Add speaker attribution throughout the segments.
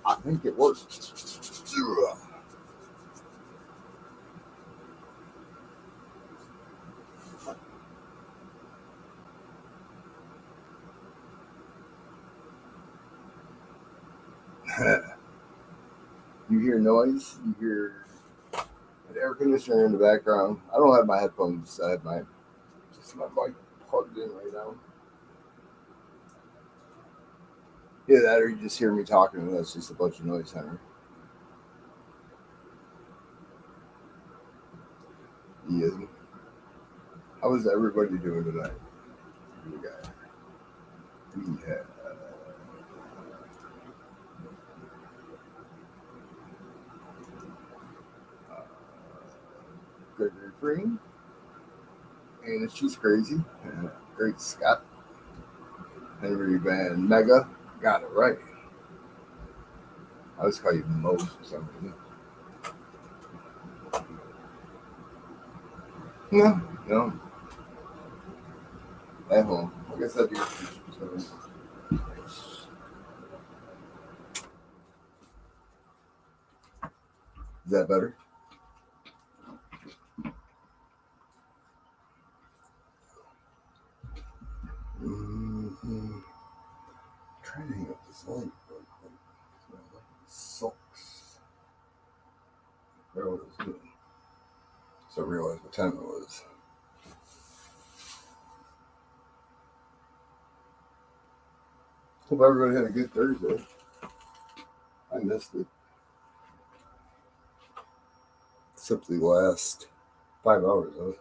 Speaker 1: I think it worked. You hear noise. You hear an air conditioner in the background. I don't have my headphones. I have my mic plugged in right now. Yeah, that or you just hear me talking, and that's just a bunch of noise, Henry. Yes. How is everybody doing tonight? We got we have uh, Gregory Green, and she's crazy. Great Scott, Henry Van Mega, got it right. I always call you Mo for some reason. No, no, at home. I guess that'd be. Is that better? Mm-hmm. Trying to hang up this light real quick. My light sucks. I forgot what I was doing. So I realized what time it was. Hope everybody had a good Thursday. I missed it. Except the last 5 hours of it.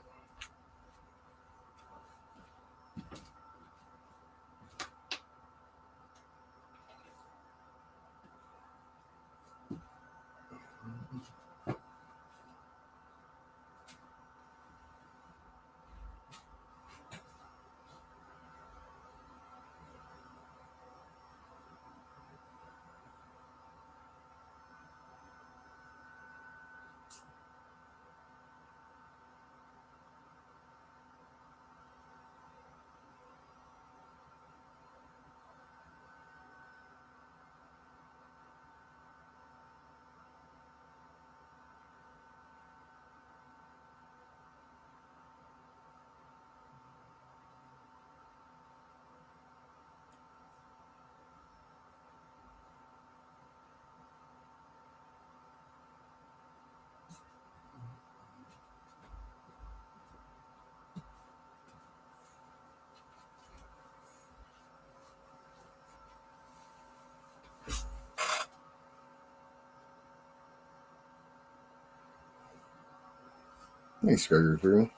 Speaker 1: Thanks, Gregory Freeman.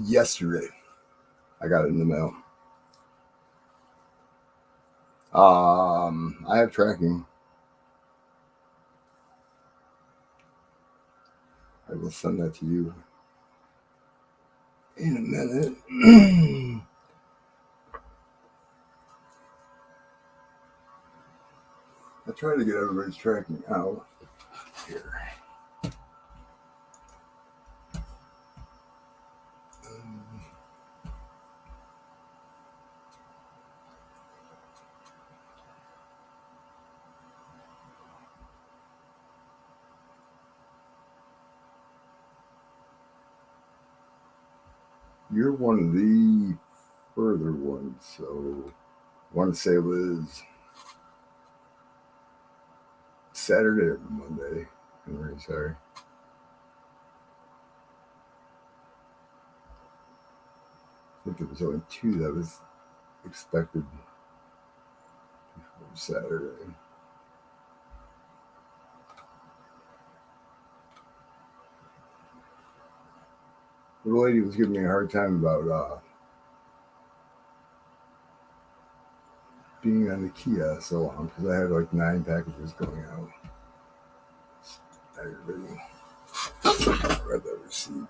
Speaker 1: Yesterday, I got it in the mail. I have tracking. I will send that to you in a minute. I try to get everybody's tracking out here. You're one of the further ones, so I want to say it was Saturday or Monday. I'm very sorry. I think it was only 2 that was expected before Saturday. The lady was giving me a hard time about being on the kiosk so long because I had like 9 packages going out. Aggravating. I read that receipt.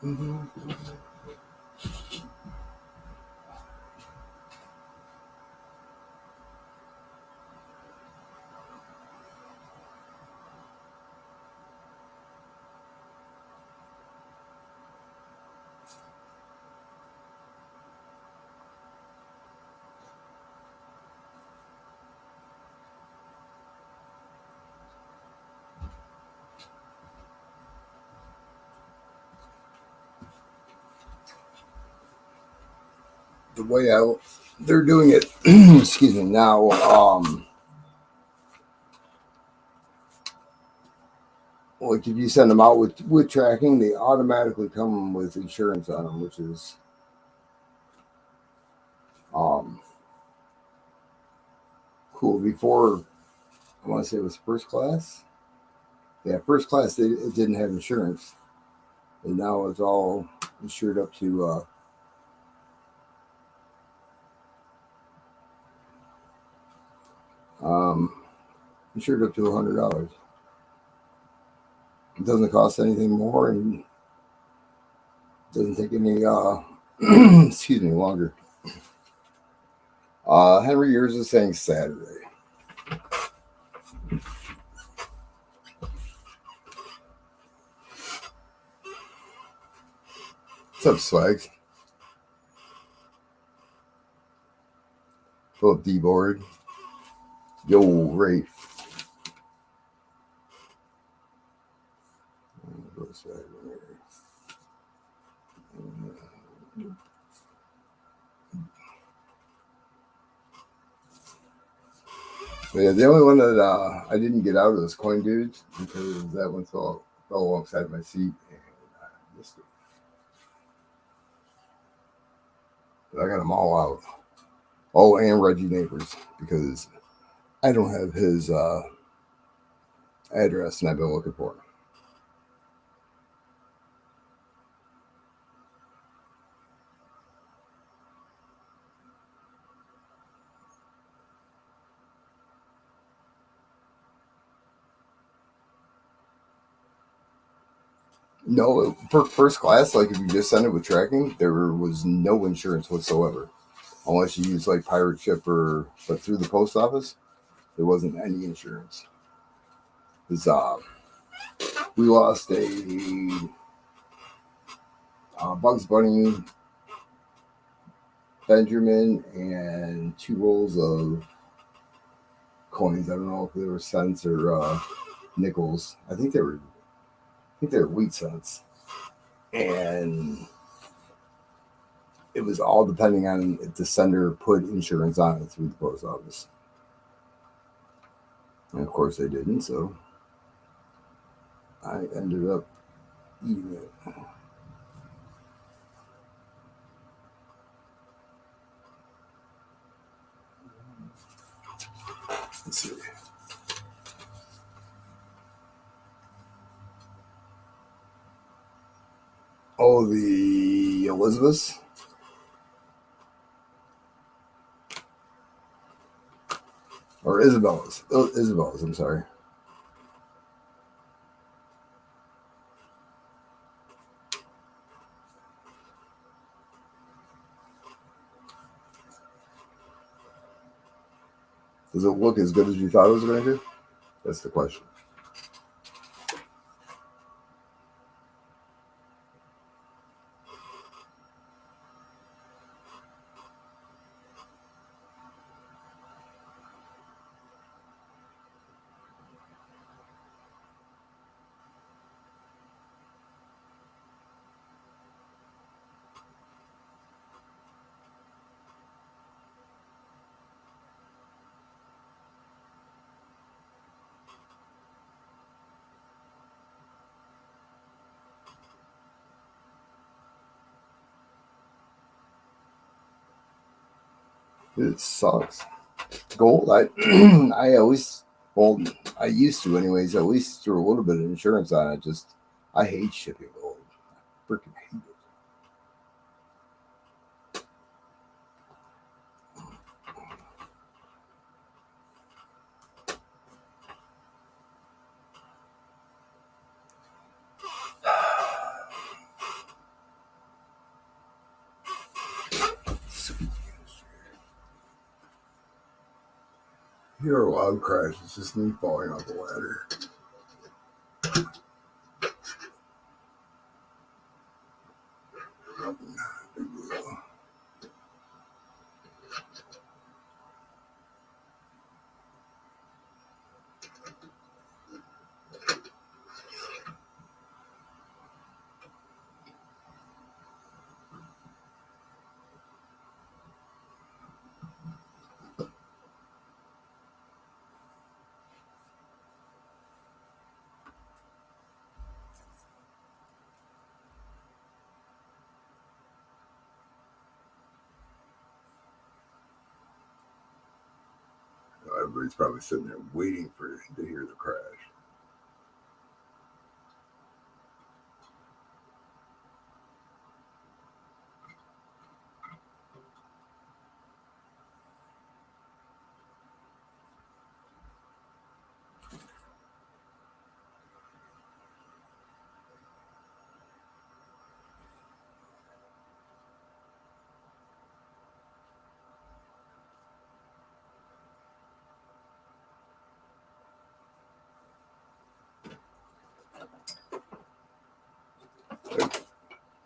Speaker 1: Mm-hmm. the way they're doing it, excuse me, now, like if you send them out with tracking, they automatically come with insurance on them, which is um, cool. Before, I want to say it was first class. Yeah, first class, it didn't have insurance. And now it's all insured up to um, insured up to $100. It doesn't cost anything more and doesn't take any excuse me longer. Henry, yours is saying Saturday. What's up, Swags? Philip D board. Yo, Ray. But yeah, the only one that I didn't get out of this coin dudes because that one fell alongside my seat and I missed it. But I got them all out. Oh, and Reggie Neighbors because I don't have his address and I've been looking for it. No, for first class, like if you just send it with tracking, there was no insurance whatsoever. Unless you use like pirate ship but through the post office, there wasn't any insurance. Because we lost a Bugs Bunny, Benjamin, and 2 rolls of coins. I don't know if they were cents or nickels. I think they were wheat cents. And it was all depending on if the sender put insurance on it through the post office. And of course they didn't, so I ended up eating it. Let's see. Oh, the Elizabeth. Or Isabella's. Isabella's, I'm sorry. Does it look as good as you thought it was going to do? That's the question. It sucks. Gold, I always, well, I used to anyways, at least threw a little bit of insurance on it. Just, I hate shipping gold. I freaking hate it. Here are loud crash. It's just me falling off the ladder. Everybody's probably sitting there waiting to hear the crash.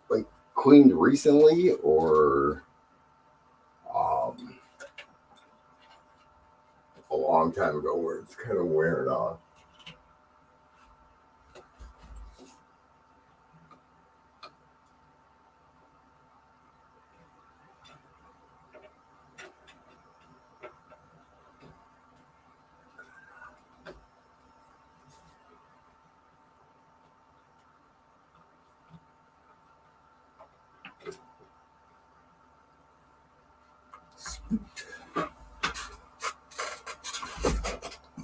Speaker 1: Like cleaned recently, or a long time ago, where it's kind of wearing off.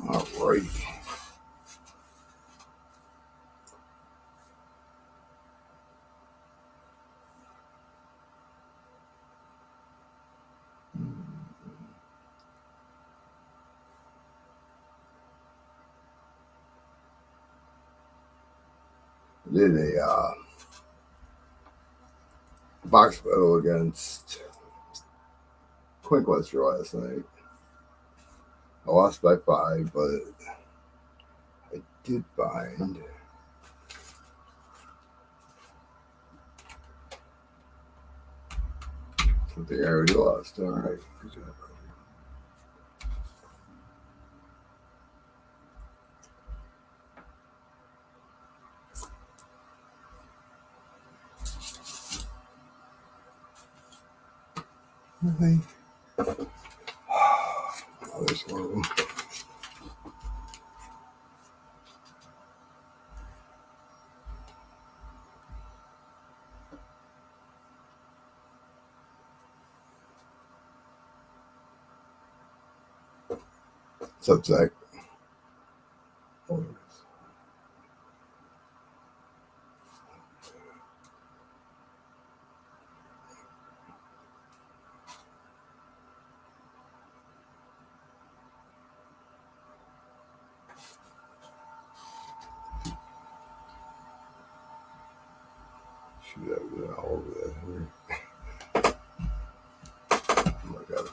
Speaker 1: All right. Did a box battle against Quinquester last night. I lost by 5, but I did find something I already lost. All right, good job. Okay. Oh, there's one of them. What's up, Zach? Oh, shoot, I was all over that here. Oh my god.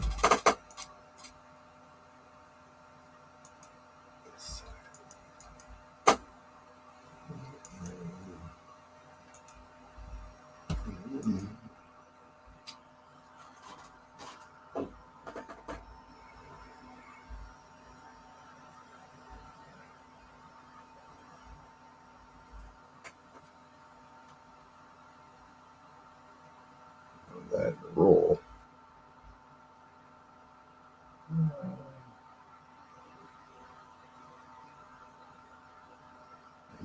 Speaker 1: That roll.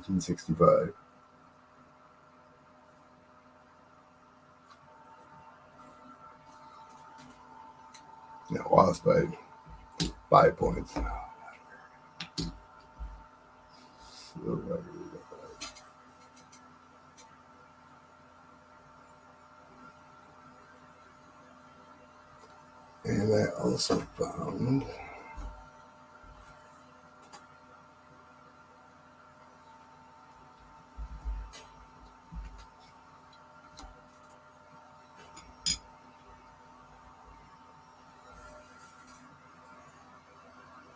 Speaker 1: 1965. Now lost by 5 points. So, and I also found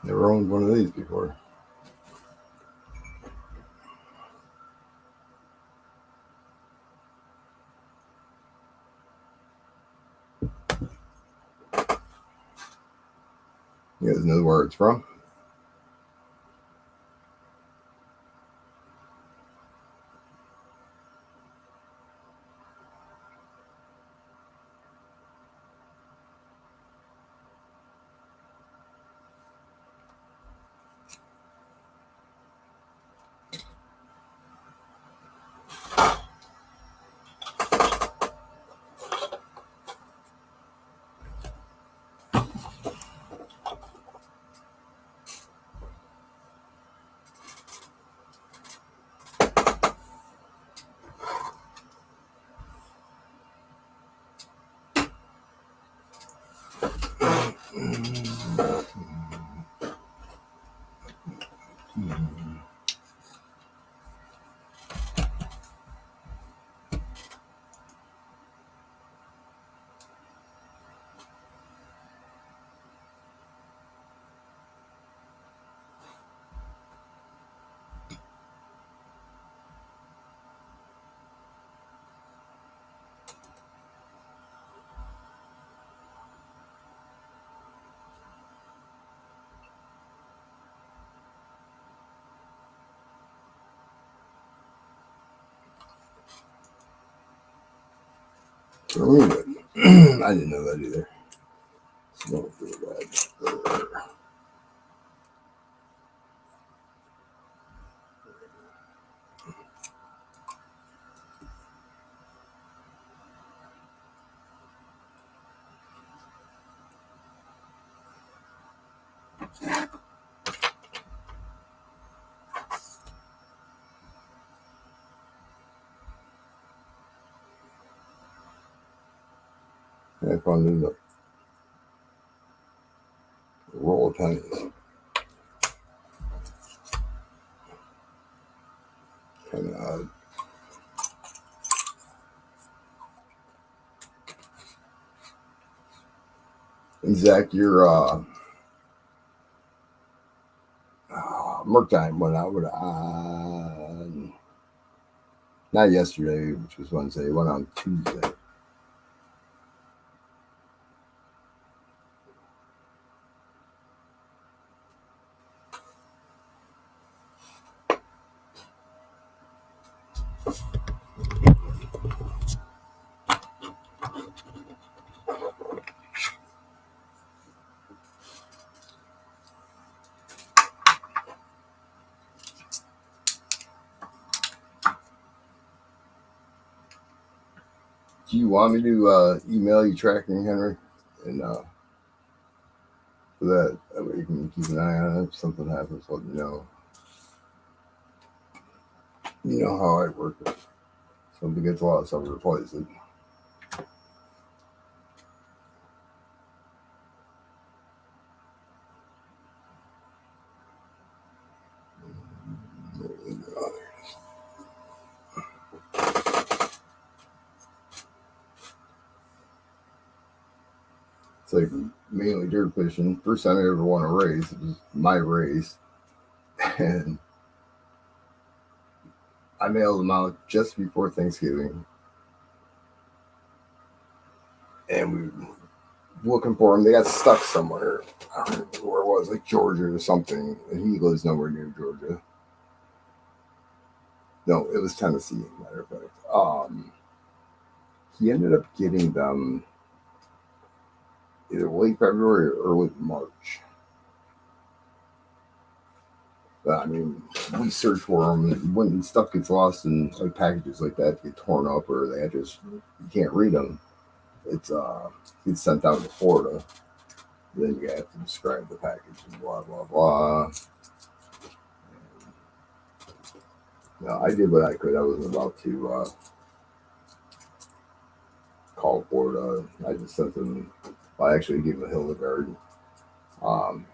Speaker 1: never owned one of these before. You guys know where it's from? Really good. I didn't know that either. Smells pretty bad. I found a roll of pennies. Kind of odd. And Zach, your Merc time went out on not yesterday, which was Wednesday. It went on Tuesday. Do you want me to email you tracking, Henry? And for that way you can keep an eye on it. If something happens, let me know. You know how I work. If something gets lost, I'll replace it. It's like mainly dirt fishing. First time I ever won a race, it was my race. And I mailed them out just before Thanksgiving. And we were looking for them. They got stuck somewhere. I don't remember where it was, like Georgia or something. And he lives nowhere near Georgia. No, it was Tennessee, matter of fact. He ended up getting them either late February or early March. But, I mean, we search for them. When stuff gets lost in like packages like that, get torn up or they just you can't read them. It's sent down to Florida. Then you have to describe the package and blah blah blah. No, I did what I could. I wasn't about to call Florida. I just sent them. I actually gave him a Hildegard. And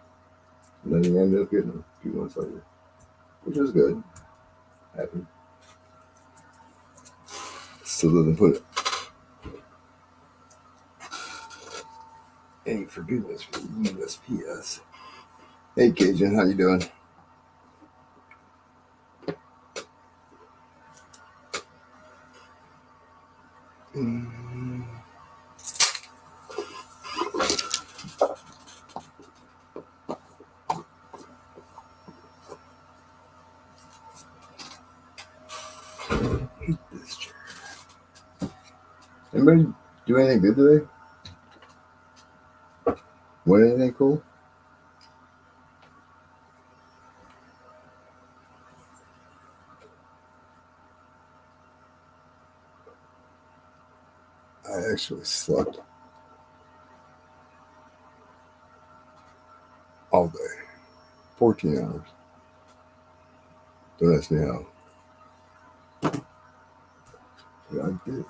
Speaker 1: then he ended up getting them a few months later, which was good. Happy. Still doesn't put any forgiveness for the USPS. Hey Cajun, how you doing? Hate this chair. Anybody do anything good today? Win anything cool? I actually slept all day. 14 hours. Don't ask me how. Yeah, I did.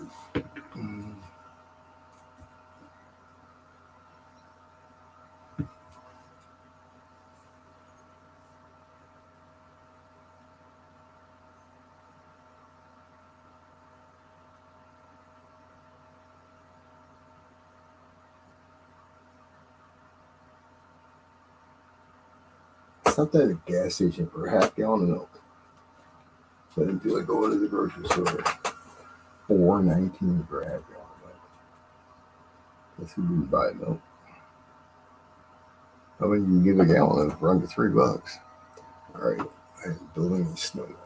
Speaker 1: stopped at a gas station for a half gallon of milk. So I didn't feel like going to the grocery store. $4.19 for a half gallon of milk. Guess who didn't buy milk? I mean, you can give a gallon of run to $3. All right, I am building a snowman.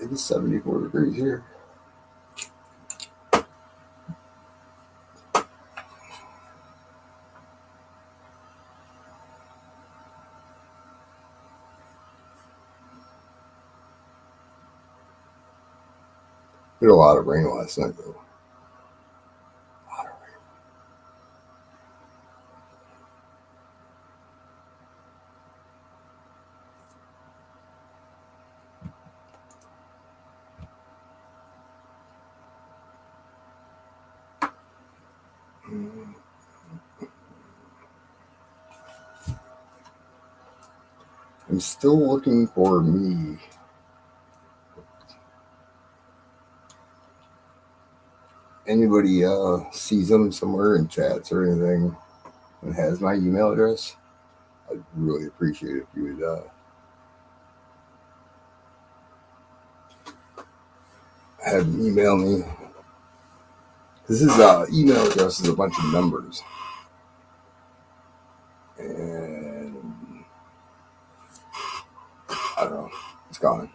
Speaker 1: It is 74 degrees here. We had a lot of rain last night, though. A lot of rain. I'm still looking for me. Anybody sees them somewhere in chats or anything and has my email address, I'd really appreciate it if you would have them email me. This is email address is a bunch of numbers, and I don't know, it's gone.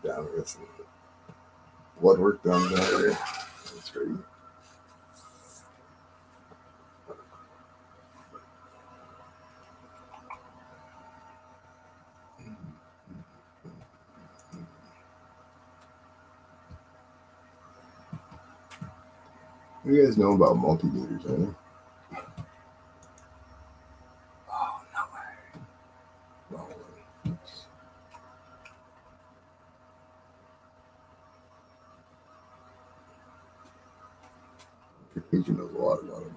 Speaker 1: Down here, some blood work done down there. That's great. You guys know about multimeters, huh? Oh, no way. No way. Your knows a lot about it.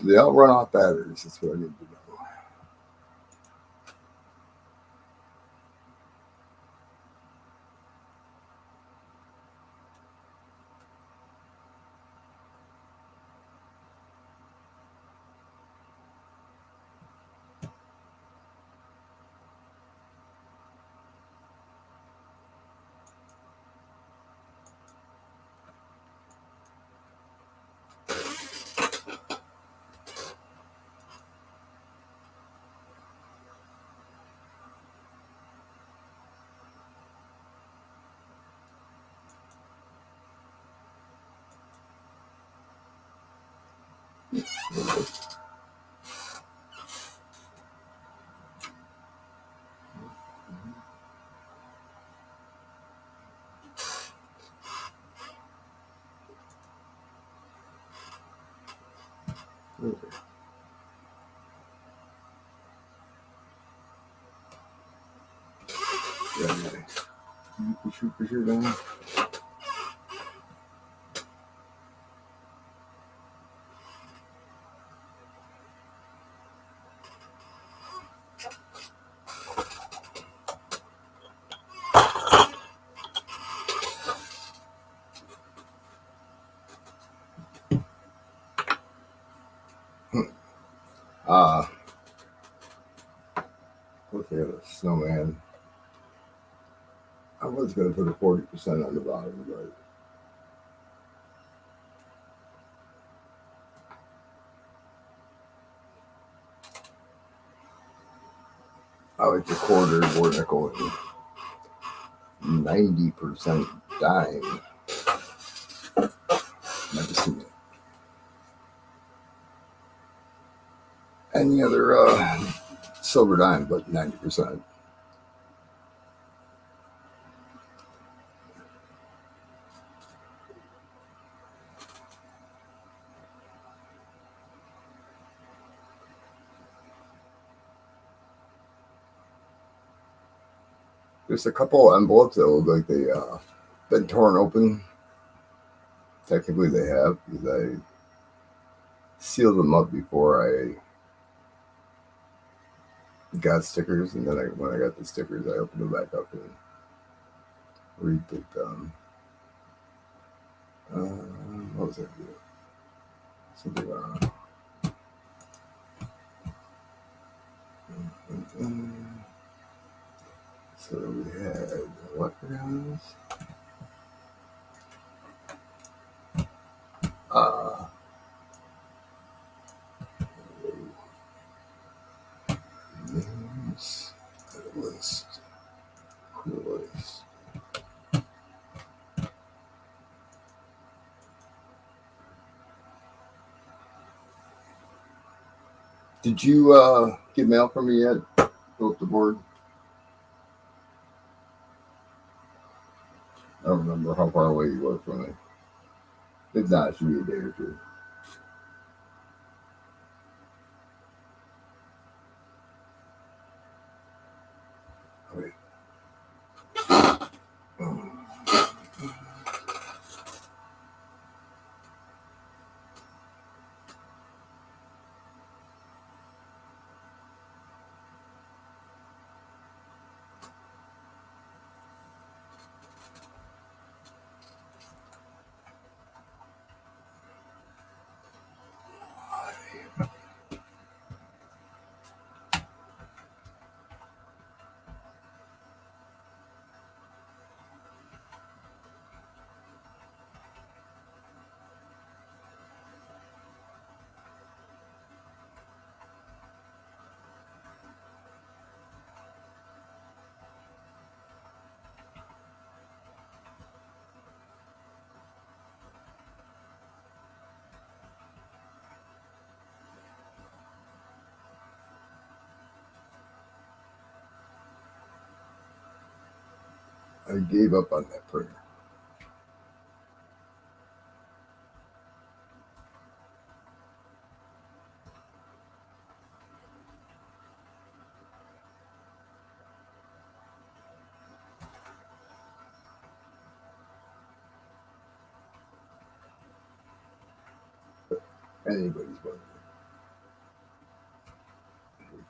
Speaker 1: They all run off batteries. That's what I need to know. Okay. Yeah, you can push your down. Uh, Look at a snowman. I was going to put a 40% on the bottom, but I like the quarter board nickel and 90% dime. Never seen it. Any other silver dime, but 90%. There's a couple envelopes that look like they been torn open. Technically, they have because I sealed them up before I got stickers, and then when I got the stickers, I opened them back up and repicked them. What was that? Something. So we had leprechauns. Uh, names. List. List. Did you get mail from me yet? Go up the board. I don't remember how far away you were from it. If not, it should be a day or two. Wait. I gave up on that printer. Anybody's budget.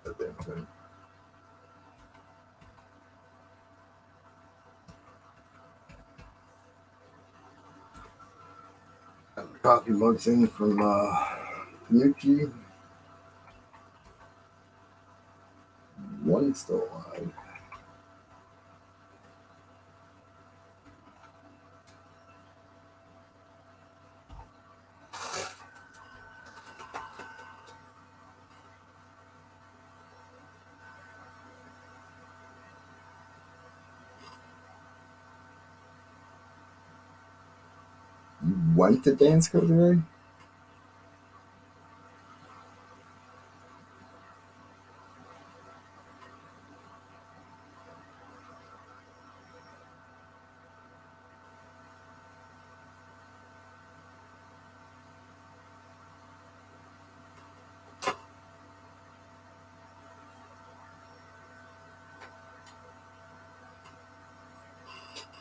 Speaker 1: That damn thing. Coffee mugs in from Tanucci. One still alive. You went to Dansko today?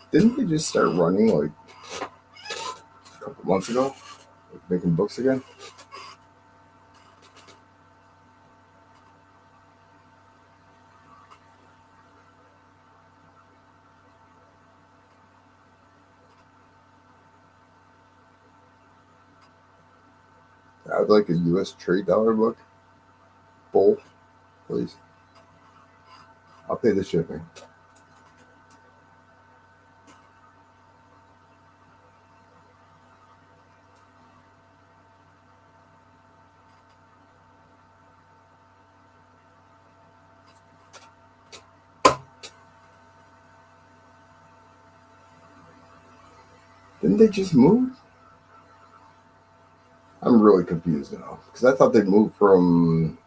Speaker 1: Didn't they just start running like a couple months ago? Like making books again? I would like a U.S. trade dollar book. Both, please. I'll pay the shipping. Didn't they just move? I'm really confused now because I thought they'd moved from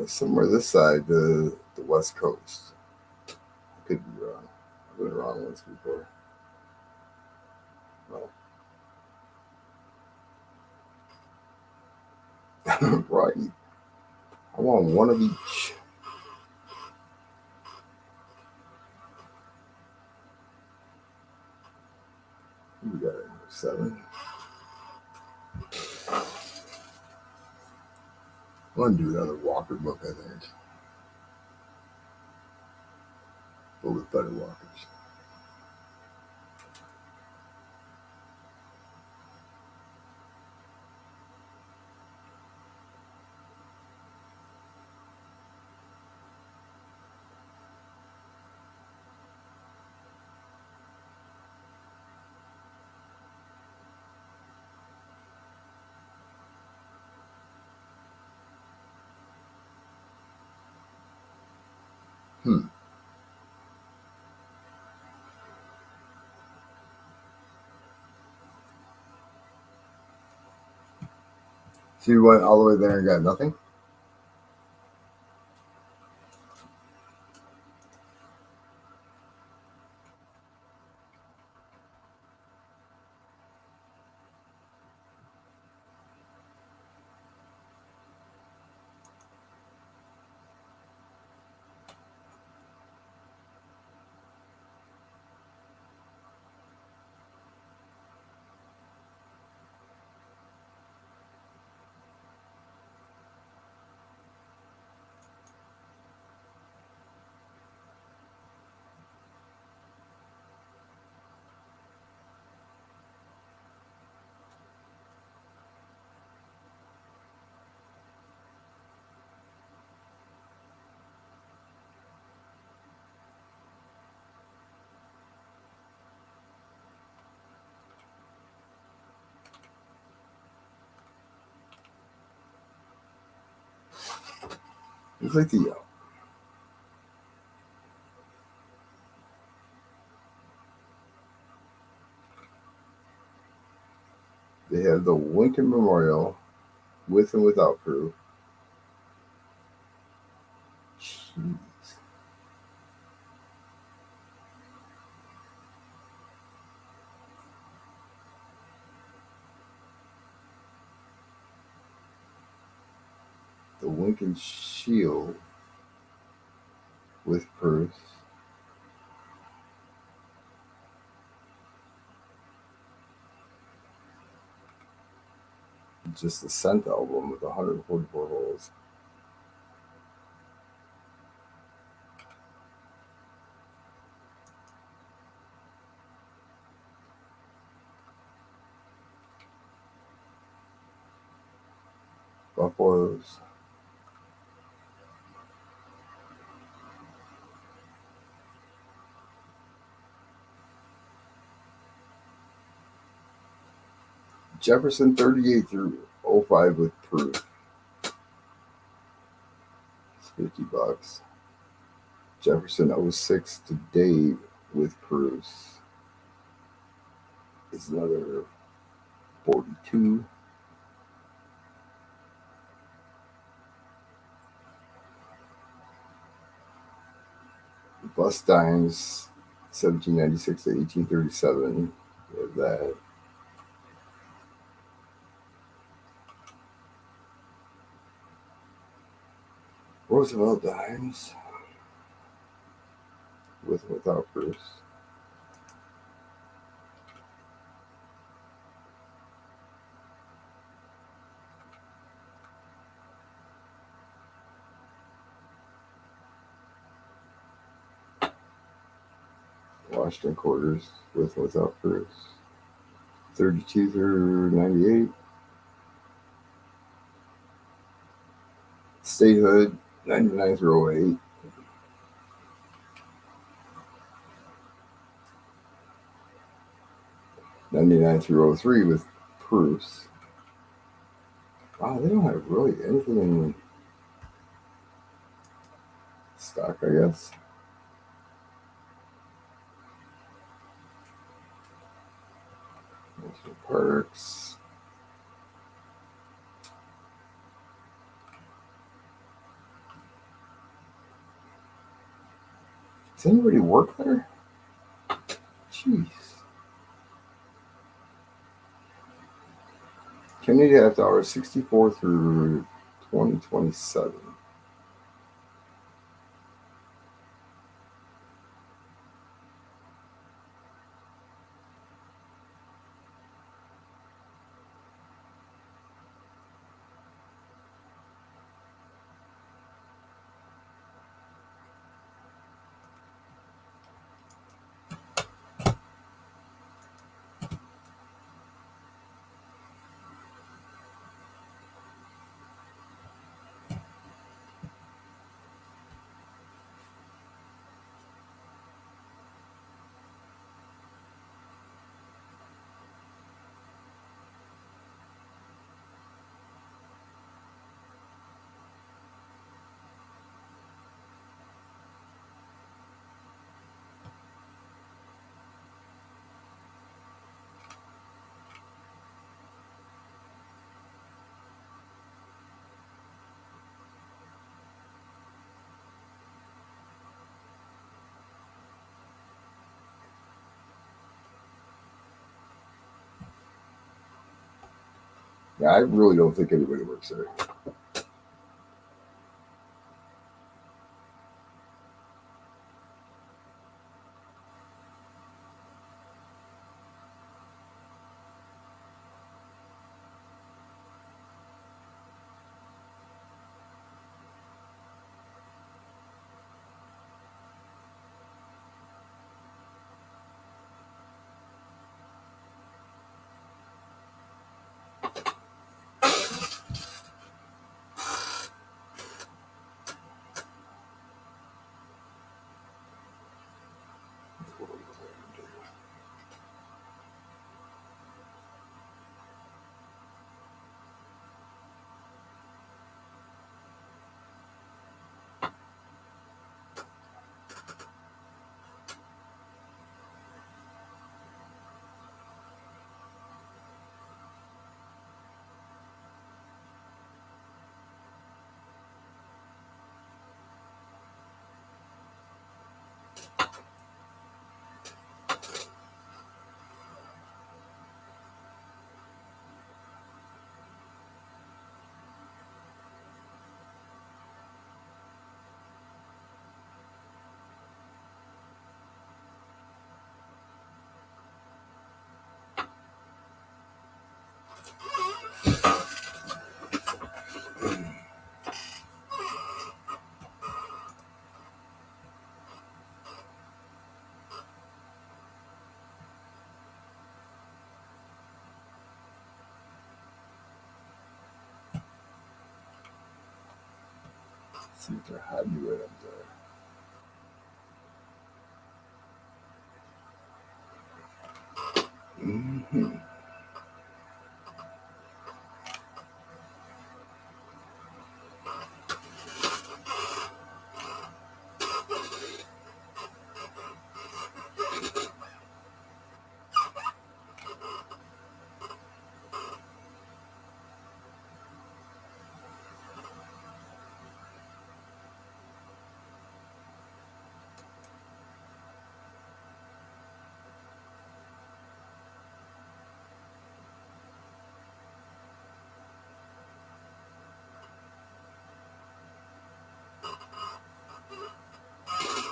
Speaker 1: somewhere this side to the West Coast. I could be wrong. I've been wrong once before. Well, right. I want one of each. We got 7. I'm gonna do another Walker book, I think, but with better Walkers. Hmm. So you went all the way there and got nothing? It's like they have the Lincoln Memorial with and without proof. Jeez. The Lincoln Shield with proof. Just the Scent album with 144 holes. Buffaloes. Jefferson 38 through 05 with proof. It's $50. Jefferson 06 to date with proofs is another 42. Bus dimes 1796 to 1837. We have that. Roosevelt dimes with and without proofs. Washington quarters with and without proofs. 32 through 98. Statehood, 99 through 08. '99 through 03 with proofs. Wow, they don't have really anything in stock, I guess. There's perks. Does anybody work there? Jeez. Community half hour 64 through 2027. Yeah, I really don't think anybody works there. Let's see if they're hiding right up there. Mm-hmm.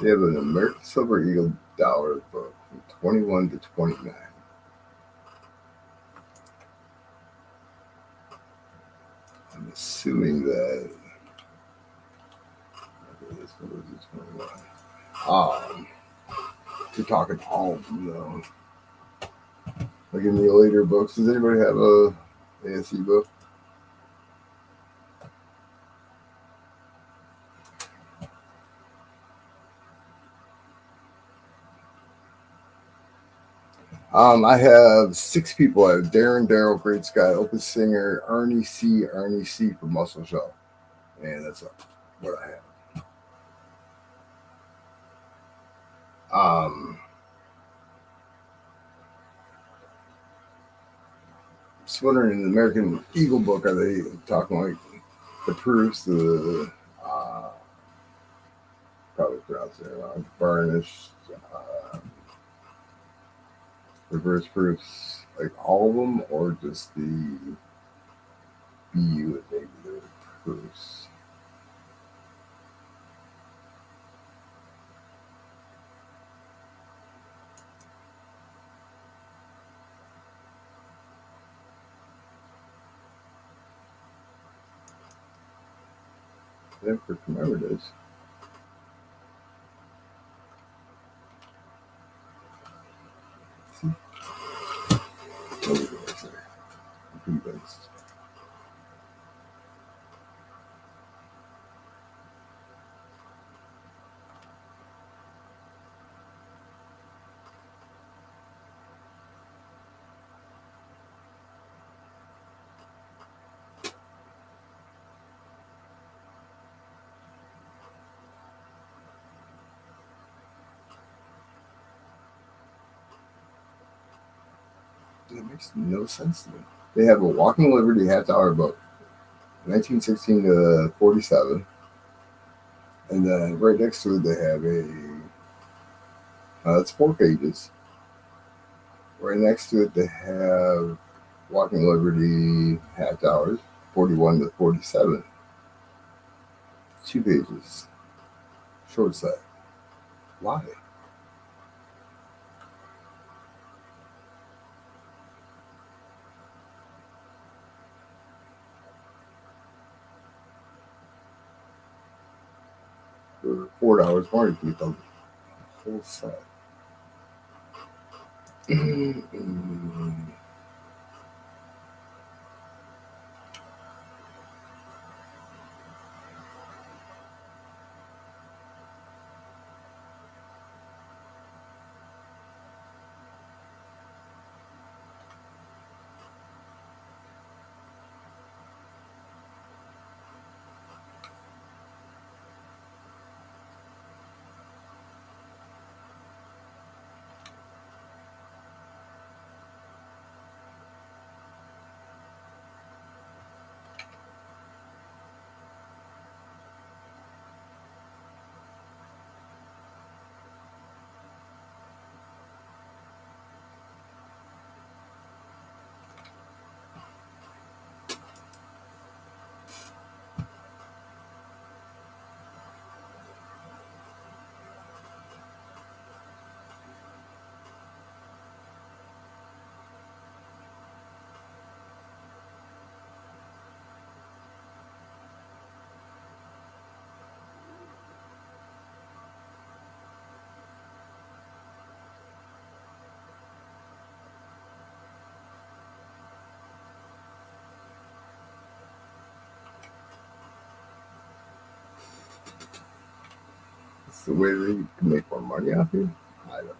Speaker 1: They have an American Silver Eagle dollar book from 21 to 29. I'm assuming that this one is 21. You're talking home, though. Like in the later books, does anybody have a ASE book? I have six people. I have Darren, Daryl, Great Scott, Open Singer, Arnie C for Muscle Show, and that's what I have. Just wondering, in the American Eagle book, are they talking like the proofs, the probably pronouncing it wrong, varnish, uh, reverse proofs, like all of them, or just the BU and maybe the proofs? I never remember this. See? What is it say? I'm convinced. It makes no sense to me. They have a Walking Liberty half hour book, 1916 to 47. And then right next to it, they have it's 4 pages. Right next to it, they have Walking Liberty half hours, 41 to 47. 2 pages. Short set. Why? For $4 more, you can get the whole set. It's the way that you can make more money off here. I don't know.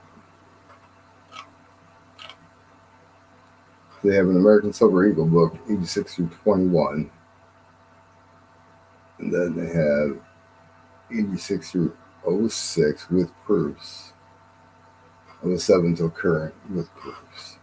Speaker 1: They have an American Silver Eagle book, 86 through 21. And then they have 86 through '06 with proofs. And 07 till current with proofs.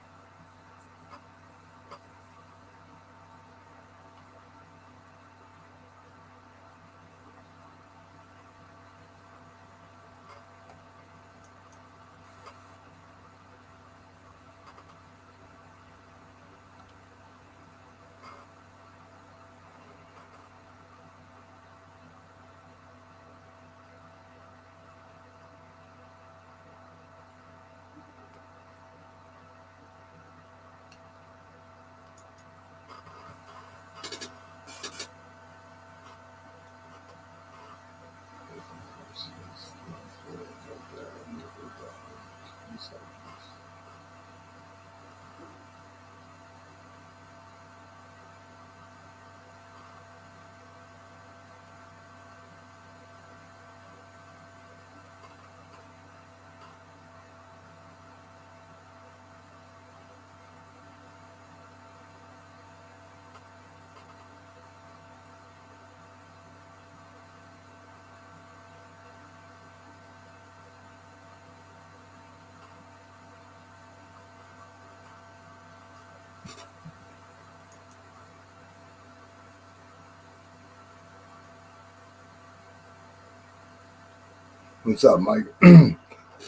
Speaker 1: What's up, Mike?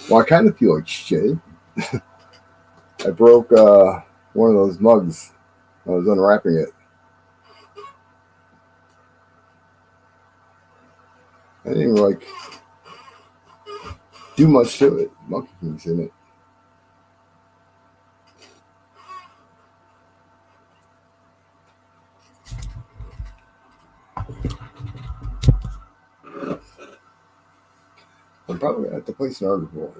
Speaker 1: Well, I kind of feel like shit. I broke one of those mugs. I was unwrapping it. I didn't even like do much to it. Monkey kings in it. I'm probably gonna have to place an order for it.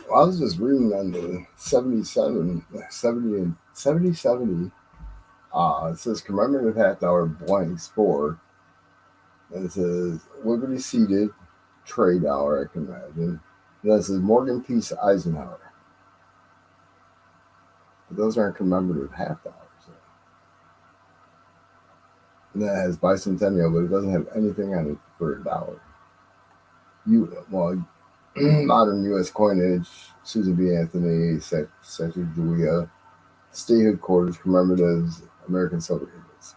Speaker 1: Well, I was just reading on the 70 and 70. It says commemorative half-hour blanks for, and it says Liberty seated trade hour, I can imagine. And that says Morgan Peace Eisenhower. But those aren't commemorative half hours. And that has bicentennial, but it doesn't have anything on it for $1. Modern U.S. coinage, Susan B. Anthony, Sacagawea, state headquarters, commemoratives, American Silver Eagles.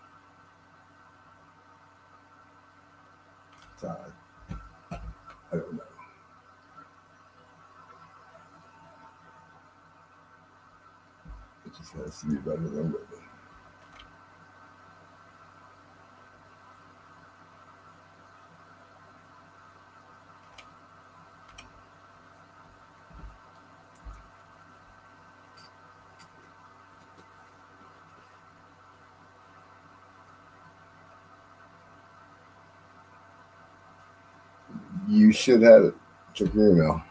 Speaker 1: I don't know. It just has to be better than living. You should have it. Check your email.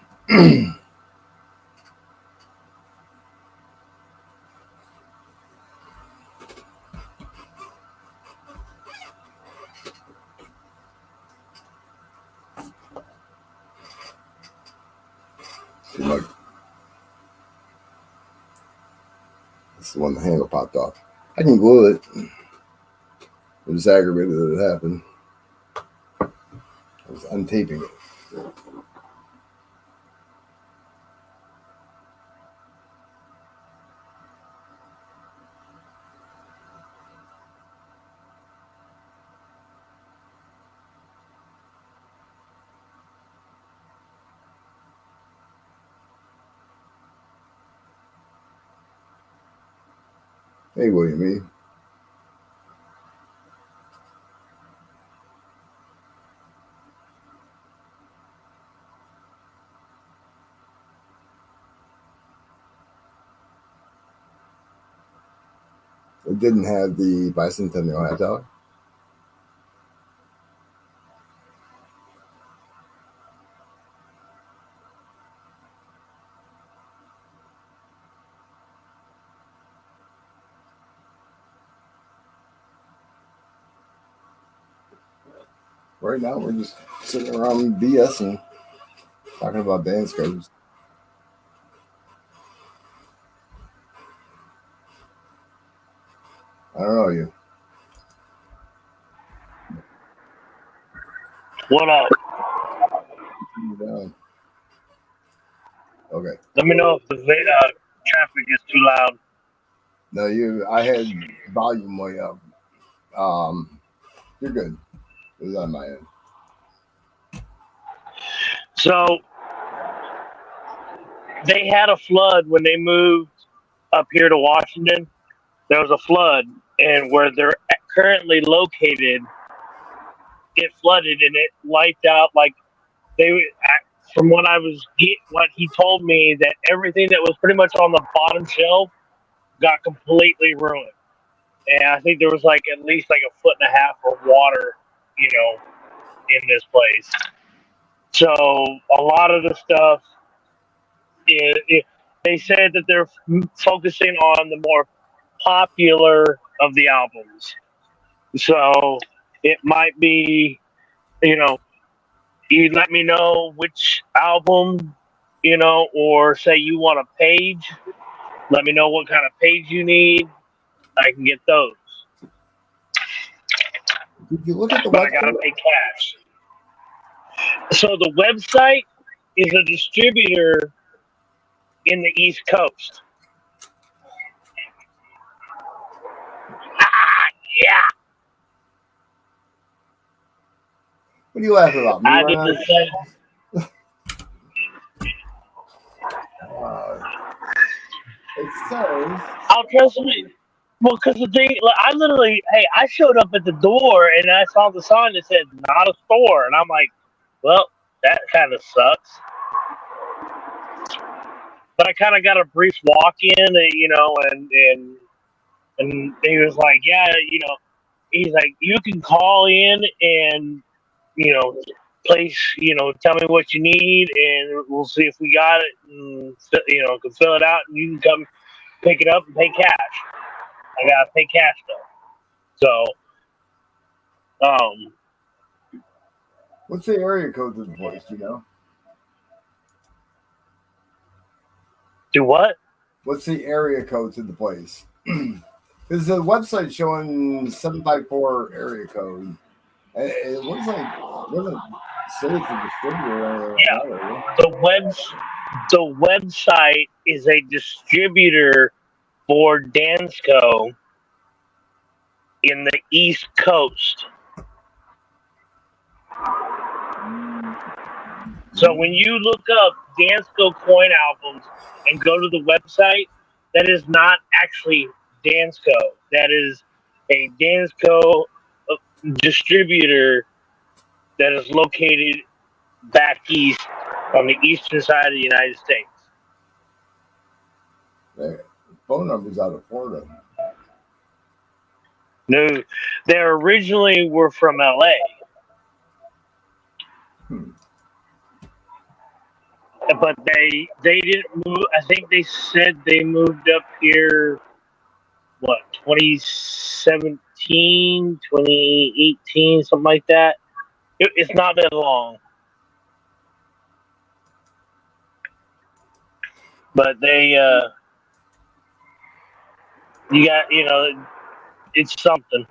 Speaker 1: Like, that's the one the handle popped off. I can glue it. I'm just aggravated that it happened. I was untaping it. Hey, William E. It didn't have the bicentennial half hour. Right now, we're just sitting around BSing, talking about dance codes. I don't know you.
Speaker 2: What up?
Speaker 1: Okay.
Speaker 2: Let me know if the traffic is too loud.
Speaker 1: No, I had volume way up. You're good. It was on my end.
Speaker 2: So they had a flood when they moved up here to Washington. There was a flood, and where they're currently located, it flooded and it wiped out. Like from what what he told me, that everything that was pretty much on the bottom shelf got completely ruined. And I think there was like at least like 1.5 feet of water, in this place. So a lot of the stuff, they said that they're focusing on the more popular of the albums. So it might be, You let me know which album, or say you want a page. Let me know what kind of page you need. I can get those,
Speaker 1: Did you look at the
Speaker 2: but I gotta
Speaker 1: website?
Speaker 2: pay cash. So the website is a distributor in the East Coast. Yeah,
Speaker 1: What are you laughing about? Me
Speaker 2: I did
Speaker 1: running
Speaker 2: the same.
Speaker 1: out? It says.
Speaker 2: I'll trust me. Well, because the thing, like, I showed up at the door and I saw the sign that said "not a store," and I'm like, well, that kind of sucks. But I kind of got a brief walk in, and he was like, yeah, he's like, you can call in and you know, place, tell me what you need, and we'll see if we got it, and can fill it out, and you can come pick it up and pay cash. I gotta pay cash though. So,
Speaker 1: What's the area code to the place? Do you know?
Speaker 2: do what?
Speaker 1: What's the area code to the place? Because the website showing 754 area code. It looks like it doesn't say it's a distributor or anything like
Speaker 2: Yeah,
Speaker 1: that. Area.
Speaker 2: the website is a distributor for Dansco in the East Coast. So when you look up Dansco coin albums and go to the website, that is not actually Dansco. That is a Dansco distributor that is located back east on the eastern side of the United States.
Speaker 1: Their phone number's out of Florida.
Speaker 2: No, they originally were from LA.
Speaker 1: Hmm.
Speaker 2: But they didn't move. I think they said they moved up here, what, 2017, 2018, something like that. It's not that long. But you got, it's something.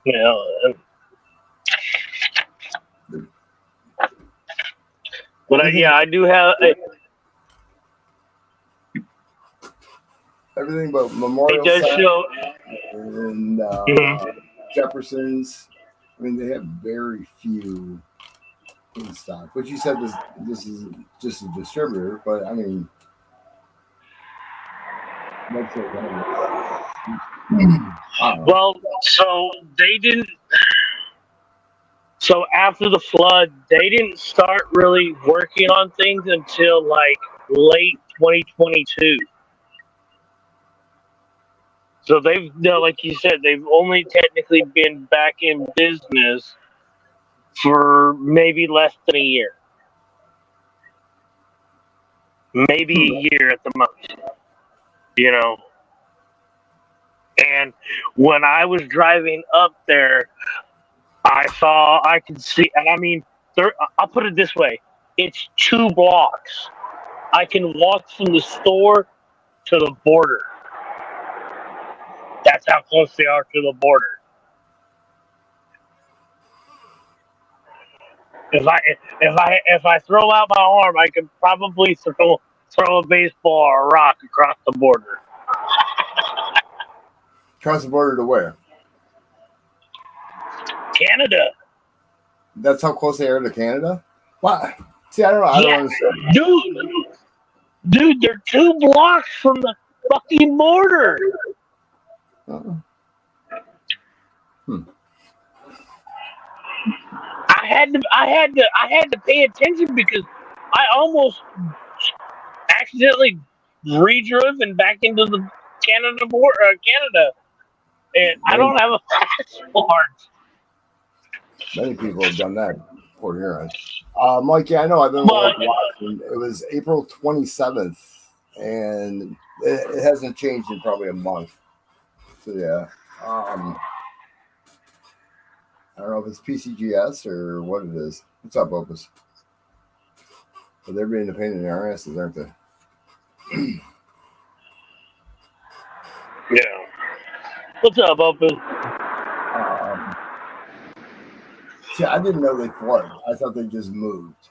Speaker 2: You know, but
Speaker 1: Everything,
Speaker 2: I do have.
Speaker 1: everything but
Speaker 2: It
Speaker 1: Memorial
Speaker 2: does
Speaker 1: Set
Speaker 2: show.
Speaker 1: and
Speaker 2: Mhm.
Speaker 1: Jefferson's. I mean, they have very few in stock. But you said this is just a distributor, but I mean, website
Speaker 2: Well, so they didn't. So after the flood, they didn't start really working on things until like late 2022. So like you said, they've only technically been back in business for maybe less than a year, maybe a year at the most. You know, and when I was driving up there, I could see, and I mean, I'll put it this way: it's 2 blocks. I can walk from the store to the border. That's how close they are to the border. If I throw out my arm, I can probably throw a baseball or a rock across the border.
Speaker 1: across the border to where?
Speaker 2: Canada,
Speaker 1: That's how close they are to Canada. What? See, I don't know. I don't
Speaker 2: yeah,
Speaker 1: understand.
Speaker 2: dude, they're 2 blocks from the fucking border.
Speaker 1: Uh-uh. Hmm.
Speaker 2: I had to pay attention because I almost accidentally re-driven back into the Canada, and I
Speaker 1: Many,
Speaker 2: don't have a passport.
Speaker 1: many people have done that. Port Huron. Mike, yeah, I know. I've been
Speaker 2: But
Speaker 1: like watching. It was April 27th, and it hasn't changed in probably a month. So yeah. I don't know if it's PCGS or what it is. What's up, Opus? But they're being a pain in their asses, aren't they?
Speaker 2: Yeah. What's up, Opus?
Speaker 1: See, I didn't know they flooded. I thought they just moved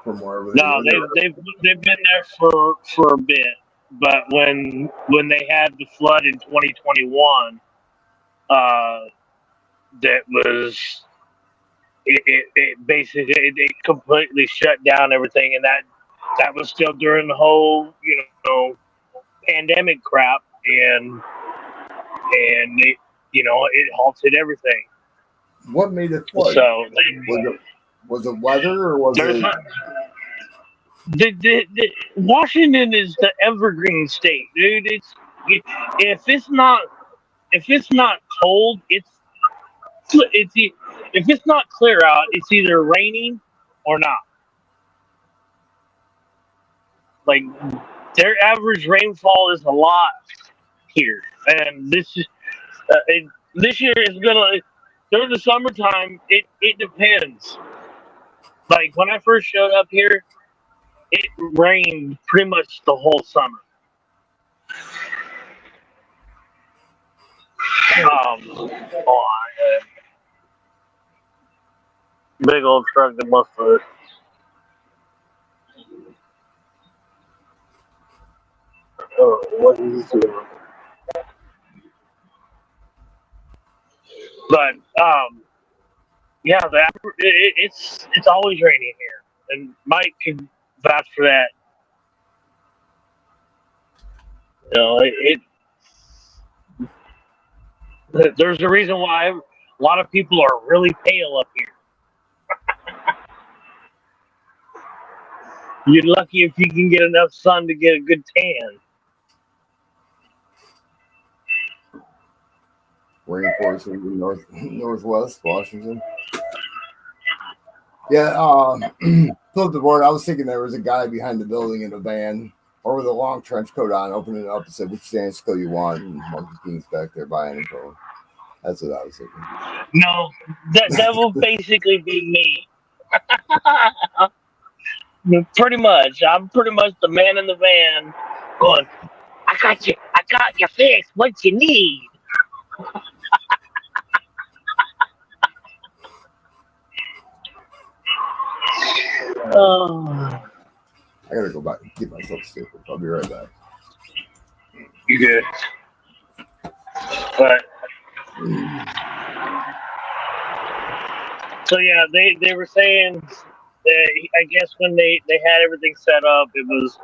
Speaker 1: from wherever they
Speaker 2: No,
Speaker 1: were.
Speaker 2: they've been there for a bit, but when they had the flood in 2021, that was it basically it completely shut down everything, and that was still during the whole pandemic crap, and it it halted everything.
Speaker 1: What made it flood?
Speaker 2: So
Speaker 1: Was it weather or was
Speaker 2: there's
Speaker 1: it?
Speaker 2: not, Washington is the evergreen state, dude. If it's not cold, if it's not clear out, it's either raining or not. Like their average rainfall is a lot here, and this year is gonna during the summertime. It depends. Like when I first showed up here, it rained pretty much the whole summer. Big old truck that must have. Oh, what is this doing? But yeah, it's always raining here, and Mike can vouch for that. There's a reason why a lot of people are really pale up here. You're lucky if you can get enough sun to get a good tan.
Speaker 1: Rainforest in the northwest Washington. Yeah, flip the board. I was thinking there was a guy behind the building in a van or with a long trench coat on, opening it up and said, "Which dance skill you want?" And Monkey King's back there buying it for him. That's what I was thinking.
Speaker 2: No, that will basically be me. Pretty much. I'm pretty much the man in the van going, I got you fixed. What you need?
Speaker 1: I gotta go back and keep myself stupid. I'll be right back.
Speaker 2: You good? But so yeah, they were saying that I guess when they had everything set up, it was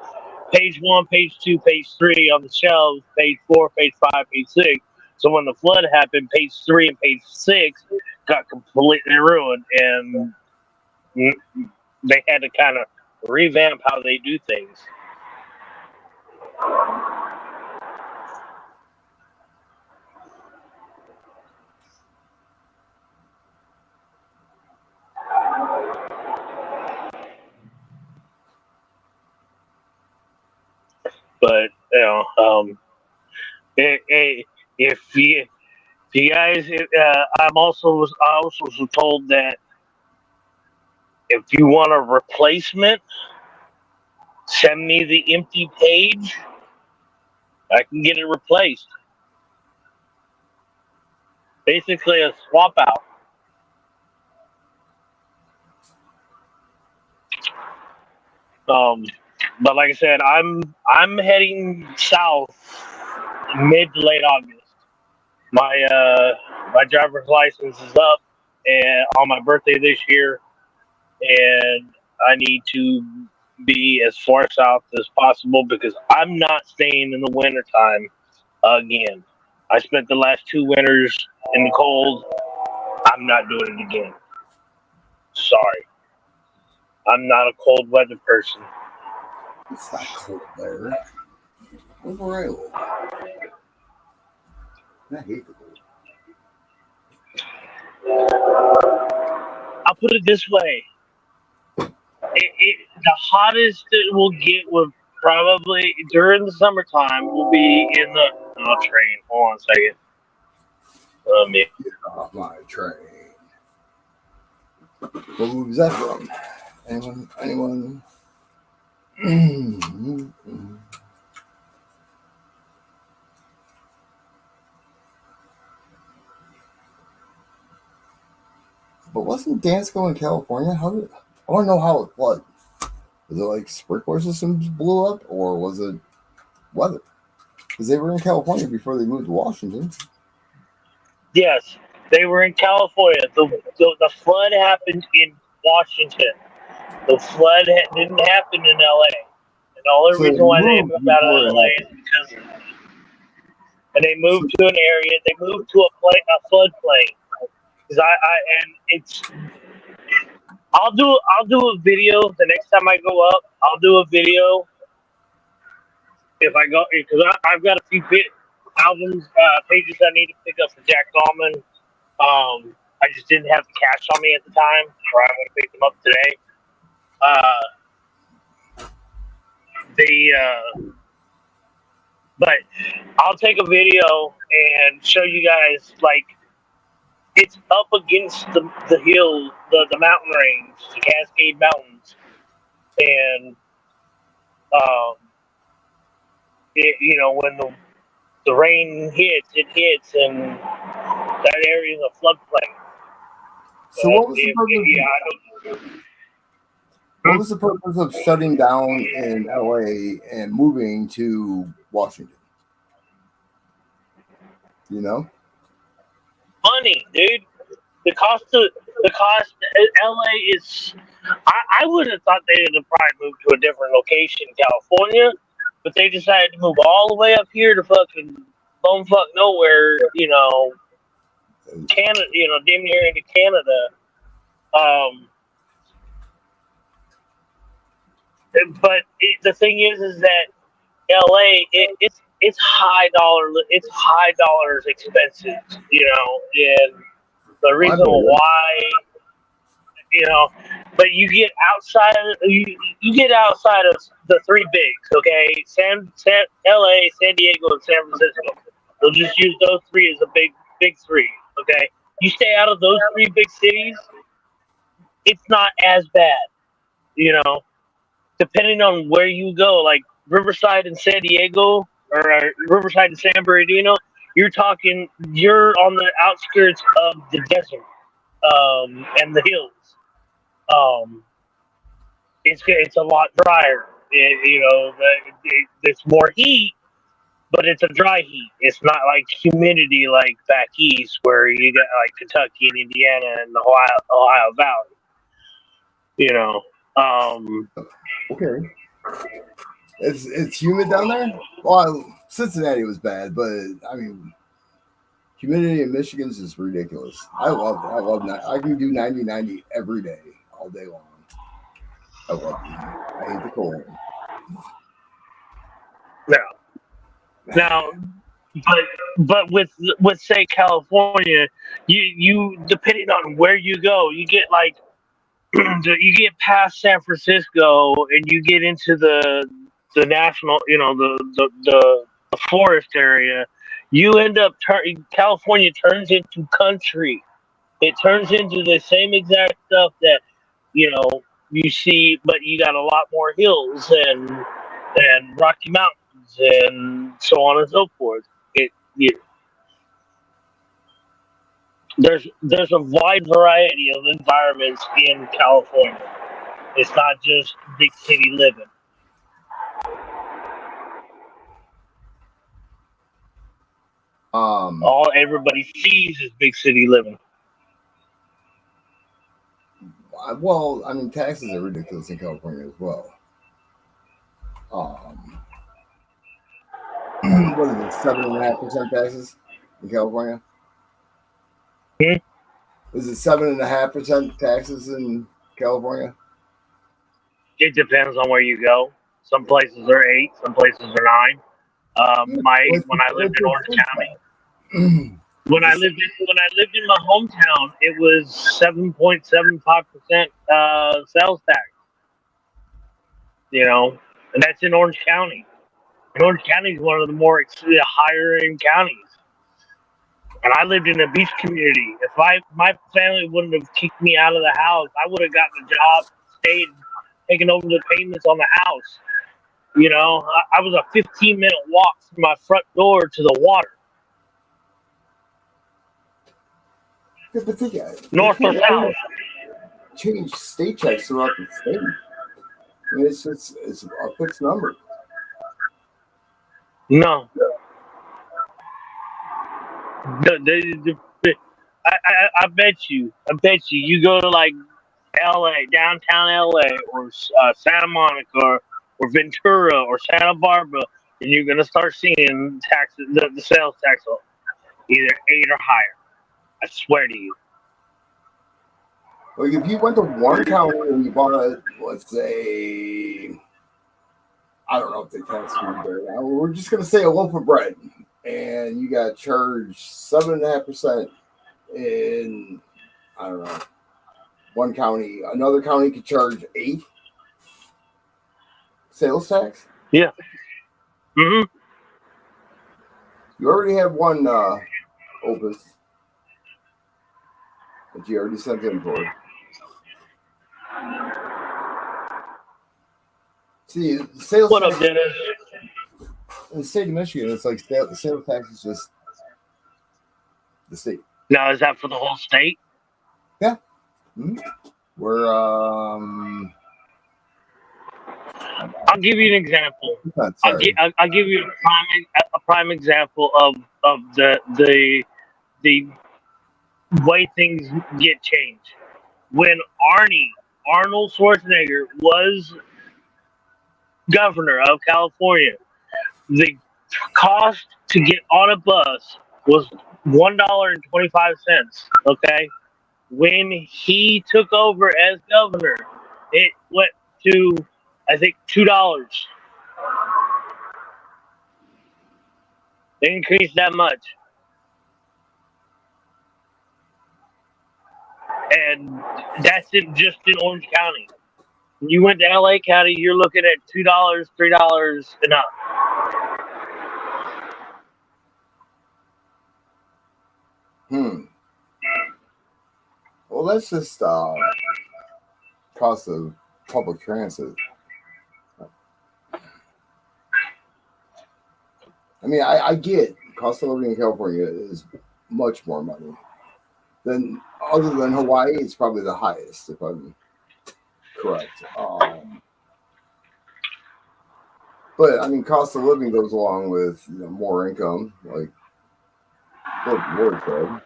Speaker 2: page 1, page 2, page 3 on the shelves, page 4, page 5, page 6. So when the flood happened, page 3 and page 6 got completely ruined, and they had to kind of revamp how they do things. But if you guys, I also was told that if you want a replacement, send me the empty page. I can get it replaced. Basically, a swap out. But like I said, I'm heading south mid to late August. My driver's license is up and on my birthday this year, and I need to be as far south as possible because I'm not staying in the wintertime again. I spent the last 2 winters in the cold. I'm not doing it again. Sorry. I'm not a cold weather person.
Speaker 1: It's not cold there. Look where I live. I hate the cold.
Speaker 2: I'll put it this way. The hottest it will get will probably during the summertime will be in the train. Hold on a second.
Speaker 1: off my train. What movie is that from? Anyone? But wasn't Dansko in California? I want to know how it flooded. Was it like sprinkler systems blew up, or was it weather? Because they were in California before they moved to Washington.
Speaker 2: Yes, they were in California. The flood happened in Washington. The flood didn't happen in LA. And the only
Speaker 1: So they
Speaker 2: reason why they
Speaker 1: moved
Speaker 2: moved out of
Speaker 1: before it
Speaker 2: LA is
Speaker 1: happened.
Speaker 2: because, and they moved to an area. They moved to a floodplain. Because and it's. I'll do a video the next time I go up. I'll do a video if I go because I've got a few albums pages I need to pick up for Jack Dahlman. I just didn't have the cash on me at the time, or I'm going to pick them up today. But I'll take a video and show you guys like it's up against the hill, the mountain range, the Cascade Mountains, and when the rain hits, it hits, and that area is a floodplain.
Speaker 1: So what was the purpose? What was the purpose of shutting down in LA and moving to Washington? You know?
Speaker 2: Money, dude. The cost. LA is. I would have thought they would have probably moved to a different location in California, but they decided to move all the way up here to fucking bumbfuck nowhere. Canada. Damn near into Canada. But the thing is that LA, it's high dollar. It's high dollars expenses. And the reason why. But you get outside of the three bigs, okay? LA, San Diego, and San Francisco. They'll just use those three as a big three, okay? You stay out of those three big cities, it's not as bad, depending on where you go. Like Riverside and San Diego, or Riverside and San Bernardino, you're on the outskirts of the desert, and the hills. It's a lot drier. There's more heat, but it's a dry heat. It's not like humidity like back east where you got like Kentucky and Indiana and the Ohio Valley.
Speaker 1: Okay. It's humid down there. Well, Cincinnati was bad, but I mean, humidity in Michigan's is ridiculous. I love it. I love that. I can do 90-90 every day, all day long. I love it. I hate the cold.
Speaker 2: Now, but with say California, you depending on where you go, you get like you get past San Francisco and you get into the national, the forest area. You end up California turns into country. It turns into the same exact stuff that you see, but you got a lot more hills and Rocky Mountains and so on and so forth. There's a wide variety of environments in California. It's not just big city living. All everybody sees is big city living.
Speaker 1: Well, I mean, taxes are ridiculous in California as well. What is it, 7.5% taxes in California? Is it 7.5% taxes in California?
Speaker 2: It depends on where you go. Some places are 8, some places are 9. When I lived in Orange County, when I lived in my hometown, it was 7.75% sales tax. And that's in Orange County. And Orange County is one of the more higher end counties. and I lived in a beach community. If my family wouldn't have kicked me out of the house, I would have gotten a job, stayed, taken over the payments on the house. You know, I was a 15-minute walk from my front door to the water,
Speaker 1: Yeah, but they
Speaker 2: north or
Speaker 1: can't
Speaker 2: south.
Speaker 1: change state tax throughout the state. I mean, it's a fixed number.
Speaker 2: No, I bet you, you go to like L.A., downtown L.A., or Santa Monica, or Ventura, or Santa Barbara, and you're gonna start seeing taxes, the sales tax either 8 or higher. I swear to you.
Speaker 1: Like if you went to one county and you bought, let's say, I don't know if they tax food there now. We're just gonna say a loaf of bread, and you got charged 7.5% in, I don't know, one county. Another county could charge 8 sales tax.
Speaker 2: Yeah. Hmm.
Speaker 1: You already have one opus that you already sent in for. See, sales
Speaker 2: What up,
Speaker 1: tax
Speaker 2: Dennis?
Speaker 1: in the state of Michigan, it's like sales tax is just the state.
Speaker 2: Now, is that for the whole state?
Speaker 1: Yeah. Mm-hmm. We're
Speaker 2: I'll give you an example.
Speaker 1: sorry.
Speaker 2: I'll give you a prime example of the way things get changed. When Arnold Schwarzenegger was governor of California, the cost to get on a bus was $1.25. Okay, when he took over as governor, it went to, I think, $2. They increased that much, and that's just in Orange County. When you went to LA County, you're looking at $2, $3 and up.
Speaker 1: Well, that's just cost of public transit. I mean, I get cost of living in California is much more money than other than Hawaii. It's probably the highest, if I'm correct. But I mean, cost of living goes along with more income, like George Ward said.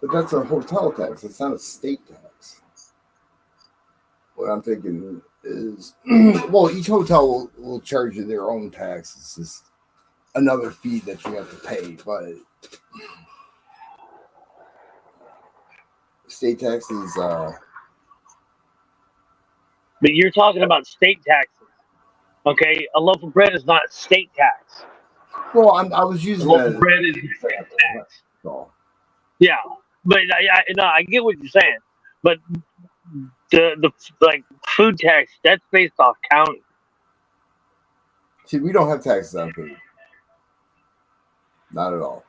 Speaker 1: But that's a hotel tax. It's not a state tax. What I'm thinking is, well, each hotel will charge you their own tax. It's just another fee that you have to pay. But state tax is,
Speaker 2: But you're talking about state taxes. Okay, a loaf of bread is not state tax.
Speaker 1: well, I was
Speaker 2: A
Speaker 1: using
Speaker 2: loaf
Speaker 1: that
Speaker 2: of
Speaker 1: as
Speaker 2: bread is
Speaker 1: an
Speaker 2: state
Speaker 1: example.
Speaker 2: tax.
Speaker 1: That's all.
Speaker 2: Yeah, but no, I get what you're saying. But the like food tax, that's based off county.
Speaker 1: See, we don't have taxes on food. Not at all.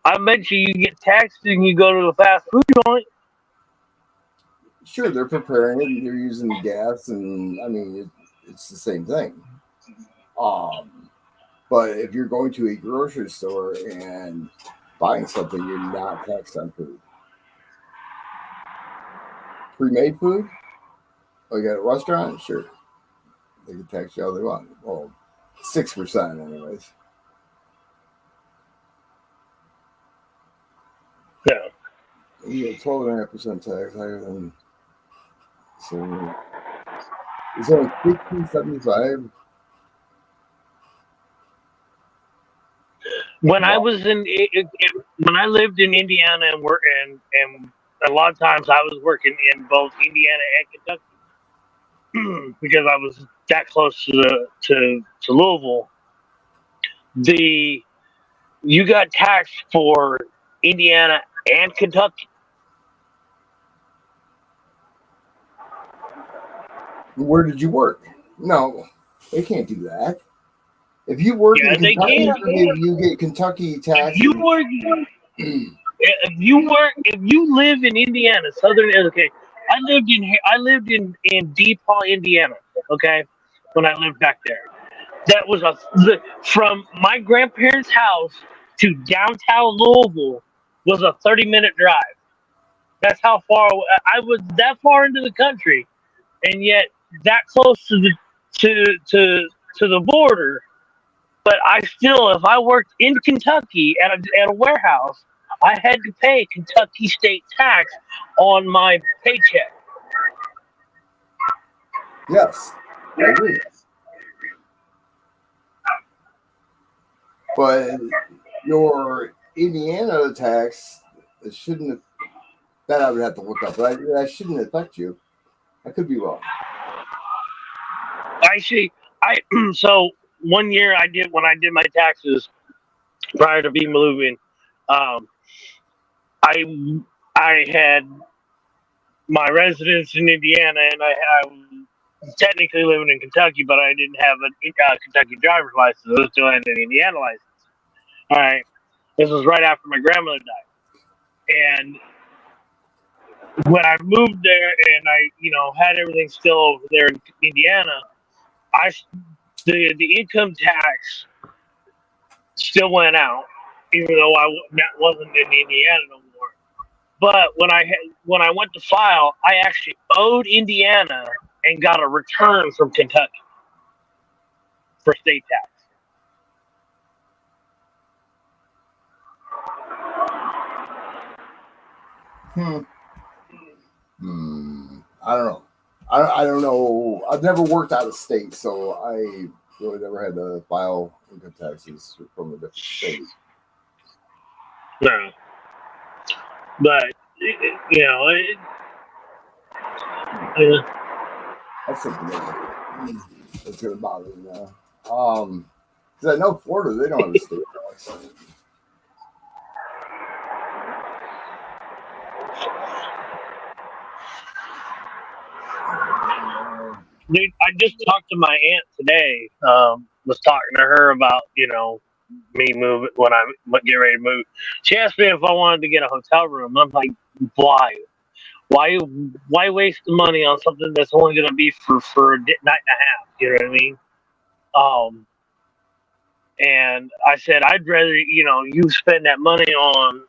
Speaker 2: I bet you get taxed and you go to the fast food joint.
Speaker 1: Sure, they're preparing it and they're using gas, and I mean, it's the same thing. But if you're going to a grocery store and buying something, you're not taxed on food. Pre-made food, like at a restaurant, sure, they can tax you all they want. Well, 6%, anyways.
Speaker 2: Yeah.
Speaker 1: You get 12.5% tax higher than, so it's only 15.75.
Speaker 2: When I
Speaker 1: Wow.
Speaker 2: was when I lived in Indiana and a lot of times I was working in both Indiana and Kentucky because I was that close to Louisville. You got taxed for Indiana and Kentucky.
Speaker 1: Where did you work? No, they can't do that. If you work
Speaker 2: Yeah,
Speaker 1: in
Speaker 2: they
Speaker 1: Kentucky,
Speaker 2: can.
Speaker 1: you get Kentucky
Speaker 2: If
Speaker 1: taxes.
Speaker 2: you work, if you live in Indiana, Southern. Okay, I lived in DePaul, Indiana. Okay, when I lived back there, that was from my grandparents' house to downtown Louisville was a 30-minute drive. That's how far I was. That far into the country, and yet that close to the to the border. But I still, if I worked in Kentucky at a warehouse, I had to pay Kentucky state tax on my paycheck.
Speaker 1: Yes, I agree. But your Indiana tax, it shouldn't. That I would have to look up. But that shouldn't affect you. I could be wrong.
Speaker 2: Actually, I so one year I did when I did my taxes prior to me moving, um, I I had my residence in Indiana, and I was technically living in Kentucky, but I didn't have a Kentucky driver's license. I was still had an Indiana license. All right, this was right after my grandmother died, and when I moved there, and I had everything still over there in Indiana, I the income tax still went out, even though wasn't in Indiana no more. But when I went to file, I actually owed Indiana and got a return from Kentucky for state tax.
Speaker 1: Hmm. I don't know. I don't know. I've never worked out of state, so I really never had to file income taxes from a different state.
Speaker 2: No, but
Speaker 1: That's something that's going to bother me now. Because I know Florida, they don't have a state tax.
Speaker 2: dude, I just talked to my aunt today. Was talking to her about me moving when I get ready to move. She asked me if I wanted to get a hotel room. I'm like, why? Why why waste the money on something that's only going to be for a night and a half? You know what I mean? And I said I'd rather you spend that money on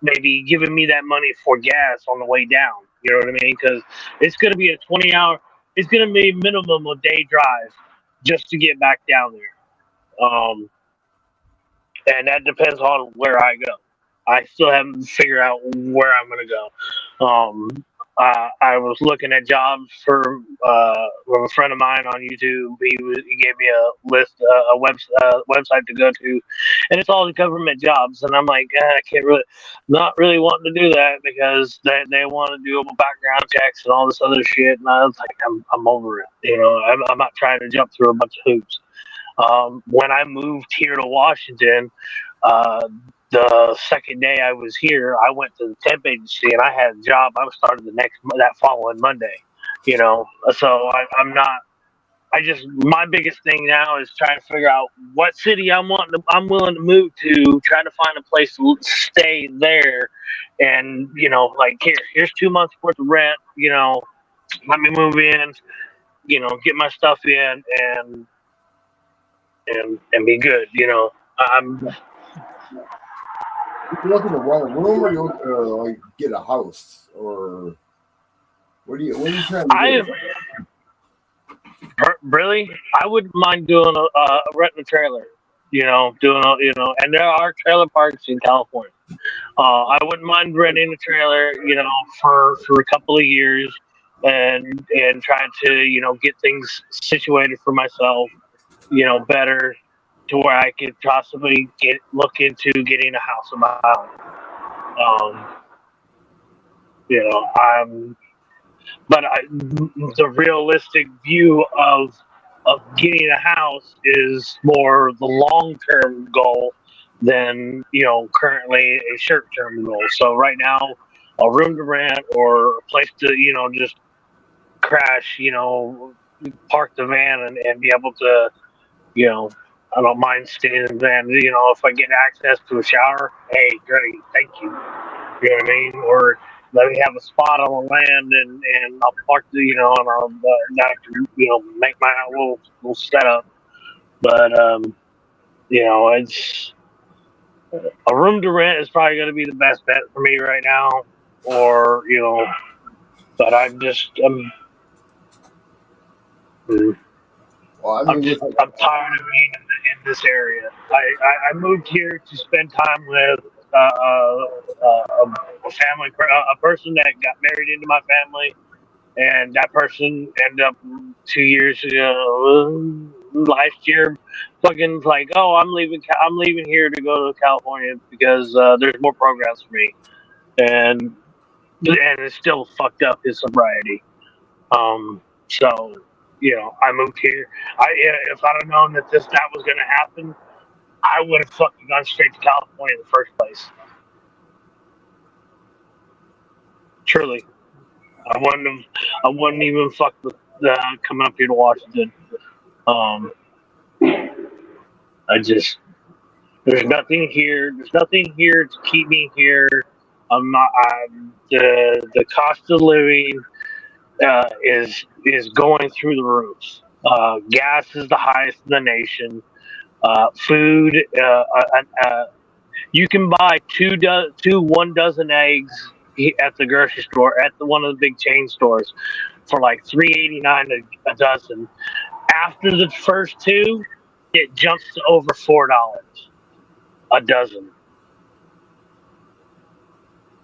Speaker 2: maybe giving me that money for gas on the way down. You know what I mean? Because it's going to be a 20-hour. It's going to be minimum a day drive just to get back down there. And that depends on where I go. I still haven't figured out where I'm going to go. I was looking at jobs from a friend of mine on YouTube. He gave me a list, website to go to, and it's all the government jobs. And I'm like, I can't really, not really wanting to do that because they want to do background checks and all this other shit. And I was like, I'm over it. I'm not trying to jump through a bunch of hoops. When I moved here to Washington, uh, the second day I was here, I went to the temp agency and I had a job. I was started that following Monday. So I'm not. I just my biggest thing now is trying to figure out what city I'm willing to move to. Try to find a place to stay there, and like here's 2 months worth of rent. Let me move in. Get my stuff in and be good. I'm
Speaker 1: You looking to rent a room, or you looking to like get a house, or what are you trying to
Speaker 2: I
Speaker 1: do?
Speaker 2: am really. I wouldn't mind doing a renting a trailer. And there are trailer parks in California. I wouldn't mind renting a trailer, for a couple of years, and trying to get things situated for myself, better to where I could possibly look into getting a house of my own. Um, I'm but the realistic view of getting a house is more the long term goal than currently a short term goal. So right now, a room to rent or a place to just crash, park the van and be able to, I don't mind staying in the van. If I get access to a shower, hey, great, thank you. You know what I mean? Or let me have a spot on the land and I'll park and I'll make my little setup. But it's a room to rent is probably going to be the best bet for me right now. Or but I'm
Speaker 1: Well, I
Speaker 2: I'm
Speaker 1: mean,
Speaker 2: I'm tired of being in this area. I moved here to spend time with a family, a person that got married into my family, and that person ended up 2 years ago, last year, fucking like, oh, I'm leaving here to go to California because there's more programs for me, and it's still fucked up his sobriety. So I moved here. If I'd have known that that was gonna happen, I would have fucking gone straight to California in the first place. Truly, I wouldn't even fuck with coming up here to Washington. Um, I just there's nothing here. There's nothing here to keep me here. I'm not. The cost of living is going through the roof. Gas is the highest in the nation. Food. You can buy two 1 dozen eggs at the grocery store at one of the big chain stores for like $3.89 a dozen. After the first two, it jumps to over $4 a dozen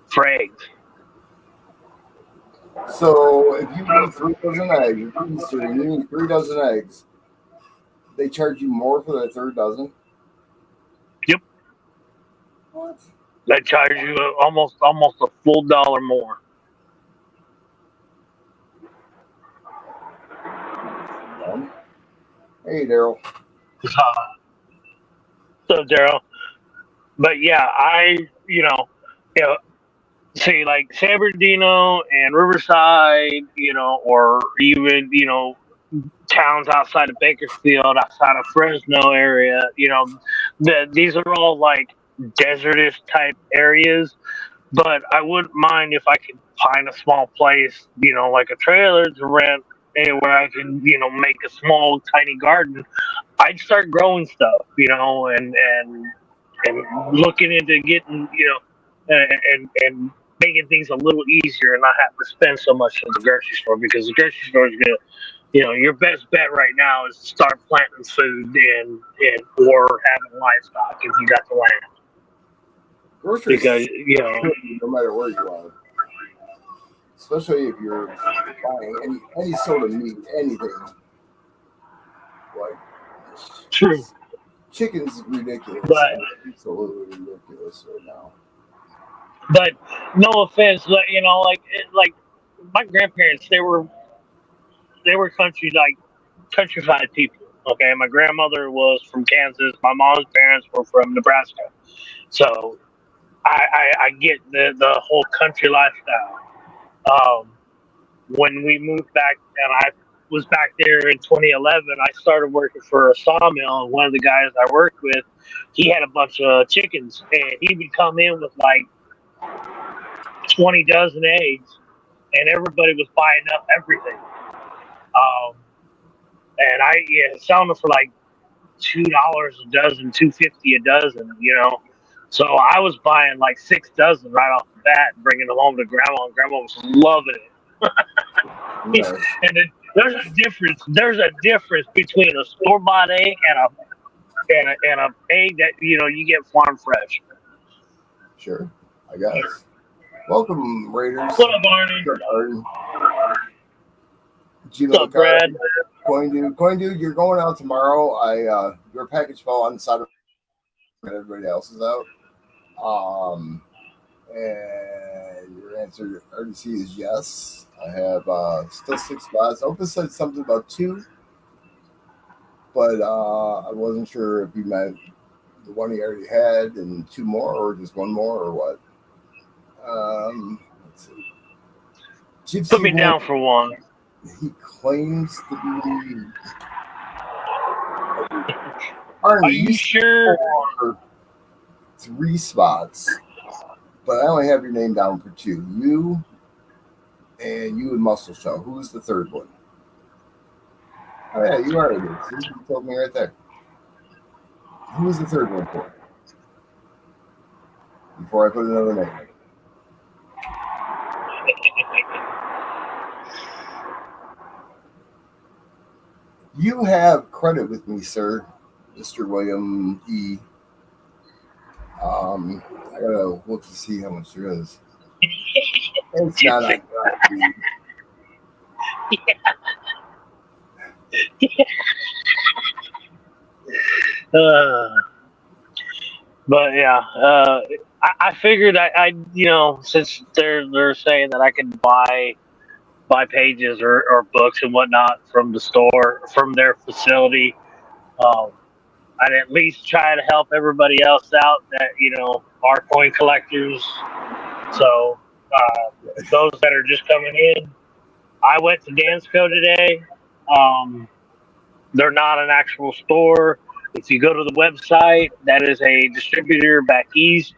Speaker 2: for eggs.
Speaker 1: so if you need 3 dozen eggs, you need 3 dozen eggs. They charge you more for that third dozen.
Speaker 2: Yep,
Speaker 1: What?
Speaker 2: they charge you almost a full dollar more.
Speaker 1: Hey, Daryl.
Speaker 2: So Daryl, but yeah, see like San Bernardino and Riverside, or even towns outside of Bakersfield, outside of Fresno area. These are all like desertous type areas. But I wouldn't mind if I could find a small place, like a trailer to rent, and where I can, make a small, tiny garden. I'd start growing stuff, and looking into getting, and making things a little easier and not have to spend so much at the grocery store because the grocery store is gonna, your best bet right now is to start planting food and or having livestock if you got the land.
Speaker 1: Groceries,
Speaker 2: Because
Speaker 1: no matter where you are, especially if you're buying any sort of meat, anything like
Speaker 2: true,
Speaker 1: chicken's ridiculous,
Speaker 2: but
Speaker 1: absolutely ridiculous right now.
Speaker 2: but no offense, like my grandparents, they were countryside people. Okay, my grandmother was from Kansas. My mom's parents were from Nebraska. So I get the whole country lifestyle. When we moved back, and I was back there in 2011, I started working for a sawmill, and one of the guys I worked with, he had a bunch of chickens, and he would come in with like 20 dozen eggs, and everybody was buying up everything. And selling them for like $2 a dozen, $2.50 a dozen. So I was buying like 6 dozen right off the bat and bringing them home to grandma, and grandma was loving it.
Speaker 1: Yes.
Speaker 2: And there's a difference. There's a difference between a store bought egg and a egg that you get farm fresh.
Speaker 1: Sure, I guess. Welcome, Raiders.
Speaker 2: What up, Arnie? What's up, Brad?
Speaker 1: Coin dude, you're going out tomorrow. Your package fell on the side of everybody else's out. And your answer RDC is yes. I have still 6 spots. Opus said something about 2, but I wasn't sure if you meant the one he already had and 2 more, or just 1 more, or what. Let's see.
Speaker 2: Put me down for 1.
Speaker 1: He claims to be
Speaker 2: Are you sure?
Speaker 1: for 3 spots, but I only have your name down for 2. You and Muscle Show. Who's the third one? Oh yeah, you already did. See, you told me right there. Who's the third one for? Before I put another name. You have credit with me, sir, Mr. William E. I gotta look to see how much there is. It's not on
Speaker 2: But yeah, I figured I since they're saying that I can buy pages or books and whatnot from the store from their facility, um, I'd at least try to help everybody else out that are coin collectors. So those that are just coming in, I went to Dansco today. Um, they're not an actual store. If you go to the website, that is a distributor back east.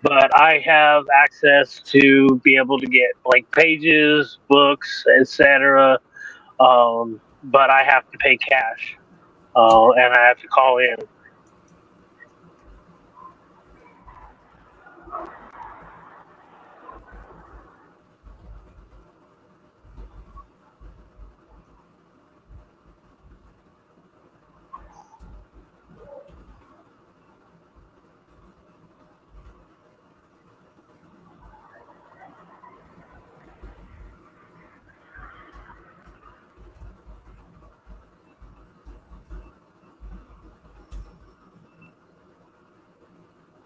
Speaker 2: But I have access to be able to get blank pages, books, etc. But I have to pay cash, and I have to call in.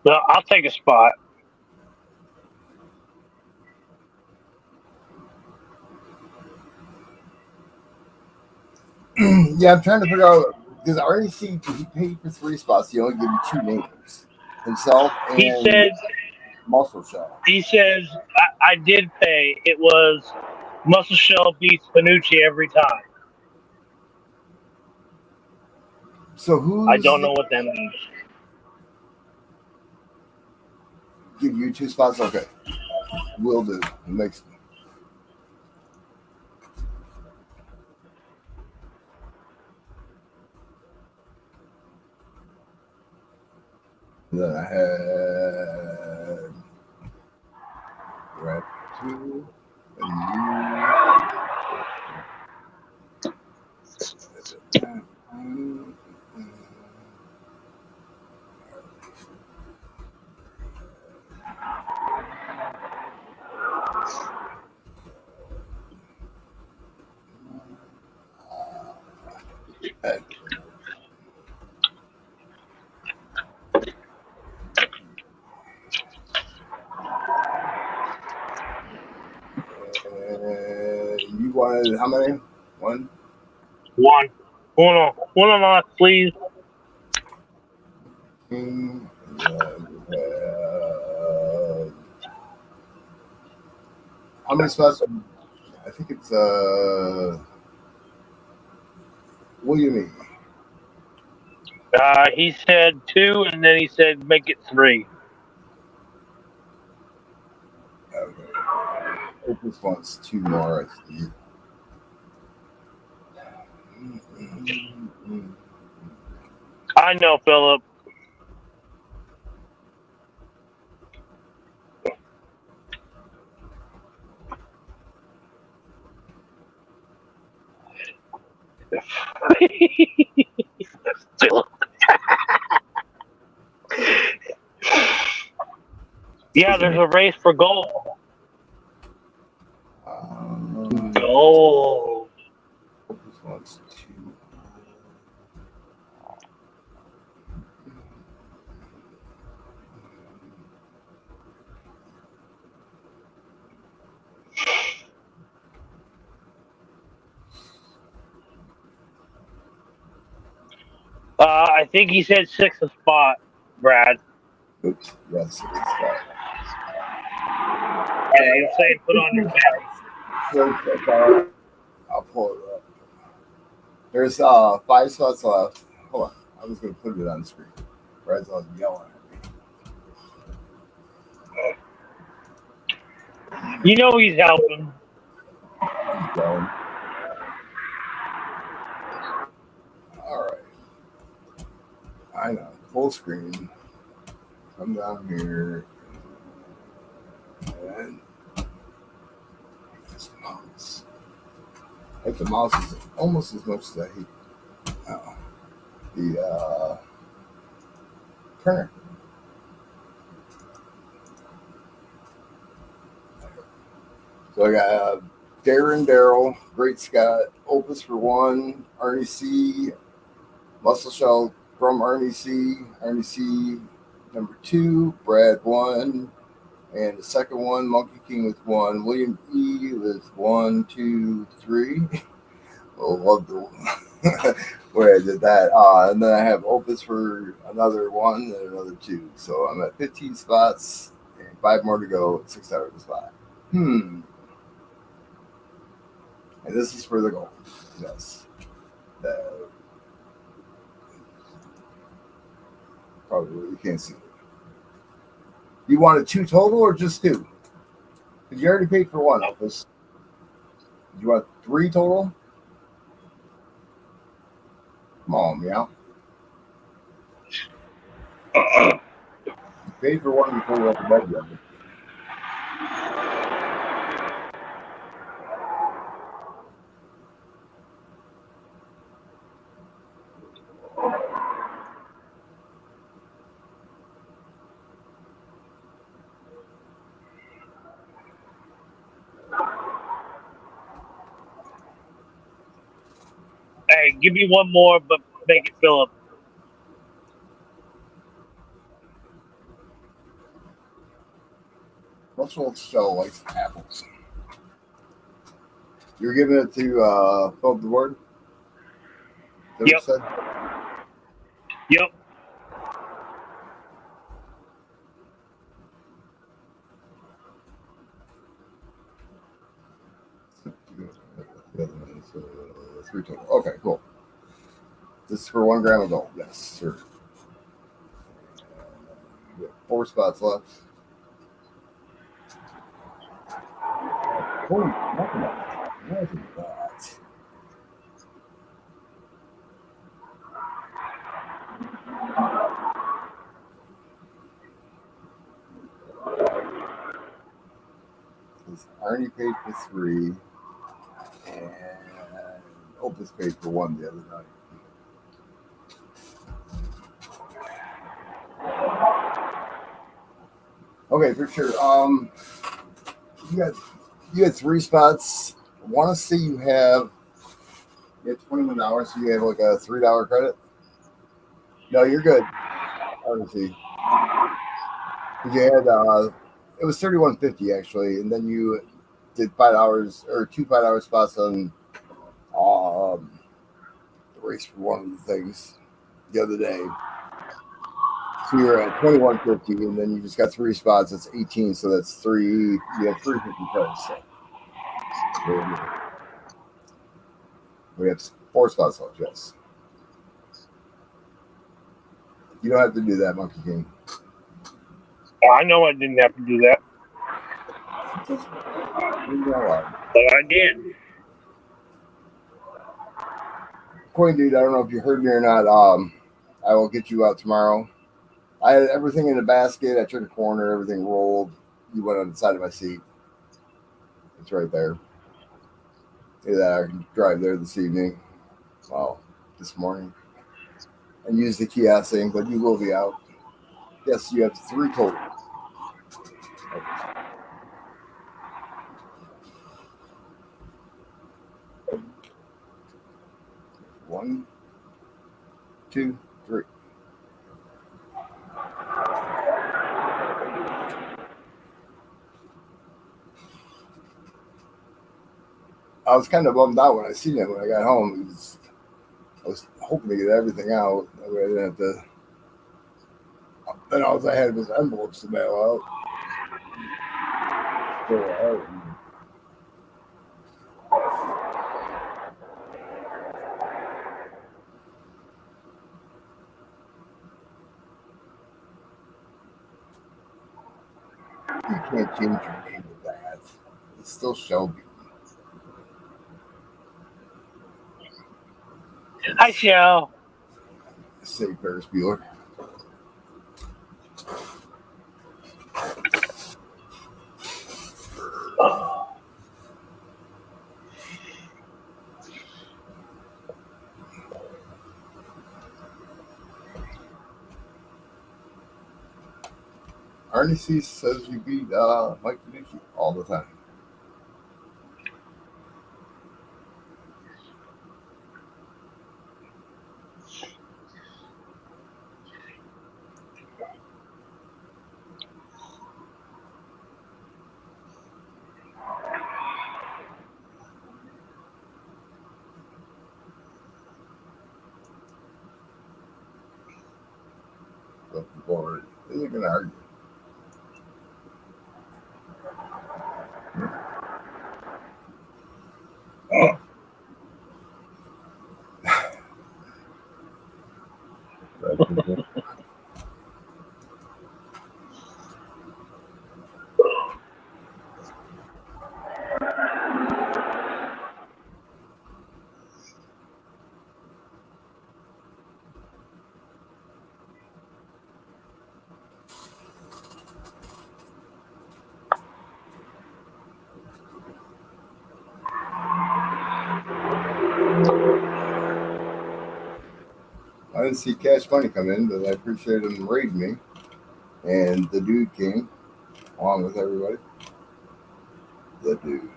Speaker 2: So I'll take a spot.
Speaker 1: Yeah, I'm trying to figure out because I already see he paid for 3 spots. He only gave you 2 names, himself
Speaker 2: He
Speaker 1: and
Speaker 2: said
Speaker 1: Muscle Show.
Speaker 2: he says I did pay. It was Muscle Shell beats Panucci every time.
Speaker 1: So
Speaker 2: I
Speaker 1: who's
Speaker 2: don't know what that means.
Speaker 1: give you 2 spots? Okay, will do. It makes then I had Red 2 and you. You wanted how many? One?
Speaker 2: One. One on, please.
Speaker 1: And then we have, how many spots? I think it's what do you mean?
Speaker 2: He said 2, and then he said make it 3.
Speaker 1: Okay. Opus wants 2 more, I see.
Speaker 2: I know, Philip. Philip. Yeah, there's a race for gold. Gold.
Speaker 1: Opus wants 2.
Speaker 2: I think he said 6 a spot, Brad.
Speaker 1: Oops, yes, it's that.
Speaker 2: Yeah, he was saying put on your belt.
Speaker 1: So, I'll pull it up. There's 5 spots left. Hold on. I was going to put it on the screen. Brad's all yelling at me.
Speaker 2: You know he's helping.
Speaker 1: He's yelling. All right. I know. Full screen. Come down here. And this mouse. I hate the mouse is almost as much as I hate the printer. So I got Darren Darrell, Great Scott, Opus for 1, Arnie C, Muscle Shell from Arnie C number 2, Brad 1, and the second one, Monkey King with 1, William E with 1, 2, 3. Well, love the where I did that. And then I have Opus for another 1 and another 2. So I'm at 15 spots and 5 more to go, $6 a spot. And this is for the goal. Yes. Probably you can't see it. You wanted 2 total or just 2? Because you already paid for 1, Opus. You want 3 total? Come on, meow. You paid for 1 before you went to bed, yet.
Speaker 2: Hey, give me one more, but make it fill up.
Speaker 1: Muscle Shell likes apples. You're giving it to Philip the Word?
Speaker 2: Yep.
Speaker 1: Said?
Speaker 2: Yep.
Speaker 1: So 3 total. Okay, cool. This is for 1 gram of gold. Yes, sir. We have 4 spots left. Holy mackerel. What is that? Arnie paid for 3, and Opus paid for 1 the other night. Okay, for sure. You got 3 spots. I want to see you have $21, so you have like a $3 credit. No, you're good. Obviously, you had it was $31.50 actually, and then you did $5 or 2 $5 spots on the race for 1 of the things the other day. So you're at $21.50, and then you just got 3 spots. That's 18, so that's 3. You have $3.50 price. So we have 4 spots left. Yes. You don't have to do that, Monkey King.
Speaker 2: I know I didn't have to do that, but I did.
Speaker 1: Coin dude, I don't know if you heard me or not. I will get you out tomorrow. I had everything in the basket. I turned the corner, everything rolled. You went on the side of my seat. It's right there. Yeah, I can drive there this evening. Well, this morning. And use the kiosk thing, but you will be out. Yes, you have 3 total. One, 2, 3. I was kind of bummed out when I seen it when I got home. I was hoping to get everything out. That way I didn't have to. Then all I had was envelopes to mail out. So, can't change your name to that. It's still Shelby.
Speaker 2: Hi, Shell.
Speaker 1: Say Ferris Bueller. Arnie C says you beat Mike Panucci all the time. But people they're going to argue. I didn't see Cash Money come in, but I appreciate him raiding me. And the dude came, along with everybody. The dude.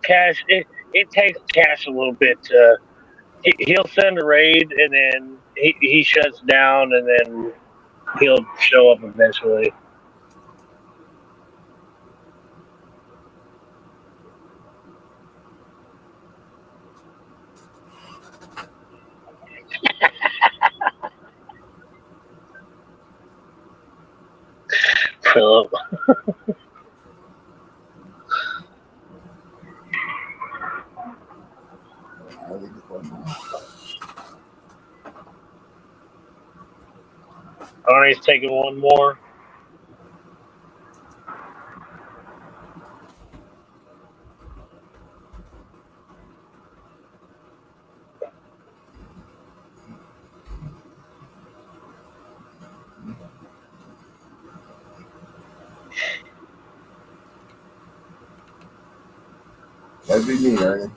Speaker 2: Cash. It takes Cash a little bit to. He'll send a raid and then he shuts down and then he'll show up eventually. Philip. Arnie's taking one more.
Speaker 1: That'd be me, Ernie.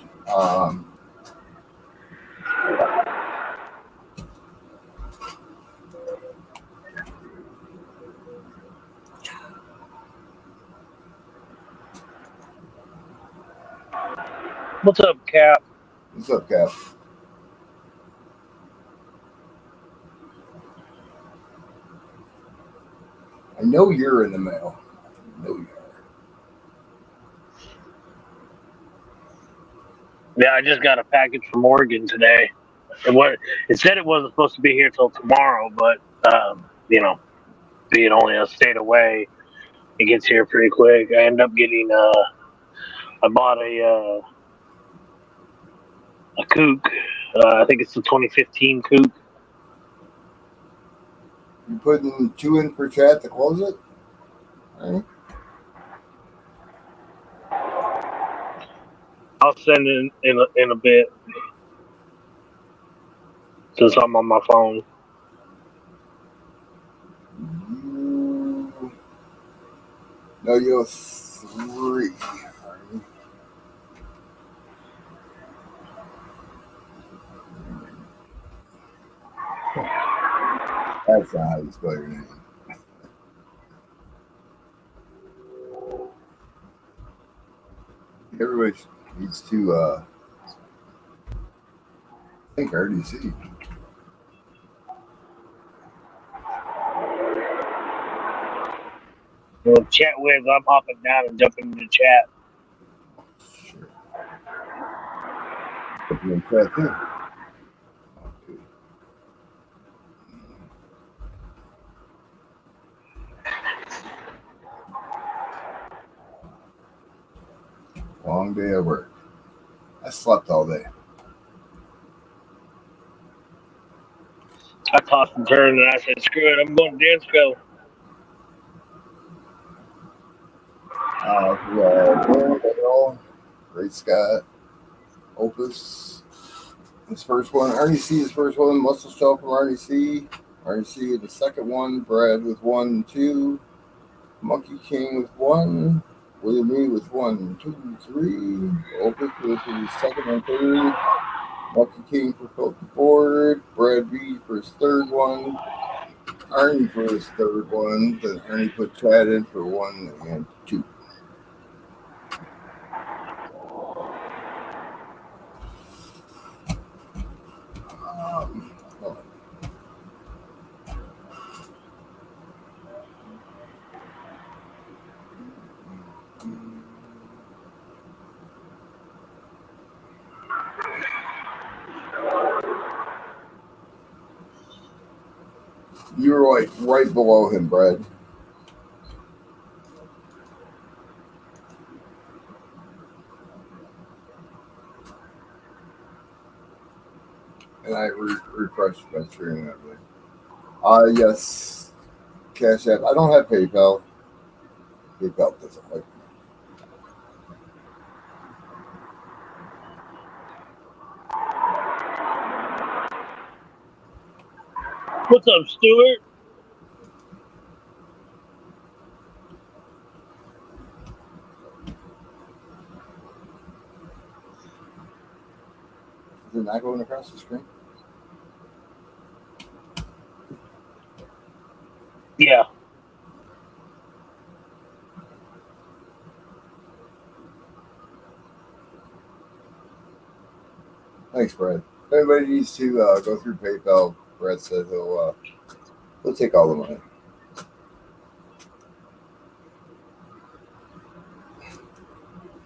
Speaker 2: What's up, Cap?
Speaker 1: What's up, Cap? I know you're in the mail. I know you are.
Speaker 2: Yeah, I just got a package from Oregon today. It said it wasn't supposed to be here till tomorrow, but being only a state away, it gets here pretty quick. I end up getting I bought a coupe. I think it's the 2015 coupe.
Speaker 1: You putting 2 in per chat to close it? Right?
Speaker 2: I'll send it in a bit since I'm on my phone.
Speaker 1: You have 3. Right? That's not how you spell your name. Everybody needs to think RDC.
Speaker 2: Well, chat with, I'm hopping down and jumping into chat.
Speaker 1: Sure. Put you in chat too. Okay. Long day at work. I slept all day.
Speaker 2: I tossed and turned and I said, screw it, I'm going to dance go.
Speaker 1: We have Aaron Dale, Great Scott, Opus. His first one, Arnie C. His first one, Muscle Shell from Arnie C. Arnie C. The second one, Brad with 1 and 2. Monkey King with 1. William E. with 1, 2, 3. Opus with his second and third. Monkey King for the board. Brad B. for his third one. Arnie for his third one. Then Arnie put Chad in for 1 and 2. Oh. You're like right below him, Brad. And I refreshed my screen, I believe. Yes, Cash App. I don't have PayPal. PayPal doesn't like me.
Speaker 2: What's up, Stuart?
Speaker 1: Is it not going across the screen?
Speaker 2: Yeah.
Speaker 1: Thanks, Brad. If anybody needs to go through PayPal, Brad said he'll take all the money.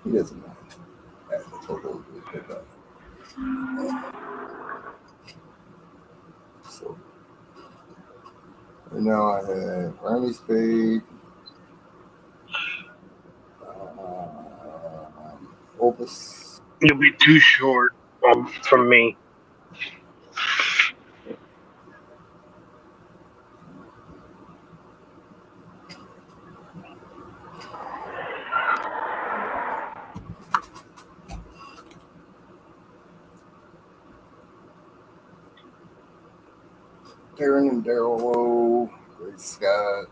Speaker 1: He doesn't mind. Yeah, that's what we'll do with PayPal. So right now I have Army Spade, Opus.
Speaker 2: You'll be too short from me.
Speaker 1: Darren and Daryl Lowe, Great Scott,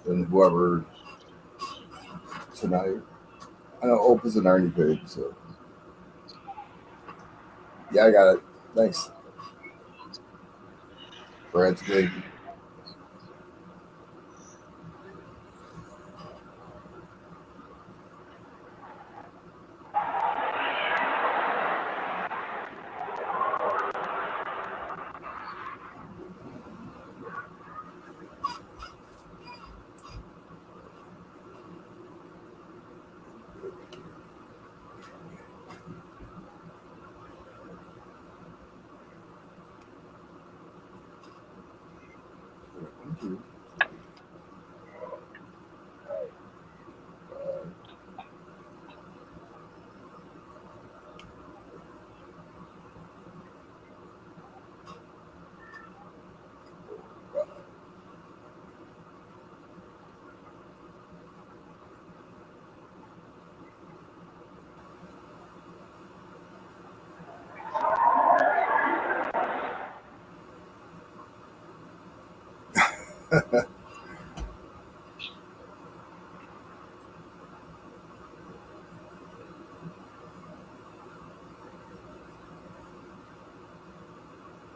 Speaker 1: and whoever tonight. I know Opus and Arnie paid, so yeah, I got it. Thanks. Brad's good.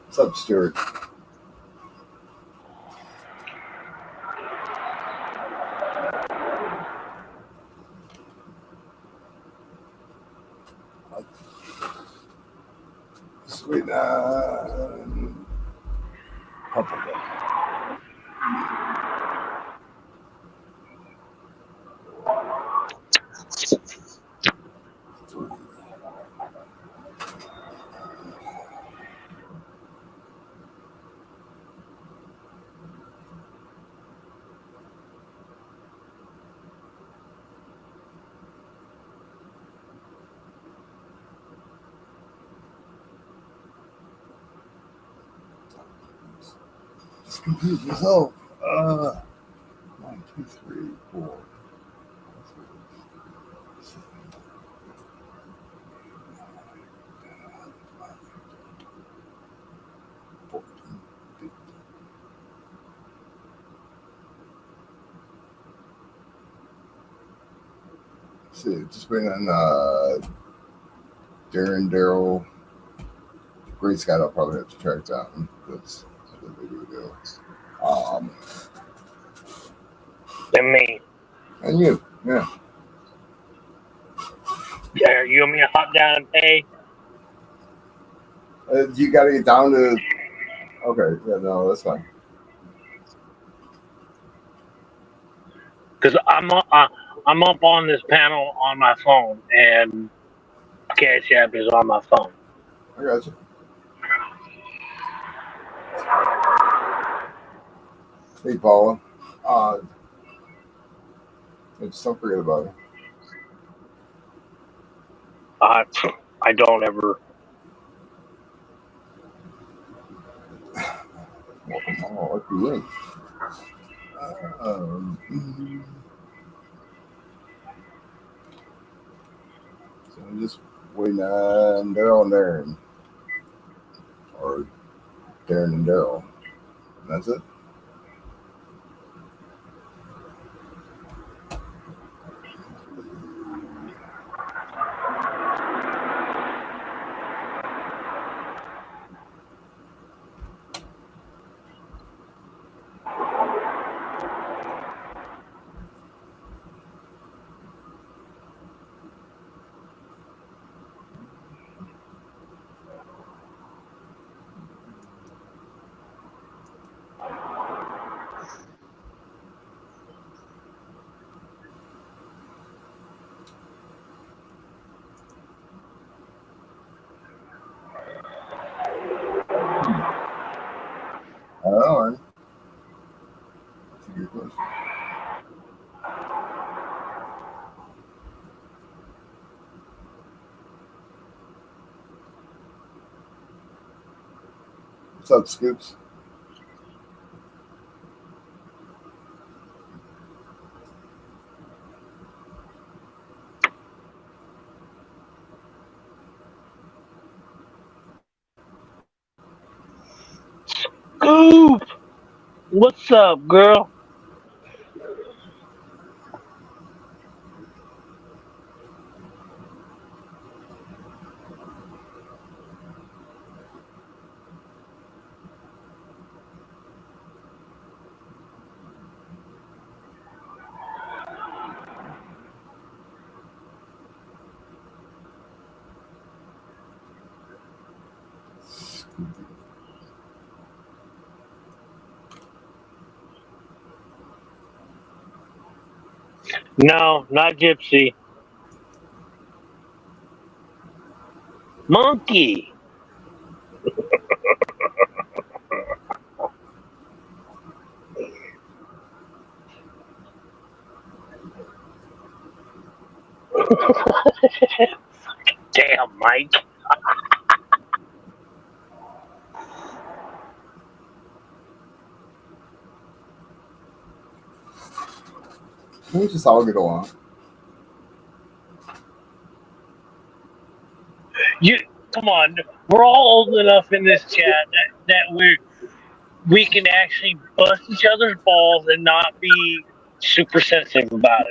Speaker 1: What's up, Stuart? Sweet couple of just confuse yourself. see, just waiting on Darren, Daryl, Great Scott. I'll probably have to track down. That's a big deal.
Speaker 2: And me.
Speaker 1: And you, yeah.
Speaker 2: Yeah, you and me hop down and pay.
Speaker 1: You got to get down to. Okay, yeah, no, that's fine.
Speaker 2: Because I'm up on this panel on my phone, and Cash App is on my phone.
Speaker 1: I got you. Hey, Paula. Just don't forget about it.
Speaker 2: I don't ever.
Speaker 1: Oh, what do you So I'm just waiting on Daryl and Darren, or Darren and Daryl. That's it. I don't know, man. That's a good question. What's up, Scoops?
Speaker 2: Scoop! What's up, girl? No, not Gypsy. Monkey. Damn, Mike.
Speaker 1: Can we just all get along?
Speaker 2: You come on. We're all old enough in this chat that we can actually bust each other's balls and not be super sensitive about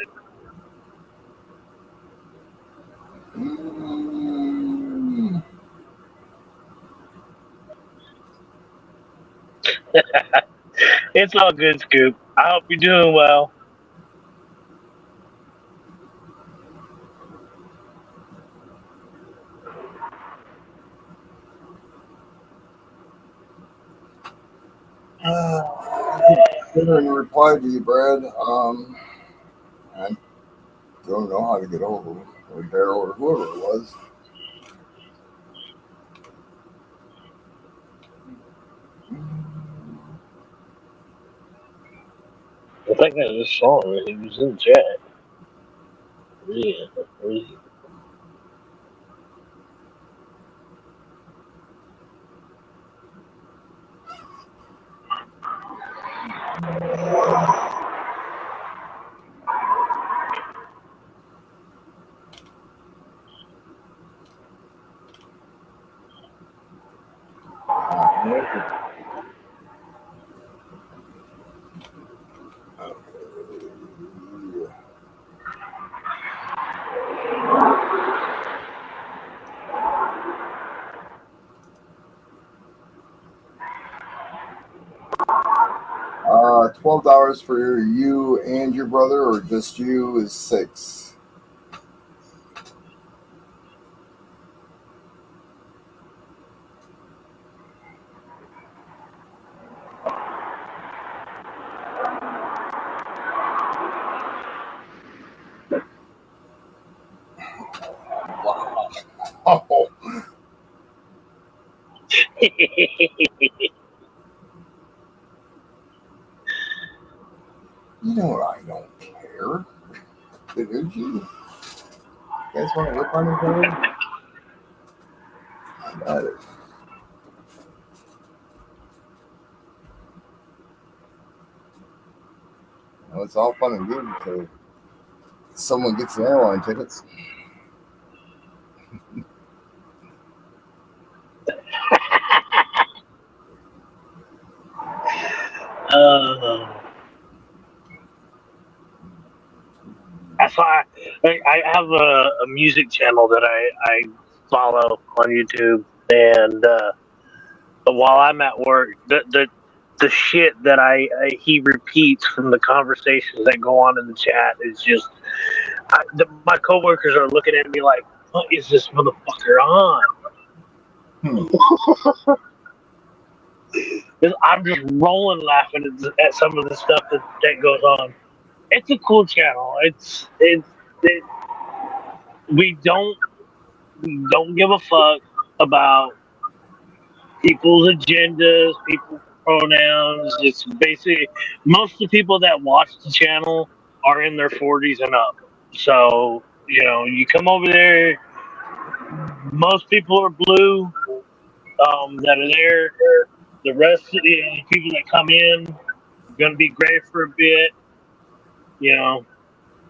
Speaker 1: Mm,
Speaker 2: it. It's all good, Scoop. I hope you're doing well.
Speaker 1: in reply to you, Brad. I don't know how to get over him, or Daryl, or whoever it was.
Speaker 2: I think that's a song. He was in the chat. Yeah.
Speaker 1: $12 for you and your brother, or just you is $6. Wow. Oh, you know what? I don't care. Did you guys want to rip on each other? I got it. Well, it's all fun and good until someone gets an airline ticket.
Speaker 2: That's why I have a music channel that I follow on YouTube, and while I'm at work, the shit that he repeats from the conversations that go on in the chat is just my coworkers are looking at me like, what is this motherfucker on?
Speaker 1: Hmm.
Speaker 2: 'Cause I'm just rolling laughing at some of the stuff that goes on. It's a cool channel. We don't give a fuck about people's agendas, people's pronouns. It's basically most of the people that watch the channel are in their 40s and up. So, you come over there, most people are blue that are there. The rest of the people that come in are going to be gray for a bit. You know,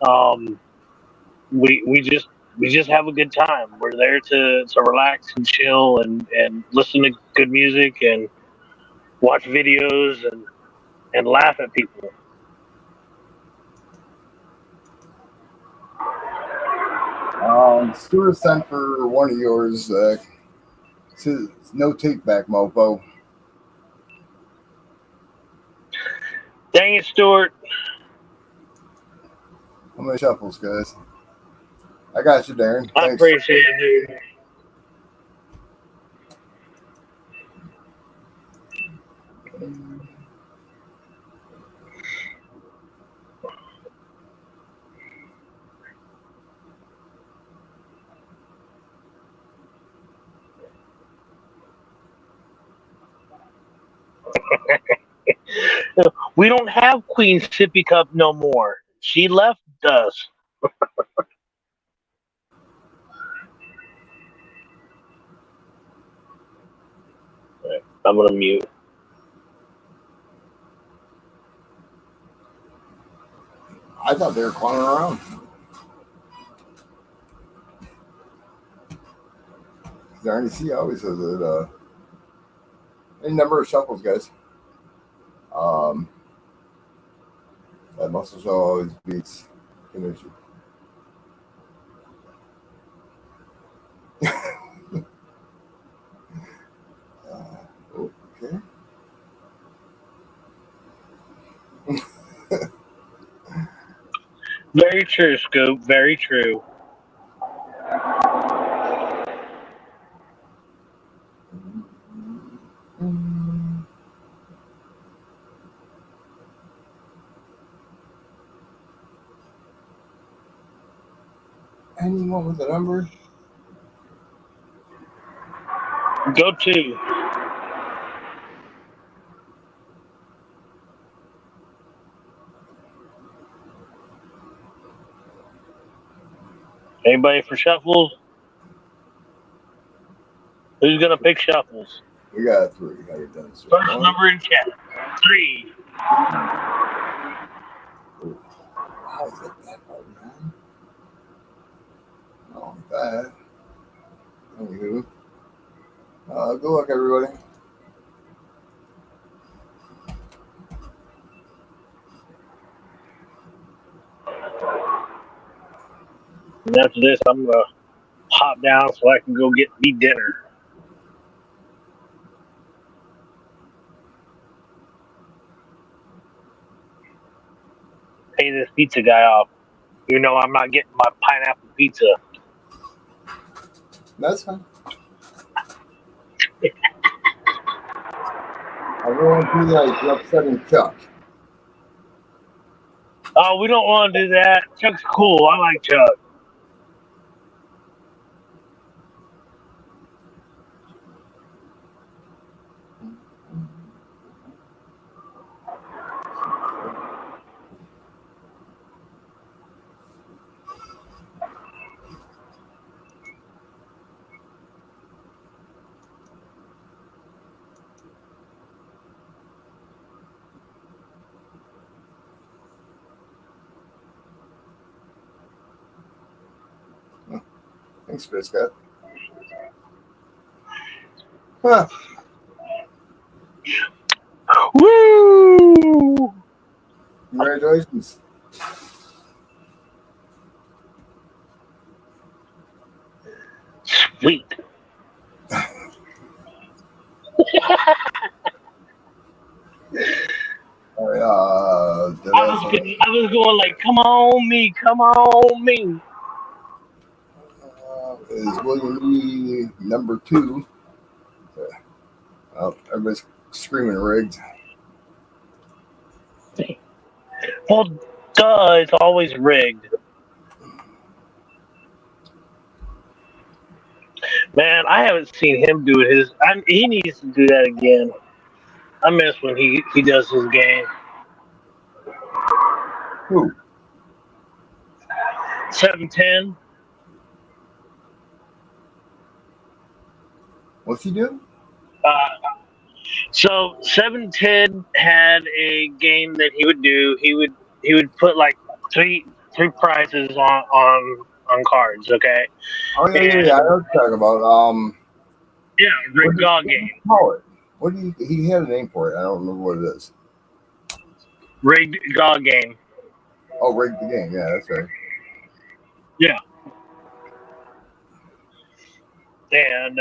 Speaker 2: um, we just have a good time. We're there to relax and chill and listen to good music and watch videos and laugh at people.
Speaker 1: Stuart sent for one of yours. Says no take back, mofo.
Speaker 2: Dang it, Stuart.
Speaker 1: How many shuffles, guys? I got you, Darren.
Speaker 2: I
Speaker 1: Thanks.
Speaker 2: appreciate it, dude. We don't have Queen Sippy Cup no more. She left us. I'm gonna mute.
Speaker 1: I thought they were clowning around. The RNC always says it. Any number of shuffles, guys. That muscle show always beats convention. Okay.
Speaker 2: Very true, Scoop. Very true.
Speaker 1: Anyone with a number?
Speaker 2: Go to. Anybody for shuffles? Who's gonna pick shuffles?
Speaker 1: We got 3. How you done?
Speaker 2: First number in chat. 3.
Speaker 1: How is it that far behind? Not like that. Anywho. Good luck, everybody.
Speaker 2: And after this, I'm gonna hop down so I can go get me dinner. pay this pizza guy off. You know, I'm not getting my pineapple pizza.
Speaker 1: That's fine. I don't want to be like upsetting Chuck.
Speaker 2: Oh, we don't want to do that. Chuck's cool. I like Chuck.
Speaker 1: Thanks, Biscuit. Huh.
Speaker 2: Woo!
Speaker 1: Congratulations.
Speaker 2: Sweet.
Speaker 1: All right,
Speaker 2: I was going like, come on me.
Speaker 1: Is William E. number 2. Everybody's screaming rigged.
Speaker 2: Well, duh, it's always rigged. Man, I haven't seen him do his. He needs to do that again. I miss when he does his game.
Speaker 1: Who?
Speaker 2: 710.
Speaker 1: What's he do?
Speaker 2: So 710 had a game that he would do. He would put like three prizes on cards. Okay.
Speaker 1: Oh yeah, I know what you're talking about.
Speaker 2: Yeah, rigged GAW game.
Speaker 1: Call it. What do you? He had a name for it. I don't remember what it is.
Speaker 2: Rigged GAW game.
Speaker 1: Oh, rigged the game. Yeah, that's right.
Speaker 2: Yeah. And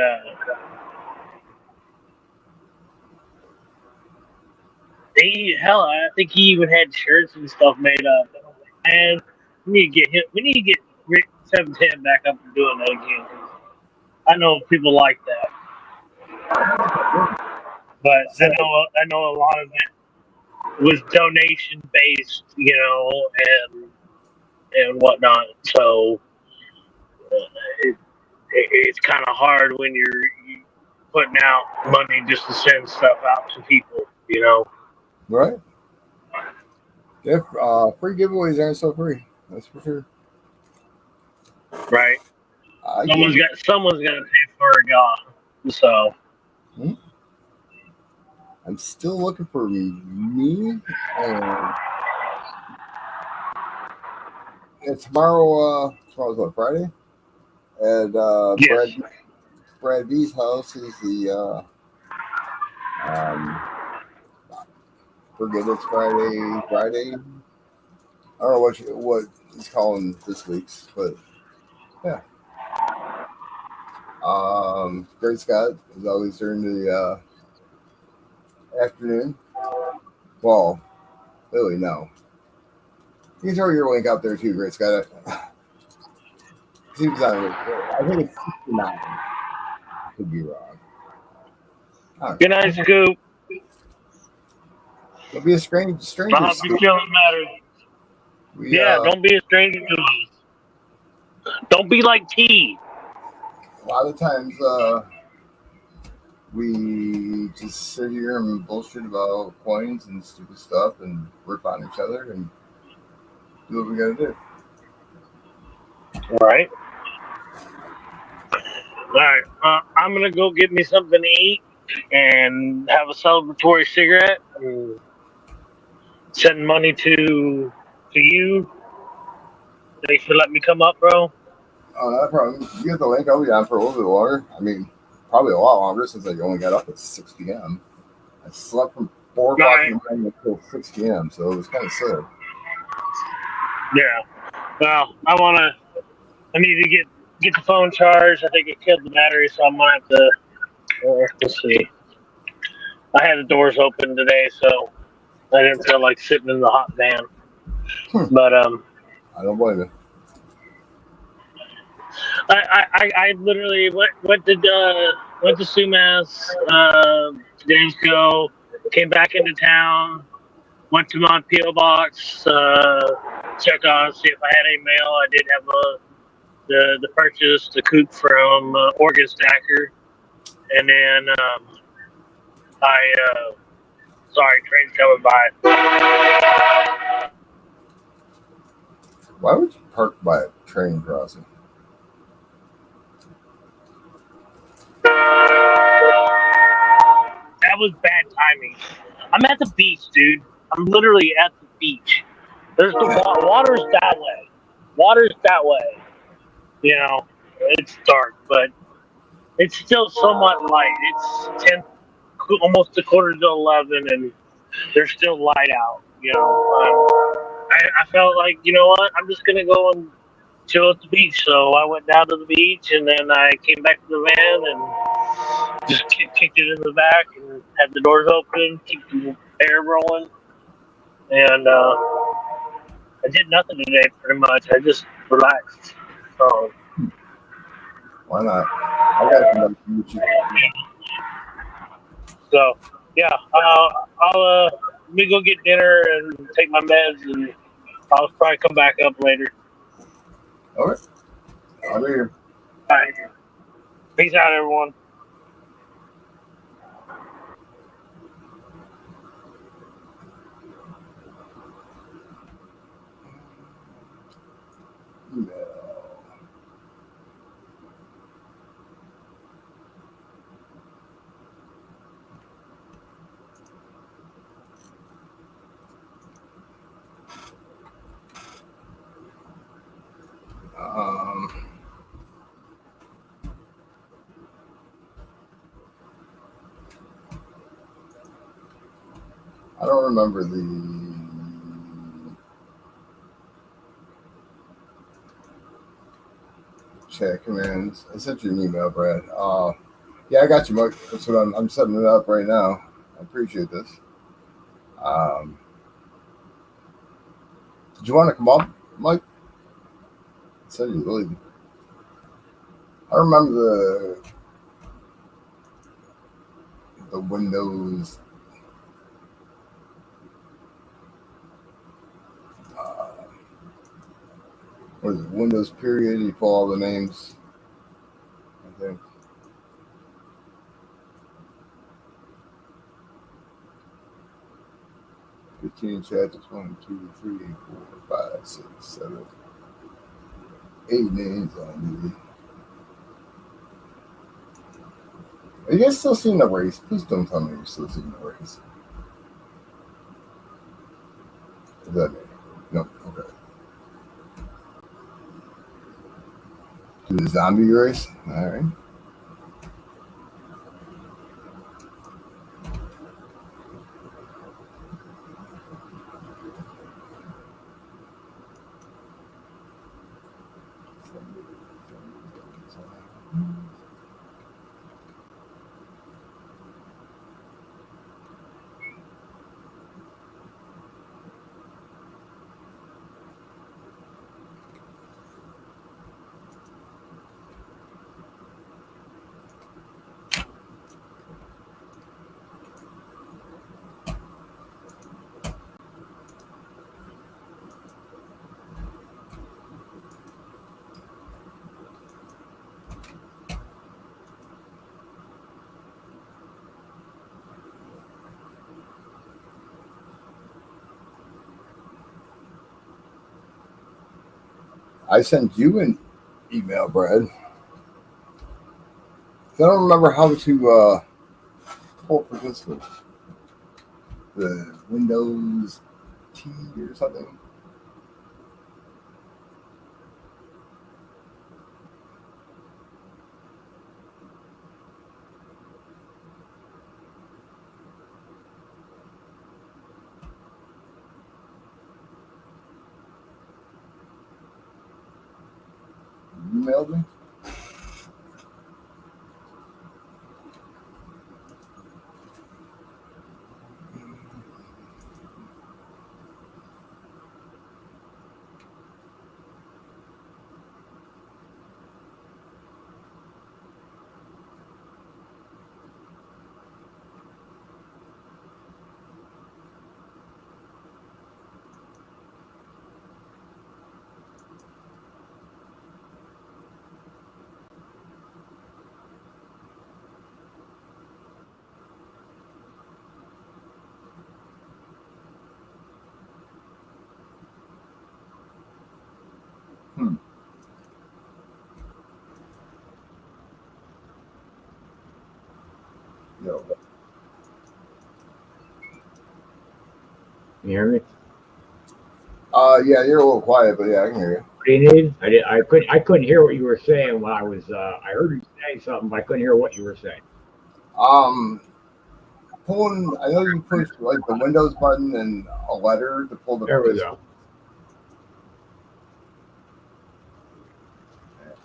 Speaker 2: I think he even had shirts and stuff made up. And we need to get Rick 710 back up and doing that again. I know people like that, but I know a lot of it was donation based, you know, and whatnot. So it's kind of hard when you're putting out money just to send stuff out to people, you know.
Speaker 1: Right. Yeah, free giveaways aren't so free. That's for sure.
Speaker 2: Right. Someone's got to pay for a GAW. So.
Speaker 1: I'm still looking for me. And tomorrow's what, Friday? And
Speaker 2: Yes.
Speaker 1: Brad B's house is the forget it's Friday. I don't know what he's calling this week's, but yeah. Great Scott is always during the afternoon. Well, really, no. You can throw your link out there too, Great Scott. He was on, I think it's 69. Could be wrong.
Speaker 2: Good night, Scoop.
Speaker 1: Don't be a stranger.
Speaker 2: I hope you're feeling better. Don't be a stranger to us. Don't be like T.
Speaker 1: A lot of times we just sit here and bullshit about coins and stupid stuff and rip on each other and do what we gotta do.
Speaker 2: All right. I'm gonna go get me something to eat and have a celebratory cigarette and send money to you. Thanks for letting me come up, bro.
Speaker 1: Oh, not a problem. You get the link. I'll be on for a little bit longer. I mean, probably a lot longer since I only got up at 6 p.m. I slept from 4 o'clock in the morning until 6 p.m., so it was kind of silly.
Speaker 2: Yeah. Well, I need to get the phone charged. I think it killed the battery, so I might have to. Let's see. I had the doors open today, so I didn't feel like sitting in the hot van. But
Speaker 1: I don't blame you.
Speaker 2: I literally went to Sumas 2 days ago. Came back into town. Went to my PO box. Check on see if I had any mail. I did have the purchase the coupe from Oregon Stacker, and then I sorry, train's coming by.
Speaker 1: Why would you park by a train crossing?
Speaker 2: That was bad timing. I'm at the beach, dude. I'm literally at the beach. There's the water's that way. Water's that way. You know, it's dark, but it's still somewhat light. It's 10, almost a quarter to 11, and there's still light out. I felt like, you know what? I'm just gonna go and chill at the beach. So I went down to the beach, and then I came back to the van and just kicked it in the back and had the doors open, keep the air rolling, and I did nothing today, pretty much. I just relaxed. So
Speaker 1: Why not? I got to know you.
Speaker 2: So, yeah, I'll let me go get dinner and take my meds, and I'll probably come back up later.
Speaker 1: All right. I'll be here.
Speaker 2: All right. Peace out, everyone.
Speaker 1: Email. I don't remember the chat commands. I sent you an email, Brad. Yeah, I got you, Mike. That's what I'm setting it up right now. I appreciate this. Did you want to come up, Mike? I said you really. I remember the Windows. What is it? Windows period. You pull all the names. I think. 15 chapters, 1, 2, 3, 4, 5, 6, 7, 8 names on the. Are you guys still seeing the race? Please don't tell me you're still seeing the race. Is that me? No. Okay. Do the zombie race. All right. I sent you an email, Brad. I don't remember how to pull participants. The Windows T or something. You emailed me? Yo.
Speaker 3: Can you hear me?
Speaker 1: Yeah, you're a little quiet, but yeah, I can hear you.
Speaker 3: What do you need? I couldn't hear what you were saying when I was. I heard you saying something, but I couldn't hear what you were saying.
Speaker 1: Pulling. I know you pushed like the Windows button and a letter to pull the.
Speaker 3: There we go.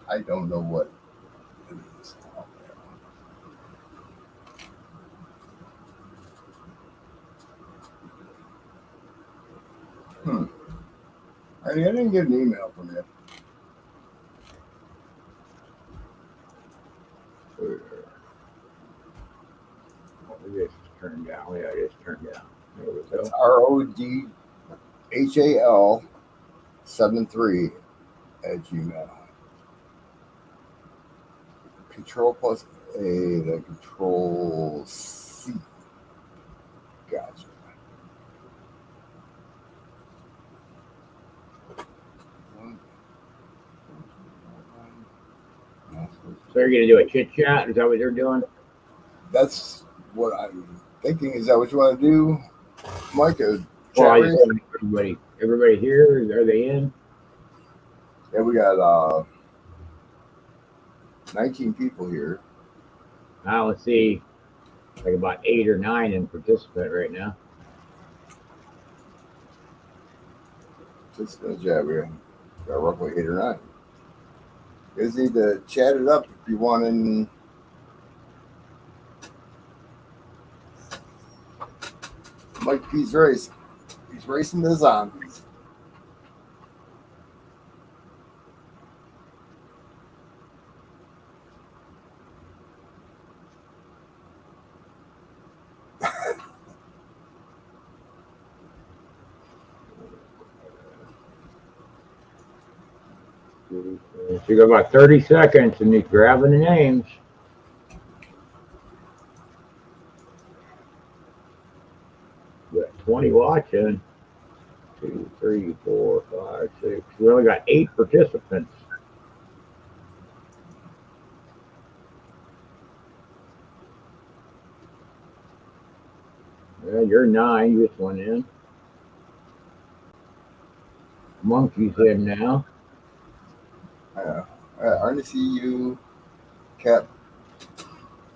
Speaker 1: I don't know what it is. I didn't get an email from you.
Speaker 3: We just turned down. Yeah, just turned down. There we
Speaker 1: It's
Speaker 3: go.
Speaker 1: RODHAL73 @gmail. Control plus A, then Control C. Gotcha.
Speaker 3: So you're gonna do a chit chat? Is that what you're doing?
Speaker 1: That's what I'm thinking. Is that what you want to do, Mike?
Speaker 3: Well, I just want everybody here. Are they in?
Speaker 1: Yeah, we got 19 people here.
Speaker 3: I don't see like about 8 or 9 in participant right now.
Speaker 1: Yeah, we got roughly 8 or 9. You guys need to chat it up if you want in. Mike P's race. He's racing the zombies.
Speaker 3: So you got about 30 seconds and you're grabbing the names. You got 20 watching. 2, 3, 4, 5, 6. We only got 8 participants. Yeah, you're 9. You just went in. Monkey's in now.
Speaker 1: RNCU, Cap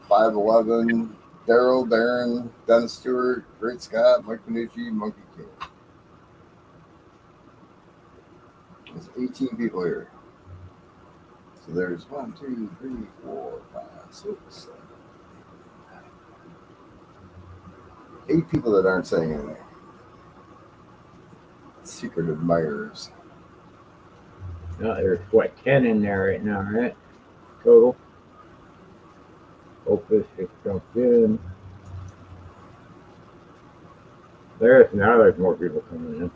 Speaker 1: 511, Daryl, Darren, Dennis Stewart, Great Scott, Mike Panucci, Monkey King. There's 18 people here. So there's 1, 2, 3, 4, 5, 6, 7, 8 people that aren't saying anything. Secret admirers.
Speaker 3: There's what, 10 in there right now, right? Total. Opus just jumped in. There's more people coming in.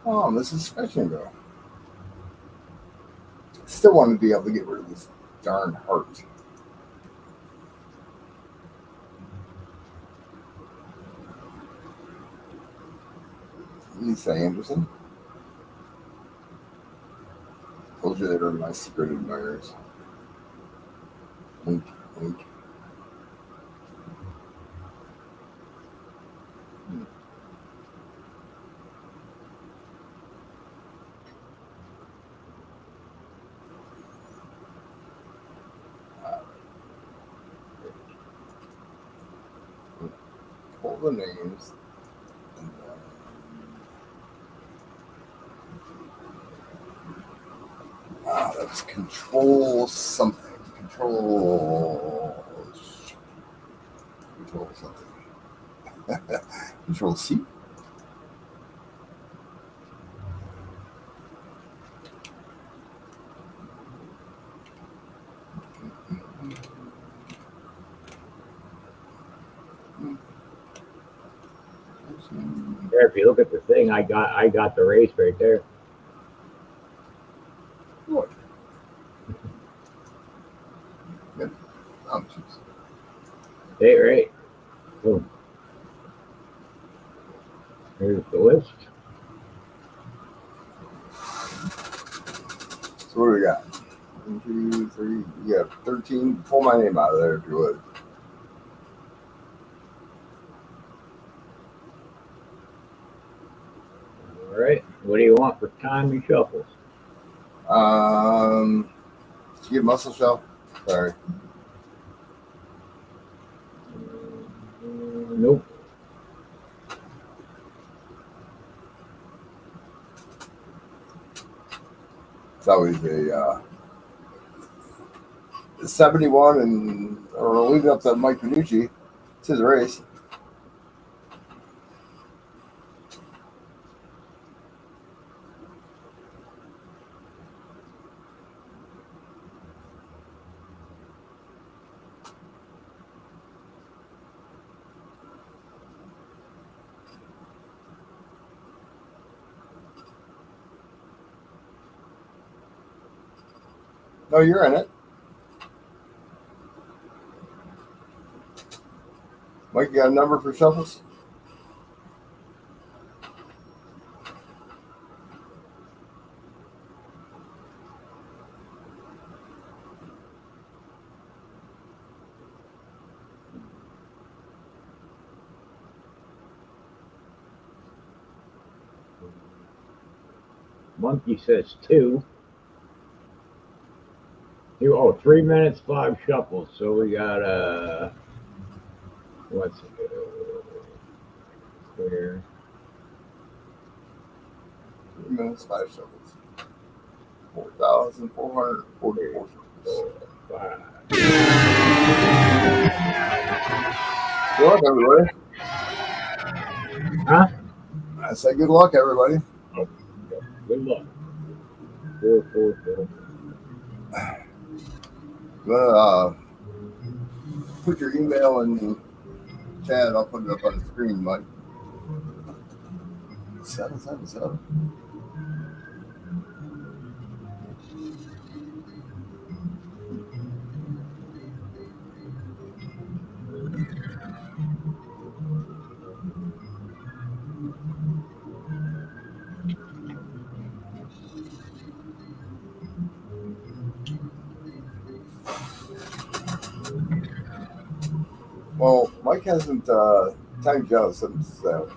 Speaker 1: Oh, this is Scratch and Go. Still want to be able to get rid of this darn heart. Lisa Anderson. Told you they were my secret admirers. Wink, wink. Pull the names. And that's control something. Control something. Control C.
Speaker 3: There, if you look at the thing, I got the race right there.
Speaker 1: What? Yep. Oh, jeez.
Speaker 3: Hey, right. Boom. Here's the list.
Speaker 1: So what do we got? 1, 2, 3. You got 13. Pull my name out of there if you would.
Speaker 3: What do you want for time and shuffles?
Speaker 1: Did you get muscle shell? Sorry.
Speaker 3: Nope.
Speaker 1: It's always a 71, and or leaving up to Mike Panucci. It's his race. No, you're in it. Mike, you got a number for shuffles?
Speaker 3: Monkey says 2. 3 minutes, 5 shuffles. So we got what's here?
Speaker 1: 3 minutes, 5 shuffles. 4,444 shuffles.
Speaker 3: 5.
Speaker 1: Good luck, everybody.
Speaker 3: Huh?
Speaker 1: I say good luck, everybody.
Speaker 3: Oh, good luck. 4, 4, 4.
Speaker 1: I'm gonna put your email in the chat. I'll put it up on the screen, Mike. 777. Well, Mike hasn't timed you out since. Well,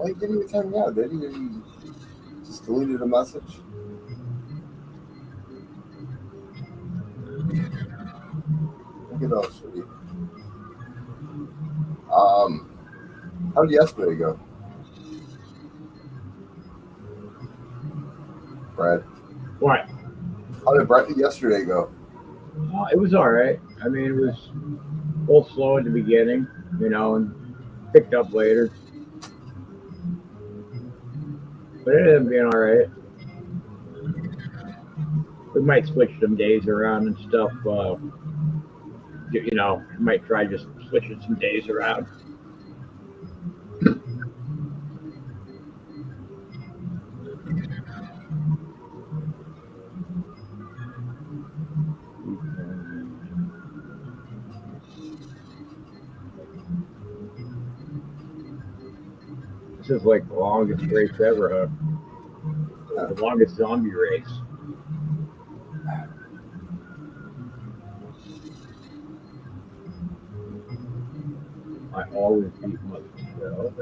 Speaker 1: he didn't even time you out, did he? Did he just deleted a message? Look at those, sweetie. How did yesterday go, Brad?
Speaker 3: What?
Speaker 1: How did yesterday go?
Speaker 3: It was all right. I mean, it was a little slow at the beginning, and picked up later. But it ended up being all right. We might switch some days around and stuff. Might try just switching some days around. This is like the longest race ever, huh? The longest zombie race. I always beat myself.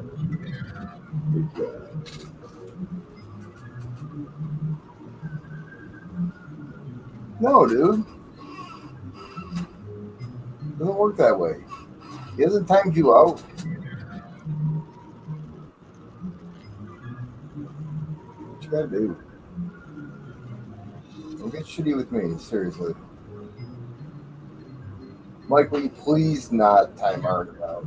Speaker 1: No, dude. Doesn't work that way. He hasn't timed you out. What you gotta do? Don't get shitty with me, seriously. Mike, will you please not time Art out?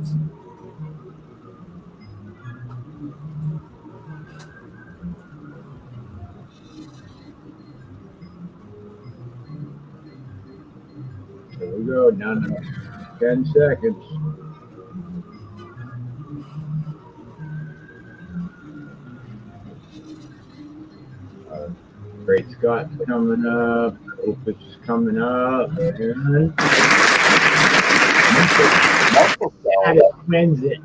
Speaker 3: Here we go, down to 10 seconds. Great Scott's coming up. Opus is coming up. And it wins it.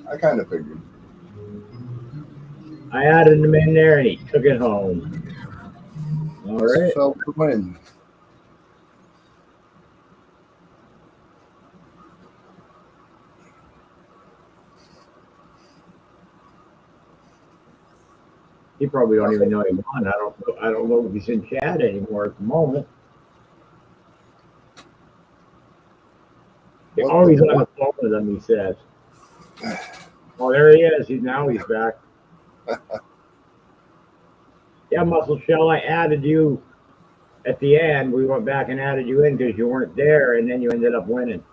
Speaker 1: I kind of figured.
Speaker 3: I added him in there and he took it home. All right.
Speaker 1: So to win.
Speaker 3: He probably don't even know he won. I don't know if he's in chat anymore at the moment.
Speaker 1: What
Speaker 3: He's
Speaker 1: the
Speaker 3: on the phone with him, he says. Oh, there he is. He's back. Yeah, Muscle Shell, I added you at the end. We went back and added you in because you weren't there, and then you ended up winning.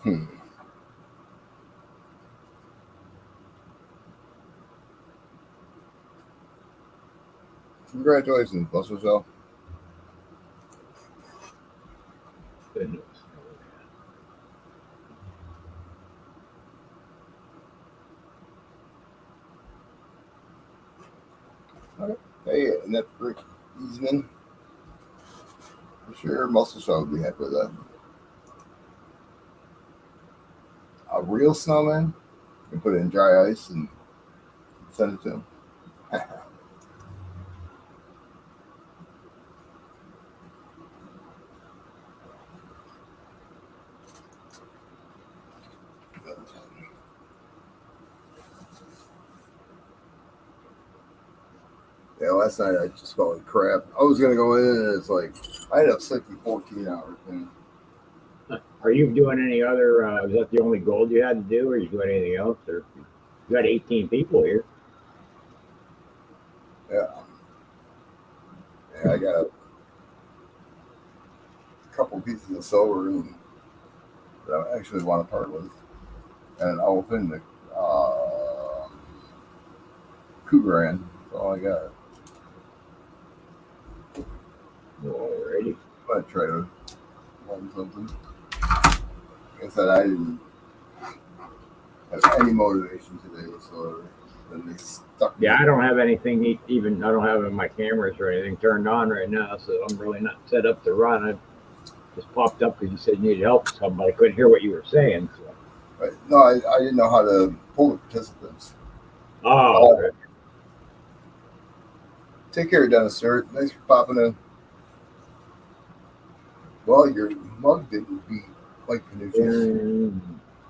Speaker 1: Hmm. Congratulations, Muscle Shell.
Speaker 3: Goodness.
Speaker 1: Hey, and that Rick Easman. I'm sure Muscle Shell would be happy with that. A real snowman? You can put it in dry ice and send it to him. Yeah, last night I just felt like crap. I was gonna go in and it's like I ended up sleeping 14 hours. Man.
Speaker 3: Are you doing any other? Is that the only gold you had to do, or are you doing anything else? Or you got 18 people here.
Speaker 1: Yeah. Yeah, I got a couple pieces of silver that I actually want to part with, and an elephant, and a cougar. That's all I got.
Speaker 3: Alrighty.
Speaker 1: I try to learn something. Like I said, I didn't have any motivation today, so then they stuck me.
Speaker 3: Yeah, I don't have anything even. I don't have my cameras or anything turned on right now, so I'm really not set up to run. I just popped up because you said you needed help with something, but I couldn't hear what you were saying. So.
Speaker 1: Right. No, I didn't know how to pull the participants.
Speaker 3: Oh, okay.
Speaker 1: Take care, Dennis Stewart. Thanks for popping in. Well, your mug didn't beat Mike Panucci's.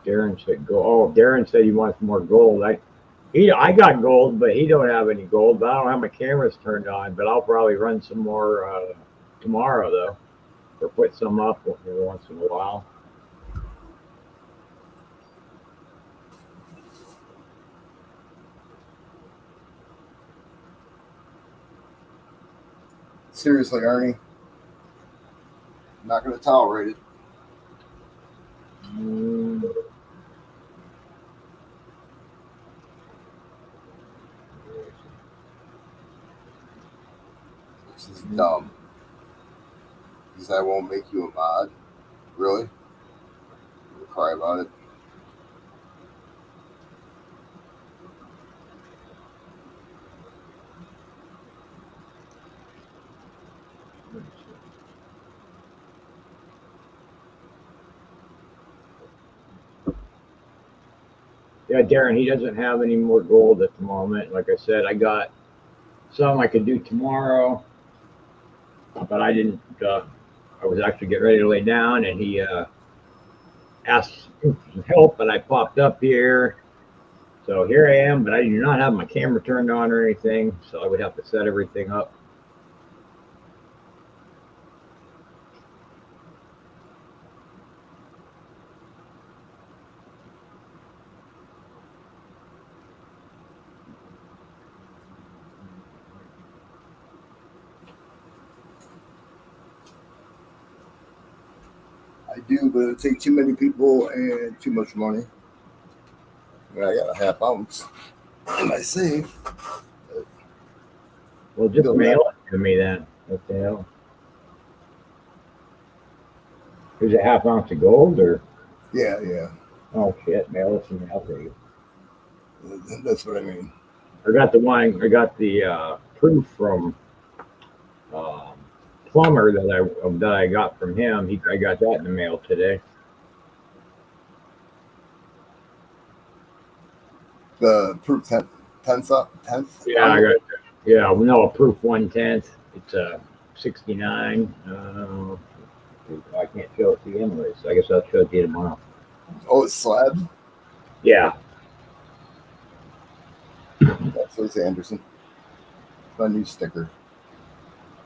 Speaker 3: Darren said go. Oh, Darren said he wants more gold. I got gold, but he don't have any gold. But I don't have my cameras turned on. But I'll probably run some more tomorrow though, or put some up every once in a while.
Speaker 1: Seriously, Ernie, I'm not going to tolerate it. This is dumb. Because I won't make you a mod. Really? You'll cry about it.
Speaker 3: Yeah, Darren, he doesn't have any more gold at the moment. Like I said, I got some I could do tomorrow, but I didn't. I was actually getting ready to lay down, and he asked for some help, and I popped up here. So here I am, but I do not have my camera turned on or anything, so I would have to set everything up.
Speaker 1: I do, but it'll take too many people and too much money. I got a half ounce in my safe.
Speaker 3: Well, just mail it to me then. What the hell? Is it half ounce of gold or?
Speaker 1: Yeah, yeah.
Speaker 3: Oh shit! Mail it to me. I'll take it.
Speaker 1: That's what I mean.
Speaker 3: I got the wine. I got the proof from Plumber that I got from him. I got that in the mail today.
Speaker 1: The proof tenth.
Speaker 3: Yeah, I got. Yeah, no, a proof 1/10. It's 69. I can't show it to you anyways. So I guess I'll show it to you tomorrow.
Speaker 1: Oh, it's slab.
Speaker 3: Yeah.
Speaker 1: That's Liz Anderson. My new sticker.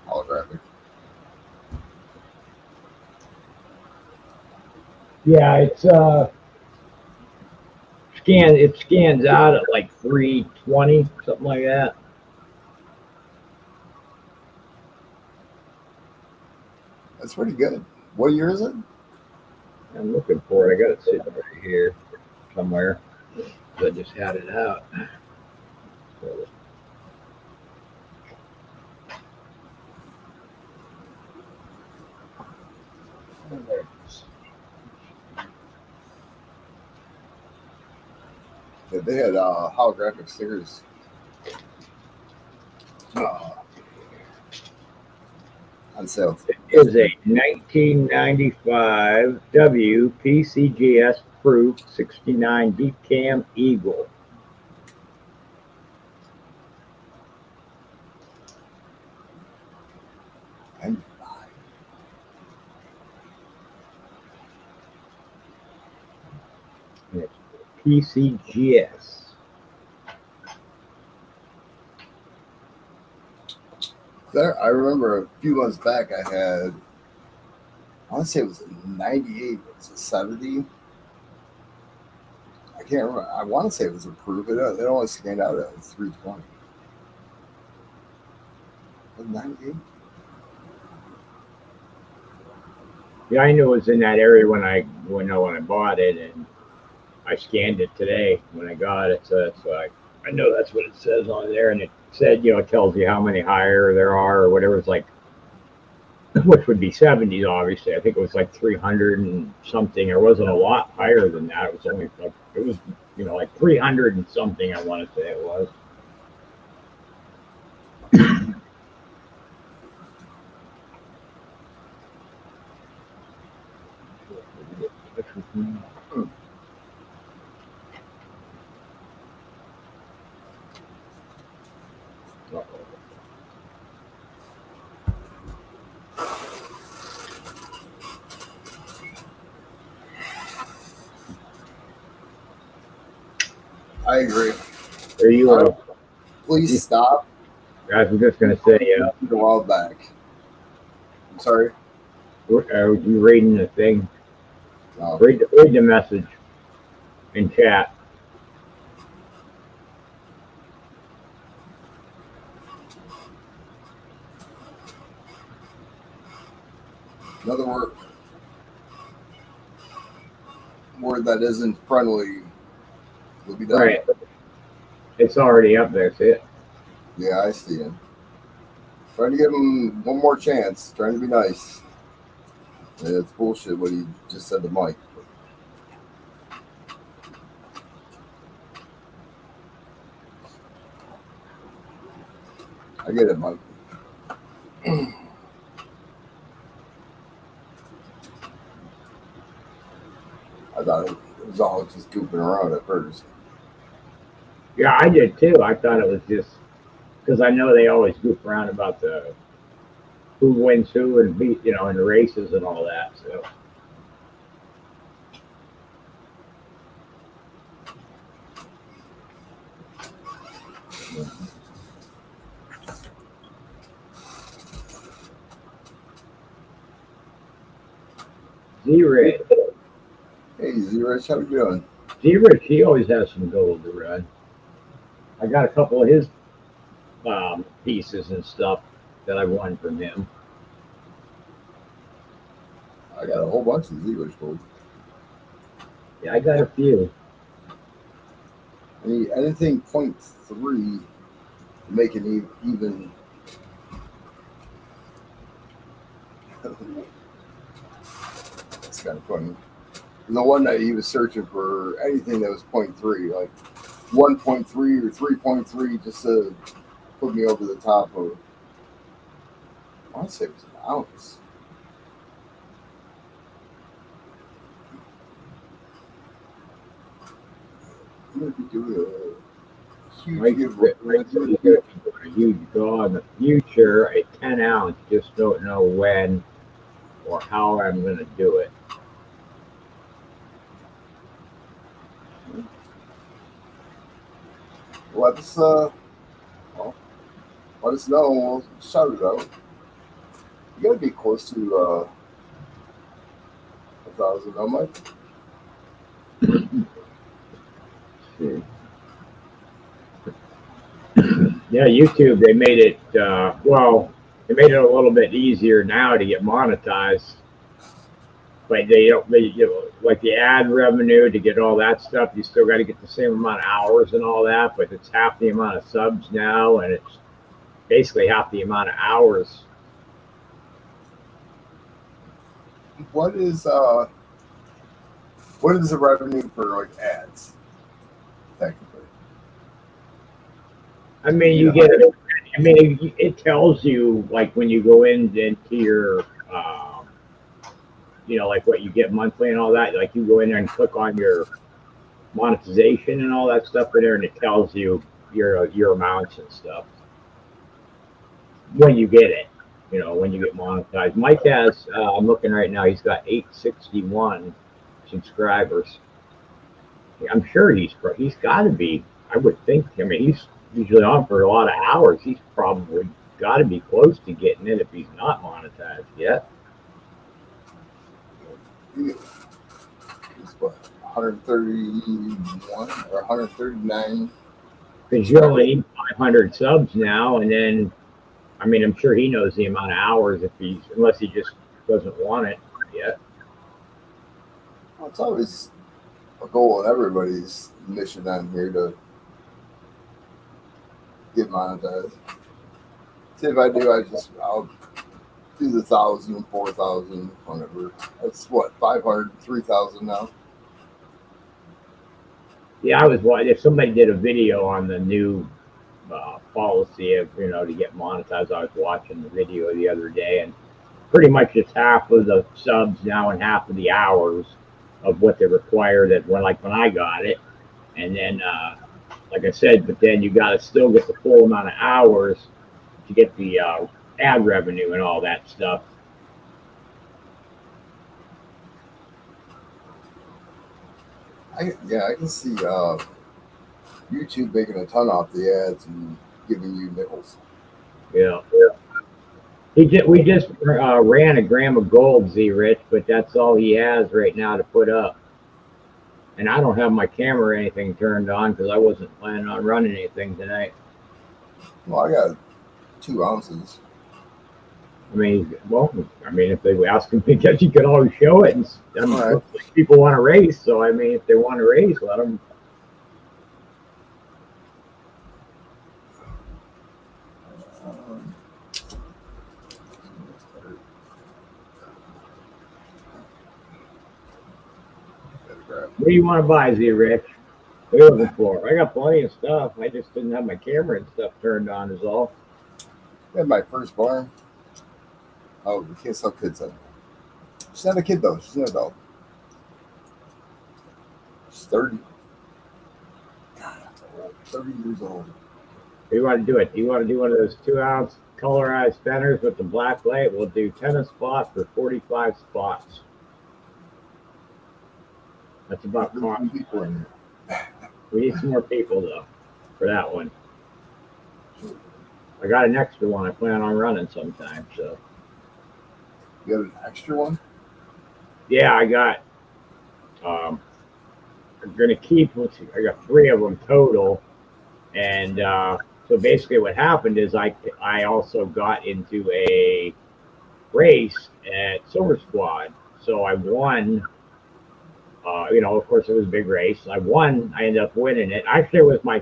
Speaker 1: Holographic.
Speaker 3: Yeah, it's it scans out at like 320, something like that.
Speaker 1: That's pretty good. What year is it?
Speaker 3: I'm looking for it. I got it sitting right here somewhere. I just had it out. So,
Speaker 1: Yeah, they had holographic stickers. On sale.
Speaker 3: it is a 1995 W PCGS Proof 69 Deep Cam Eagle.
Speaker 1: And
Speaker 3: And it's PCGS.
Speaker 1: there, I remember a few months back I had, I want to say it was a 98, it was a 70. I can't remember. I want to say it was a proof. It only scanned out at 320. Was it 98?
Speaker 3: Yeah, I knew it was in that area when I bought it, and I scanned it today when I got it. So that's why I know that's what it says on there, and it said, it tells you how many higher there are or whatever. It's like, which would be 70s, obviously. I think it was like 300 and something. It wasn't a lot higher than that. It was only like like 300 and something. I want to say it was.
Speaker 1: I agree.
Speaker 3: Are you?
Speaker 1: Please stop.
Speaker 3: I was just gonna say,
Speaker 1: A while back. I'm sorry.
Speaker 3: are you reading the thing?
Speaker 1: No.
Speaker 3: Read the message in chat.
Speaker 1: Another word that isn't friendly will be done.
Speaker 3: Right. It's already up there. See it?
Speaker 1: Yeah, I see him. Trying to give him one more chance. Trying to be nice. Yeah, it's bullshit what he just said to Mike. I get it, Mike. I thought it was all just goofing around at first.
Speaker 3: Yeah, I did too. I thought it was just because I know they always goof around about the who wins who and beat, in the races and all that. So. Z-Rich.
Speaker 1: Hey, Z-Rich, how you doing?
Speaker 3: Z-Rich, he always has some gold to run. I got a couple of his pieces and stuff that I won from him.
Speaker 1: I got a whole bunch of Z-Rich gold.
Speaker 3: Yeah, I got a few.
Speaker 1: Anything 0.3 to make it even. It's kind of funny. The one that he was searching for anything that was 0.3, like 1.3 or 3.3, just to put me over the top of. I want to say it was an ounce. I'm going to be doing a huge giveaway.
Speaker 3: a huge GAW in the future, a 10 ounce. Just don't know when or how I'm going to do it.
Speaker 1: Let us well, let us know and we'll shout it out. You gotta be close to 1,000 though, Mike.
Speaker 3: Yeah, YouTube, they made it, they made it a little bit easier now to get monetized. But like the ad revenue to get all that stuff, you still got to get the same amount of hours and all that, but it's half the amount of subs now, and it's basically half the amount of hours.
Speaker 1: What is the revenue for like ads? Technically.
Speaker 3: I mean, you get it. I mean, it tells you like when you go into your, like what you get monthly and all that. Like you go in there and click on your monetization and all that stuff in there, and it tells you your amounts and stuff when you get it. When you get monetized. Mike has. I'm looking right now. He's got 861 subscribers. I'm sure he's got to be. I would think. I mean, he's usually on for a lot of hours. He's probably got to be close to getting it if he's not monetized yet.
Speaker 1: It's what, 131 or 139?
Speaker 3: Because you only need 500 subs now, and then, I mean, I'm sure he knows the amount of hours unless he just doesn't want it yet.
Speaker 1: Well, it's always a goal in everybody's mission on here to get monetized. See, if I do, I'll do the 1,000, 4,000, whatever. That's what, 500, 3,000 now.
Speaker 3: Yeah, if somebody did a video on the new policy of, to get monetized, I was watching the video the other day, and pretty much it's half of the subs now and half of the hours of what they require when I got it. And then, like I said, but then you got to still get the full amount of hours to get the ad revenue and all that stuff.
Speaker 1: I can see YouTube making a ton off the ads and giving you nickels.
Speaker 3: Yeah. We just ran a gram of gold, Z-Rich, but that's all he has right now to put up. And I don't have my camera or anything turned on because I wasn't planning on running anything tonight.
Speaker 1: Well, I got 2 ounces.
Speaker 3: I mean, if they ask him, I guess you could always show it. And
Speaker 1: Right.
Speaker 3: People want to race, so I mean, if they want to race, let them. What do you want to buy, Z-Rich? What are you looking for? I got plenty of stuff. I just didn't have my camera and stuff turned on is all.
Speaker 1: I had my firstborn. Oh, we can't sell kids anymore. She's not a kid though. She's an adult. She's 30. God, that's old. 30 years old.
Speaker 3: What do you want to do it? Do you want to do one of those 2-ounce colorized spinners with the black light? We'll do 10 a spot for 45 spots. That's about cost.
Speaker 1: People in here.
Speaker 3: We need some more people though for that one. I got an extra one I plan on running sometime. So
Speaker 1: You got an extra one?
Speaker 3: yeah, I got. I'm gonna keep. I got 3 of them total, and so basically what happened is I also got into a race at Silver Squad, so I won. Of course, it was a big race. I won. I ended up winning it. Actually, it was my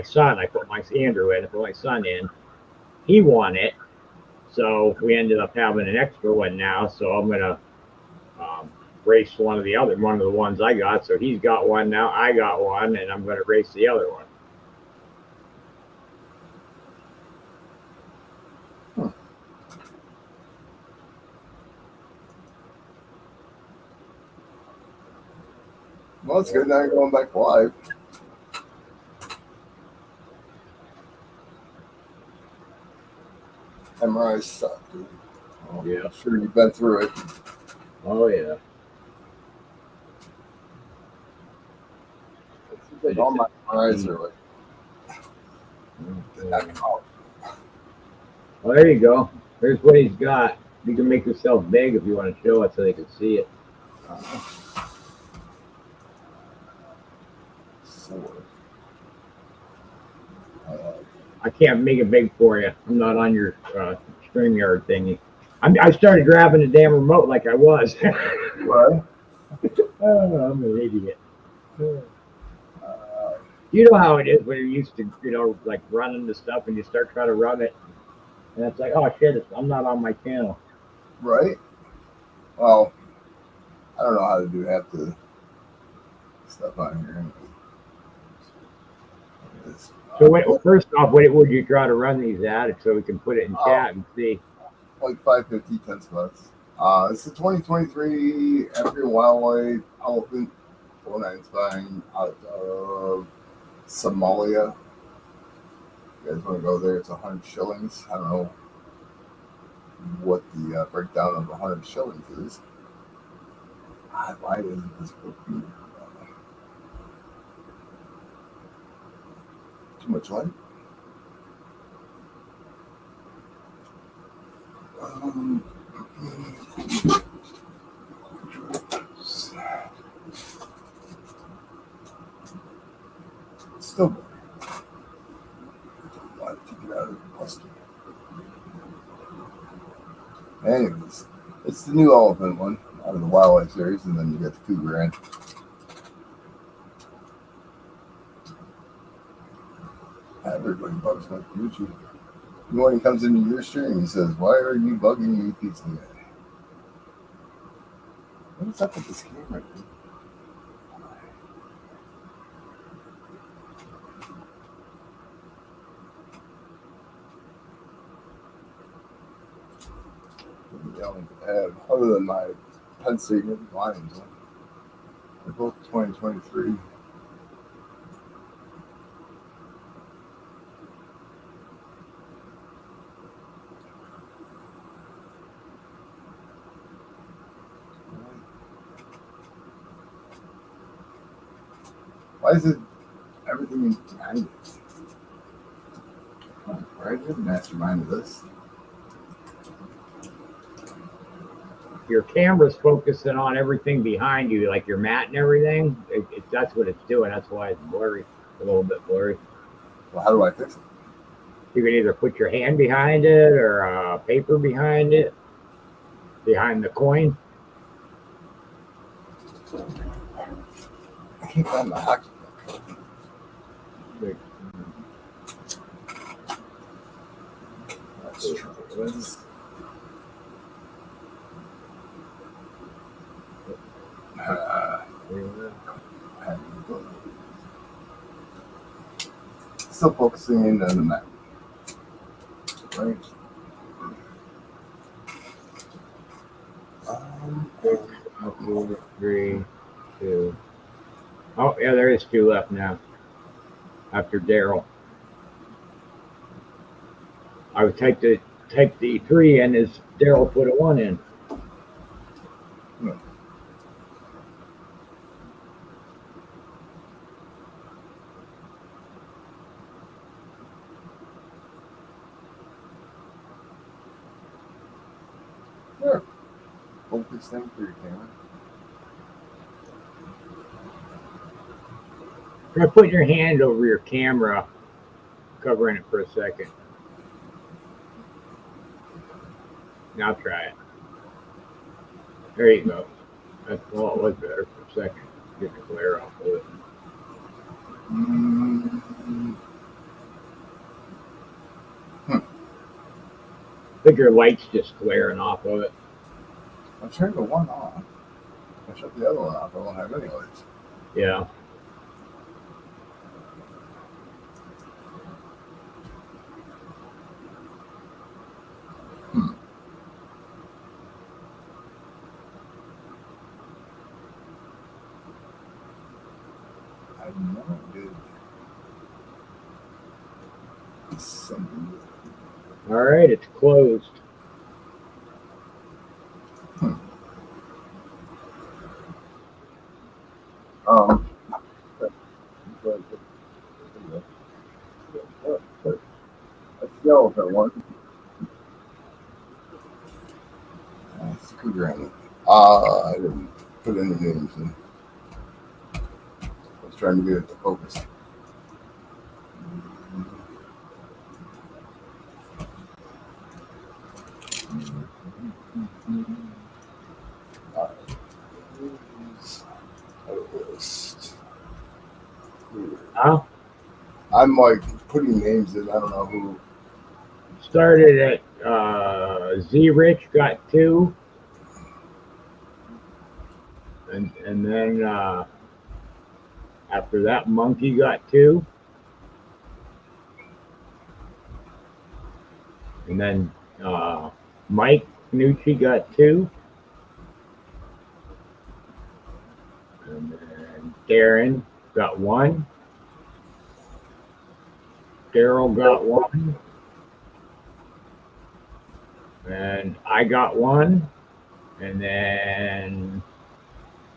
Speaker 3: son. I put my Andrew in. I put my son in. He won it. So we ended up having an extra one now. So I'm gonna race one of the ones I got. So he's got one now. I got one, and I'm gonna race the other one.
Speaker 1: Well, it's good. Now you're going back live. MRIs suck, dude. Well,
Speaker 3: Yeah.
Speaker 1: I'm sure you've been through it.
Speaker 3: Oh yeah.
Speaker 1: Like all my MRIs are like,
Speaker 3: Okay. Well, there you go. Here's what he's got. You can make yourself big if you want to show it so they can see it.
Speaker 1: sore.
Speaker 3: I can't make it big for you. I'm not on your StreamYard thingy. I started grabbing the damn remote like I was.
Speaker 1: What?
Speaker 3: Oh, I'm an idiot. You know how it is when you're used to, like running the stuff and you start trying to run it. And it's like, oh shit, I'm not on my channel.
Speaker 1: Right? Well, I don't know how to do half the stuff on here.
Speaker 3: So first off, what would you try to run these at so we can put it in chat and see?
Speaker 1: Like 550, 10 spots. It's the 2023 African Wildlife Elephant 49 spine out of Somalia. You guys want to go there? It's 100 shillings. I don't know what the breakdown of 100 shillings is. Why isn't this book being too much light? Still boring. I want to get out of the cluster. Anyways, it's the new elephant one out of the wildlife series, and then you got the cougar in. Everybody bugs my YouTube. When he comes into your stream, he says, "Why are you bugging me, pizza guy?" What is up with this camera, dude? I don't have, other than my Penn State Lions one. They're both 2023. Why is it everything behind it? Why is it mastermind of this?
Speaker 3: Your camera's focusing on everything behind you, like your mat and everything. That's what it's doing. That's why it's blurry, a little bit blurry.
Speaker 1: Well, how do I fix it?
Speaker 3: You can either put your hand behind it or paper behind it, behind the coin.
Speaker 1: I can't find my hockey puck. Let's try this. Still focusing on the map. Right.
Speaker 3: 4, 3, 2. Oh yeah, there is 2 left now. After Daryl, I would take the 3 in as Daryl put a 1 in.
Speaker 1: No. Sure. Focus thing for your camera.
Speaker 3: Try putting your hand over your camera, covering it for a second. Now try it. There you go. It was better for a second. Get the glare off of it. I think your light's just glaring off of it.
Speaker 1: I turned the one off. I shut the other one off. I won't have any lights.
Speaker 3: Yeah.
Speaker 1: I know it did something.
Speaker 3: All right, it's closed.
Speaker 1: Um, let's go if I want. That's good granny. I didn't put any names in. I was trying to get it to focus. List.
Speaker 3: Huh?
Speaker 1: I'm like putting names in. I don't know who.
Speaker 3: Started at Z Rich got 2, and then after that Monkey got 2, and then Mike Nucci got 2, and then Darren got 1, Daryl got 1, and I got 1, and then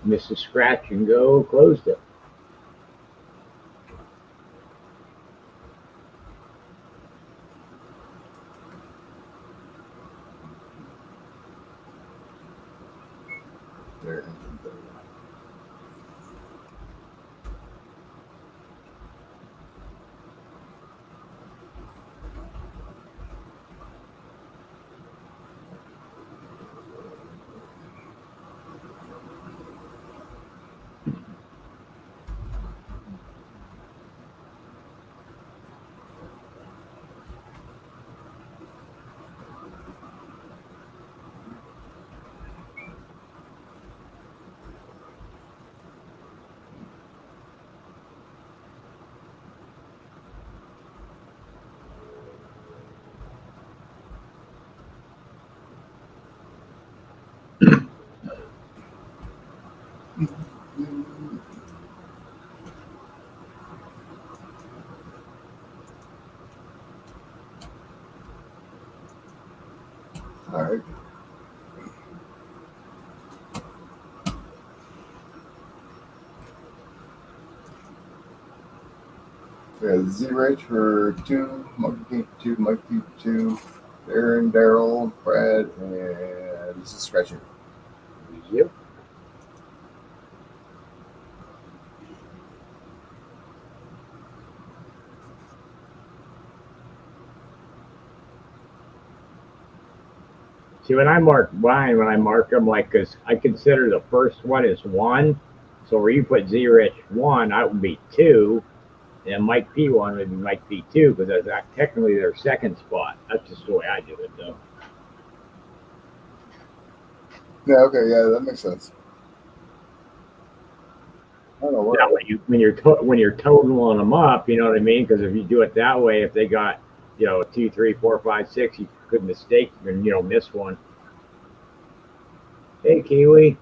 Speaker 3: Mrs. Scratch and Go closed it.
Speaker 1: There. All right. We got Z-Rich for 2, Monkey King 2, Mike Pete 2, Aaron, Daryl, Brad, and this is Scratcher.
Speaker 3: Yep. See, when I mark mine, when I mark them, like, because I consider the first one is 1. So where you put Z Rich 1, that would be 2. And Mike P1 would be Mike P2 because that's technically their second spot. That's just the way I do it, though.
Speaker 1: Yeah, okay, yeah, that makes sense. I don't know what.
Speaker 3: Now, when you're totaling them up, you know what I mean? Because if you do it that way, if they got 2, 3, 4, 5, 6, you could mistake and miss one. Hey, Kiwi.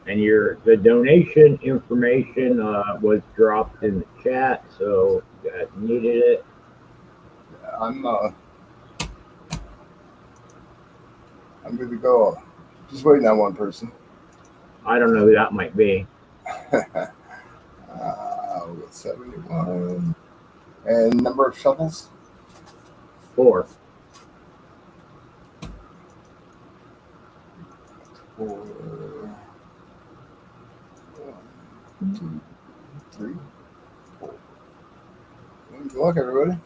Speaker 3: And the donation information was dropped in the chat, so you guys needed it.
Speaker 1: I'm good to go. Just waiting on one person.
Speaker 3: I don't know who that might be.
Speaker 1: We got 71. And number of shovels?
Speaker 3: 4.
Speaker 1: 4. 1, 2, 3, 4. Good luck, everybody.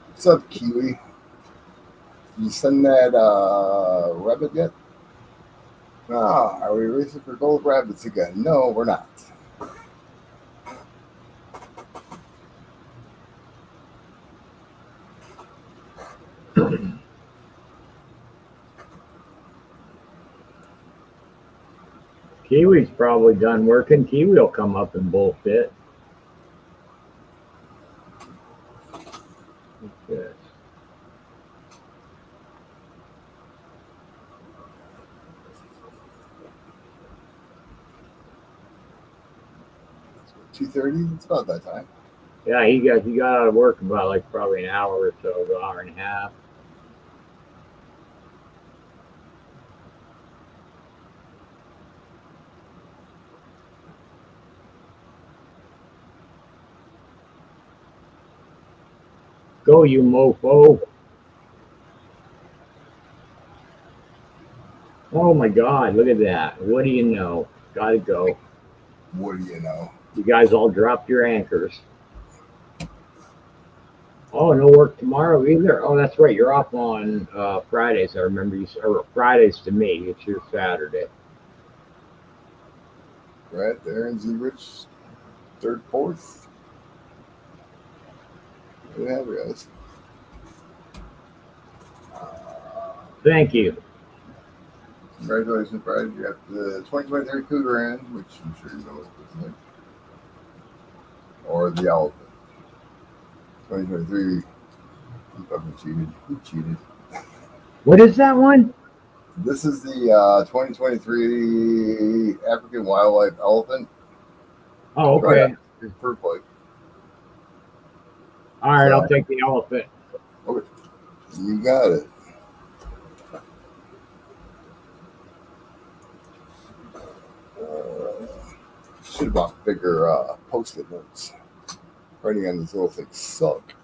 Speaker 1: What's up, Kiwi? You send that rabbit yet? Are we racing for gold rabbits again? No, we're not.
Speaker 3: Kiwi's probably done working. Kiwi will come up and bullshit. What's this?
Speaker 1: 2:30. It's about that time.
Speaker 3: Yeah, he got out of work about like probably an hour or so, an hour and a half. Go, you mofo. Oh my God, look at that. What do you know? Gotta go.
Speaker 1: What do you know?
Speaker 3: You guys all dropped your anchors. Oh, no work tomorrow either? Oh, that's right. You're off on Fridays. I remember you said, or Fridays to me. It's your Saturday.
Speaker 1: Right there in Zebrich, third, fourth. There you have it, guys.
Speaker 3: Thank you.
Speaker 1: Congratulations, Brad. You got the 2023 Cougar in, which I'm sure you know what this is. Or the Elephant. 2023. He fucking cheated. He cheated.
Speaker 3: What is that one?
Speaker 1: This is the 2023 African Wildlife Elephant.
Speaker 3: Oh, okay.
Speaker 1: Per plate.
Speaker 3: All right,
Speaker 1: So,
Speaker 3: I'll take the elephant.
Speaker 1: Okay. You got it. Should have bought bigger post-it notes. Writing on these little things suck.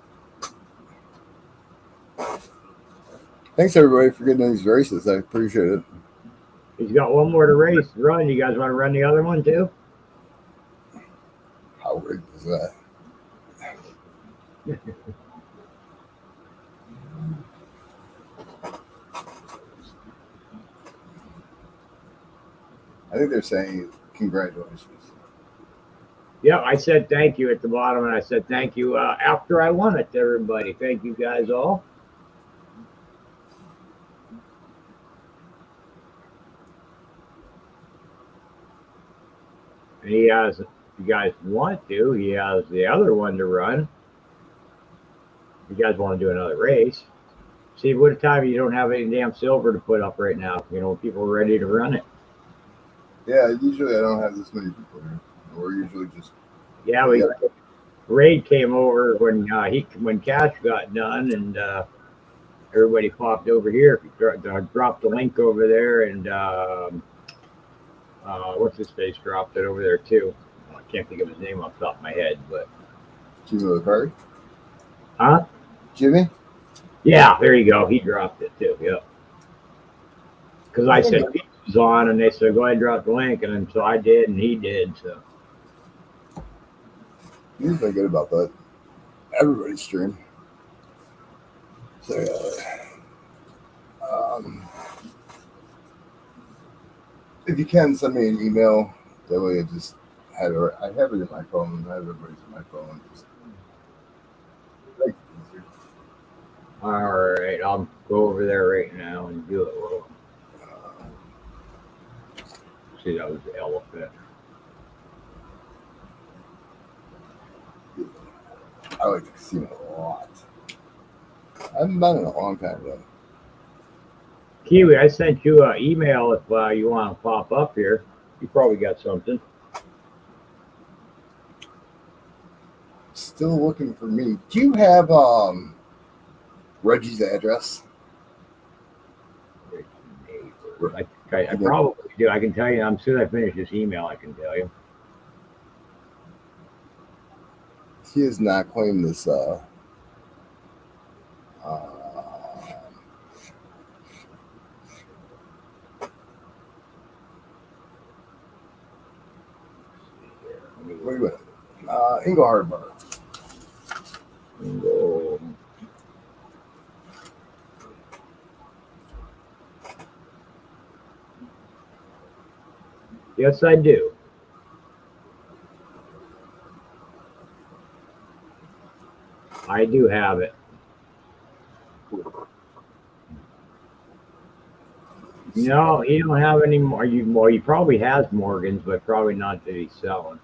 Speaker 1: Thanks everybody for getting these races. I appreciate it.
Speaker 3: He's got one more to race. Run. You guys want to run the other one too?
Speaker 1: How rigged is that? I think they're saying congratulations.
Speaker 3: Yeah, I said thank you at the bottom, and I said thank you after I won it to everybody. Thank you guys all. And he has, if you guys want to, he has the other one to run. If you guys want to do another race. See, what a time you don't have any damn silver to put up right now. You know, people are ready to run it.
Speaker 1: Yeah, usually I don't have this many people here. We're usually just
Speaker 3: Raid came over when Cash got done, and everybody popped over here. Dropped the link over there, and what's his face dropped it over there too. I can't think of his name off the top of my head, but
Speaker 1: Jimmy Lecari.
Speaker 3: huh?
Speaker 1: Jimmy?
Speaker 3: Yeah, there you go. He dropped it too. Yep. Because I said Pete was on, and they said go ahead and drop the link, and then so I did, and he did. So
Speaker 1: Usually good about that. Everybody's stream. So if you can send me an email, that way I have it in my phone. I have everybody's in my phone. Just make it easier.
Speaker 3: all right, I'll go over there right now and do it. Well, see, that was the elephant.
Speaker 1: I like the casino a lot. I haven't been in a long time though.
Speaker 3: Kiwi, I sent you an email if you want to pop up here. You probably got something.
Speaker 1: Still looking for me. Do you have Reggie's address?
Speaker 3: I probably do. I can tell you. As soon as I finish this email, I can tell you.
Speaker 1: He has not claimed this. Wait a minute. Ingle Harbor.
Speaker 3: Ingle. Yes, I do. I do have it. No, he don't have any more. He probably has Morgan's, but probably not that he's selling.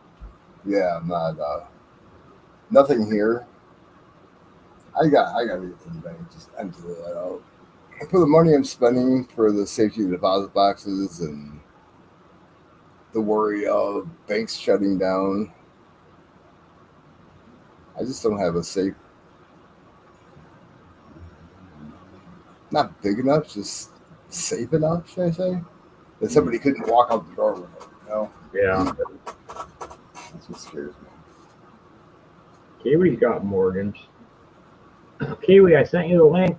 Speaker 1: Yeah, I'm not. Nothing here. I got to get to the bank. Just empty that out. For the money I'm spending for the safety deposit boxes and the worry of banks shutting down, I just don't have a safe, not big enough, just safe enough, should I say? That somebody couldn't walk out the door with it, you know?
Speaker 3: Yeah.
Speaker 1: That's what scares me.
Speaker 3: Kiwi's got Morgans. Kiwi, I sent you the link.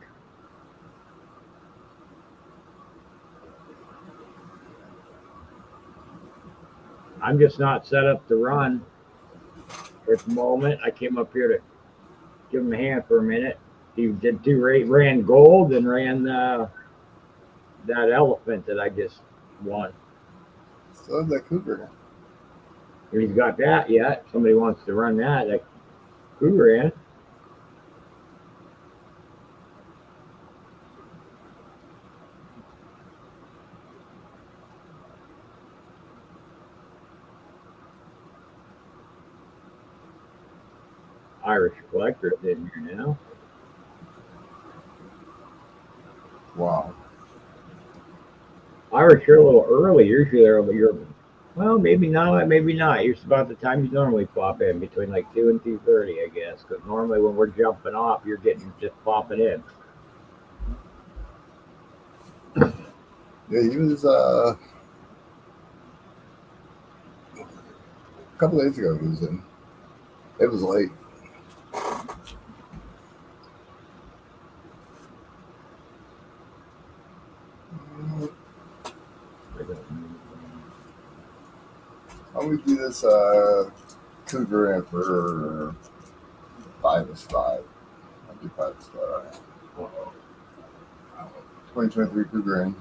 Speaker 3: I'm just not set up to run at the moment. I came up here to give him a hand for a minute. He did ran gold and ran that elephant that I just won.
Speaker 1: So is that cougar.
Speaker 3: If he's got that yet, somebody wants to run that cougar ran. Irish collector's in here now.
Speaker 1: Wow.
Speaker 3: Irish, you're a little early. Usually you're well, maybe not, maybe not. It's about the time you normally pop in, between like 2 and 2:30, I guess. Because normally when we're jumping off, you're getting just popping in.
Speaker 1: Yeah, he was a couple days ago he was in. It was late. How do we do this cougar in for 5 is 5? I'll do 5 is 5. 2023 cougar in.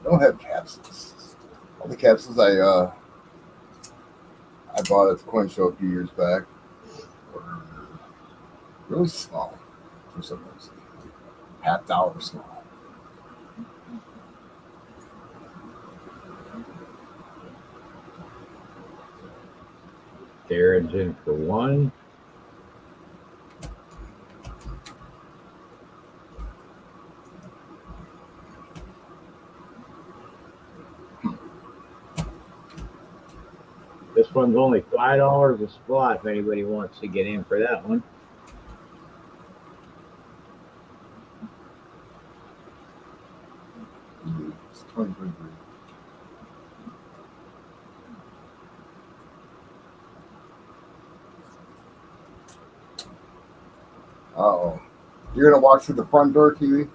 Speaker 1: I don't have capsules. All the capsules I bought at the coin show a few years back were really small for some reason. $50 small.
Speaker 3: Darren's in for 1. This one's only $5 a spot if anybody wants to get in for that one.
Speaker 1: It's 2023. Uh-oh. You're going to walk through the front door, Kiwi?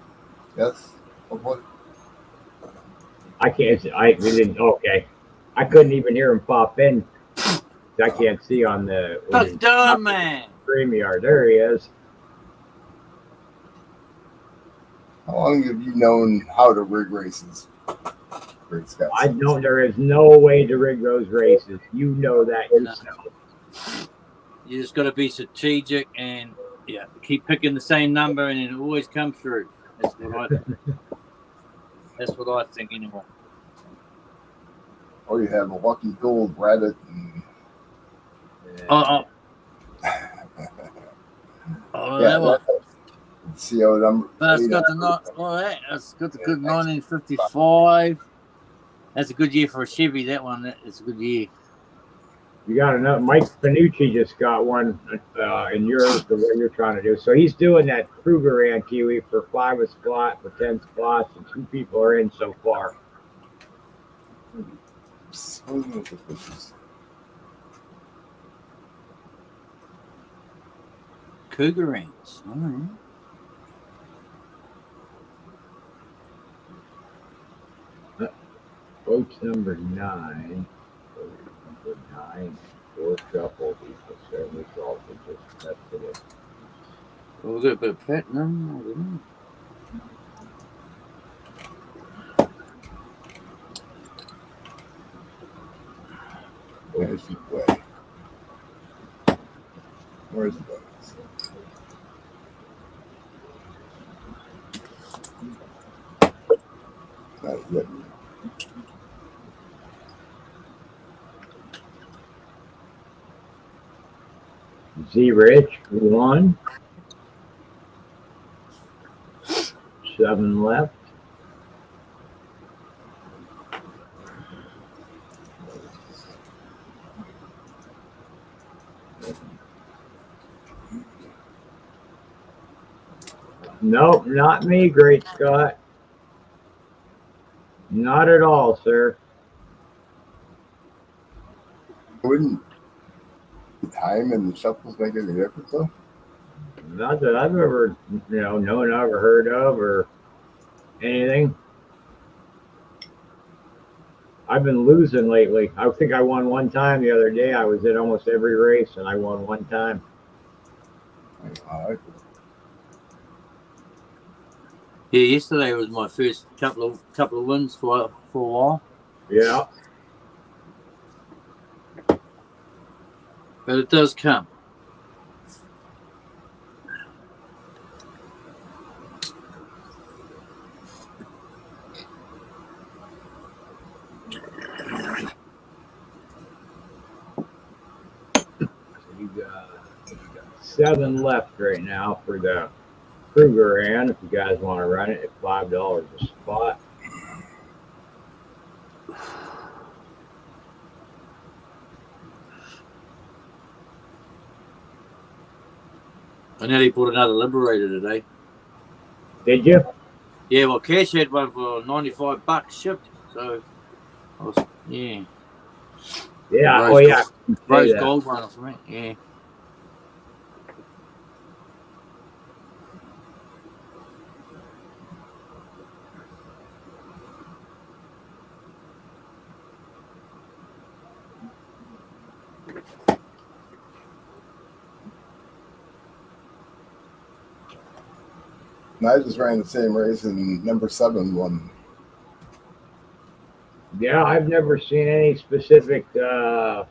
Speaker 1: Yes? Hopefully.
Speaker 3: I can't. We didn't. Okay, I couldn't even hear him pop in. I can't see on the.
Speaker 4: What's doing, man?
Speaker 3: StreamYard. There he is.
Speaker 1: How long have you known how to rig races? Great Scott.
Speaker 3: I know there is no way to rig those races. You know that yourself.
Speaker 4: You just got to be strategic and keep picking the same number, and it always comes through. That's what I think anymore.
Speaker 1: Or you have a lucky gold rabbit. And...
Speaker 4: Oh,
Speaker 1: yeah, CO number.
Speaker 4: That's got that's got the good 1955. That's a good year for a Chevy. That one, it's a good year.
Speaker 3: You got another. Mike Panucci just got one in yours, the way you're trying to do. So he's doing that Kruger and Kiwi for 5 a spot for 10 spots, and 2 people are in so far.
Speaker 4: Cougar Ranch. All right.
Speaker 3: Boat number 9. 4 shuffle. People certainly thought we just tested it.
Speaker 4: Well, we've got a bit of platinum.
Speaker 1: Where's the way? Where's the way? Not yet.
Speaker 3: Z Rich 1. 7 left. Nope, not me, Great Scott. Not at all, sir.
Speaker 1: Wouldn't the time and the shuffles make any difference though?
Speaker 3: Not that I've ever, known of or heard of or anything. I've been losing lately. I think I won one time the other day. I was in almost every race and I won one time.
Speaker 4: Yeah, yesterday was my first couple of wins for a while.
Speaker 3: Yeah.
Speaker 4: But it does come.
Speaker 3: You got 7 left right now for the Kruger hand. If you guys want to run it at $5 a spot.
Speaker 4: I nearly bought another Liberator today.
Speaker 3: Did you?
Speaker 4: Yeah, well, Cash had one for $95 shipped. So, yeah.
Speaker 3: Yeah.
Speaker 4: Rose
Speaker 3: Oh, yeah.
Speaker 4: Rose gold one or something. Yeah.
Speaker 1: And I just ran the same race and number 7 won.
Speaker 3: Yeah, I've never seen any specific, on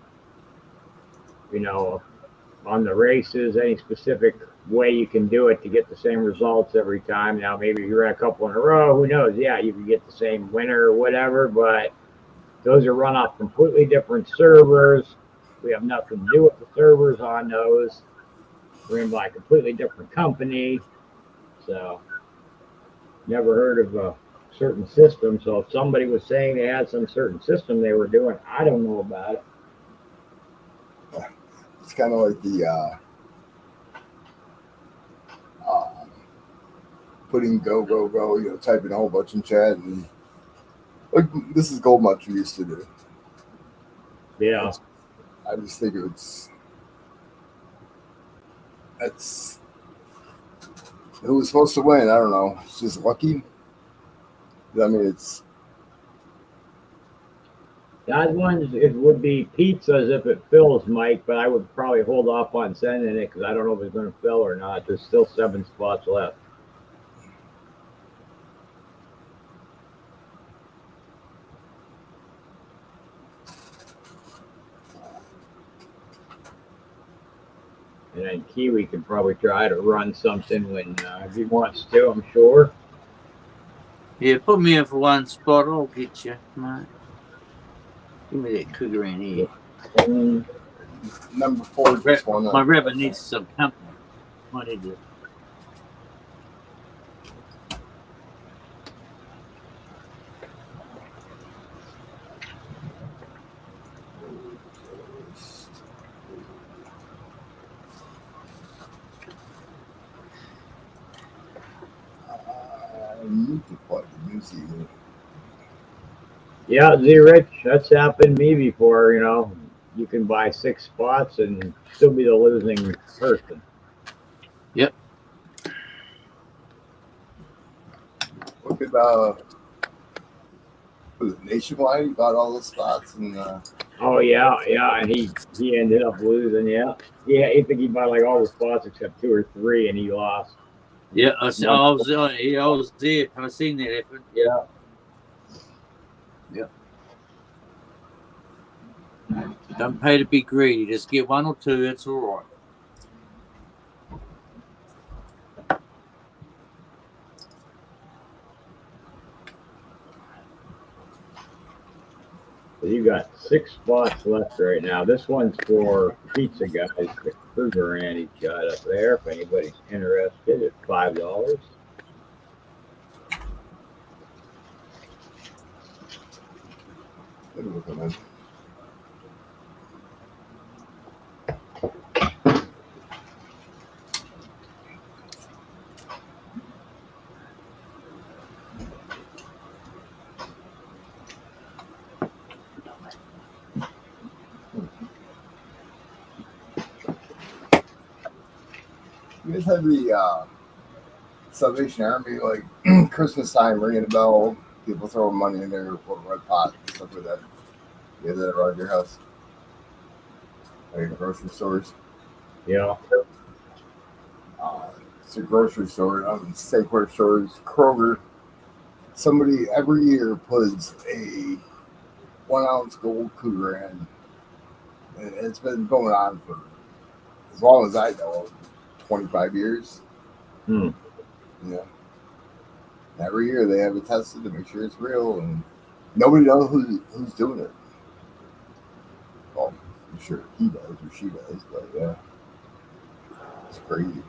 Speaker 3: the races, any specific way you can do it to get the same results every time. Now, maybe if you ran a couple in a row, who knows? Yeah, you can get the same winner or whatever, but those are run off completely different servers. We have nothing to do with the servers on those. We're in by a completely different company. So, never heard of a certain system. So, if somebody was saying they had some certain system they were doing, I don't know about it.
Speaker 1: It's kind of like the putting go, typing a whole bunch in chat. And like, this is Gold Munch we used to do.
Speaker 3: Yeah.
Speaker 1: I just think who was supposed to win. I don't know. It's just lucky. I mean, it's
Speaker 3: That one it would be pizzas if it fills, Mike, but I would probably hold off on sending it because I don't know if it's going to fill or not. There's still 7 spots left. And then Kiwi can probably try to run something when if he wants to, I'm sure.
Speaker 4: Yeah, put me in for one spot. I'll get you, mate. Give me that cougar in here.
Speaker 1: number 4 just won.
Speaker 4: My rabbit needs some company. Might need to.
Speaker 1: I need to plug the music in.
Speaker 3: Yeah, Z-Rich, that's happened to me before, You can buy 6 spots and still be the losing person.
Speaker 4: Yep.
Speaker 1: Look at was it Nationwide? He bought all those spots and
Speaker 3: Oh yeah, and he ended up losing. Yeah, I think he bought like all the spots except 2 or 3, and he lost.
Speaker 4: Yeah, I was there. I seen that happen.
Speaker 3: Yeah.
Speaker 4: Don't pay to be greedy. Just get 1 or 2. It's all right.
Speaker 3: So you got 6 spots left right now. This one's for pizza guys. The Kruger and he's got up there. If anybody's interested, it's $5.
Speaker 1: just have the Salvation Army, like Christmas time, ringing a bell, people throwing money in there, put red pot, stuff like that. You have that around your house, like in grocery stores.
Speaker 3: Yeah.
Speaker 1: It's a grocery store, Safeway stores, Kroger. Somebody every year puts a 1 ounce gold cougar in, and it's been going on for as long as I know, 25 years.
Speaker 3: Hmm.
Speaker 1: Yeah. Every year they have it tested to make sure it's real, and nobody knows who's doing it. Well, I'm sure he does or she does, but yeah, it's crazy.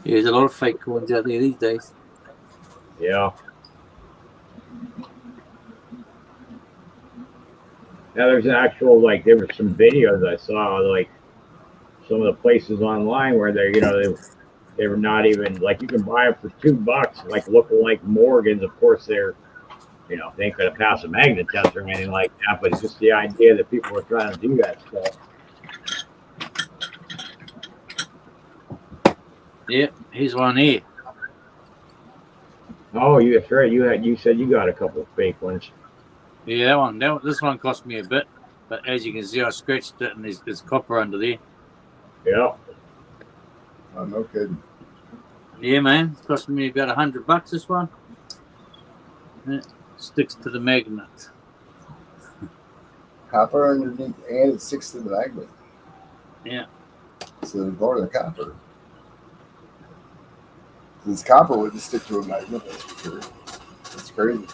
Speaker 4: Yeah, there's a lot of fake coins out there these days.
Speaker 3: Yeah. Now there's an actual, like, there were some videos I saw, like some of the places online where they're, they were not even, like, you can buy them for $2, like looking like Morgans. Of course, they're, they ain't gonna pass a magnet test or anything like that, but it's just the idea that people are trying to do that stuff.
Speaker 4: Yeah, here's one here.
Speaker 3: Oh, that's right. You said you got a couple of fake ones.
Speaker 4: Yeah, that one. This one cost me a bit, but as you can see, I scratched it, and there's copper under there.
Speaker 3: Yeah.
Speaker 1: Oh, no kidding.
Speaker 4: Yeah, man, it's cost me about $100. This one. It sticks to the magnet.
Speaker 1: Copper underneath, and it sticks to the magnet.
Speaker 4: Yeah.
Speaker 1: So they're going to the copper. This copper wouldn't stick to a magnet, that's for sure. That's crazy.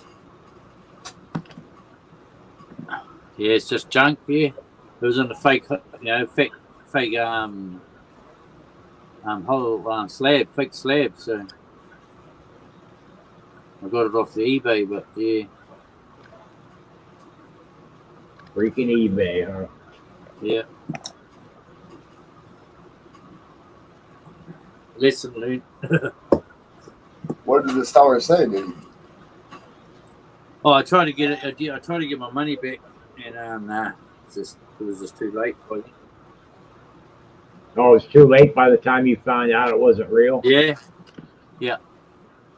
Speaker 4: Yeah, it's just junk. Yeah, it was in the fake, fake hollow slab, fake slab. So I got it off the eBay, but yeah.
Speaker 3: Freaking eBay, huh?
Speaker 4: Yeah. Lesson learned.
Speaker 1: What did the seller say, dude?
Speaker 4: Oh, I tried to get it. I tried to get my money back, and nah, it was just too late.
Speaker 3: Oh, it was too late by the time you found out it wasn't real?
Speaker 4: Yeah.
Speaker 3: Yeah,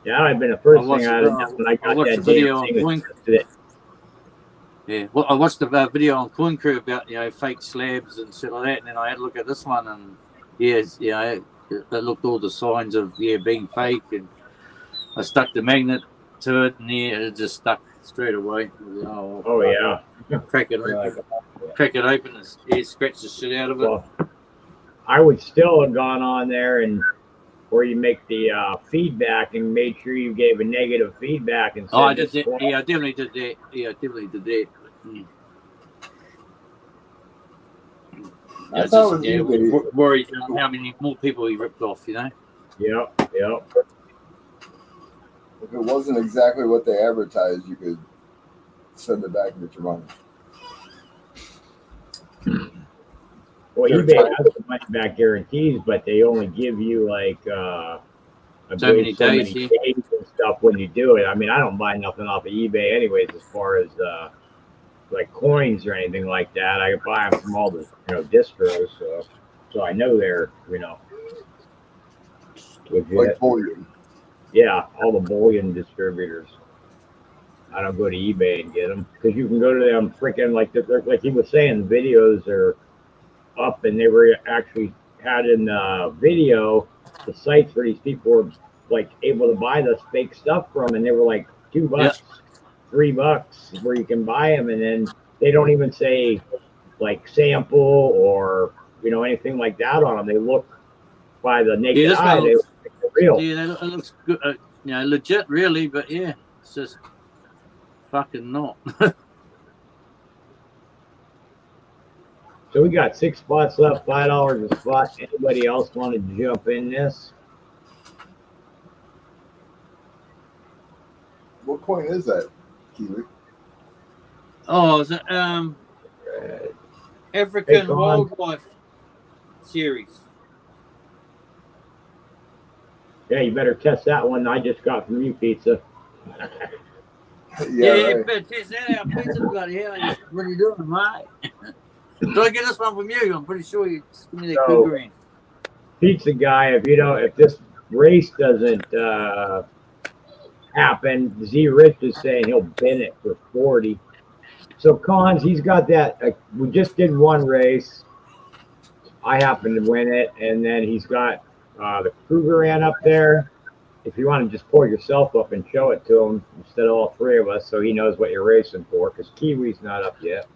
Speaker 3: that would have been the first thing I'd have done when I got
Speaker 4: watched
Speaker 3: that
Speaker 4: the video
Speaker 3: damn
Speaker 4: on
Speaker 3: thing.
Speaker 4: Yeah, well, I watched the video on Coin Crew about fake slabs and shit like that, and then I had a look at this one, and it looked all the signs of being fake, and I stuck the magnet to it, and it just stuck straight away.
Speaker 3: Oh yeah,
Speaker 4: crack it open, and scratch the shit out of it.
Speaker 3: Well, I would still have gone on there and where you make the feedback and made sure you gave a negative feedback and said,
Speaker 4: I did that. Yeah, I definitely did that. Yeah, I definitely did that.
Speaker 1: That's
Speaker 4: worried how many more people he ripped off,
Speaker 3: Yep.
Speaker 1: If it wasn't exactly what they advertised, you could send it back and get your money.
Speaker 3: Well, eBay has the money back guarantees, but they only give you like so many days and stuff when you do it. I mean, I don't buy nothing off of eBay anyways, as far as like coins or anything like that. I buy them from all the distros, so I know they're legit.
Speaker 1: Like bullion.
Speaker 3: Yeah, all the bullion distributors. I don't go to eBay and get them because you can go to them freaking like he was saying, the videos are up, and they were actually had in the video the sites where these people were like able to buy this fake stuff from, and they were like $2, $3 where you can buy them, and then they don't even say like sample or anything like that on them. They look by the naked eye, they look real.
Speaker 4: Yeah, it looks good, legit, really, but yeah, it's just fucking not.
Speaker 3: So we got 6 spots left, $5 a spot. Anybody else want to jump in this?
Speaker 1: What coin is that, Kiwi?
Speaker 4: Oh, is it African Wildlife Series?
Speaker 3: Yeah, you better test that one I just got from you, Pizza.
Speaker 1: Yeah, right.
Speaker 4: Better test that out, Pizza. Bloody hell, what are you doing, mate? Did I get this one from you? I'm pretty sure you just give me that
Speaker 3: So-
Speaker 4: Cougar in.
Speaker 3: Pizza guy, if this race doesn't happen, Z Rich is saying he'll bin it for 40. So Cons, he's got that. We just did one race. I happened to win it, and then he's got the Kruger Ant up there. If you want to just pull yourself up and show it to him instead of all three of us, so he knows what you're racing for, because Kiwi's not up yet.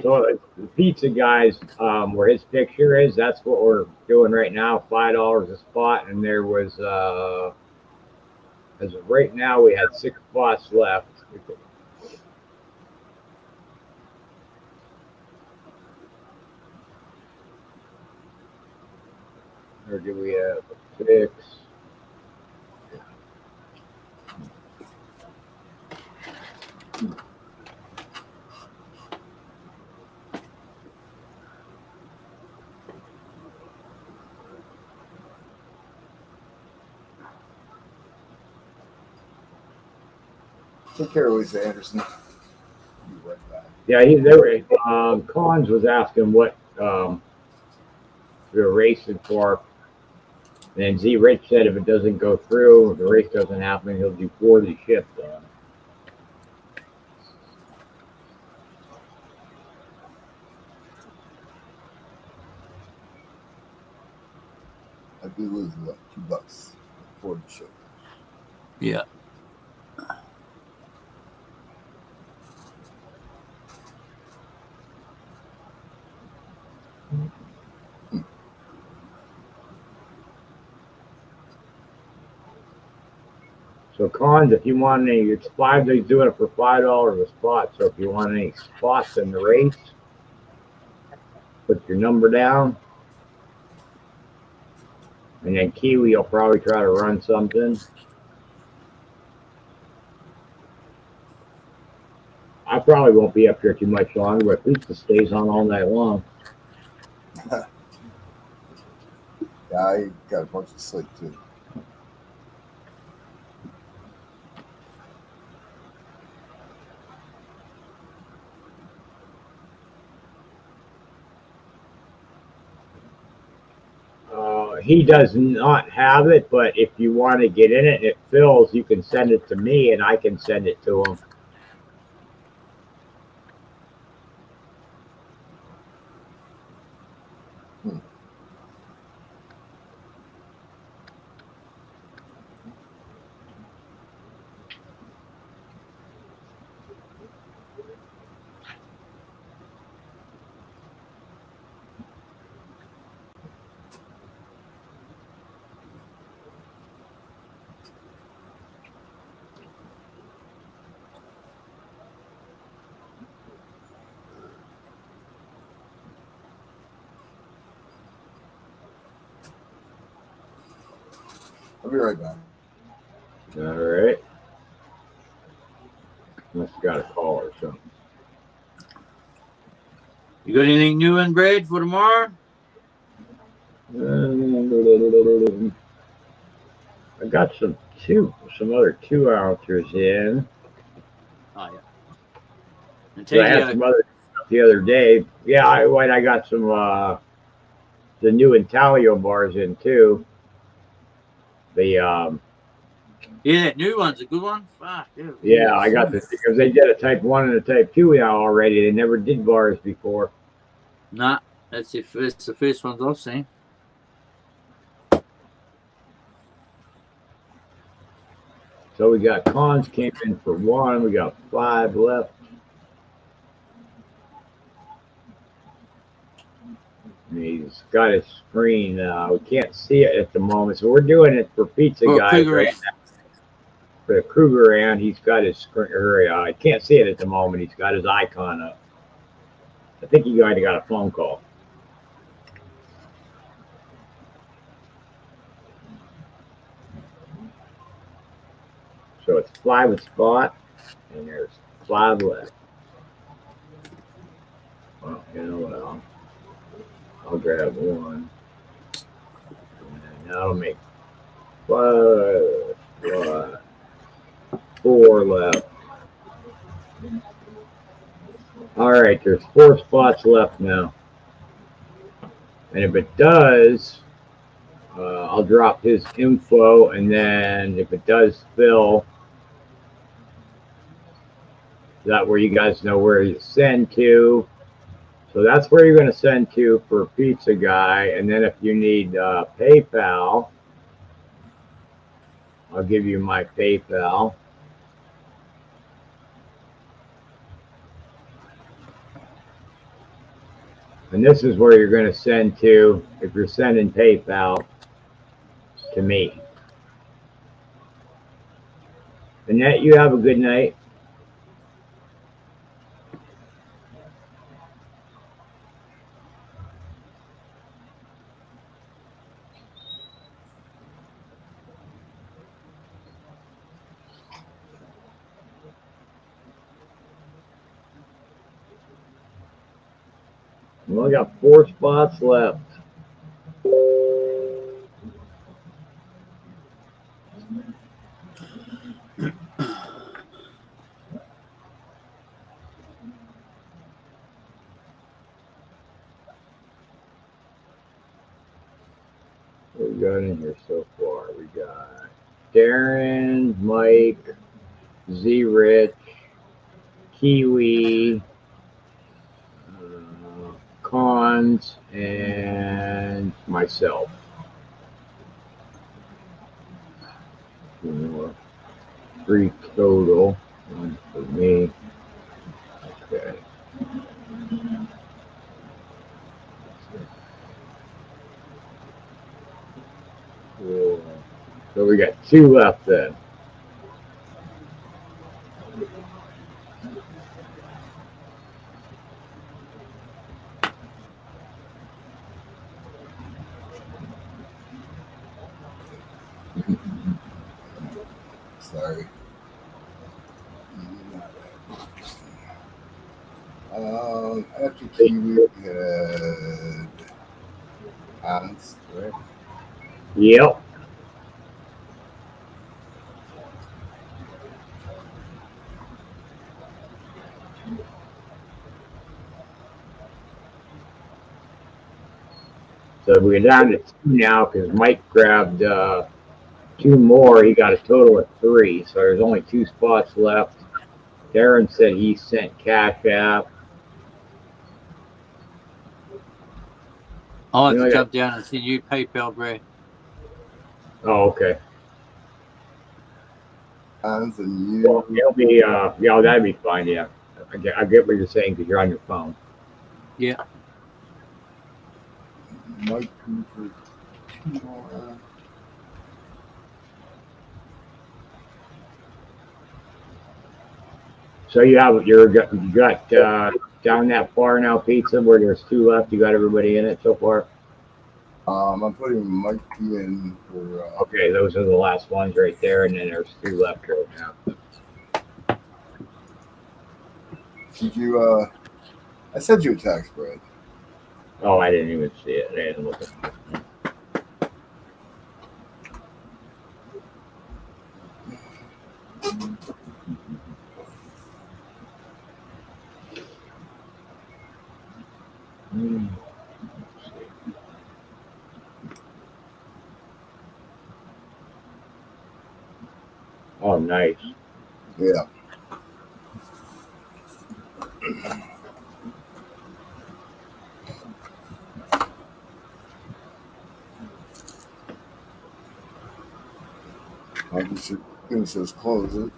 Speaker 3: So the pizza guys, where his picture is, that's what we're doing right now. $5 a spot, and there was as of right now we had 6 spots left. Or do we have 6?
Speaker 1: Take care, Lisa Anderson. Be right back.
Speaker 3: Yeah, he's there. Collins was asking what we were racing for. And Z Rich said if it doesn't go through, if the race doesn't happen, he'll do 40 shifts on it.
Speaker 1: I do lose what, $2 for the show.
Speaker 4: Yeah.
Speaker 3: So Cons, if you want any, it's five. He's doing it for $5 a spot. So if you want any spots in the race, put your number down. And then Kiwi will probably try to run something. I probably won't be up here too much longer, but pizza stays on all night long.
Speaker 1: Yeah, I got a bunch of sleep too.
Speaker 3: He does not have it, but if you want to get in it and it fills, you can send it to me and I can send it to him.
Speaker 1: I'll be right back.
Speaker 3: All right. Unless you got a call or something.
Speaker 4: You got anything new in, Brad, for tomorrow?
Speaker 3: I got some other 2-ounces in.
Speaker 4: Oh, yeah. And
Speaker 3: So I had some other stuff the other day. Yeah, I got some the new Intaglio bars in too. The
Speaker 4: yeah, that new one's a good one. Fuck,
Speaker 3: yeah, I got this because they did a type 1 and a type 2 now already. They never did bars before.
Speaker 4: Nah, that's the first ones I've seen.
Speaker 3: So we got Cons came in for 1. We got 5 left. And he's got his screen. We can't see it at the moment, so we're doing it for pizza guys right now. For the Kruger Ant, he's got his screen. I can't see it at the moment. He's got his icon up. I think he already got a phone call. So it's 5 a spot, and there's 5 left. Well, I'll grab one. And that'll make 4 left. All right, there's 4 spots left now. And if it does, I'll drop his info, and then if it does fill, that where you guys know where you send to. So that's where you're going to send to for Pizza Guy. And then if you need PayPal, I'll give you my PayPal. And this is where you're going to send to if you're sending PayPal to me. Annette, you have a good night. We only got 4 spots left. What we got in here so far? We got Darren, Mike, Z Rich, Kiwi, Cons, and myself. 2 more. 3 total. 1 for me. Okay. Cool. So we got 2 left then.
Speaker 1: Sorry. After Kiwi, we had Hans, right?
Speaker 3: Yep. So we're down to 2 now because Mike grabbed 2 more. He got a total of 3. So there's only 2 spots left. Darren said he sent Cash App.
Speaker 4: I'll have to jump down and send you PayPal, Brad.
Speaker 3: Oh, okay.
Speaker 1: Hans and you.
Speaker 3: Well, it'll be, yeah, that'd be fine, yeah. I get what you're saying because you're on your phone.
Speaker 4: Yeah.
Speaker 1: Mike for 2 more.
Speaker 3: So you got down that far now, Pizza, where there's 2 left. You got everybody in it so far?
Speaker 1: I'm putting Mikey in for.
Speaker 3: Okay, those are the last ones right there, and then there's 2 left right now.
Speaker 1: Did you? I sent you a text, Brad.
Speaker 3: Oh, I didn't even see it. I didn't look at it. Oh, nice.
Speaker 1: Yeah. I just finish this, close it.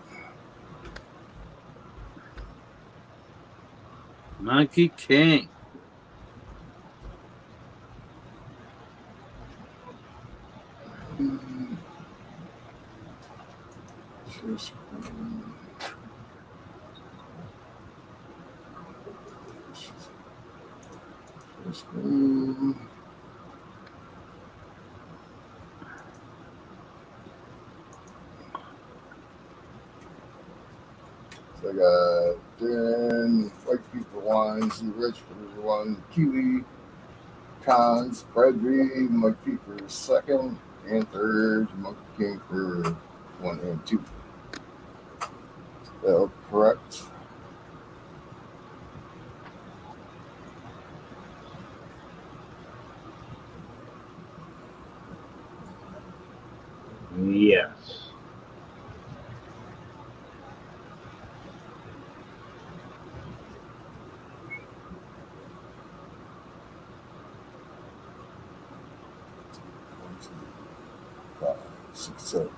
Speaker 4: Monkey King.
Speaker 1: So I got Darren, White People 1, Z Rich for 1, Kiwi, Cons, Bradley, Monkey for second and third. Monkey King for 1 and 2. Well, correct.
Speaker 3: Yes.
Speaker 1: One, two, 5, 6, 7.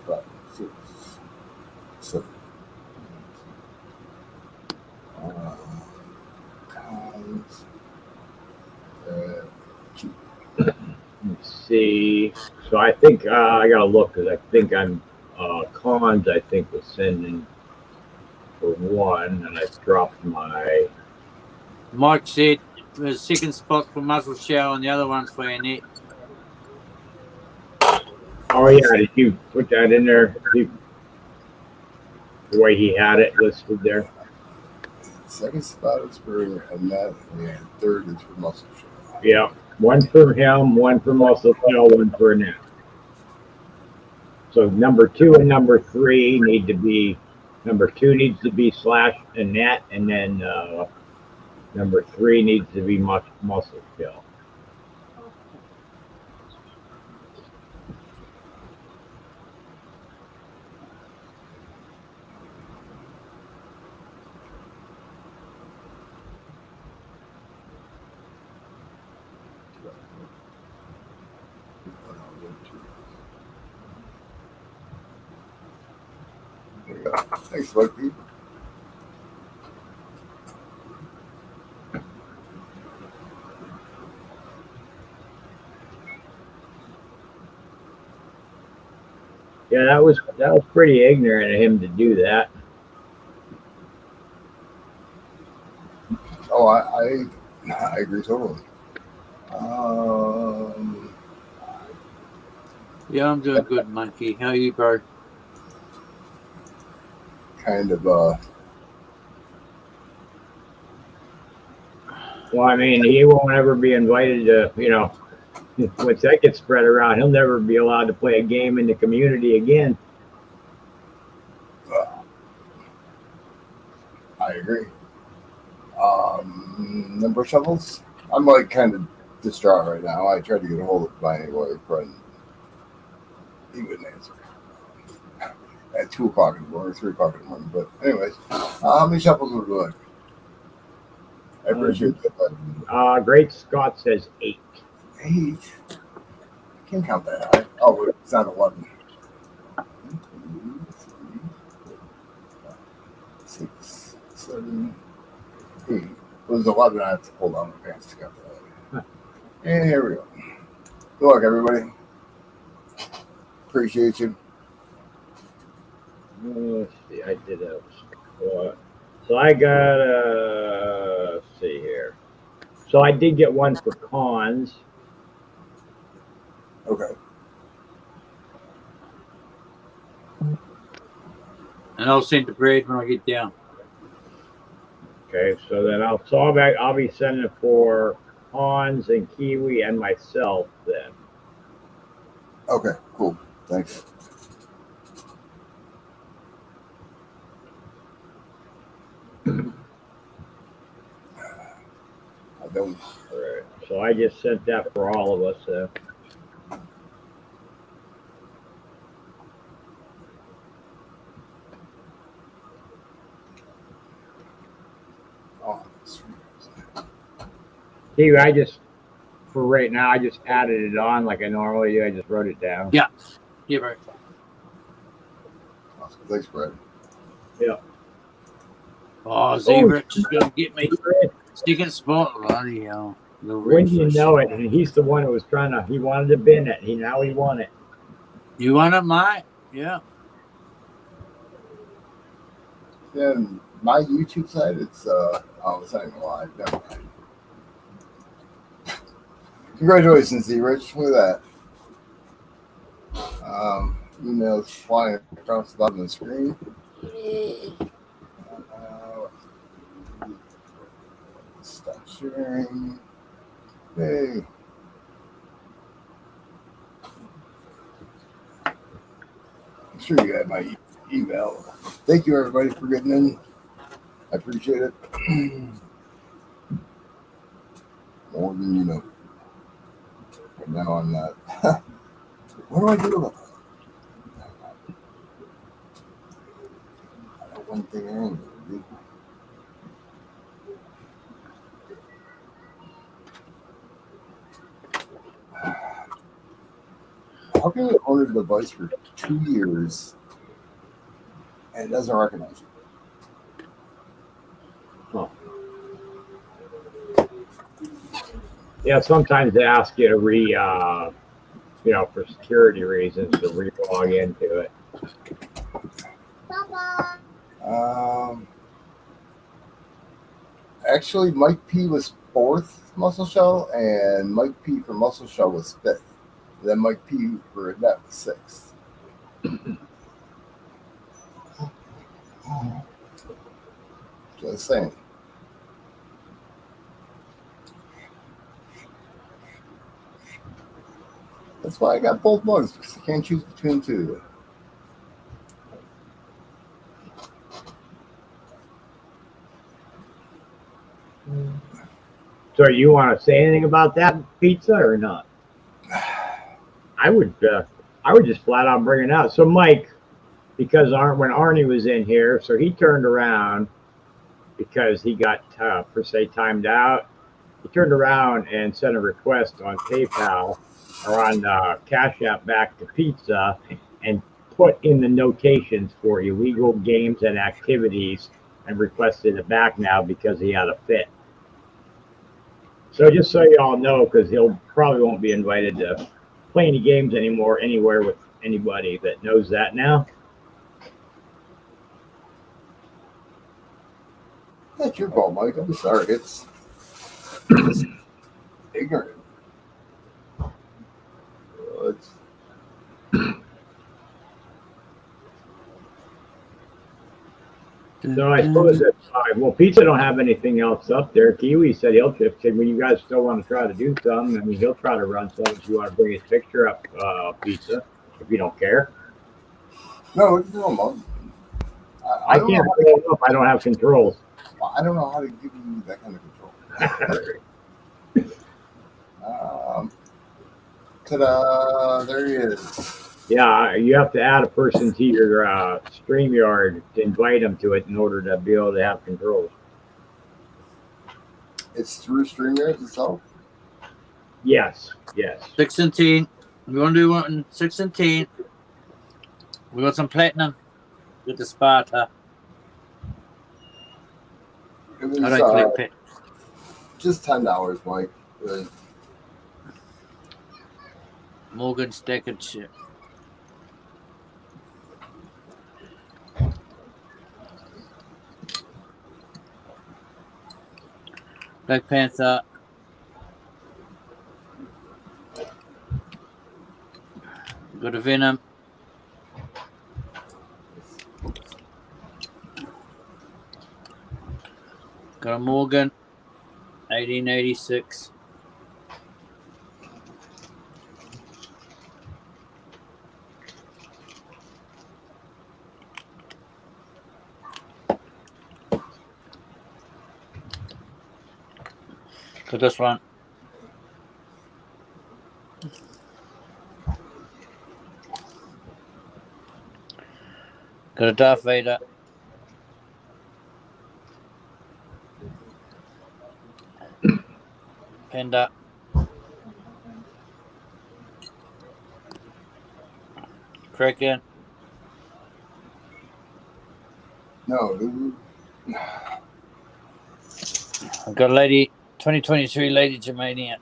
Speaker 1: Five, 6, 7. Cons.
Speaker 3: Let's see. So I think I gotta look because I think I'm cons. I think was sending for 1, and I dropped my.
Speaker 4: Mike said the second spot for Muscle Show and the other one's for Annette.
Speaker 3: Oh yeah, did you put that in there? The way he had it listed there.
Speaker 1: Second spot is for Annette, and third is for Muscle Show.
Speaker 3: Yeah, 1 for him, 1 for Muscle Show, 1 for Annette. So number 2 and number 3 need to be. Number 2 needs to be / Annette, and then number 3 needs to be Muscle Show.
Speaker 1: There you go. Thanks, Lucky.
Speaker 3: Yeah, that was pretty ignorant of him to do that.
Speaker 1: Oh, I agree totally.
Speaker 4: Yeah, I'm doing good, Monkey. How are you, bro?
Speaker 1: Kind of
Speaker 3: Well, I mean, he won't ever be invited to, once that gets spread around, he'll never be allowed to play a game in the community again.
Speaker 1: I agree. Number shovels. I'm like kind of distraught right now. I tried to get a hold of my boyfriend. He wouldn't answer at 2 o'clock in the morning, 3 o'clock in the morning. But anyways, how many shovels would you like? I appreciate that.
Speaker 3: Great Scott says 8.
Speaker 1: 8. I can't count that high. Oh, it's not 11. 1, 2, 3, 4, 5, 6, 7, 8. It was 11. I have to pull down my pants to count that. And here we go. Good luck, everybody. Appreciate you.
Speaker 3: Let's see, I did a squat. So I got let's see here. So I did get 1 for cons.
Speaker 1: Okay.
Speaker 4: And I'll send the bread when I get down.
Speaker 3: Okay, so then I'll be sending for cons and Kiwi and myself then.
Speaker 1: Okay, cool. Thanks. I don't.
Speaker 3: All right. So I just sent that for all of us.
Speaker 1: Oh,
Speaker 3: Kiwi, for right now, I just added it on like I normally do. I just wrote it down.
Speaker 4: Yeah. Yeah, bro.
Speaker 1: awesome. Thanks, Brad.
Speaker 3: Yeah.
Speaker 4: Oh, Zebra is going to get me second spot. Bloody hell.
Speaker 3: When you know it, and he's the one who was he wanted to bin it. Now he won it.
Speaker 4: You want it, mate? Yeah.
Speaker 1: And my YouTube site, it's it's not even live. Never mind. Congratulations, Z Rich. Look at that. Emails flying across the bottom of the screen. Stop sharing. Hey. I'm sure you had my email. Thank you, everybody, for getting in. I appreciate it. More than you know. But now I'm not. What do I do about that? I got one thing I am going to do. How can you own a device for 2 years and it doesn't recognize you?
Speaker 3: Huh. Yeah, sometimes they ask you to for security reasons, to re-log into it.
Speaker 1: Actually, Mike P was 4th muscle shell, and Mike P for muscle shell was 5th. And then Mike P for net was 6th. Just saying. That's why I got both mugs, because I can't choose between two.
Speaker 3: So, you want to say anything about that pizza or not? I would just flat out bring it out. So, Mike, because when Arnie was in here, so he turned around because he got per se timed out. He turned around and sent a request on PayPal or on Cash App back to Pizza and put in the notations for illegal games and activities and requested it back now because he had a fit. So just so you all know, because he'll probably won't be invited to play any games anymore anywhere with anybody that knows that now.
Speaker 1: That's your fault, Mike. I'm sorry. It's ignorant.
Speaker 3: So I suppose that Pizza don't have anything else up there. Kiwi said he'll when you guys still want to try to do something. I mean, he'll try to run something if you want to bring his picture up, Pizza, if you don't care.
Speaker 1: No, it's no mug.
Speaker 3: I can't pull it up. I don't have controls.
Speaker 1: I don't know how to give you that kind of control. Ta-da! There he is.
Speaker 3: Yeah, you have to add a person to your StreamYard to invite them to it in order to be able to have controls.
Speaker 1: It's through StreamYard itself?
Speaker 3: Yes.
Speaker 4: 6 and 10. We want to do one 6 and 10. We got some platinum with the Sparta.
Speaker 1: It was just $10, Mike. Really.
Speaker 4: Morgan Stackett. Black Panther. Got a Venom. Got a Morgan. 1886. Got this one. Got a Darth Vader. Panda. Kraken.
Speaker 1: No, dude.
Speaker 4: I've got a lady, 2023 Lady Germania.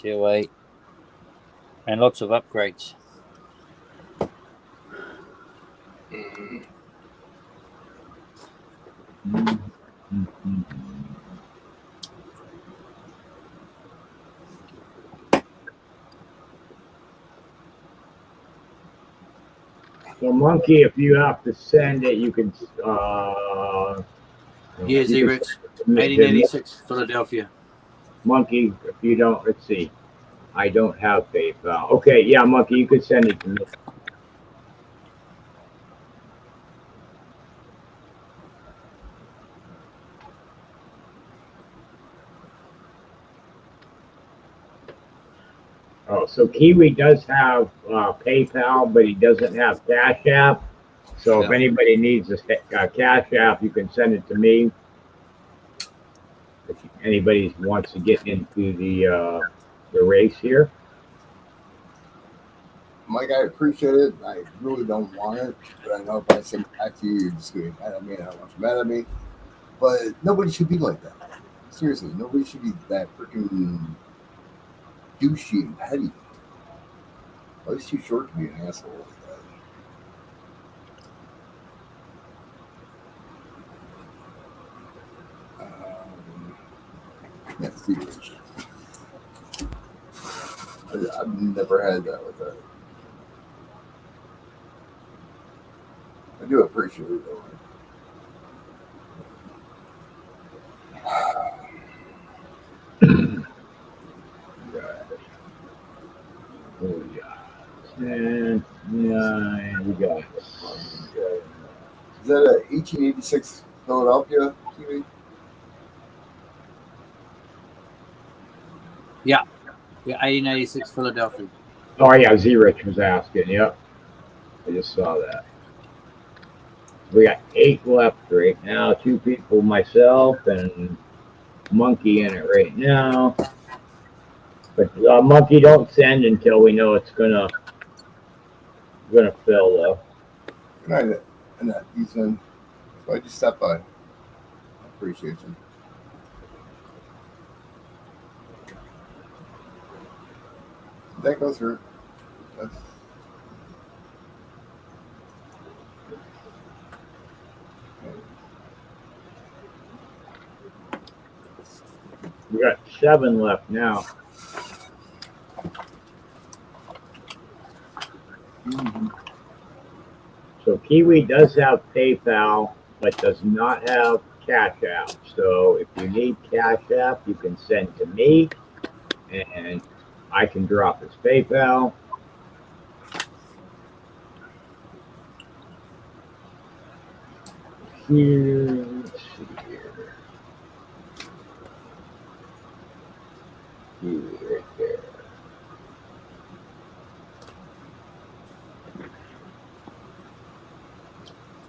Speaker 4: COA. And lots of upgrades.
Speaker 3: So Monkey, if you have to send it, you can.
Speaker 4: Yeah,
Speaker 3: you
Speaker 4: Z
Speaker 3: can
Speaker 4: Rich.
Speaker 3: send it to
Speaker 4: 1886, Philadelphia.
Speaker 3: Monkey, if you don't, let's see. I don't have PayPal. Okay, yeah, Monkey, you could send it to me. Oh, so Kiwi does have PayPal, but he doesn't have Cash App. So if
Speaker 4: Yeah.
Speaker 3: anybody needs a Cash App, you can send it to me. If anybody wants to get into the race here.
Speaker 1: Mike, I appreciate it. I really don't want it, but I know if I send it back to you, you're just going to be mad at me. I don't want you mad at me. But nobody should be like that. Seriously, nobody should be that freaking douchey and petty. Life's too short to be an asshole like that. Yeah, Steve Rich. I've never had that with that. I do appreciate it though.
Speaker 3: Oh, yeah. And we got.
Speaker 1: Is that a 1886 Philadelphia TV?
Speaker 4: Yeah, 1886, Philadelphia.
Speaker 3: Oh, yeah, Z Rich was asking. Yep. I just saw that. We got 8 left right now. 2 people, myself and Monkey in it right now. But Monkey, don't send until we know it's gonna fill though.
Speaker 1: Good night, Annette. Ethan. Why'd you stop by? I appreciate you. That goes through. That's...
Speaker 3: We got 7 left now. So Kiwi does have PayPal, but does not have Cash App. So if you need Cash App, you can send to me, and I can drop his PayPal. Here, let's see here. Kiwi right there.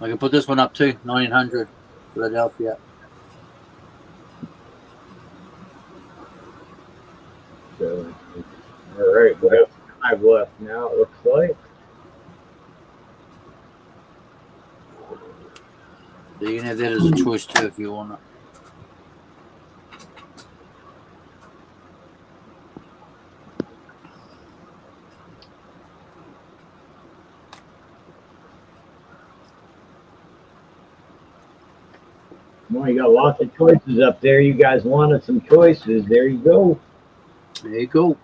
Speaker 4: I can put this one up too, 1900, Philadelphia.
Speaker 3: So, all right, we have 5 left now, it looks like.
Speaker 4: So you can have that as a choice too if you want it.
Speaker 3: Well, you got lots of choices up there. You guys wanted some choices. There you go.
Speaker 4: There you go.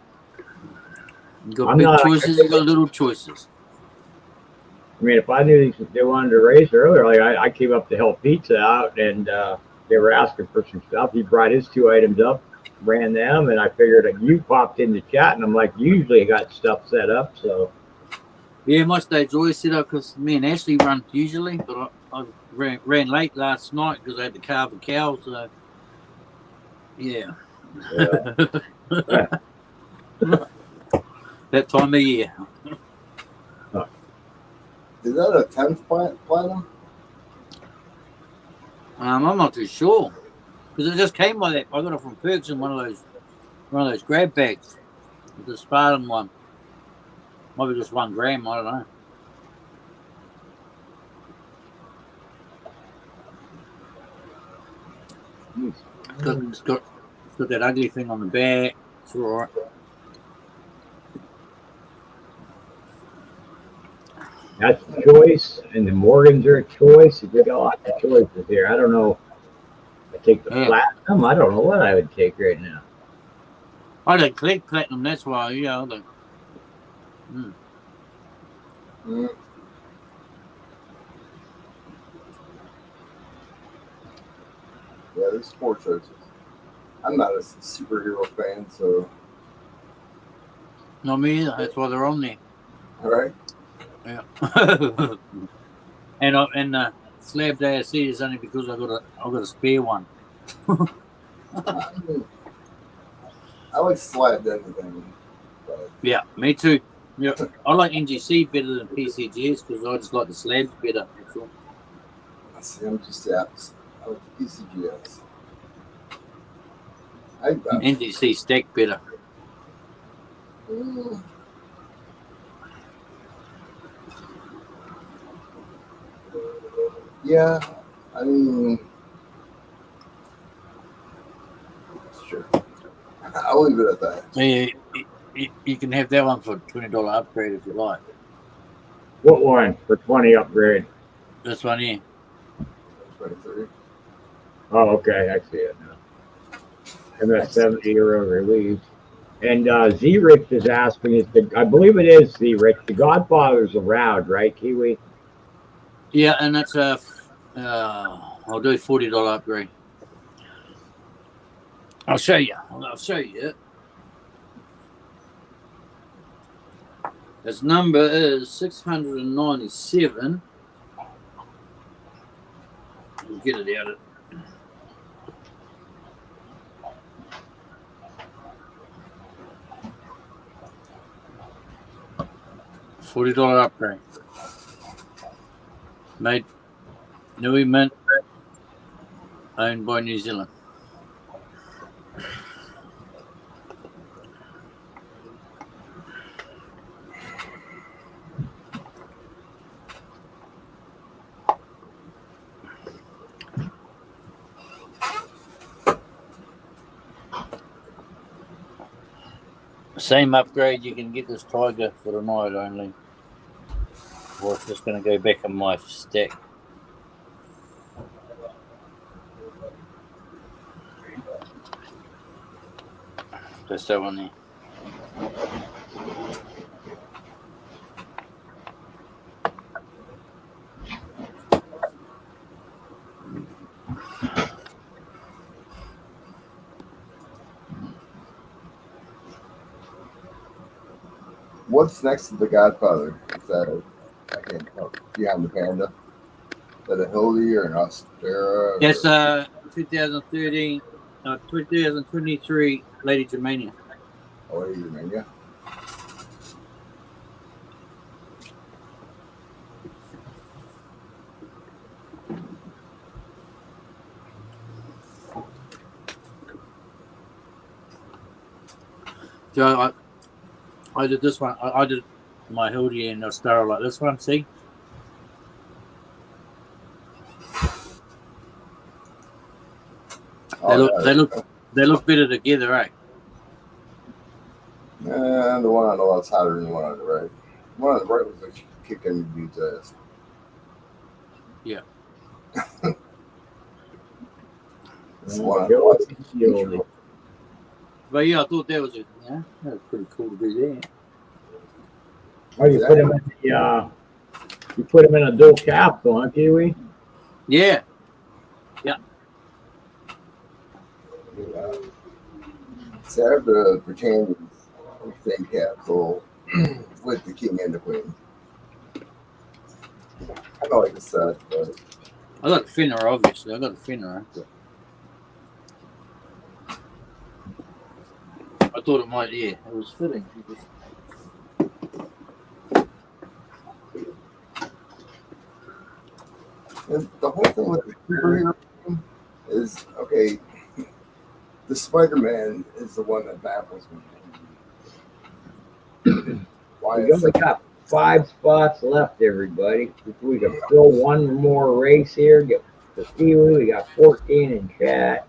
Speaker 4: You got
Speaker 3: I'm
Speaker 4: big
Speaker 3: not-
Speaker 4: choices, you got little choices.
Speaker 3: I mean, if I knew they wanted to race earlier, like I came up to help Pizza out, and they were asking for some stuff. He brought his 2 items up, ran them, and I figured that you popped in the chat, and I'm like, usually I got stuff set up, so.
Speaker 4: Yeah, my stage always set up because me and Ashley run usually, but I ran late last night because I had to carve a cow, so yeah. That time of year.
Speaker 1: Is that a 10th platinum?
Speaker 4: I'm not too sure because it just came like that. I got it from Perks in one of those grab bags, the Spartan one. Maybe just 1 gram. I don't know. It's got that ugly thing on the back. It's all right.
Speaker 3: That's a choice, and the Morgans are a choice. You got lots of choices here. I don't know take the
Speaker 4: Yeah.
Speaker 3: platinum. I don't know what I would take right now.
Speaker 4: I don't collect platinum. That's why, you know.
Speaker 1: Mm. Yeah, there's 4 choices. I'm not a superhero fan, so
Speaker 4: Not me either. That's why they're on there.
Speaker 1: all right.
Speaker 4: Yeah. and slabbed ASC is only because I got a spare one.
Speaker 1: I like slabbed anything. But
Speaker 4: Yeah, me too. Yeah, I like NGC better than PCGS because I just like the slabs better. That's all.
Speaker 1: see, I'm just I like the PCGS.
Speaker 4: NGC stack better.
Speaker 1: Mm, yeah, I mean, sure. I'll leave it at that.
Speaker 4: Yeah, you can have that one for $20 upgrade if you like.
Speaker 3: What one for 20 upgrade?
Speaker 4: This one here.
Speaker 1: 23.
Speaker 3: Oh, okay, I see it now. MS70 release. And Z-Rich is asking, I believe it is Z-Rich, the Godfather's around, right, Kiwi?
Speaker 4: Yeah, and that's I'll do a $40 upgrade. I'll show you. His number is 697. We'll get it out of $40 upgrade. Made Nui Mint, owned by New Zealand. Same upgrade, you can get this Tiger for the night only. Or it's just going to go back in my stack. That's that one there.
Speaker 1: What's next to the Godfather? Is that I can't tell. Behind the Panda? Is that a Hildy or an Ostera?
Speaker 4: That's 2013, 2023 Lady Germania.
Speaker 1: Oh, Lady Germania.
Speaker 4: So I did this one. I did my Hildy and Ostara like this one. See, they look better together, right?
Speaker 1: The one on the left's hotter than the one on the right. The one on the right was like kicking the dude's ass.
Speaker 4: Yeah.
Speaker 1: This one on the left's
Speaker 4: But yeah, I thought that was pretty cool to do that.
Speaker 3: Oh, you put him in the you put him in a dual capsule, huh, Kiwi?
Speaker 4: Yeah.
Speaker 1: So I have the Britannia's thing capsule with the king and the queen. I don't like the set, but
Speaker 4: I got a Finner, obviously. I got a Finner. I thought it might, it was fitting.
Speaker 1: and the whole thing with the superhero thing is okay. The Spider-Man is the one that baffles me. Why
Speaker 3: We only got 5 spots left, everybody. If we can fill one more race here, get the Kiwi. We got 14 in chat.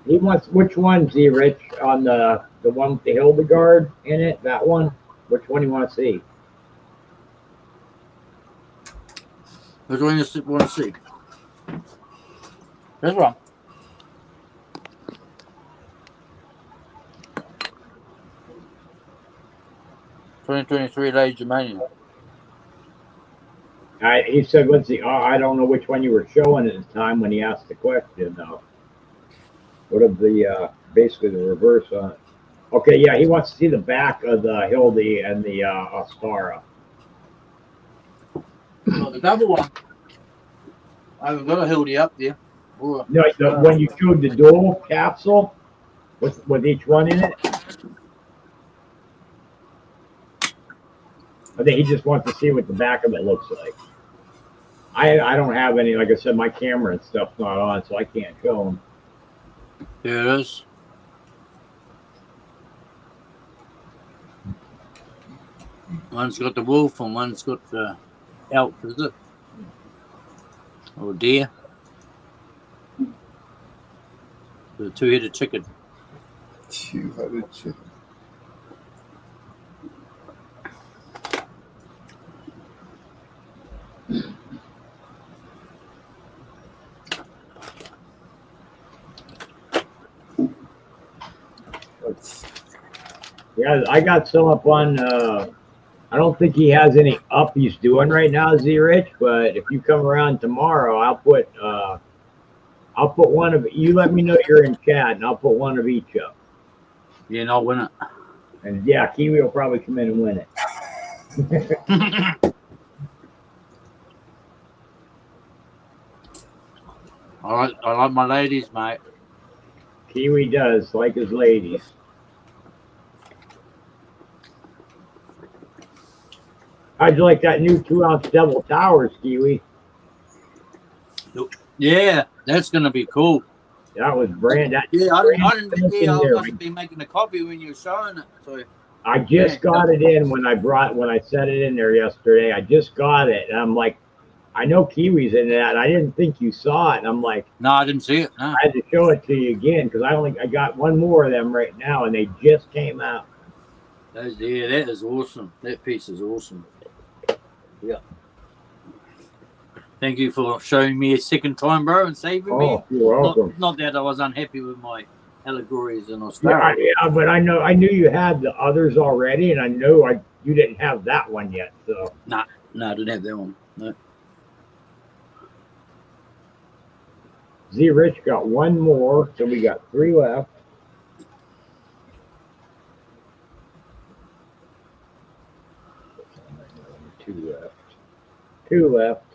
Speaker 3: He wants which one, Z-Rich, on the one with the Hildegard in it? That one? Which one do you want to see?
Speaker 4: Which one you want to see? That's wrong. $2023 late Germanium.
Speaker 3: He said, "What's the? I don't know which one you were showing at the time when he asked the question. Though, what of the basically the reverse on it? Okay, yeah, he wants to see the back of the Hildy and the Ostara.
Speaker 4: Well, the double one. I haven't got a Hildy up there. Ooh,
Speaker 3: No, when you showed the dual capsule with each one in it, I think he just wants to see what the back of it looks like. I don't have any, like I said, my camera and stuff's not on, so I can't show him.
Speaker 4: There it is. One's got the wolf and one's got the elk, is it? Or deer. The two-headed chicken.
Speaker 1: Two-headed chicken.
Speaker 3: Yeah, I got some up on. I don't think he has any up he's doing right now, Z Rich. But if you come around tomorrow, I'll put one of you. Let me know you're in chat, and I'll put one of each up.
Speaker 4: Yeah, and I'll win it.
Speaker 3: And yeah, Kiwi will probably come in and win it.
Speaker 4: I like my ladies, mate.
Speaker 3: Kiwi does like his ladies. How'd you like that new 2-ounce Devil Towers, Kiwi?
Speaker 4: Yeah, that's gonna be cool.
Speaker 3: That was brand.
Speaker 4: I must be making a copy when you were showing it. So
Speaker 3: I just got it in when I set it in there yesterday. I just got it, and I'm like, I know Kiwi's in that. And I didn't think you saw it, and I'm like,
Speaker 4: no, I didn't see it. No.
Speaker 3: I had to show it to you again because I got one more of them right now, and they just came out.
Speaker 4: That is awesome. That piece is awesome. Yeah. Thank you for showing me a second time, bro, and saving me.
Speaker 3: Oh, you're welcome.
Speaker 4: Not that I was unhappy with my allegories and Australia.
Speaker 3: Yeah, but I knew you had the others already, and I knew you didn't have that one yet. So
Speaker 4: no, I didn't have that one. No.
Speaker 3: Z Rich got one more, so we got 3 left. Two left.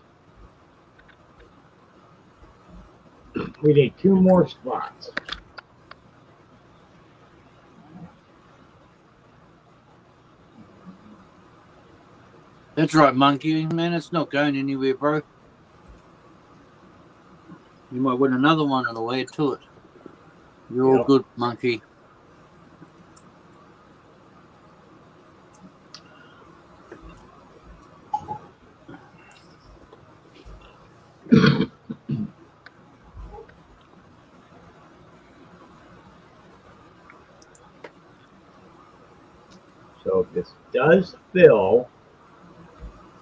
Speaker 3: We need 2 more spots.
Speaker 4: That's right, monkey. Man, it's not going anywhere, bro. You might win another one on the way to it. You're all good, monkey.
Speaker 3: So if this does fill,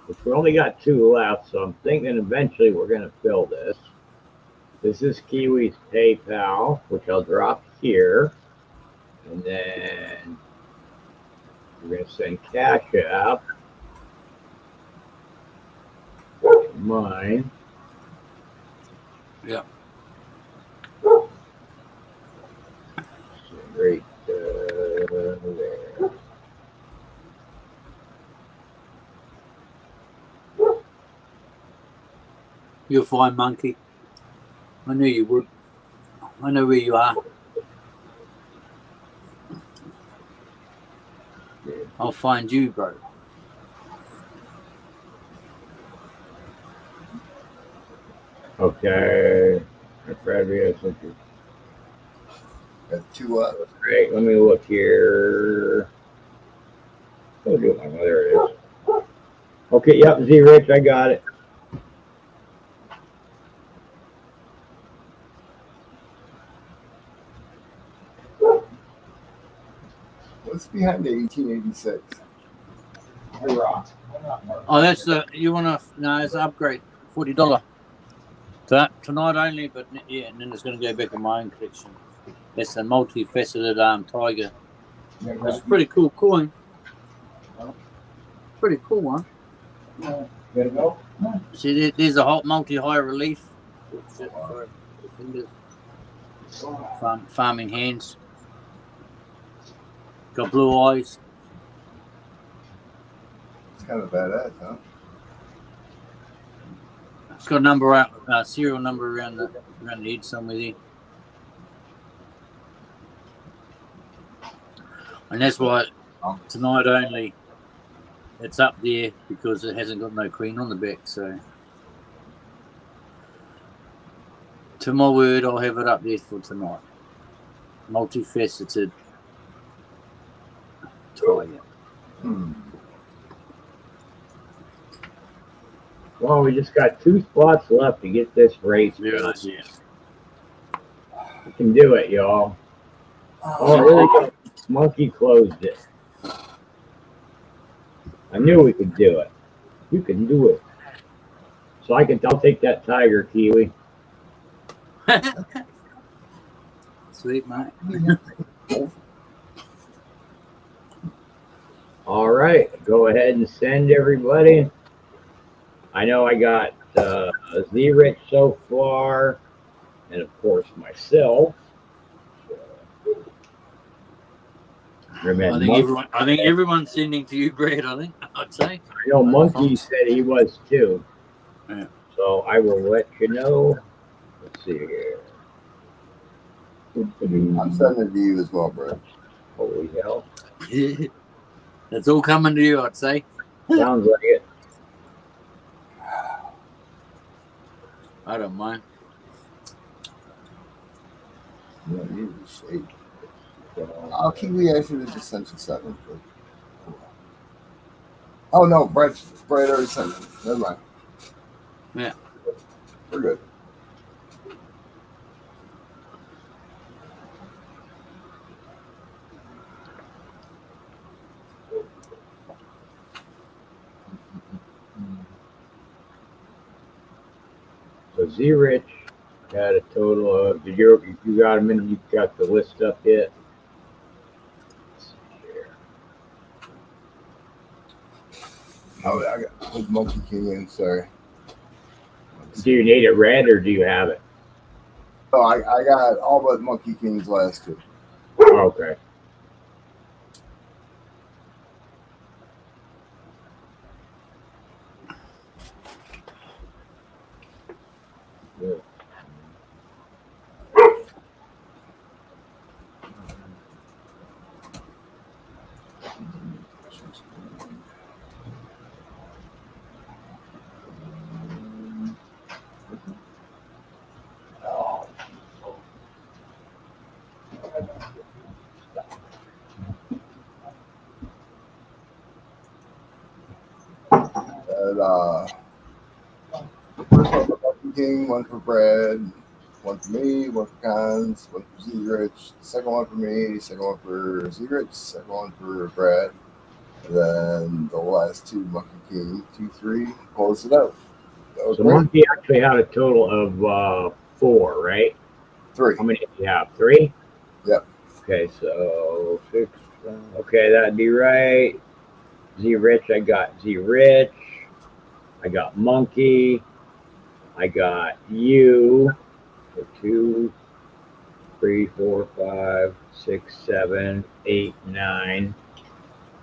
Speaker 3: which we only got 2 left, so I'm thinking eventually we're going to fill this. This is Kiwi's PayPal, which I'll drop here. And then we're going to send Cash App to mine.
Speaker 4: Yeah.
Speaker 3: Right there.
Speaker 4: You're fine, monkey. I knew you would. I know where you are. I'll find you, bro.
Speaker 3: Okay.
Speaker 1: Got 2 up.
Speaker 3: Great. Let me look here. Oh, there it is. Okay. Yep. Z Rich, I got it.
Speaker 1: What's behind the 1886?
Speaker 4: Oh, that's the, you want to, no, it's an upgrade. $40. Tonight only, but yeah, and then it's going to go back in my own collection. That's a multifaceted tiger. It's a pretty cool coin. Pretty cool one.
Speaker 3: Gotta go?
Speaker 4: See, there's a hot multi-high relief for fingers. Farming hands. Got blue eyes.
Speaker 1: It's kind of badass, huh?
Speaker 4: It's got a number out, serial number around the edge somewhere there. And that's why tonight only it's up there, because it hasn't got no queen on the back. So to my word, I'll have it up there for tonight. Multifaceted tiger.
Speaker 3: Well, we just got 2 spots left to get this race done.
Speaker 4: Yeah.
Speaker 3: We can do it, y'all. Oh, really good. Monkey closed it. I knew we could do it. You can do it. So I'll take that tiger, Kiwi.
Speaker 4: Sweet, mate.
Speaker 3: All right, go ahead and send everybody. I know I got Z-Rich so far, and of course myself.
Speaker 4: I think everyone's sending to you, Brad. I'd say.
Speaker 3: I know Monkey said he was too.
Speaker 4: Yeah.
Speaker 3: So I will let you know. Let's see here.
Speaker 1: I'm sending it to you as well, bro.
Speaker 3: Holy hell.
Speaker 4: It's all coming to you, I'd say.
Speaker 3: Sounds like it.
Speaker 4: I don't mind.
Speaker 1: Yeah, you shape. I'll keep the actually just sent you 7. Oh no, Brett already sent it. Never mind.
Speaker 4: Yeah.
Speaker 1: We're good.
Speaker 3: So Z-Rich had a total of, if you got a minute, you got the list up yet?
Speaker 1: Oh, I got put Monkey King in, sorry.
Speaker 3: Do you need it red or do you have it?
Speaker 1: Oh, I got all but Monkey King's last 2.
Speaker 3: Okay. Good.
Speaker 1: First one for Monkey King, 1 for Brad, 1 for me, 1 for Cons, 1 for Z-Rich, second one for me, second one for Z-Rich, second one for Brad. And then the last 2, Monkey King, 2, 3, close it out.
Speaker 3: So Monkey actually had a total of 4, right?
Speaker 1: 3.
Speaker 3: How many did you have? 3?
Speaker 1: Yep.
Speaker 3: Okay, so 6. Okay, that'd be right. Z-Rich, I got Z-Rich. I got Monkey. I got you. So 2, 3, 4, 5, 6, 7, 8, 9.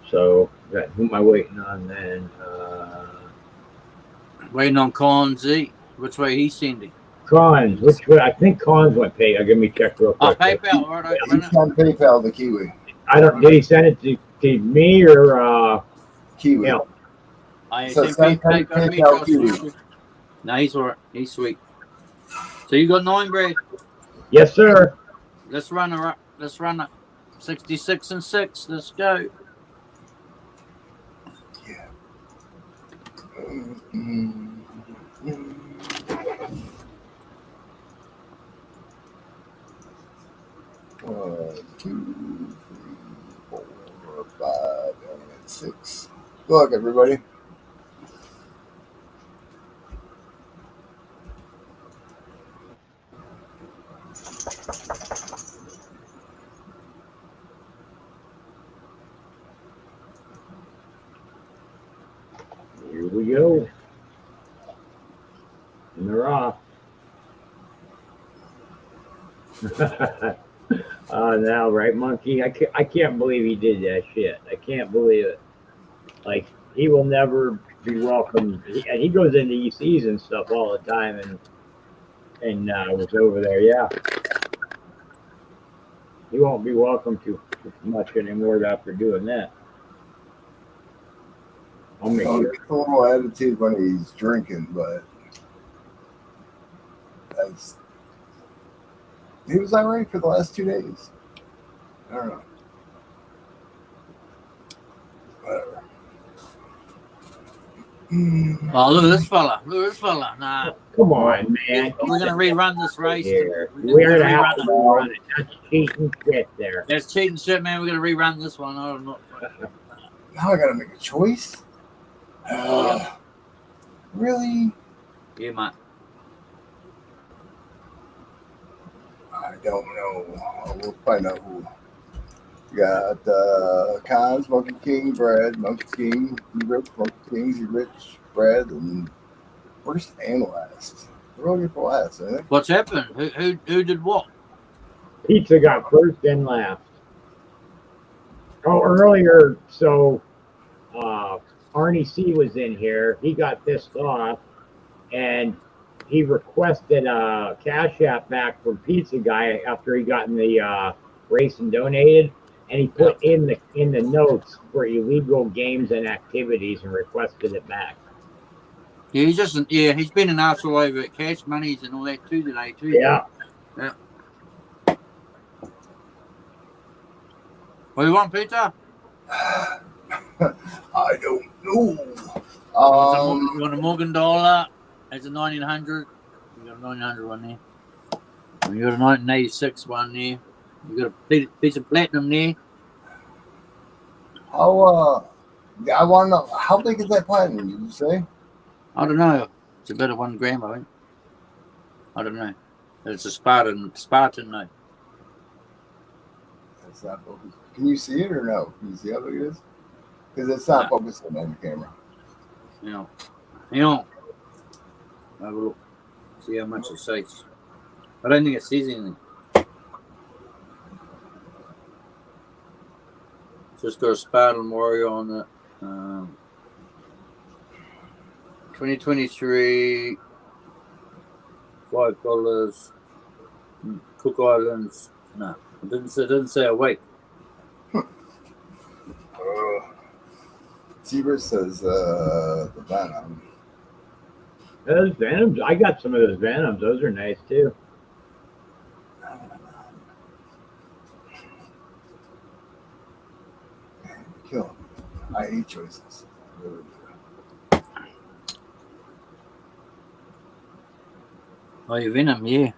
Speaker 3: So who am I waiting on then?
Speaker 4: Waiting on Con Z. Which way he's sending?
Speaker 3: Cons, which way? I think Cons went pay. Give me check real quick.
Speaker 4: PayPal, right?
Speaker 1: He sent PayPal to Kiwi.
Speaker 3: Did he send it to me or
Speaker 1: Kiwi.
Speaker 3: him?
Speaker 4: I
Speaker 1: So
Speaker 4: sent
Speaker 1: send PayPal Kiwi.
Speaker 4: No, he's all right. He's sweet. So you got 9, Brad?
Speaker 3: Yes, sir.
Speaker 4: Let's run her up. Let's run up. 66 and 6. Let's go.
Speaker 1: Yeah. 1, 2, 3, 4, 5, and 6. Good luck, everybody.
Speaker 3: we go. And they're off. Oh, now, right, Monkey? I can't believe he did that shit. I can't believe it. Like, he will never be welcome. And he goes into ECs and stuff all the time and was over there, yeah. He won't be welcome to much anymore after doing that. I'll make
Speaker 1: He
Speaker 3: sure.
Speaker 1: gets a little attitude when he's drinking, but he was all right for the last 2 days. I don't know. Whatever.
Speaker 4: Oh, look at this fella. Look at this fella. Nah.
Speaker 3: Come on, man.
Speaker 4: We're going to rerun this race.
Speaker 3: Here.
Speaker 4: We're
Speaker 3: Where
Speaker 4: going
Speaker 3: the
Speaker 4: to
Speaker 3: hell
Speaker 4: rerun
Speaker 3: are
Speaker 4: it.
Speaker 3: we running? That's cheating shit there.
Speaker 4: That's cheating shit, man. We're going to rerun this one. I'm not.
Speaker 1: Now I gotta make a choice. Really?
Speaker 4: Yeah, mate.
Speaker 1: I don't know. We'll find out who. We got Cons, Monkey King, Brad, Monkey King, E-Rich, Monkey King, E-Rich, Brad, and first and last. We're all here for last, I think.
Speaker 4: What's happened? Who did what?
Speaker 3: Pizza got first and last. Oh, earlier, so Arnie C was in here. He got pissed off, and he requested a Cash App back from Pizza Guy after he got in the race and donated, and he put in the notes for illegal games and activities and requested it back.
Speaker 4: Yeah, he's been an asshole over at cash monies and all that too today too.
Speaker 3: Yeah.
Speaker 4: Yeah. What do you want, Peter?
Speaker 1: I don't know.
Speaker 4: You want a Morgan dollar? There's a 1900. You got a 1900 one there. And you got a 1986 one there. You got a piece of platinum there.
Speaker 1: I want to know, how big is that platinum, did you say?
Speaker 4: I don't know. It's about a 1 gram, I think. I don't know. It's a Spartan though.
Speaker 1: That's not focused. Can you see it or no? Can you see how big it is? Because it's not focusing on the camera.
Speaker 4: You know. Have a look. See how much it says. I don't think it says anything. Just got a Spartan Warrior on it. 2023, $5. Cook Islands. No, it didn't say a weight.
Speaker 1: Zebra says the Venom.
Speaker 3: Those Venoms, I got some of those Venoms. Those are nice too.
Speaker 1: Kill him. I hate choices.
Speaker 4: Oh, you Venom, yeah.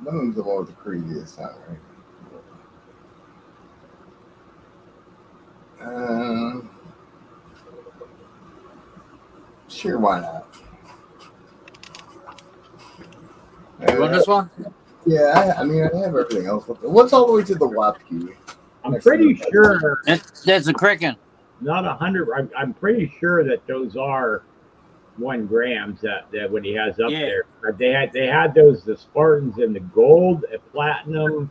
Speaker 1: Venom's the one with the craziest time, right? Sure, why not?
Speaker 4: You want this one?
Speaker 1: Yeah, I mean, I have everything else. What's all the way to the left, Kiwi?
Speaker 3: I'm pretty sure
Speaker 4: That's a Kraken.
Speaker 3: not 100. I'm pretty sure that those are 1 grams that what he has up there. They had those, the Spartans in the gold, platinum,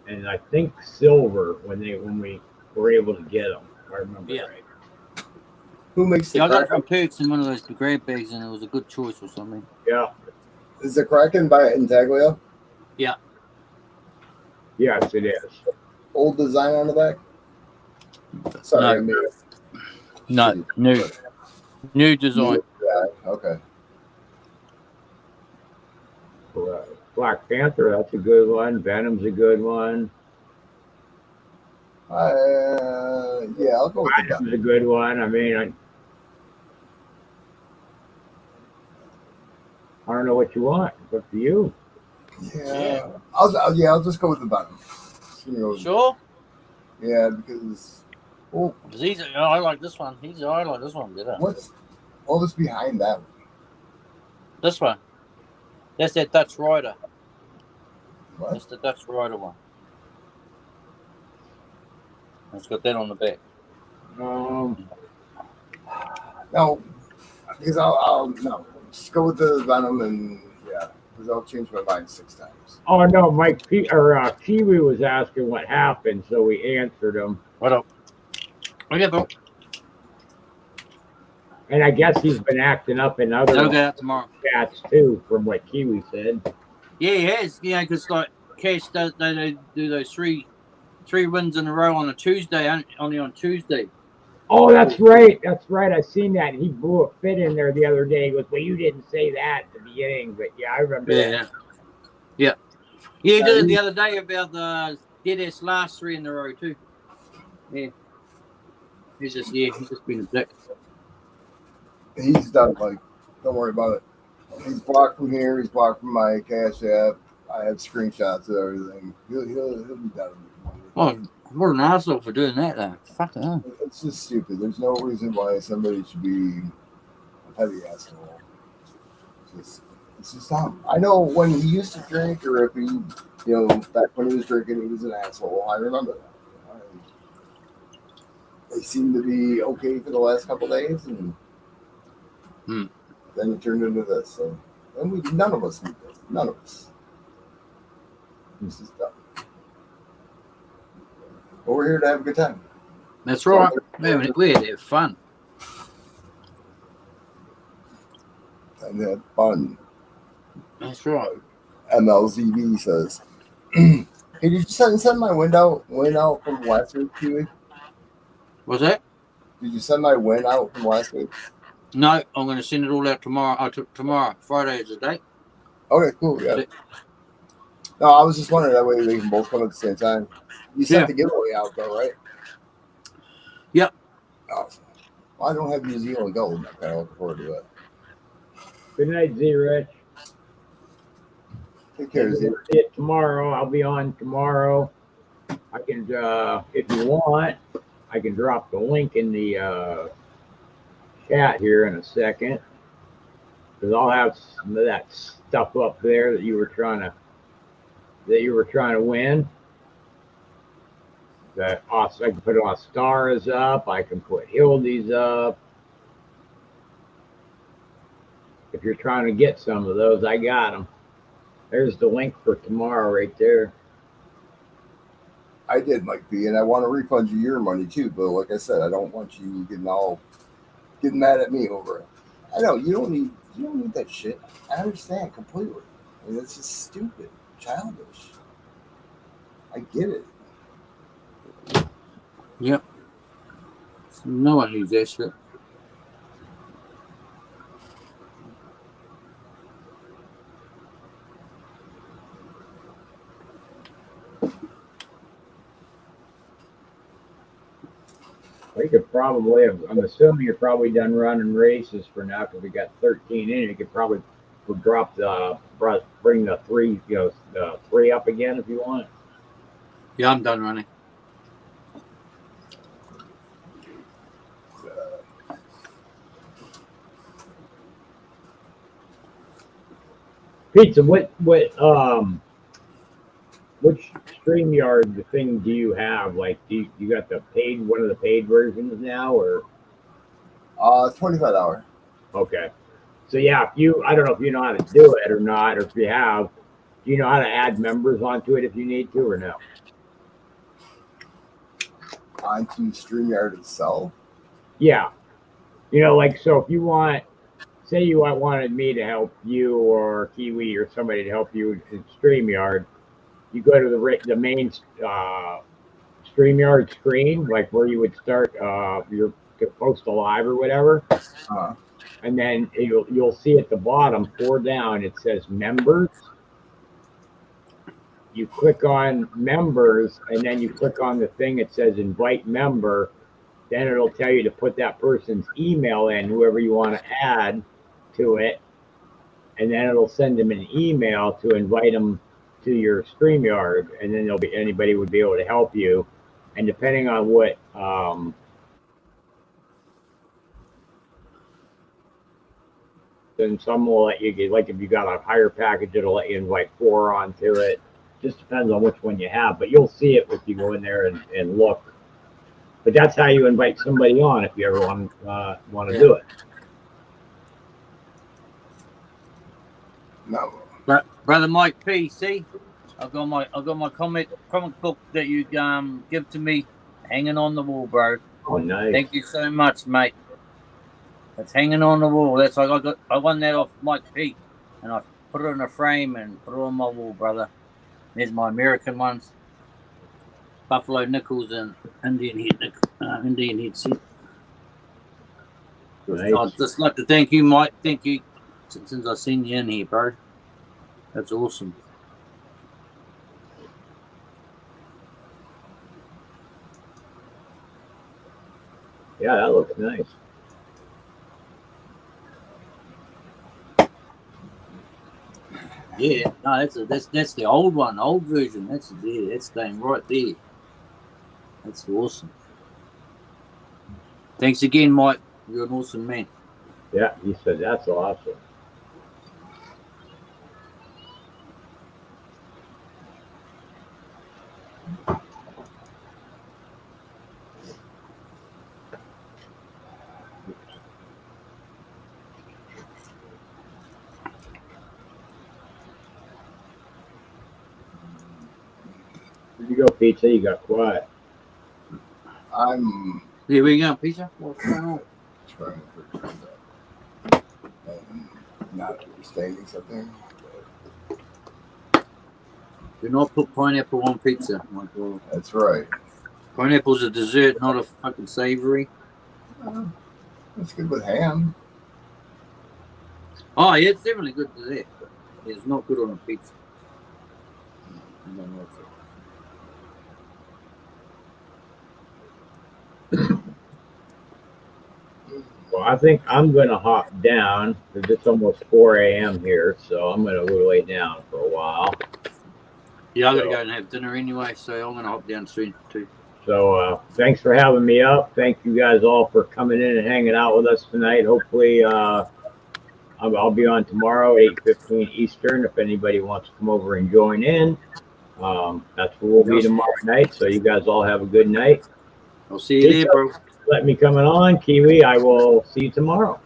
Speaker 3: and I think silver when we were able to get them. If I remember right.
Speaker 1: Who makes the
Speaker 4: I got it
Speaker 1: Kraken?
Speaker 4: from Perks in one of those grab bags, and it was a good choice or something.
Speaker 3: Yeah.
Speaker 1: Is the Kraken by Intaglio?
Speaker 4: Yeah.
Speaker 3: Yes, it is.
Speaker 1: Old design on the back? Sorry,
Speaker 4: No, new design.
Speaker 1: Yeah, okay.
Speaker 3: Black Panther, that's a good one. Venom's a good one.
Speaker 1: Yeah, I'll go with the
Speaker 3: Venom's a good one. I mean, I don't know what you want. It's up to you.
Speaker 1: Yeah. I'll just go with the Venom.
Speaker 4: Sure?
Speaker 1: Yeah, because
Speaker 4: I like this one. I like this one better.
Speaker 1: what's all this behind that one?
Speaker 4: This one. That's that Dutch Rider.
Speaker 1: What?
Speaker 4: That's the Dutch Rider one. It's got that on the back.
Speaker 1: Now No, because I'll no. Just go with the Venom and yeah, because I'll change my mind 6 times.
Speaker 3: Oh no, Kiwi was asking what happened, so we answered him.
Speaker 4: What up? Okay, Bill.
Speaker 3: And I guess he's been acting up in other
Speaker 4: They'll go out tomorrow.
Speaker 3: chats too, from what Kiwi said.
Speaker 4: Yeah, he has. You know, because like Cash does, they do those three wins in a row on a Tuesday, only on Tuesday.
Speaker 3: Oh, that's right. That's right. I seen that. He blew a fit in there the other day. He goes, well, you didn't say that at the beginning, but yeah, I remember that.
Speaker 4: Yeah. He did it the other day about the deadass last 3 in a row too. Yeah. He's just been a dick.
Speaker 1: He's done. Like, don't worry about it. He's blocked from here. He's blocked from my Cash App. I have screenshots of everything. He'll be done.
Speaker 4: Oh, what an asshole for doing that, though. Fuck hell.
Speaker 1: It's just stupid. There's no reason why somebody should be a petty asshole. It's just dumb. I know when he used to drink, or if he, back when he was drinking, he was an asshole. I remember that. They seem to be okay for the last couple days, and then it turned into this. So, and none of us need this. None of us. This is dumb. But we're here to have a good time.
Speaker 4: That's right. We're here to have fun.
Speaker 1: And have fun.
Speaker 4: That's right.
Speaker 1: MLZB says, hey, did you send my win out from last week, Kiwi?
Speaker 4: What's that?
Speaker 1: Did you send my win out from last week?
Speaker 4: No, I'm going to send it all out tomorrow. Tomorrow. Friday is the date.
Speaker 1: Okay, cool. Yeah. No, I was just wondering that way we can both come at the same time. You sent the giveaway out though, right?
Speaker 4: Yep.
Speaker 1: Oh, well, I don't have New Zealand gold. I'm kind of looking forward to it.
Speaker 3: Good night, Z-Rich.
Speaker 1: Take care, Z.
Speaker 3: See it tomorrow. I'll be on tomorrow. I can, if you want, I can drop the link in the chat here in a second, because I'll have some of that stuff up there that you were trying to win. That also, I can put Ostara's up. I can put Hildy's up. If you're trying to get some of those, I got them. There's the link for tomorrow right there.
Speaker 1: I did, Mike B, and I want to refund you your money too. But like I said, I don't want you getting mad at me over it. I know you don't need that shit. I understand completely. I mean, it's just stupid, childish. I get it.
Speaker 4: Yep. No one needs that shit.
Speaker 3: We could probably have, I'm assuming you're probably done running races for now because we got 13 in. You could probably bring the 3, the 3 up again if you want.
Speaker 4: Yeah, I'm done running.
Speaker 3: Pizza, which StreamYard thing do you have? Like, you got one of the paid versions now, or?
Speaker 1: $25.
Speaker 3: Okay. So yeah, I don't know if you know how to do it or not, or if you have, do you know how to add members onto it if you need to or no?
Speaker 1: Onto StreamYard itself?
Speaker 3: Yeah. So if you want, say you wanted me to help you or Kiwi or somebody to help you in StreamYard, you go to the main StreamYard screen, like where you would start your post a live or whatever. And then you'll see at the bottom, 4 down, it says members. You click on members, and then you click on the thing that says invite member. Then it'll tell you to put that person's email in, whoever you want to add to it. And then it'll send them an email to invite them to your StreamYard. And then anybody would be able to help you. And depending on what, then some will let you get, like if you got a higher package, it'll let you invite 4 onto it. Just depends on which one you have, but you'll see it if you go in there and look. But that's how you invite somebody on if you ever want to do it.
Speaker 1: No.
Speaker 4: Brother Mike P, see? I've got my comic book that you give to me hanging on the wall, bro.
Speaker 3: Oh, nice.
Speaker 4: Thank you so much, mate. It's hanging on the wall. That's like I won that off Mike P, and I put it in a frame and put it on my wall, brother. There's my American ones. Buffalo nickels and Indian head seat.
Speaker 3: Nice.
Speaker 4: I'd just like to thank you, Mike. Thank you since I've seen you in here, bro. That's awesome.
Speaker 3: Yeah, that looks nice.
Speaker 4: Yeah, no, that's the old one, old version. That's staying right there. That's awesome. Thanks again, Mike. You're an awesome man.
Speaker 3: Yeah, he said that's awesome. Where'd you go, Pizza? You got quiet.
Speaker 1: I'm
Speaker 4: Here we go, Peter. What's going on?
Speaker 1: trying to figure it out. Not understanding something.
Speaker 4: Do not put pineapple on pizza, Michael.
Speaker 1: That's right.
Speaker 4: Pineapple's a dessert, not a fucking savory.
Speaker 1: It's good with ham.
Speaker 4: Oh, yeah, it's definitely good dessert, but it's not good on a pizza. I don't know if
Speaker 3: Well, I think I'm going to hop down because it's almost 4 a.m. here, so I'm going to lay down for a while.
Speaker 4: Yeah, I got to go and have dinner anyway, so I'm going to hop down soon too.
Speaker 3: So thanks for having me up. Thank you guys all for coming in and hanging out with us tonight. Hopefully I'll be on tomorrow, 8:15 Eastern, if anybody wants to come over and join in. That's where we'll be tomorrow night, so you guys all have a good night.
Speaker 4: I'll see you there, bro.
Speaker 3: Let me coming on, Kiwi. I will see you tomorrow.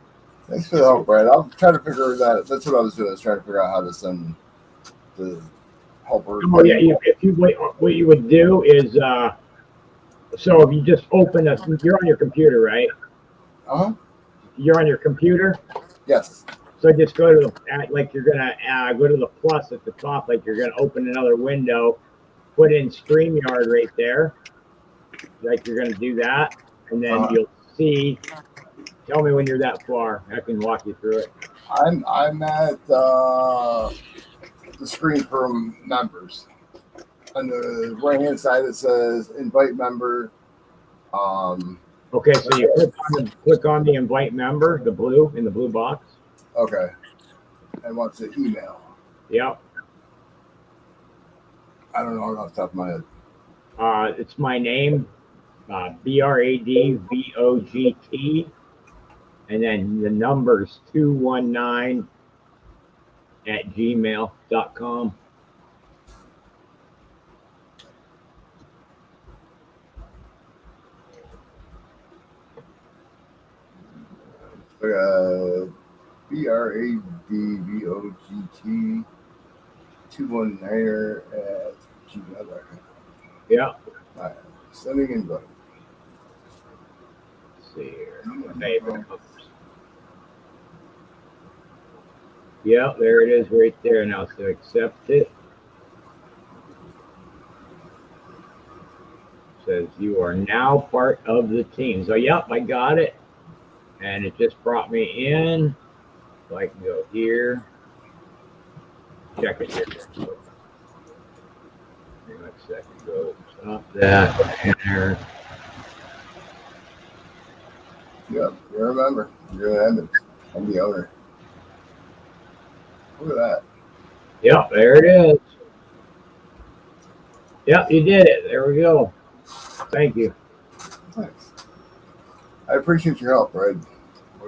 Speaker 1: Thanks for the help, Brad. I'll try to figure that. That's what I was doing. I was trying to figure out how to send the helper.
Speaker 3: Oh, yeah. What you would do is, so if you just open you're on your computer, right?
Speaker 1: Uh-huh.
Speaker 3: You're on your computer.
Speaker 1: Yes.
Speaker 3: So just go to like you're gonna go to the plus at the top, like you're gonna open another window, put in StreamYard right there, like you're gonna do that, and then you'll see. Tell me when you're that far. I can walk you through it.
Speaker 1: I'm at the screen for members. On the right hand side it says invite member.
Speaker 3: Okay, so you click on the invite member, the blue box.
Speaker 1: Okay. And what's the email?
Speaker 3: Yep.
Speaker 1: I don't know off the top of my head.
Speaker 3: It's my name, BRADVOGT, and then the number's 219@gmail.com.
Speaker 1: BRADVOGT 219@gmail.com.
Speaker 3: Yeah.
Speaker 1: All right. Sending invite.
Speaker 3: Let's see here. Yeah, there it is right there now. So accept it. Says you are now part of the team. So yep, I got it. And it just brought me in. So I can go here. Check it here. Hang on a second. Go stop that. Enter.
Speaker 1: Yep, you remember. You're the I'm the owner. Look at that.
Speaker 3: Yep, there it is. Yep, you did it. There we go. Thank you.
Speaker 1: Thanks. I appreciate your help, Fred.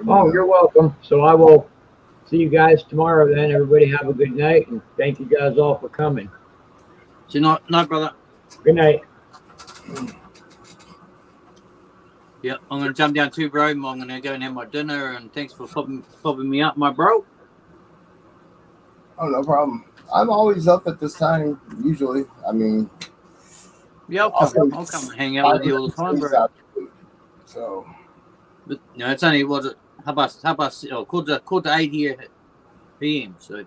Speaker 3: Oh, you're welcome. So I will see you guys tomorrow then. Everybody have a good night, and thank you guys all for coming.
Speaker 4: So, no, brother.
Speaker 3: Good night.
Speaker 4: Yeah, I'm gonna jump down too, bro. I'm gonna go and have my dinner, and thanks for popping me up, my bro.
Speaker 1: Oh, no problem. I'm always up at this time, usually. I mean,
Speaker 4: Yeah, I'll come and hang out with you all the time, bro.
Speaker 1: So,
Speaker 4: But it's only how about quarter to 8 here PM. So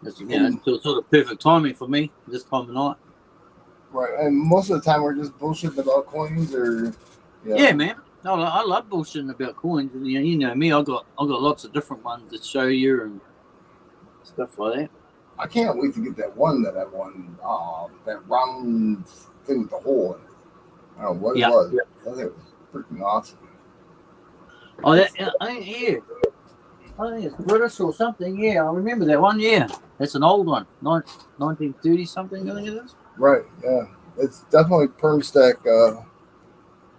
Speaker 4: that's it's sort of perfect timing for me this time of night.
Speaker 1: right. And most of the time, we're just bullshitting about coins or.
Speaker 4: Yeah, man. No, I love bullshitting about coins. You know me. I got lots of different ones to show you and stuff like that.
Speaker 1: I can't wait to get that one that I won. That round thing with the hole in it. I don't know what it was. I think it was freaking awesome.
Speaker 4: Oh, I think it's British or something. Yeah, I remember that one. Yeah, that's an old one, 1930 something. I think it is.
Speaker 1: Right. Yeah, it's definitely perm stack.
Speaker 4: Yeah,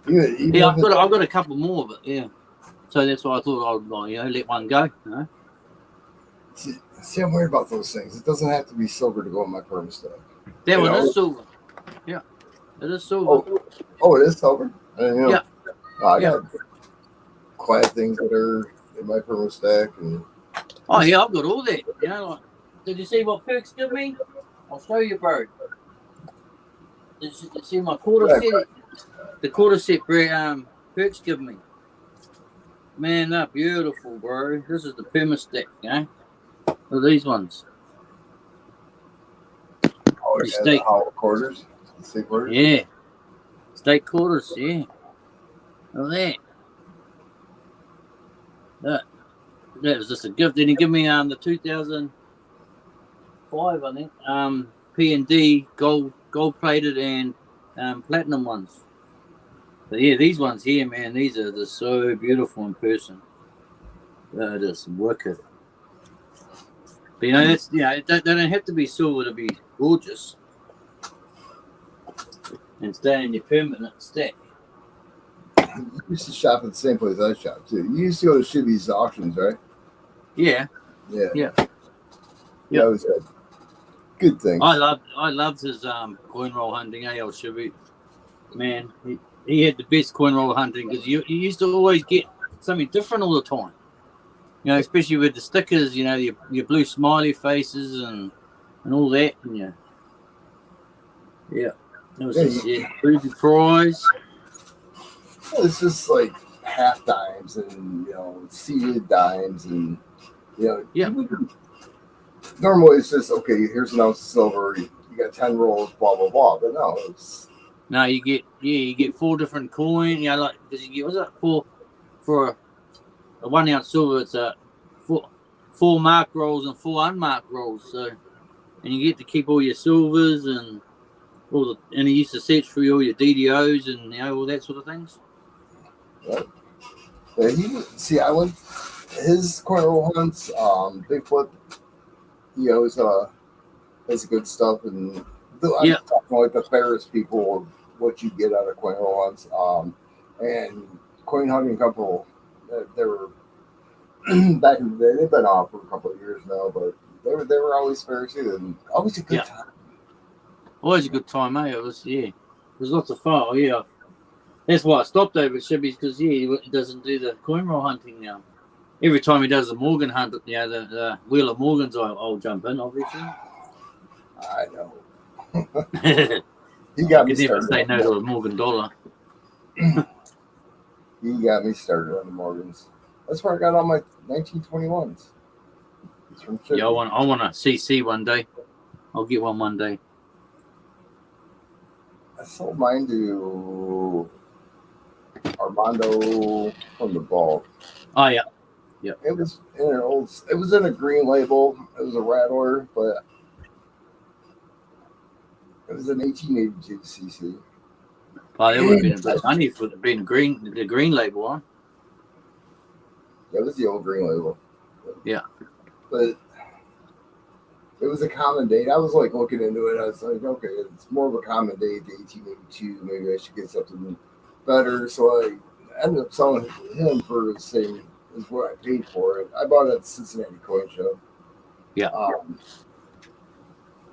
Speaker 4: I've got a couple more, but yeah. So that's why I thought I'd let one go. You know?
Speaker 1: See, I'm worried about those things. It doesn't have to be silver to go in my perm stack.
Speaker 4: That one is silver. Yeah, it is silver.
Speaker 1: Oh, it is silver.
Speaker 4: Yeah.
Speaker 1: I got quiet things that are in my perm stack and.
Speaker 4: Oh yeah, I've got all that. You know, like, did you see what Perks give me? I'll show you, bro. Did you see my quarter set? The quarter set Perks give me. Man, they're beautiful, bro. This is the perma stack, you know? Look at these ones.
Speaker 1: Oh, yeah, the hollow quarters. The state quarters?
Speaker 4: Yeah. State quarters, yeah. Look at that. That was just a gift. Then he give me the 2005, I think. P&D gold plated and platinum ones. But yeah, these ones here, man, these are just so beautiful in person. They're just wicked. But that's they don't have to be silver to be gorgeous and stay in your permanent stack.
Speaker 1: You used to shop at the same place I shop too. You used to go to Shibby's auctions, right?
Speaker 4: Yeah.
Speaker 1: Yeah.
Speaker 4: Yeah.
Speaker 1: Yeah, it was good things.
Speaker 4: I loved his coin roll hunting, old Shibby. Man, he had the best coin roll hunting because you used to always get something different all the time. Especially with the stickers, your blue smiley faces and all that. And it was just Ruby Prize.
Speaker 1: It's just like half dimes and seeded dimes and normally it's just okay. Here's an ounce of silver. You got 10 rolls, blah blah blah. But no, it's
Speaker 4: you get 4 different coins. Because you get for a 1 ounce silver, it's four marked rolls and 4 unmarked rolls. So, and you get to keep all your silvers and and he used to search for all your DDOs and all that sort of things.
Speaker 1: Right. I went his coin roll hunts. Bigfoot. He always has good stuff, and I'm talking like the fairest people of what you get out of coin roll hunts. And coin hunting couple, they were back in the day. They've been off for a couple of years now, but they were always fair too, and always a good time.
Speaker 4: Always a good time, eh? It was lots of fun. Oh, yeah. That's why I stopped over at Shibby's because he doesn't do the coin roll hunting now. Every time he does the Morgan hunt, the Wheel of Morgans, I'll jump in, obviously.
Speaker 1: I know. He got me started.
Speaker 4: Never say no to a Morgan dollar.
Speaker 1: He got me started on the Morgans. That's where I got all my 1921s. It's from Shibby.
Speaker 4: Yeah, I want a CC one day. I'll get one day.
Speaker 1: I sold mine to Armando from the Vault.
Speaker 4: Oh yeah. Yeah.
Speaker 1: It was in a green label. It was a rattler, but it was an 1882 CC.
Speaker 4: Oh, that would have been a bit money for the green label, huh?
Speaker 1: That was the old green label.
Speaker 4: Yeah.
Speaker 1: But it was a common date. I was like looking into it. I was like, okay, it's more of a common date, the 1882. Maybe I should get something better. So I ended up selling him for the same as what I paid for it. I bought it at the Cincinnati Coin Show.
Speaker 4: Yeah.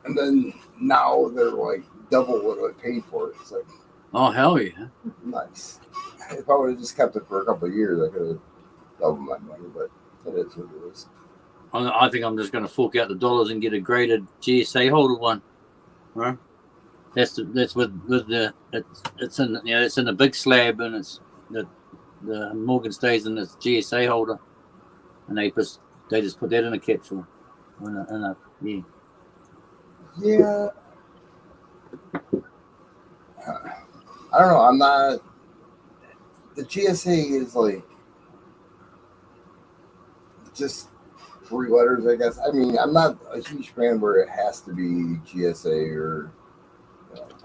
Speaker 1: And then now they're like double what I paid for it. It's like,
Speaker 4: oh hell yeah,
Speaker 1: nice. if I would have just kept it for a couple of years, I could have doubled my money. But it is what it is.
Speaker 4: I think I'm just going to fork out the dollars and get a graded GSA holder one. Right? That's with the it's in it's in a big slab, and it's the Morgan stays in this GSA holder, and they just put that in a capsule. Yeah.
Speaker 1: Yeah. I don't know. I'm not. The GSA is like just 3 letters, I guess. I mean, I'm not a huge fan where it has to be GSA or.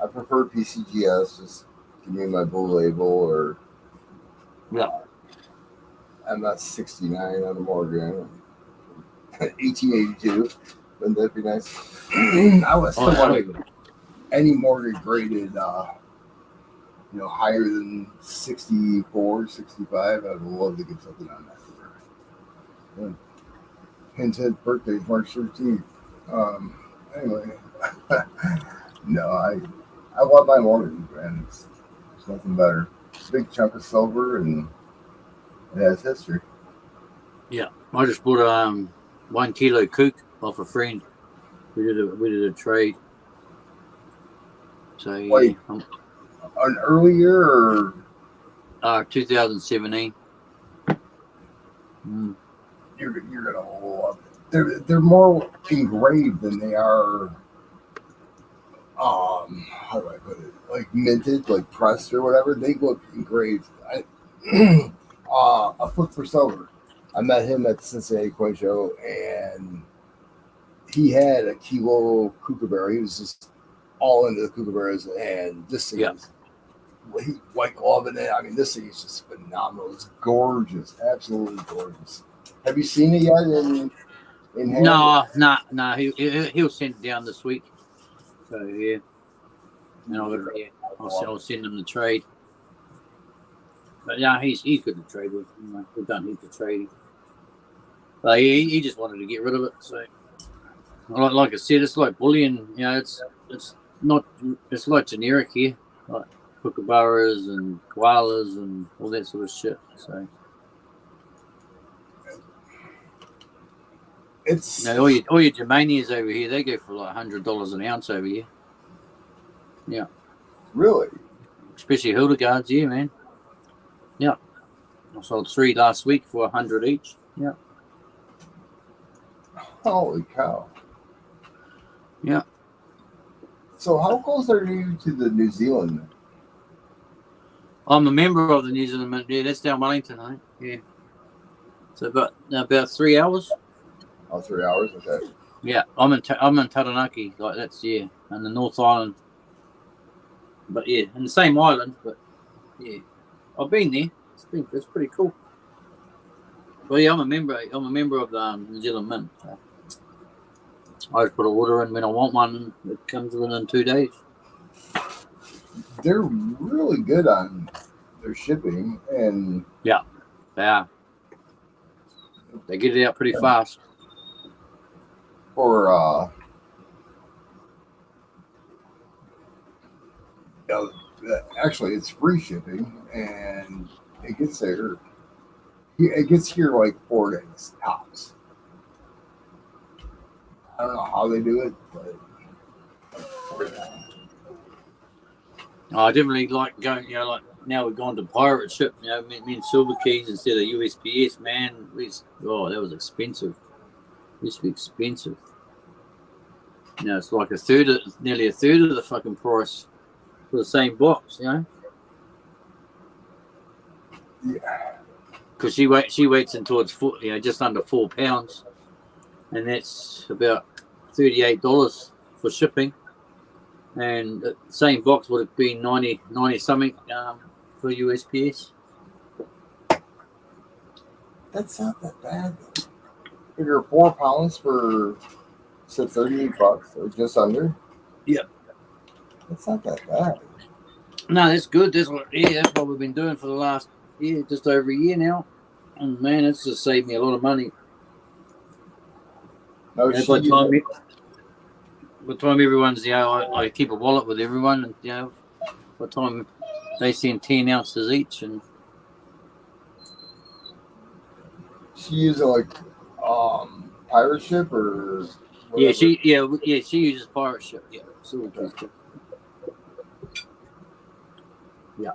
Speaker 1: I prefer PCGS. Just give me my blue label or.
Speaker 4: Yeah.
Speaker 1: I'm not 69 on the Morgan. 1882. Wouldn't that be nice? I was still wanting any Morgan graded, higher than 64, 65. I'd love to get something on that. Yeah. His birthday is March 13th. Anyway, no, I love my Morgan, man. It's nothing better. Big chunk of silver, and it has history.
Speaker 4: Yeah, I just bought 1 kilo kook off a friend. We did a trade. So yeah,
Speaker 1: Like an early year or
Speaker 4: 2017.
Speaker 1: You're gonna love it. They're more engraved than they are. How do I put it? Like minted, like pressed or whatever. They look engraved. A foot for silver. I met him at the Cincinnati Coin Show, and he had a kilo kookaburra. He was just all into the kookaburras, and this thing is white gloving it. I mean, this thing is just phenomenal. It's gorgeous, absolutely gorgeous. Have you seen it yet? In hand?
Speaker 4: No. He'll send it down this week. So yeah, and I'll send him the trade. But yeah, he's good to trade with. We've done heaps of trading. But he just wanted to get rid of it. So like I said, it's like bullion. It's like generic here, like kookaburras and koalas and all that sort of shit. So
Speaker 1: it's
Speaker 4: all your Germanias over here, they go for like $100 an ounce over here. Yeah,
Speaker 1: really,
Speaker 4: especially Hildegards, yeah, man. Yeah, I sold 3 last week for $100 each. Yeah.
Speaker 1: Holy cow!
Speaker 4: Yeah.
Speaker 1: So how close are you to the New Zealand?
Speaker 4: I'm a member of the New Zealand Mint. Yeah, that's down Wellington, I think. Yeah. So about 3 hours.
Speaker 1: Oh, 3 hours. Okay.
Speaker 4: Yeah, I'm in Taranaki. Like that's in the North Island. But yeah, in the same island. But yeah, I've been there. It's pretty cool. But yeah, I'm a member of the New Zealand Mint. So I just put an order in when I want one, and it comes within 2 days.
Speaker 1: They're really good on their shipping, and
Speaker 4: yeah, they get it out pretty fast.
Speaker 1: For actually, it's free shipping, and it gets there. It gets here like 4 days tops. I don't know how they do it, but
Speaker 4: I definitely like going. Like now we've gone to pirate ship. Me and Silver Keys instead of USPS. Man, that was expensive. It used to be expensive. It's like nearly a third of the fucking price for the same box.
Speaker 1: Yeah.
Speaker 4: Because she weights in towards just under 4 pounds, and that's about $38 for shipping. And the same box would have been 90 something for USPS.
Speaker 1: That's not that bad. Figure 4 pounds for $38 or just under.
Speaker 4: Yep.
Speaker 1: That's not that bad.
Speaker 4: No, that's good. That's what we've been doing for the last just over a year now. And man, it's just saved me a lot of money.
Speaker 1: No,
Speaker 4: by the time everyone's, I keep a wallet with everyone, and by the time they send 10 ounces each, and
Speaker 1: she using like pirate ship or
Speaker 4: Yeah,
Speaker 1: whatever?
Speaker 4: she uses pirate ship. Yeah, silver tooth. Yeah.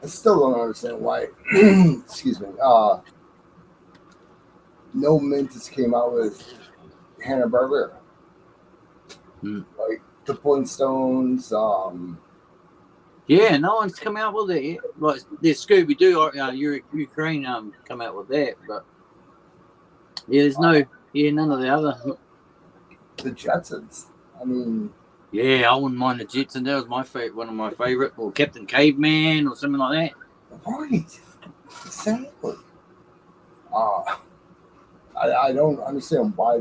Speaker 1: I still don't understand why. Excuse me. No Mintus came out with Hanna-Barbera.
Speaker 4: Mm.
Speaker 1: Like the Flintstones.
Speaker 4: Yeah, no one's come out with it yet. Like the Scooby Doo, Ukraine come out with that, but yeah, there's none of the other.
Speaker 1: The Jetsons. I mean,
Speaker 4: Yeah, I wouldn't mind the Jetson. That was my favorite, one of my favorite, or Captain Caveman, or something like
Speaker 1: right. Exactly. I don't understand why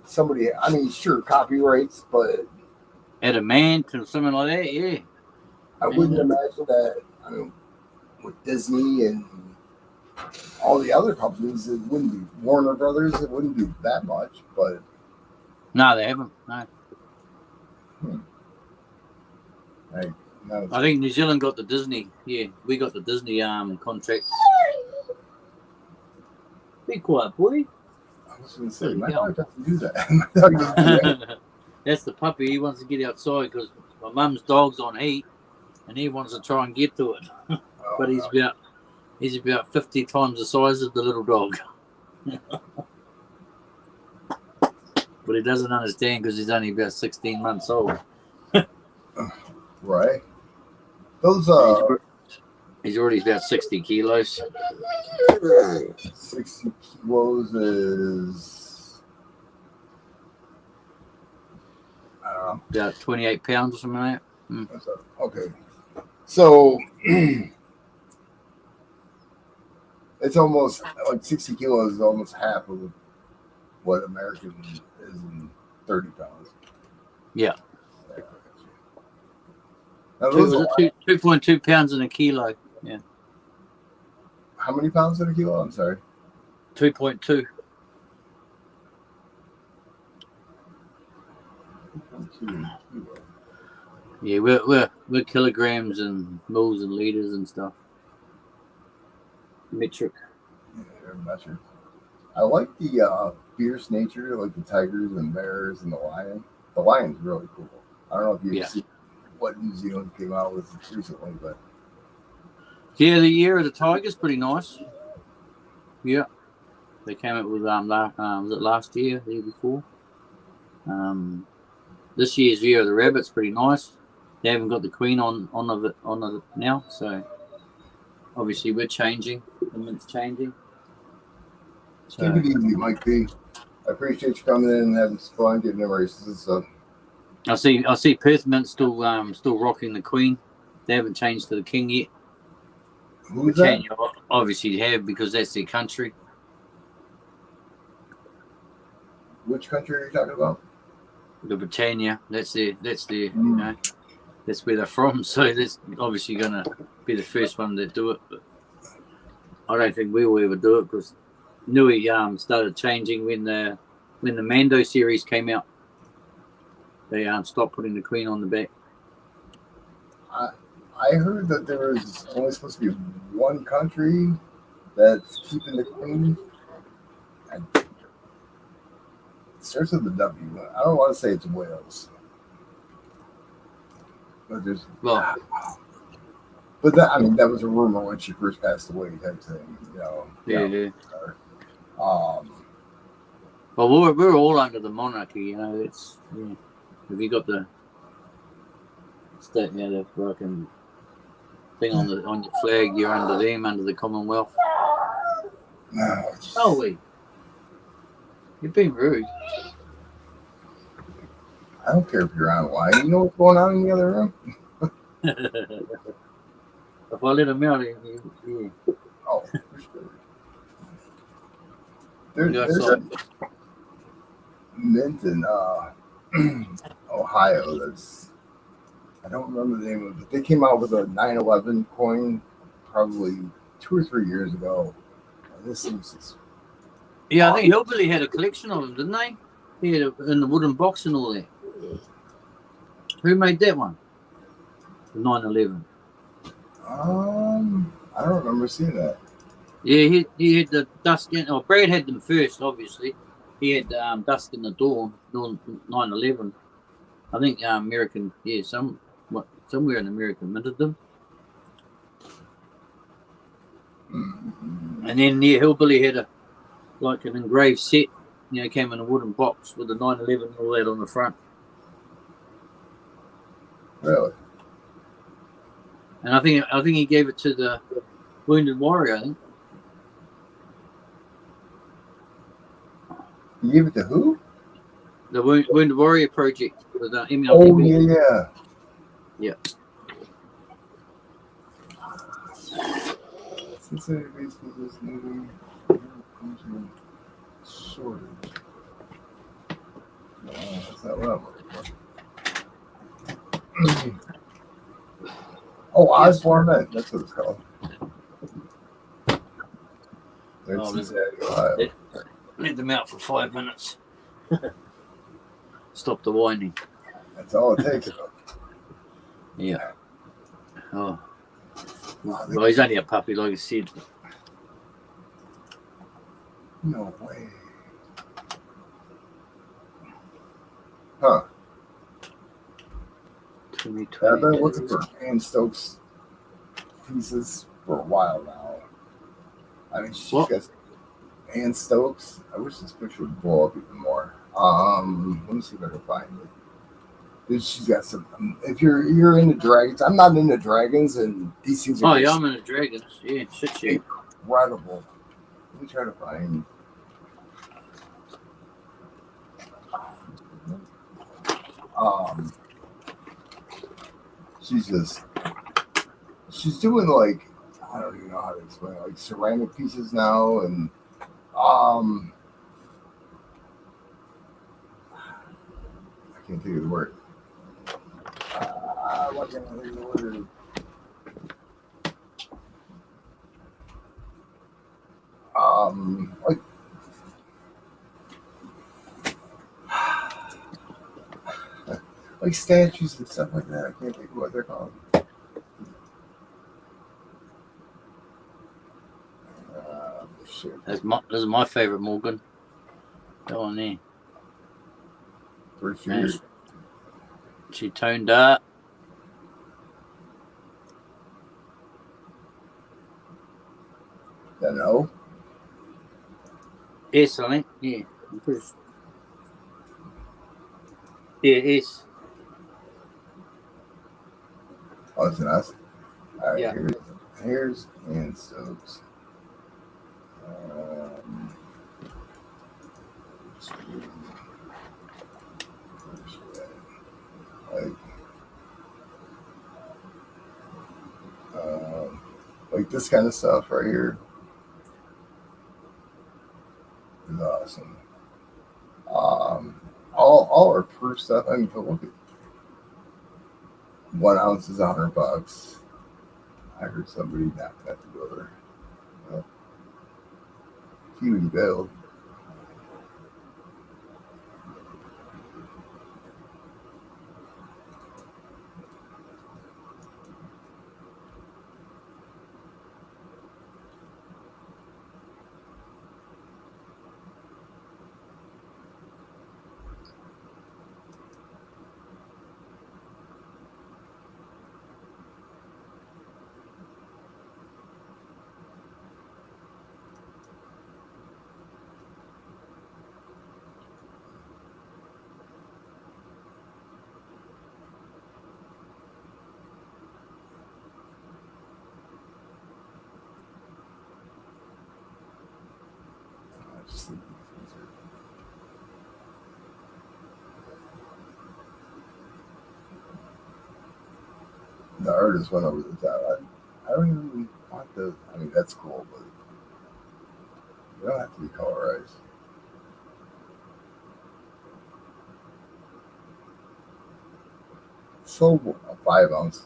Speaker 1: somebody. I mean, sure, copyrights, but
Speaker 4: that. Adamant or something like that. Yeah,
Speaker 1: I wouldn't imagine that. I mean, with Disney and all the other companies, it wouldn't be Warner Brothers. It wouldn't be that much, but
Speaker 4: no, they haven't. No, I think New Zealand got the Disney. Yeah, we got the Disney contract. Be quiet, boy.
Speaker 1: I was going to say, my dog doesn't do that. My dog doesn't do that.
Speaker 4: That's the puppy. He wants to get outside because my mum's dog's on heat, and he wants to try and get to it. But he's about 50 times the size of the little dog. But he doesn't understand because he's only about 16 months old.
Speaker 1: Right. Those
Speaker 4: he's already about 60 kilos.
Speaker 1: 60 kilos is, I don't know,
Speaker 4: about 28 pounds or something like that.
Speaker 1: Okay. So it's almost like 60 kilos is almost half of what American is in 30 pounds.
Speaker 4: Yeah.
Speaker 1: Now,
Speaker 4: 2.2 pounds in a kilo. Yeah.
Speaker 1: How many pounds in a kilo? I'm sorry.
Speaker 4: 2.2. Yeah, we're kilograms and mils and liters and stuff. Metric.
Speaker 1: Yeah, metric. I like the fierce nature, like the tigers and bears and the lion. The lion's really cool. I don't know if you've seen what New Zealand came out with recently, but
Speaker 4: yeah, the year of the tiger's pretty nice. Yeah, they came up with was it last year, the year before? This year's year of the rabbit's pretty nice. They haven't got the queen on it now, so obviously we're changing. The mint's changing. So,
Speaker 1: take it easy, Mike P. I appreciate you coming in and having some fun, getting the races and stuff.
Speaker 4: I see Perth Mint still rocking the queen. They haven't changed to the king yet.
Speaker 1: Who's that?
Speaker 4: Obviously have, because that's their country.
Speaker 1: Which country are you talking about?
Speaker 4: The Britannia. That's their you know, that's where they're from. So that's obviously gonna be the first one to do it. But I don't think we will ever do it because Nui started changing when the Mando series came out. They stopped putting the queen on the back.
Speaker 1: I heard that there is only supposed to be one country that's keeping the queen. It starts with the W. I don't want to say it's Wales, but there's.
Speaker 4: Well,
Speaker 1: but that, I mean, that was a rumor when she first passed away, type thing. You know.
Speaker 4: Yeah.
Speaker 1: Well,
Speaker 4: we're all under the monarchy, you know. It's Have you got the state now, the fucking thing on your flag? You're under them, under the Commonwealth.
Speaker 1: No.
Speaker 4: Holy, you've been rude.
Speaker 1: I don't care if you're on line. You know what's going on in the other room?
Speaker 4: If I let him out, yeah.
Speaker 1: Oh, for sure. There's a mint in Ohio that's, I don't remember the name of it, but they came out with a 9/11 coin probably 2 or 3 years ago. And this is just,
Speaker 4: I think Hillbilly had a collection of them, didn't they? He had in the wooden box and all that. Who made that one? The 9/11.
Speaker 1: I don't remember seeing that.
Speaker 4: Yeah, he had the dusk in. Oh, Brad had them first, obviously. He had Dusk in the Dawn, 9/11. I think American, yeah, somewhere in America minted them. And then Hillbilly had an engraved set. Came in a wooden box with the 9/11 and all that on the front.
Speaker 1: Really?
Speaker 4: And I think he gave it to the Wounded Warrior. I think
Speaker 1: You gave it to who?
Speaker 4: the Wounded Warrior project with MLTV.
Speaker 1: Oh yeah.
Speaker 4: Yeah.
Speaker 1: Cincinnati baseball this movie. Shortage. No, that's not what I'm looking for. Oh, Osborne Men. That's what it's called. It's Cincinnati, Ohio.
Speaker 4: Let them out for 5 minutes. Stop the whining.
Speaker 1: That's all it takes.
Speaker 4: Yeah. Oh. Well, he's only a puppy, like I said.
Speaker 1: No way. Huh.
Speaker 4: 2020.
Speaker 1: I've been looking for Ann Stokes pieces for a while now. I mean, she's got Ann Stokes. I wish this picture would blow up even more. Let me see if I can find it. She's got some. If you're into dragons, I'm not into dragons, and these things are.
Speaker 4: Oh yeah, I'm into dragons. Yeah, shit.
Speaker 1: Incredible. Let me try to find. She's doing like, I don't even know how to explain it, like ceramic pieces now, and I can't think of the word. What can I think of the word? Like statues and stuff like that. I can't think of what they're called. Shit.
Speaker 4: This is my favorite Morgan. Go on there.
Speaker 1: First year.
Speaker 4: She toned up.
Speaker 1: That no?
Speaker 4: Yes, I think. Yeah. Yeah, it is.
Speaker 1: Oh, it's an us. All right,
Speaker 4: Yeah.
Speaker 1: Here's Ann Stokes. Like this kind of stuff right here is awesome. All our proof stuff. I mean, look at 1 ounce is $100. I heard somebody knock that together. Huey Bill. The artist went over the top. I don't even want the. I mean, that's cool, but they don't have to be colorized. So a 5 ounce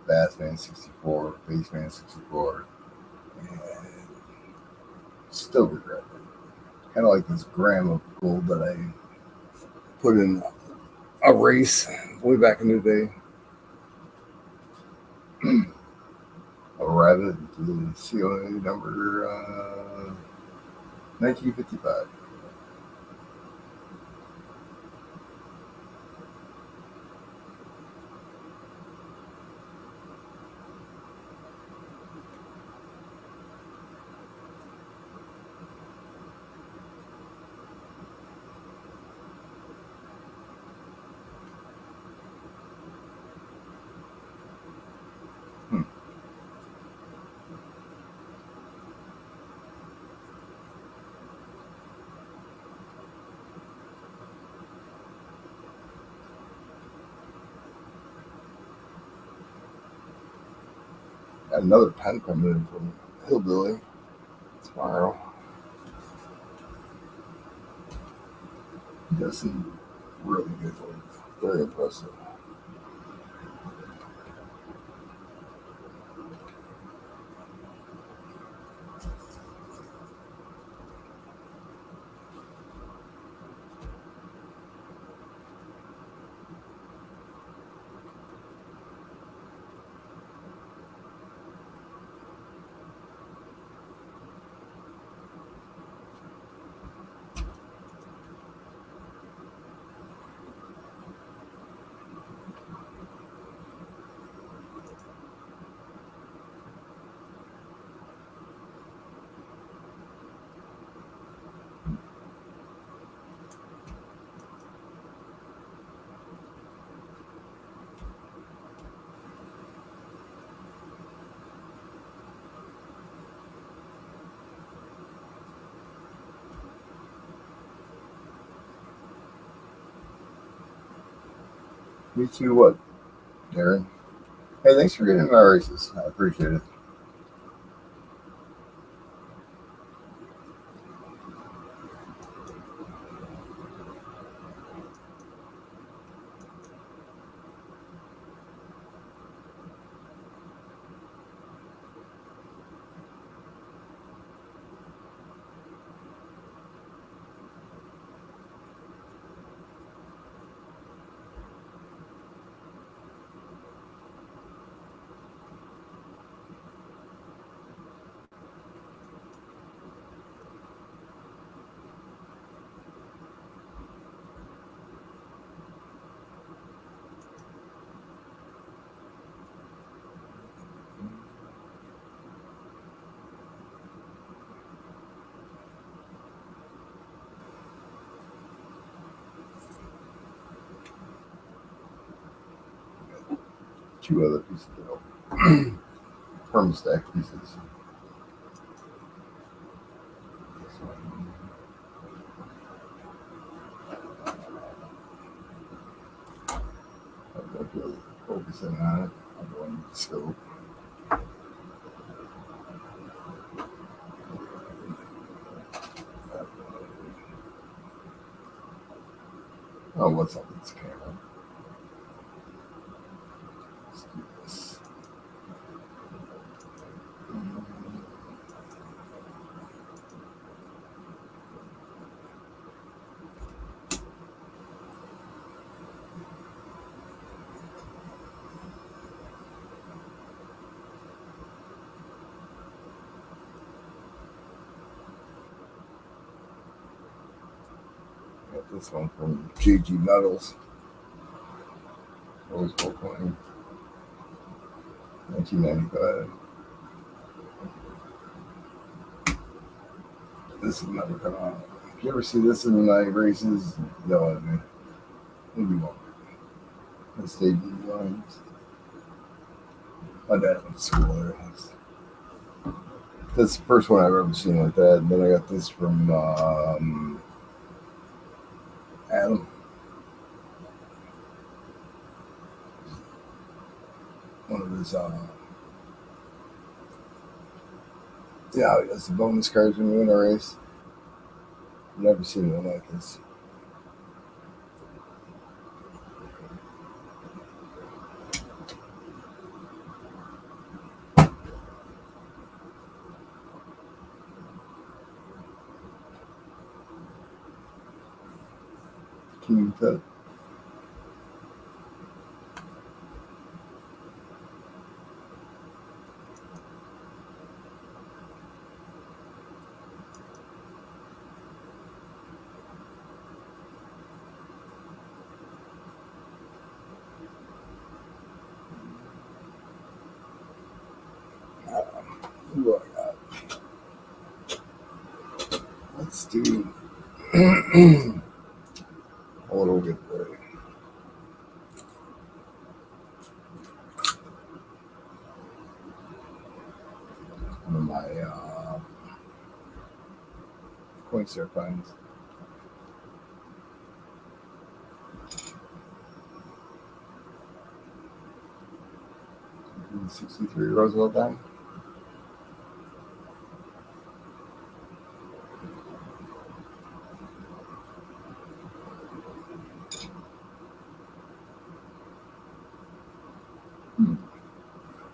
Speaker 1: Bassman 64, Baseman 64, and still regret it. Kind of like this gram of gold that I put in a race way back in the day. A red have it. The COA number 1955. Got another pen coming in from Hillbilly tomorrow. He does some really good work. Very impressive. Me too, what, Darren? Hey, thanks for getting in my races. I appreciate it. Two other pieces of permastack pieces. I'm really focusing on it. I'm going to scope. Oh, what's up with this camera? Let's do this. Got this one from GG Metals. Always work on 1995. This will never come out. If you ever see this in the night races, yell at me. Maybe won't. I stayed in the lines. My dad went to school there. That's the first one I've ever seen like that. And then I got this from Adam. One of his, yeah, he does the bonus cards when you win a race. Never seen one like this. Team Fit. Who I got? Let's do. A little good boy. One of my Coinstar funds. 63 Roosevelt dime.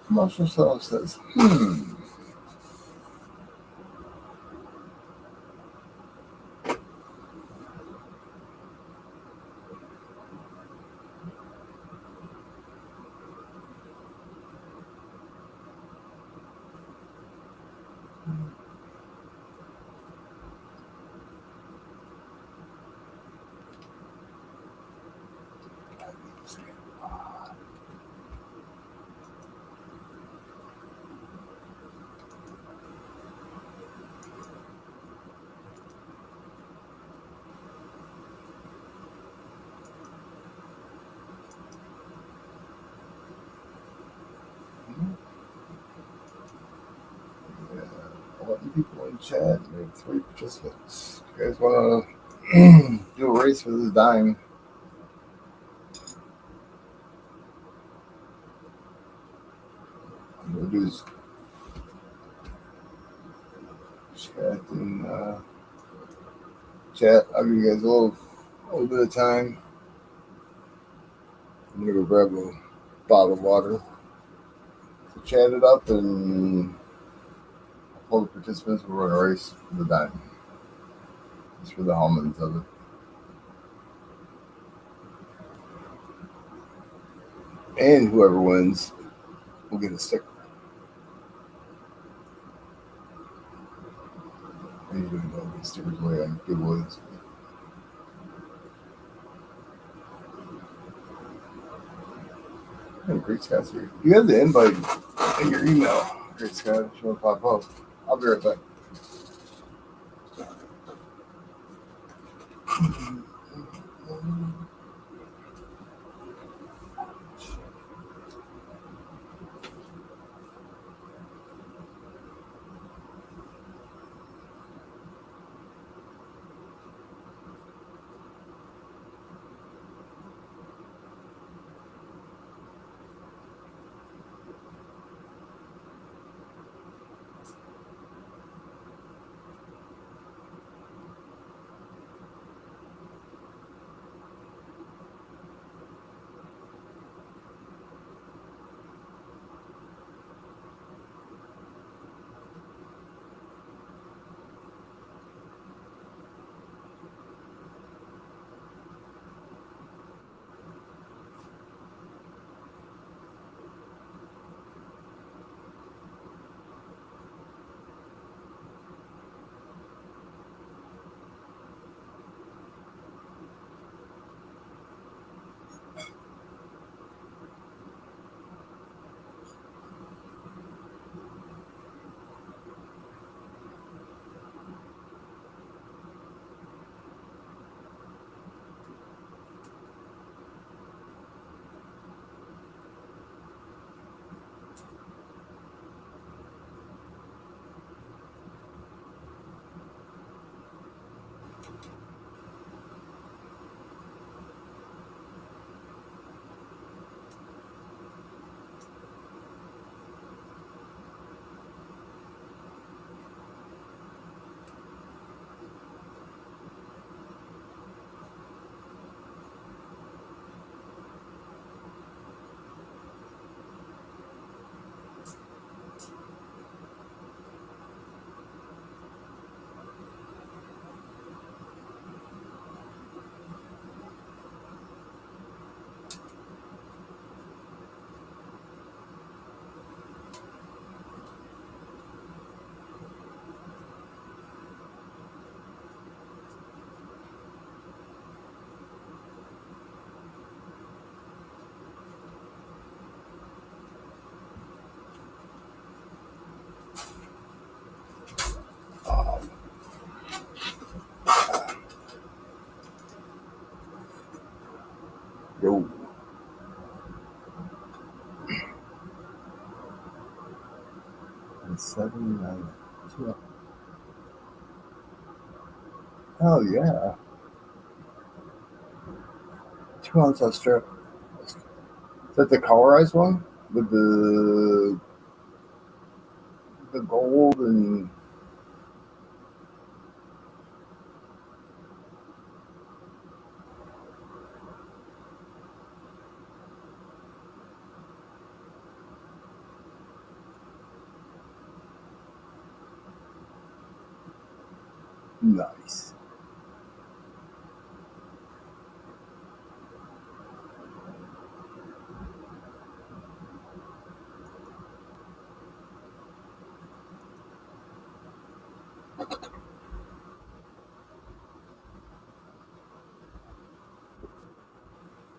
Speaker 1: Marshall Self says, yeah, 11 people in chat, maybe 3 participants. You guys want to do a race for this dime? I'm going to do this chat and chat. I'll give you guys a little bit of time. I'm going to go grab a bottle of water. So chat it up and all the participants will run a race for the dime. Just for the homins of it. And whoever wins will get a sticker. I usually don't get stickers away on giveaways. Hey, Great Scott's here. You have the invite in your email, Great Scott, if you want to pop up. I'll be right back. It's 79. Oh yeah, 2 ounce Australia. Is that the colorized one with the gold and nice?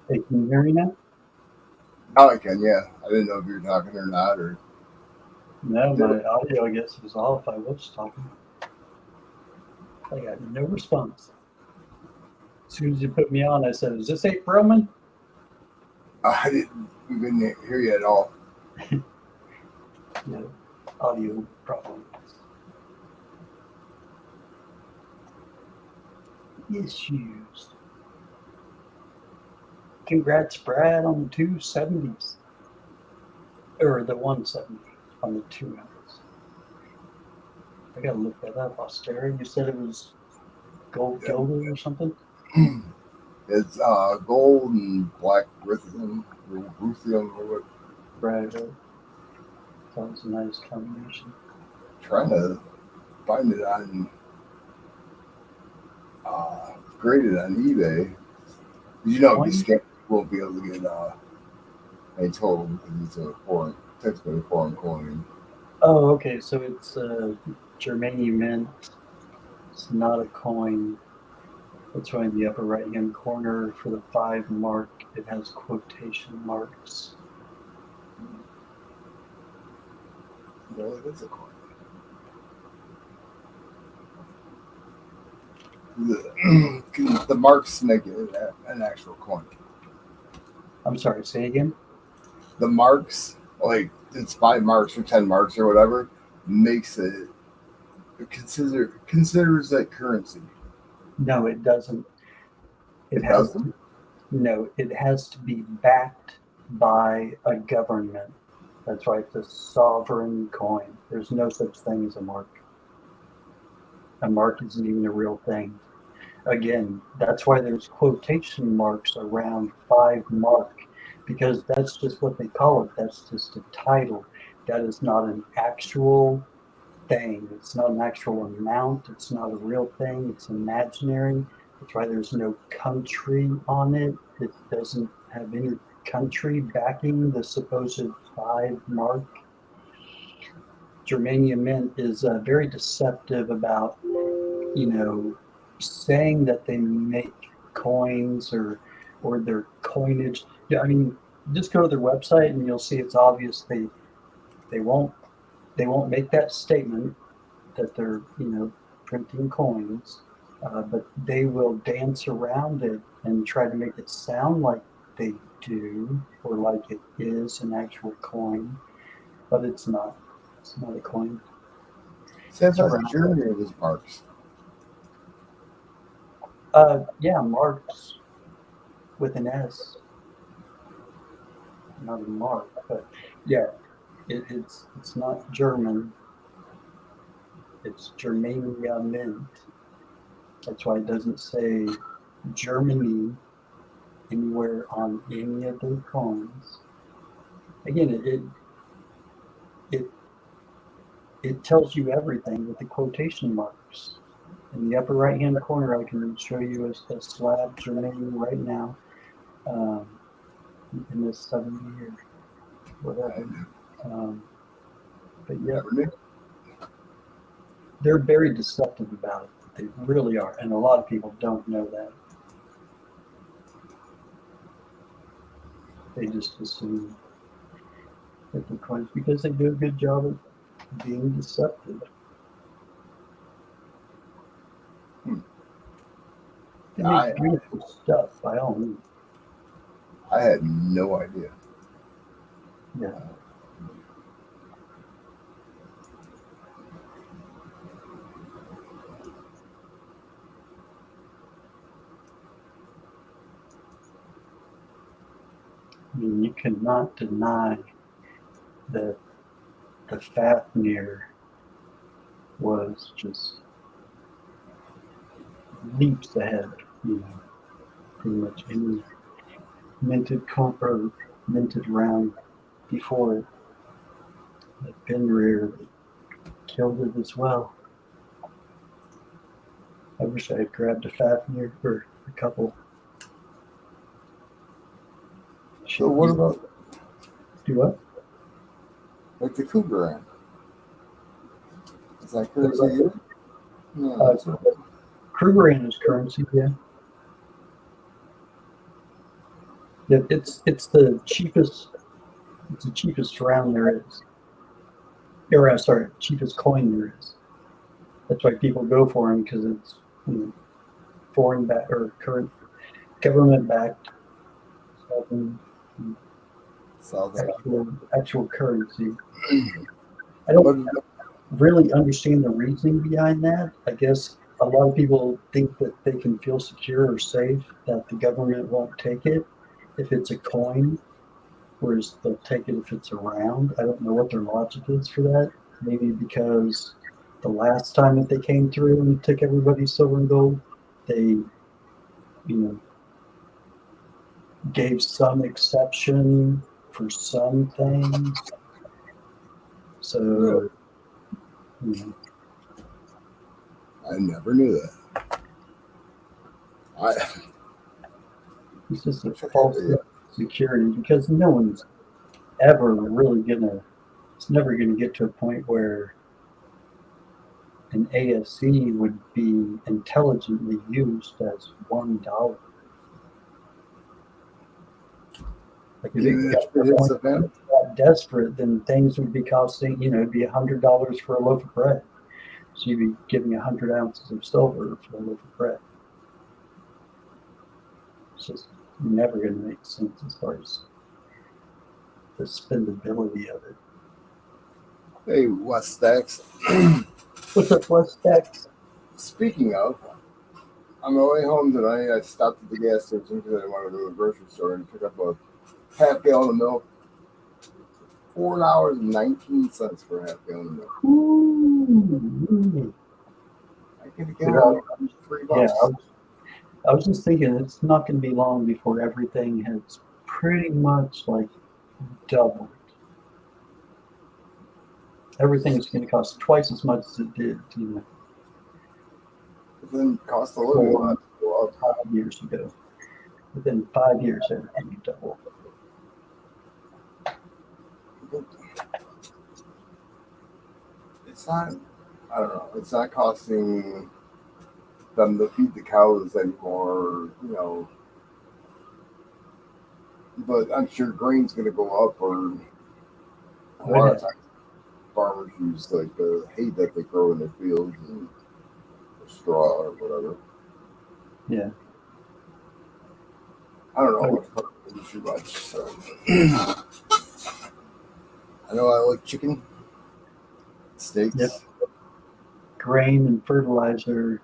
Speaker 5: Hey, can you hear me now?
Speaker 1: Oh, I can. Yeah, I didn't know if you were talking or not. Or
Speaker 5: No, my audio, I guess, was off. I was talking. I got no response. As soon as you put me on, I said, "Is this Ape Perlman?"
Speaker 1: I didn't even hear you at all.
Speaker 5: No, audio problems. Issues. Congrats, Brad, on the 270s. Or the 170 on the 2 ounce. I gotta look that up. Austerity, you said it was gold
Speaker 1: Yeah.
Speaker 5: gilded or something?
Speaker 1: It's gold and black ruthenium, or what?
Speaker 5: Right. That was a nice combination.
Speaker 1: Trying to find it on graded on eBay. You know, if you scan, you won't be able to get a total because it's a foreign, technically a foreign coin.
Speaker 5: Oh, okay. So it's Germanium mint. It's not a coin. That's why in the upper right-hand corner for the 5 mark, it has quotation marks.
Speaker 1: Really, that's a coin. The marks make it an actual coin.
Speaker 5: I'm sorry, say again?
Speaker 1: The marks, like it's 5 marks or 10 marks or whatever, makes it considers that currency.
Speaker 5: No, it doesn't.
Speaker 1: It doesn't.
Speaker 5: No, it has to be backed by a government. That's right, it's a sovereign coin. There's no such thing as a mark. A mark isn't even a real thing. Again, that's why there's quotation marks around 5 mark, because that's just what they call it. That's just a title. That is not an actual thing. It's not an actual amount. It's not a real thing. It's imaginary. That's why there's no country on it. It doesn't have any country backing the supposed 5 mark. Germanium mint is very deceptive about, saying that they make coins or their coinage. Yeah, I mean, just go to their website and you'll see it's obvious they won't make that statement that they're printing coins, but they will dance around it and try to make it sound like they do or like it is an actual coin, but it's not. It's not a coin.
Speaker 1: So
Speaker 5: It's
Speaker 1: that's
Speaker 5: around.
Speaker 1: Germany or was marks.
Speaker 5: Yeah, marks with an S, not a mark, but yeah, it's not German. It's Germania mint. That's why it doesn't say Germany anywhere on any of their coins. Again, it tells you everything with the quotation marks. In the upper right-hand corner, I can show you a slab Germania right now in this 70 years, whatever. But yeah, they're very deceptive about it. They really are, and a lot of people don't know that. They just assume that the coins, because they do a good job of being deceptive. They make beautiful stuff, by all means.
Speaker 1: I had no idea.
Speaker 5: Yeah. I mean, you cannot deny that the Fafnir was just leaps ahead, pretty much any minted comp or minted round before it. That Benrir killed it as well. I wish I had grabbed a Fafnir or a couple.
Speaker 1: So what about
Speaker 5: Do what?
Speaker 1: like the Cougar? Is that currency either? No, that's right.
Speaker 5: Krugerrand is currency, yeah. It's the cheapest. It's the cheapest round there is. Or sorry, cheapest coin there is. That's why people go for them, because it's foreign back or current government backed. Actual currency. I don't really understand the reasoning behind that. I guess a lot of people think that they can feel secure or safe that the government won't take it if it's a coin, whereas they'll take it if it's a round. I don't know what their logic is for that. Maybe because the last time that they came through and took everybody's silver and gold, they, gave some exception for some things. So,
Speaker 1: I never knew that.
Speaker 5: It's just a false security, because no one's ever really it's never gonna get to a point where an ASC would be intelligently used as $1. Like if it got desperate, then things would be costing, it'd be $100 for a loaf of bread. So you'd be giving 100 ounces of silver for a loaf of bread. It's just never going to make sense as far as the spendability of it.
Speaker 1: Hey, West Stacks.
Speaker 5: What's up, West Stacks?
Speaker 1: Speaking of, on my way home tonight, I stopped at the gas station because I wanted to go to the grocery store and pick up a half gallon of milk. $4.19 for a half gallon of milk.
Speaker 5: Ooh.
Speaker 1: I get a gallon for $3.
Speaker 5: Yeah, I was just thinking it's not going to be long before everything has pretty much like doubled. Everything's going to cost twice as much as it did,
Speaker 1: Then cost of living will go up
Speaker 5: 5 years ago. Within 5 years, everything doubled.
Speaker 1: It's not, I don't know, it's not costing them to feed the cows anymore, but I'm sure grain's going to go up, or a lot of times farmers use like the hay that they grow in their fields and straw or whatever.
Speaker 5: Yeah.
Speaker 1: I don't know what industry much, so I know I like chicken, steaks.
Speaker 5: Yep. Grain and fertilizer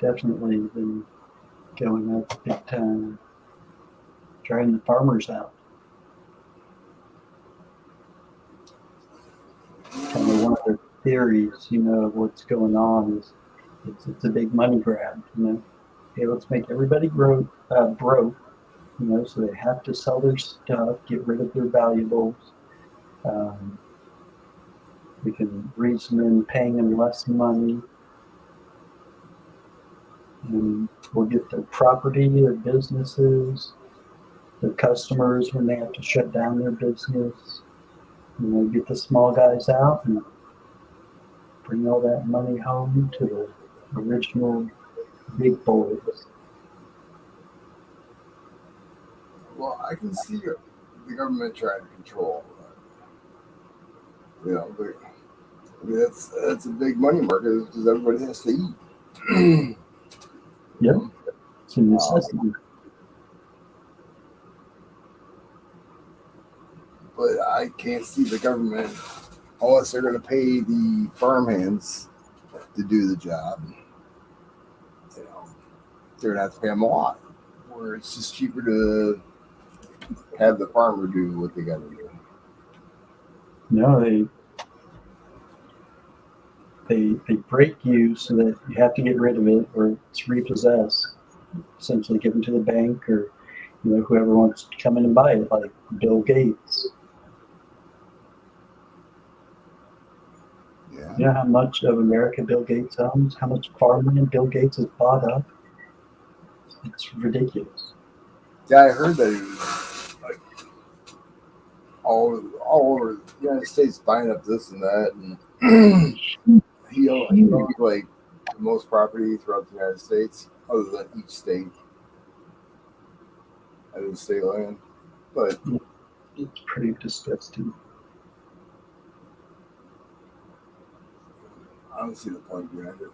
Speaker 5: definitely been going up big time, driving the farmers out. Kind of one of the theories, of what's going on is it's a big money grab, Hey, let's make everybody broke, so they have to sell their stuff, get rid of their valuables. We can reason in paying them less money, and we'll get their property, their businesses, their customers when they have to shut down their business. Get the small guys out and bring all that money home to the original big boys.
Speaker 1: Well, I can see the government trying to control that. That's a big money market because everybody has to eat.
Speaker 5: Yep, it's a necessity.
Speaker 1: But I can't see the government, unless they're going to pay the farmhands to do the job. They're going to have to pay them a lot. Where it's just cheaper to have the farmer do what they got to do.
Speaker 5: No, they break you so that you have to get rid of it or it's repossessed. Essentially given to the bank or whoever wants to come in and buy it, like Bill Gates.
Speaker 1: Yeah.
Speaker 5: You know how much of America Bill Gates owns? How much farmland Bill Gates has bought up? It's ridiculous.
Speaker 1: Yeah, I heard that he was like all over the United States buying up this and that, and he owns like the most property throughout the United States, other than each state. That is state land, but
Speaker 5: It's pretty disgusting.
Speaker 1: I don't see the point behind it.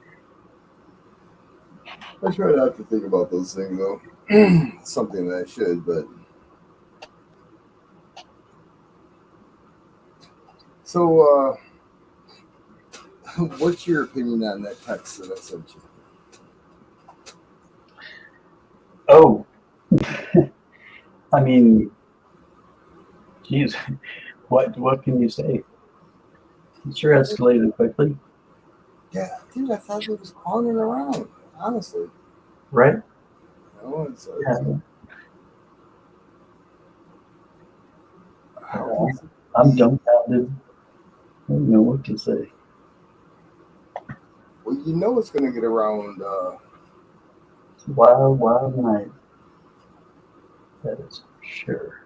Speaker 1: I try not to think about those things though. Something that I should, but so what's your opinion on that text that I sent you?
Speaker 5: Oh, I mean, geez, what can you say? It sure escalated quickly,
Speaker 1: Yeah, dude, I thought he was clowning around. Honestly,
Speaker 5: right?
Speaker 1: It's
Speaker 5: Yeah.
Speaker 1: how can
Speaker 5: I'm dumbfounded. I don't know what to say.
Speaker 1: well, it's going to get around.
Speaker 5: It's a wild, wild night. That is for sure.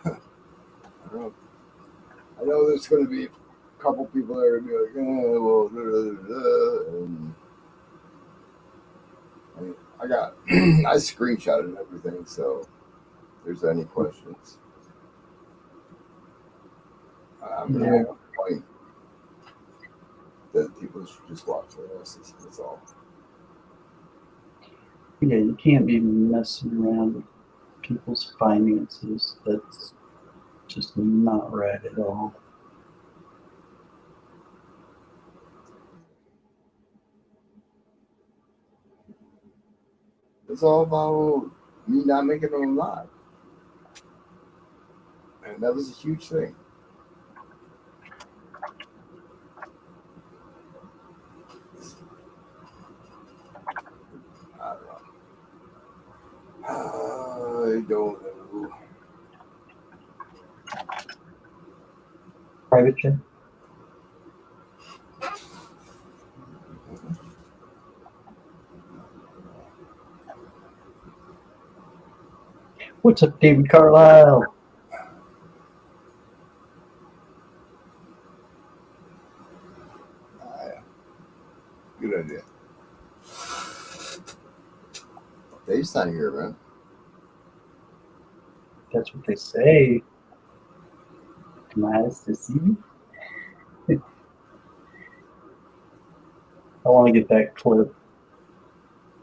Speaker 1: And I know there's going to be a couple people that are going to be like, well, and I got, I screenshotted everything, so if there's any questions, I'm going to make a point that people should just watch this. That's all.
Speaker 5: Yeah, you can't be messing around with people's finances. That's just not right at all.
Speaker 1: It's all about me not making them live. And that was a huge thing. I don't know.
Speaker 5: Private jet? What's up, David Carlisle?
Speaker 1: Good idea. Dave's not here, man.
Speaker 5: That's what they say. Nice to see you. I want to get that clip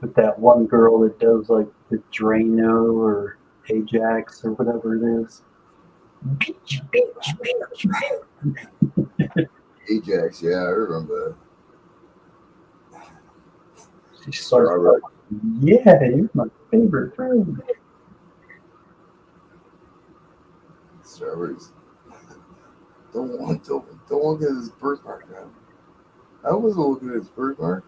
Speaker 5: with that one girl that does like the Drano or Ajax or whatever it is.
Speaker 1: Ajax, yeah, I remember that.
Speaker 5: She starts, yeah, you're my favorite friend.
Speaker 1: Strawberries. Don't want to get his birthmark now. I was looking at his birthmark.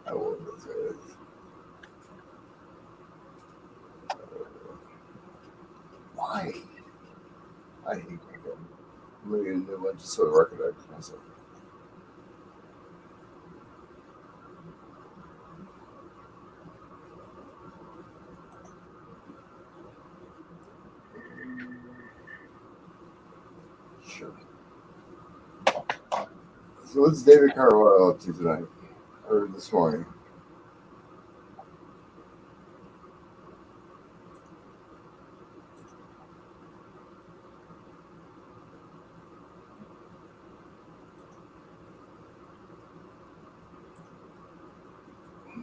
Speaker 1: I was. Why? I hate my God. I'm going to get a new one just so I recognize myself. Sure. So what's David Carlisle up to tonight? Or this morning?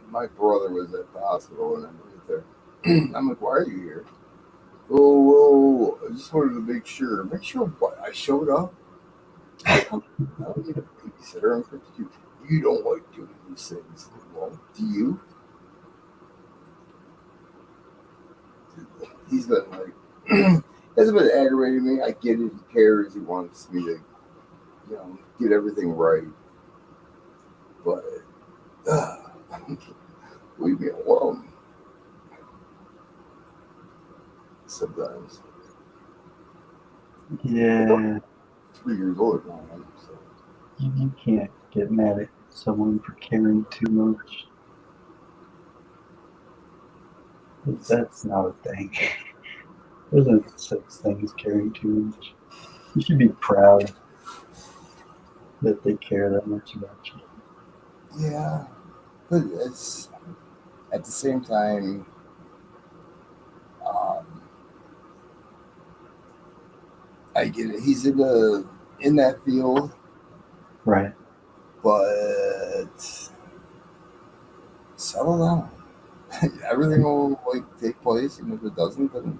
Speaker 1: My brother was at the hospital and I'm right there. I'm like, why are you here? Oh, I just wanted to make sure. Make sure what? I showed up? I don't need a babysitter. I'm 52. You don't like doing these things. Well, do you? he's been like, hasn't been aggravating me. I get it. He cares. He wants me to, get everything right. But leave me alone. Sometimes.
Speaker 5: Yeah,
Speaker 1: 3 years older than I am. So.
Speaker 5: you can't get mad at someone for caring too much. That's not a thing. There's no such thing as caring too much. You should be proud that they care that much about you.
Speaker 1: Yeah, but it's at the same time. Um, I get it. He's in that field,
Speaker 5: Right.
Speaker 1: but settle down. Everything will take place, and if it doesn't, then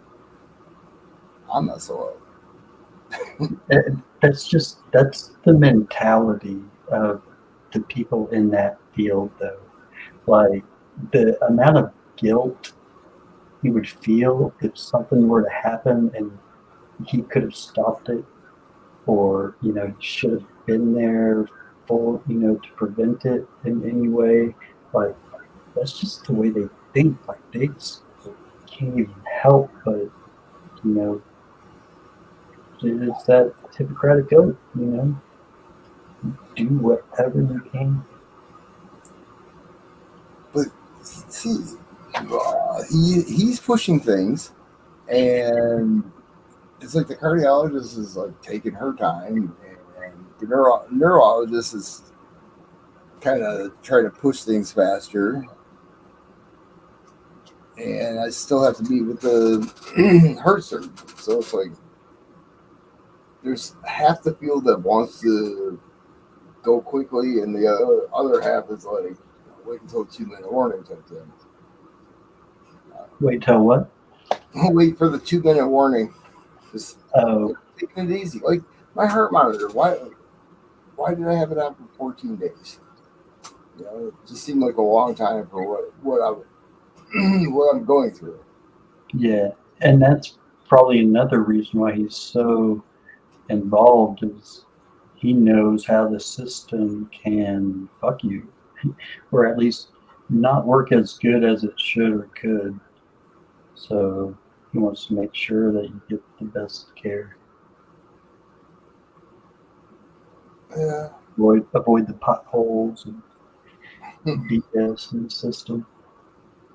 Speaker 1: I'm not so up.
Speaker 5: That's the mentality of the people in that field, though. Like the amount of guilt he would feel if something were to happen and he could have stopped it, or should have been there for to prevent it in any way. Like that's just the way they think. Like they just can't even help but you know it's that Hippocratic oath. Do whatever you can.
Speaker 1: But see, he's pushing things, and it's like the cardiologist is like taking her time, and the neurologist is kind of trying to push things faster. And I still have to meet with the heart surgeon, so it's like there's half the field that wants to go quickly, and the other half is like wait until 2-minute warning type thing.
Speaker 5: Wait till what?
Speaker 1: Wait for the 2-minute warning. Just
Speaker 5: Oh,
Speaker 1: taking it easy. Like my heart monitor. Why did I have it on for 14 days? It just seemed like a long time for what I'm going through.
Speaker 5: yeah, and that's probably another reason why he's so involved is he knows how the system can fuck you, or at least not work as good as it should or could. So he wants to make sure that you get the best care.
Speaker 1: Yeah.
Speaker 5: Avoid the potholes and BS in the system.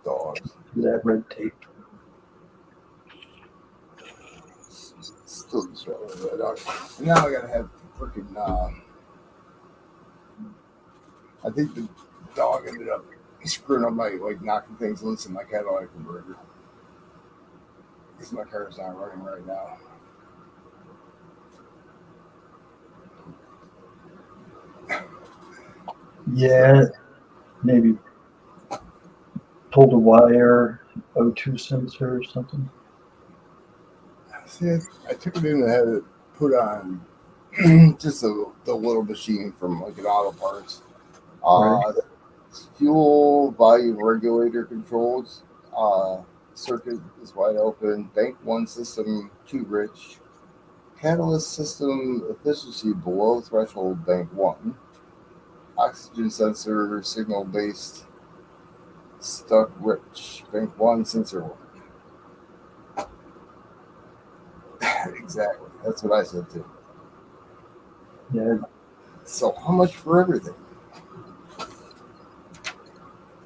Speaker 1: Dogs.
Speaker 5: Do that red tape.
Speaker 1: Still distracted by that dog. And now I gotta have freaking. I think the dog ended up screwing up my knocking things loose in my Cadillac converter. Because my car's not running right now.
Speaker 5: Yeah, maybe pulled a wire, O2 sensor or something.
Speaker 1: See, I took it in and had it put on just the little machine from an auto parts.
Speaker 5: Right.
Speaker 1: Fuel volume regulator controls. Circuit is wide open. Bank 1 system too rich. Catalyst system efficiency below threshold. Bank 1. Oxygen sensor signal based stuck rich. Bank 1 sensor 1. Exactly. That's what I said too.
Speaker 5: Yeah.
Speaker 1: So how much for everything?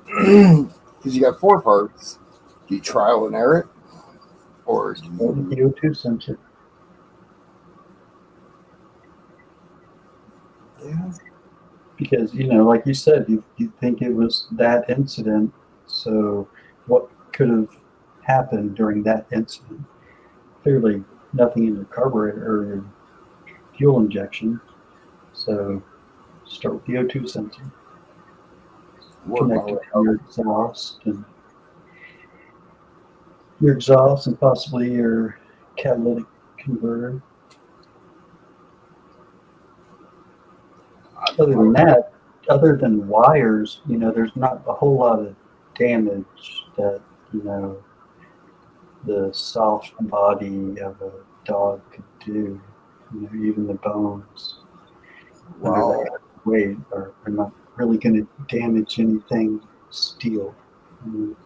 Speaker 1: Because you got 4 parts. Do you trial and error it? Or do
Speaker 5: The
Speaker 1: you...
Speaker 5: O2 sensor.
Speaker 1: Yeah.
Speaker 5: Because, like you said, you think it was that incident. So what could have happened during that incident? Clearly nothing in your carburetor or your fuel injection. So start with the O2 sensor.
Speaker 1: Work my
Speaker 5: Connect
Speaker 1: way
Speaker 5: it to your exhaust and possibly your catalytic converter. Other than that, other than wires, there's not a whole lot of damage that, the soft body of a dog could do. You know, even the bones under
Speaker 1: Wow.
Speaker 5: that weight are not really going to damage anything steel.
Speaker 1: Well,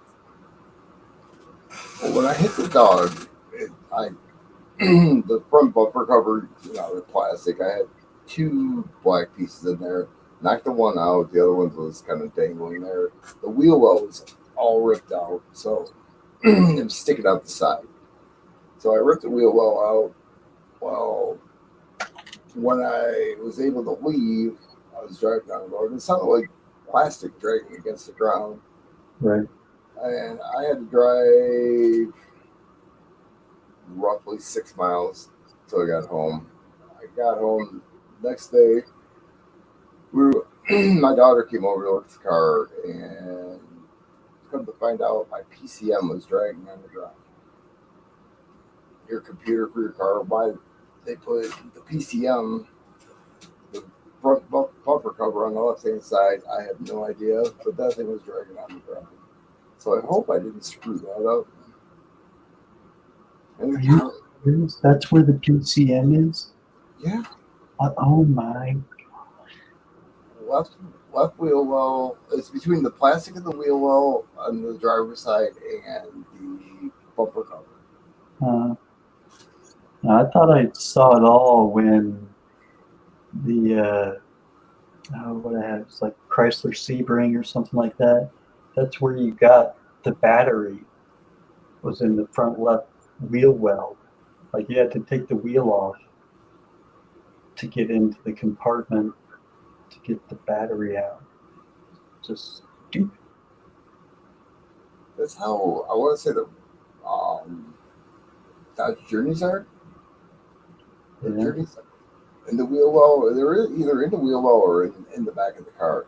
Speaker 1: when I hit the dog, the front bumper cover, the plastic. I had two black pieces in there. Knocked the one out. The other one was kind of dangling there. The wheel well was all ripped out, so it was sticking out the side. So I ripped the wheel well out. Well, when I was able to leave, I was driving down the road. And it sounded like plastic dragging against the ground.
Speaker 5: Right.
Speaker 1: And I had to drive roughly 6 miles till I got home. I got home the next day. My daughter came over to look at the car, and come to find out, my PCM was dragging on the ground. Your computer for your car, why they put the PCM, the front bumper cover on the left-hand side, I have no idea, but that thing was dragging on the ground. So I hope I didn't screw that up. And
Speaker 5: Are you serious? That's where the PCM is?
Speaker 1: yeah,
Speaker 5: Oh my.
Speaker 1: left wheel well. It's between the plastic of the wheel well on the driver's side and the bumper cover.
Speaker 5: I thought I saw it all when the what I had, it's like Chrysler Sebring or something like that. That's where you got the battery, was in the front left wheel well. Like you had to take the wheel off to get into the compartment to get the battery out. Just stupid.
Speaker 1: That's how I want to say the Dodge Journeys are. The
Speaker 5: Yeah.
Speaker 1: Journeys in the wheel well. They're either in the wheel well or in the back of the car.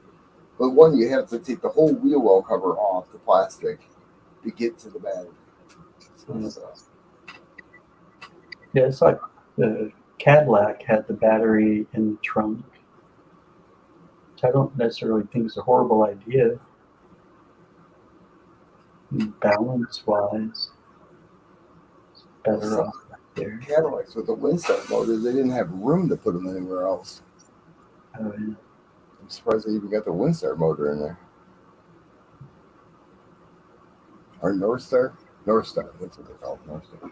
Speaker 1: But one, you have to take the whole wheel well cover off the plastic to get to the battery. So,
Speaker 5: Yeah, it's like the Cadillac had the battery in the trunk. Which I don't necessarily think is a horrible idea. Balance wise, it's better off back there.
Speaker 1: Cadillacs with the Windstar motor, they didn't have room to put them anywhere else.
Speaker 5: Oh, yeah.
Speaker 1: I'm surprised they even got the Windstar motor in there. Or North Star? North Star, that's what they call it, North Star.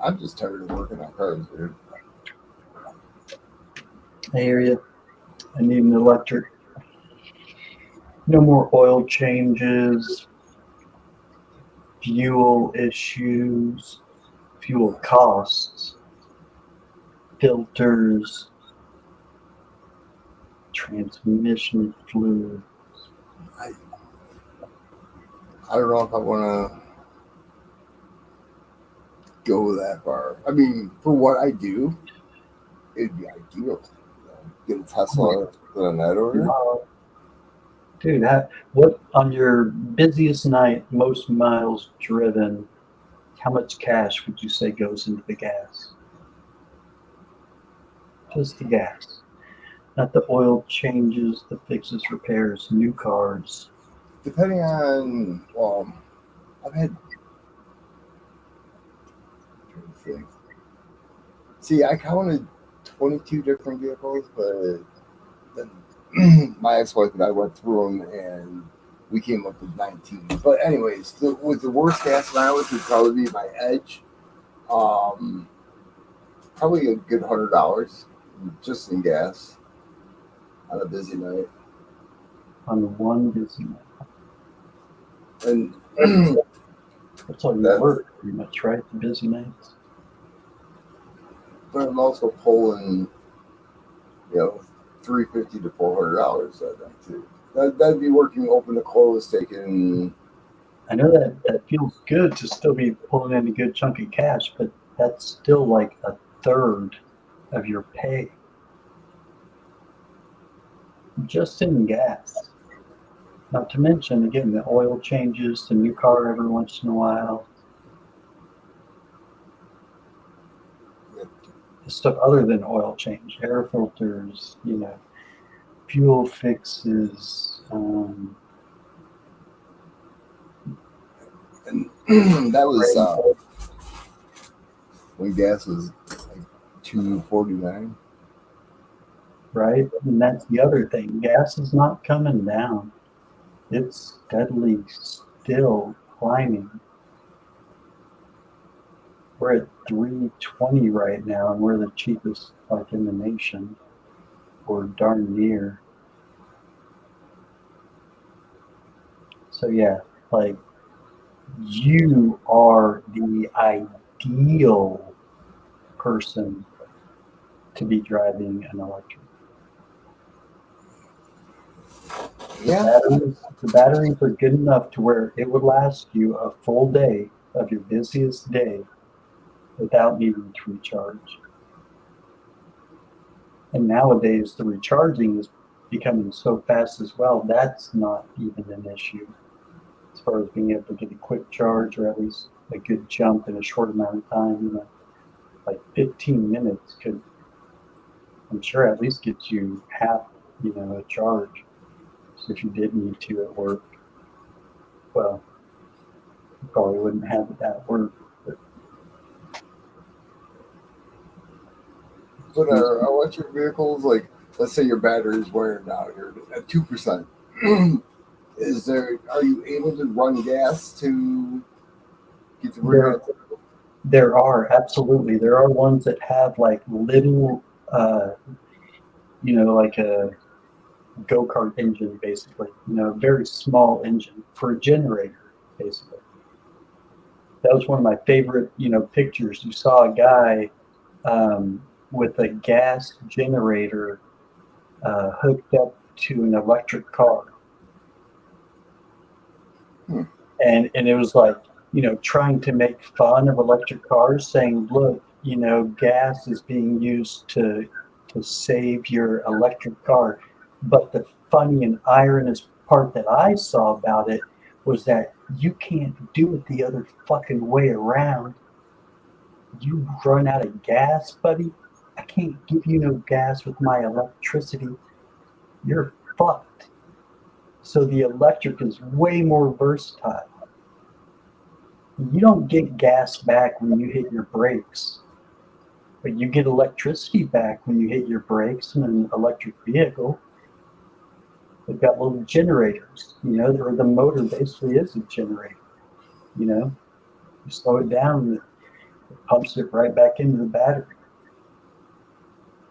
Speaker 1: I'm just tired of working on cars, dude.
Speaker 5: I hear you. I need an electric. No more oil changes, fuel issues, fuel costs, filters, transmission fluid.
Speaker 1: I don't know if I want to go that far. I mean, for what I do, it'd be ideal. Get a Tesla, put on that order.
Speaker 5: Dude, what on your busiest night, most miles driven, how much cash would you say goes into the gas? Just the gas. Not the oil changes, the fixes, repairs, new cars.
Speaker 1: Depending on, well, I've had. See, I counted 22 different vehicles, but then my ex-wife and I went through them and we came up with 19. But anyways, with the worst gas mileage would probably be my Edge. Probably a good $100 just in gas on a busy night.
Speaker 5: On one busy night.
Speaker 1: And
Speaker 5: That's all you work, pretty much, right? The busy nights.
Speaker 1: But I'm also pulling, $350 to $400 that night too. That'd be working open to close, taking.
Speaker 5: I know that feels good to still be pulling in a good chunk of cash, but that's still like a third of your pay. Just in gas. Not to mention, again, the oil changes, the new car every once in a while. The stuff other than oil change, air filters, fuel fixes,
Speaker 1: That was when gas was like $2.49.
Speaker 5: right? And that's the other thing. Gas is not coming down. It's steadily still climbing. We're at 320 right now, and we're the cheapest like in the nation, or darn near. So yeah, like you are the ideal person to be driving an electric.
Speaker 1: Yeah.
Speaker 5: The batteries are good enough to where it would last you a full day of your busiest day without needing to recharge. And nowadays, the recharging is becoming so fast as well, that's not even an issue as far as being able to get a quick charge or at least a good jump in a short amount of time. You know, like 15 minutes could, I'm sure, at least get you half, you know, a charge. So if you did need to at work, well, you probably wouldn't have it at work.
Speaker 1: But our electric vehicles, like, let's say your battery is wearing down here at 2%. Are you able to run gas to get the rig?
Speaker 5: There are, absolutely. There are ones that have like little, you know, like a go-kart engine, basically, you know, a very small engine for a generator, basically. That was one of my favorite, you know, pictures. You saw a guy with a gas generator hooked up to an electric car. And it was like, you know, trying to make fun of electric cars, saying, look, you know, gas is being used to save your electric car. But the funny and ironious part that I saw about it was that you can't do it the other fucking way around. You run out of gas, buddy. I can't give you no gas with my electricity. You're fucked. So the electric is way more versatile. You don't get gas back when you hit your brakes, but you get electricity back when you hit your brakes in an electric vehicle. They've got little generators, you know, where the motor basically is a generator. You know, you slow it down, it pumps it right back into the battery.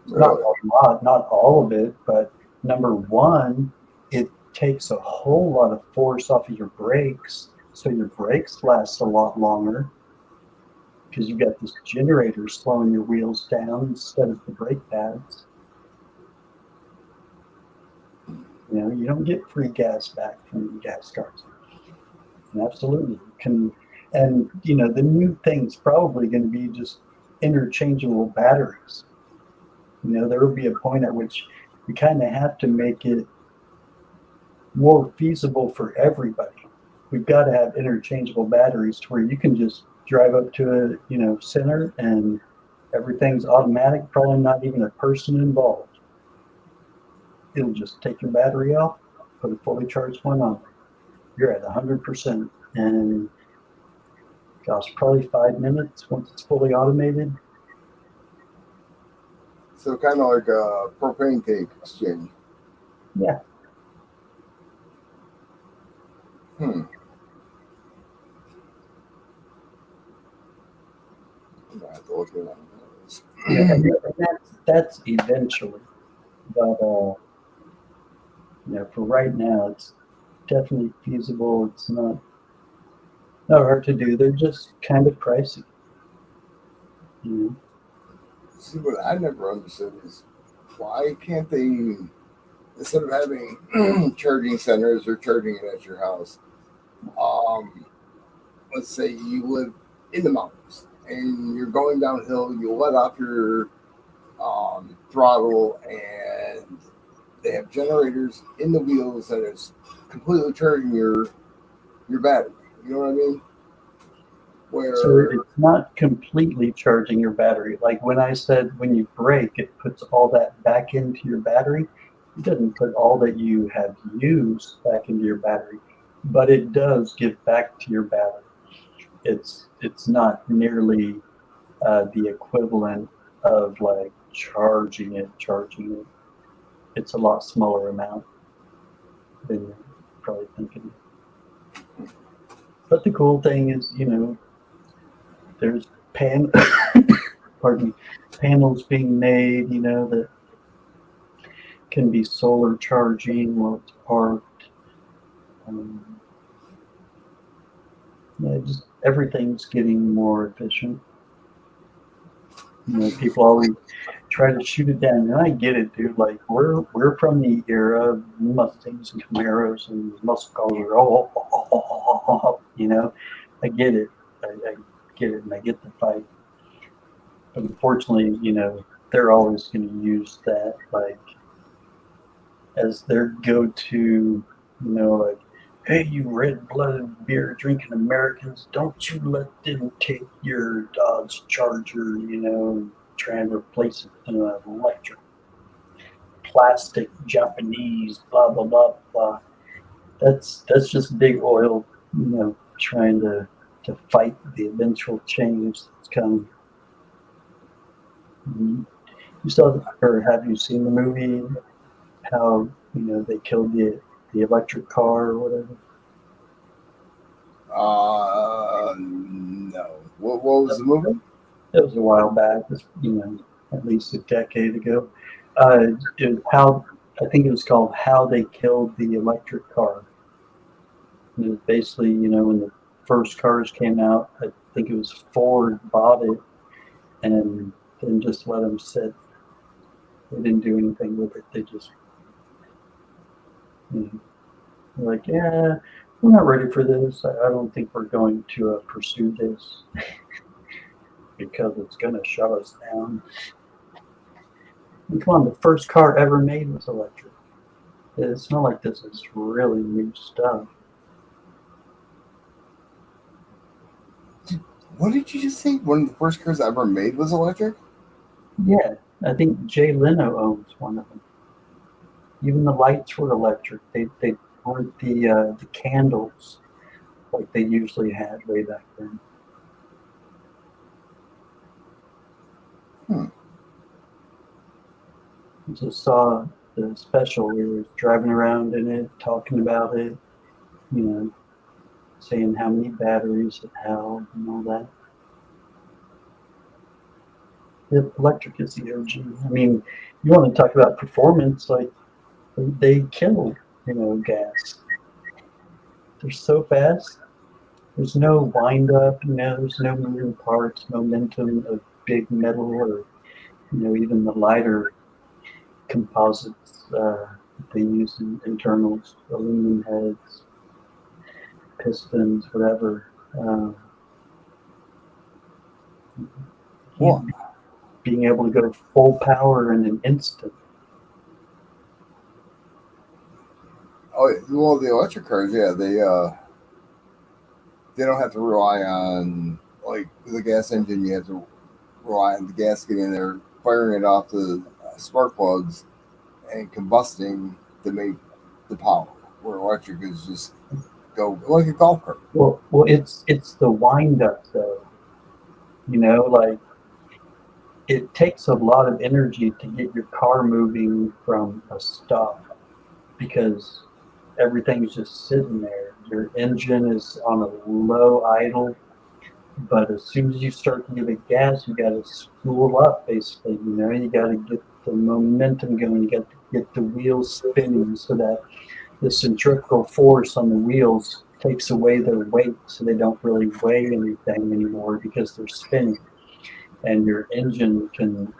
Speaker 5: Not a lot, not all of it, but number one, it takes a whole lot of force off of your brakes, so your brakes last a lot longer because you've got this generator slowing your wheels down instead of the brake pads. You know, you don't get free gas back from gas cars. And absolutely, you can. And you know, the new thing's probably going to be just interchangeable batteries. You know, there will be a point at which we kind of have to make it more feasible for everybody. We've got to have interchangeable batteries to where you can just drive up to a, you know, center and everything's automatic, probably not even a person involved. It'll just take your battery off, put a fully charged one on. You're at 100%. And gosh, probably 5 minutes once it's fully automated.
Speaker 1: So kind of like a propane tank exchange.
Speaker 5: Yeah. Yeah, and that's eventually, but you know, for right now, it's definitely feasible. It's not hard to do. They're just kind of pricey. You know?
Speaker 1: See, what I never understood is why can't they, instead of having charging centers or charging it at your house, let's say you live in the mountains and you're going downhill, you let off your throttle, and they have generators in the wheels that is completely charging your battery. You know what I mean?
Speaker 5: So it's not completely charging your battery. Like when I said when you brake, it puts all that back into your battery. It doesn't put all that you have used back into your battery, but it does give back to your battery. it's not nearly the equivalent of like charging it. It's a lot smaller amount than you're probably thinking. But the cool thing is, there's pardon me, panels being made, that can be solar charging while it's parked. Yeah, just everything's getting more efficient. People always try to shoot it down, and I get it, dude. Like we're from the era of Mustangs and Camaros and muscle cars. I get it. I get it, and I get the fight. But unfortunately, they're always going to use that like as their go-to. Like, hey, you red-blooded beer-drinking Americans, don't you let them take your Dodge Charger, and try and replace it with an electric, plastic, Japanese, blah, blah, blah, blah. That's just big oil, trying to fight the eventual change that's coming. You saw, or have you seen the movie, how, they killed the electric car or whatever?
Speaker 1: No. What was the movie?
Speaker 5: It was a while back. It was, at least a decade ago. I think it was called "How They Killed the Electric Car." And it was basically, when the first cars came out, I think it was Ford bought it and then just let them sit. They didn't do anything with it. They just, like, yeah, we're not ready for this. I don't think we're going to pursue this because it's going to shut us down. And come on, the first car ever made was electric. It's not like this is really new stuff.
Speaker 1: What did you just say? One of the first cars ever made was electric?
Speaker 5: Yeah, I think Jay Leno owns one of them. Even the lights were electric. They weren't the candles like they usually had way back then. I just saw the special. We were driving around in it, talking about it, saying how many batteries it held and all that. The electric is the OG. I mean, you want to talk about performance, like they kill, gas. They're so fast. There's no wind up, there's no moving parts, momentum of big metal or, even the lighter composites they use in internals, aluminum heads, pistons, whatever.
Speaker 1: What?
Speaker 5: Being able to go full power in an instant.
Speaker 1: Oh, well, the electric cars, yeah, they don't have to rely on, like, the gas engine. You have to rely on the gas getting in there, firing it off the spark plugs, and combusting to make the power. Where electric is just go like a golf cart.
Speaker 5: Well, it's the wind up though. Like it takes a lot of energy to get your car moving from a stop because everything's just sitting there. Your engine is on a low idle, but as soon as you start to give it gas, you got to spool up basically. You got to get the momentum going. You got to get the wheels spinning so that the centrifugal force on the wheels takes away their weight so they don't really weigh anything anymore because they're spinning. And your engine can,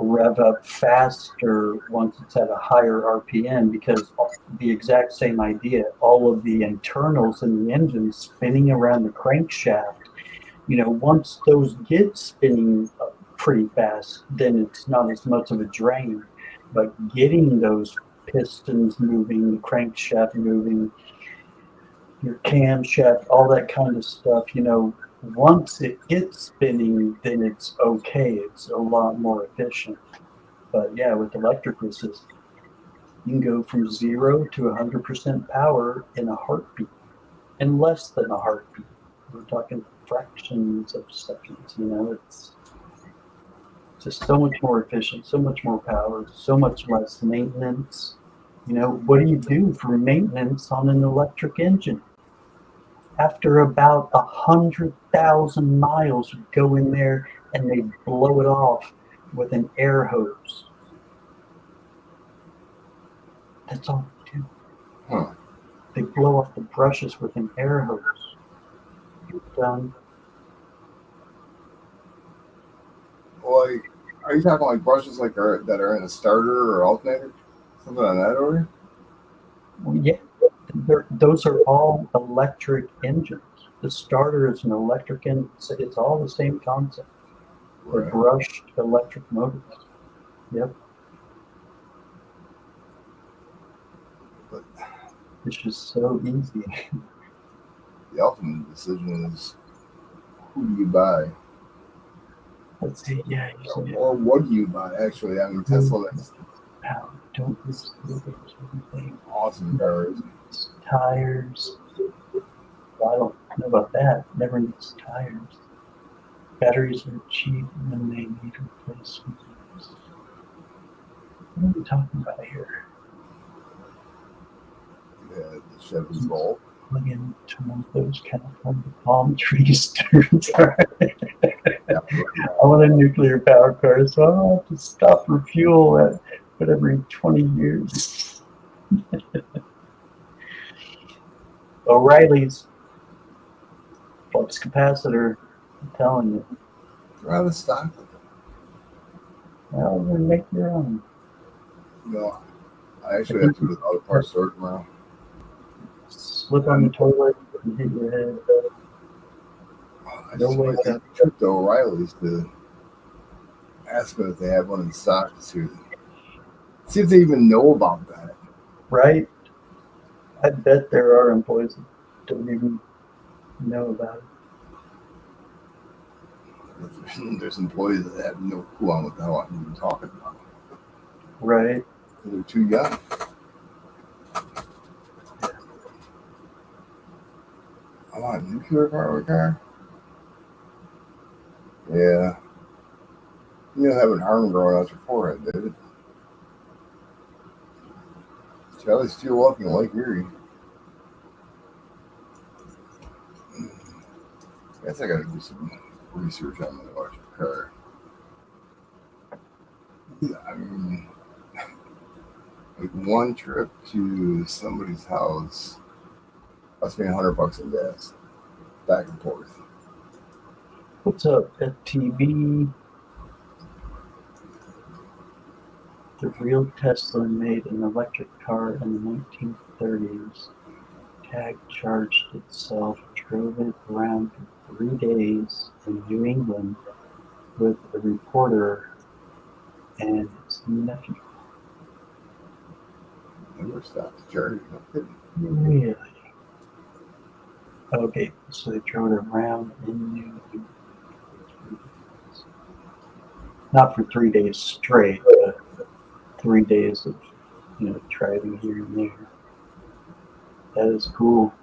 Speaker 5: rev up faster once it's at a higher RPM because the exact same idea, all of the internals in the engine spinning around the crankshaft, once those get spinning pretty fast, then it's not as much of a drain. But getting those pistons moving, the crankshaft moving, your camshaft, all that kind of stuff, once it gets spinning, then it's okay. It's a lot more efficient. But yeah, with electric resist, you can go from 0 to 100% power in a heartbeat, in less than a heartbeat. We're talking fractions of seconds. It's just so much more efficient, so much more power, so much less maintenance. What do you do for maintenance on an electric engine? After about 100,000 miles, you go in there and they blow it off with an air hose. That's all they do.
Speaker 1: Huh.
Speaker 5: They blow off the brushes with an air hose. You're done.
Speaker 1: Like, are you talking like brushes that are in a starter or alternator? Something on that order?
Speaker 5: Well, yeah, those are all electric engines. The starter is an electric engine. It's all the same concept. They're
Speaker 1: Right.
Speaker 5: brushed electric motors. Yep.
Speaker 1: But
Speaker 5: It's just so easy.
Speaker 1: the ultimate decision is who do you buy?
Speaker 5: Let's see. Yeah, you said
Speaker 1: Or what do you buy, actually? I mean, Tesla has
Speaker 5: power. Don't use everything.
Speaker 1: awesome cars.
Speaker 5: Tires. Well, I don't know about that. Never needs tires. Batteries are cheap when they need replacements. What are we talking about here?
Speaker 1: Yeah, the Chevy Bolt.
Speaker 5: Plug into one of those California palm trees turns out. I want a nuclear power car, so I don't have to stop for fuel at every 20 years. O'Reilly's flux capacitor, I'm telling you.
Speaker 1: Rather stock with them.
Speaker 5: Well, you make your own.
Speaker 1: I actually have to go to the auto parts store tomorrow.
Speaker 5: Slip on the toilet and hit your head.
Speaker 1: I just want to take a trip to O'Reilly's to ask them if they have one in stock to see if they even know about that.
Speaker 5: Right? I bet there are employees that don't even know about it.
Speaker 1: There's employees that have no clue on what the hell I'm even talking about.
Speaker 5: Right?
Speaker 1: They're too young. I want a nuclear power car. Yeah. You don't have an arm growing out your forehead, did it? Charlie's still walking Lake Erie. I guess I gotta do some research on the electric car. I mean, like one trip to somebody's house cost me $100 in gas, back and forth.
Speaker 5: What's up, FTB? The real Tesla made an electric car in the 1930s. Tag charged itself, drove it around for 3 days in New England with a reporter and his nephew.
Speaker 1: Never stopped to charge. No kidding.
Speaker 5: Really? Okay, so they drove it around in New England. Not for 3 days straight, but 3 days of driving here and there. That is cool.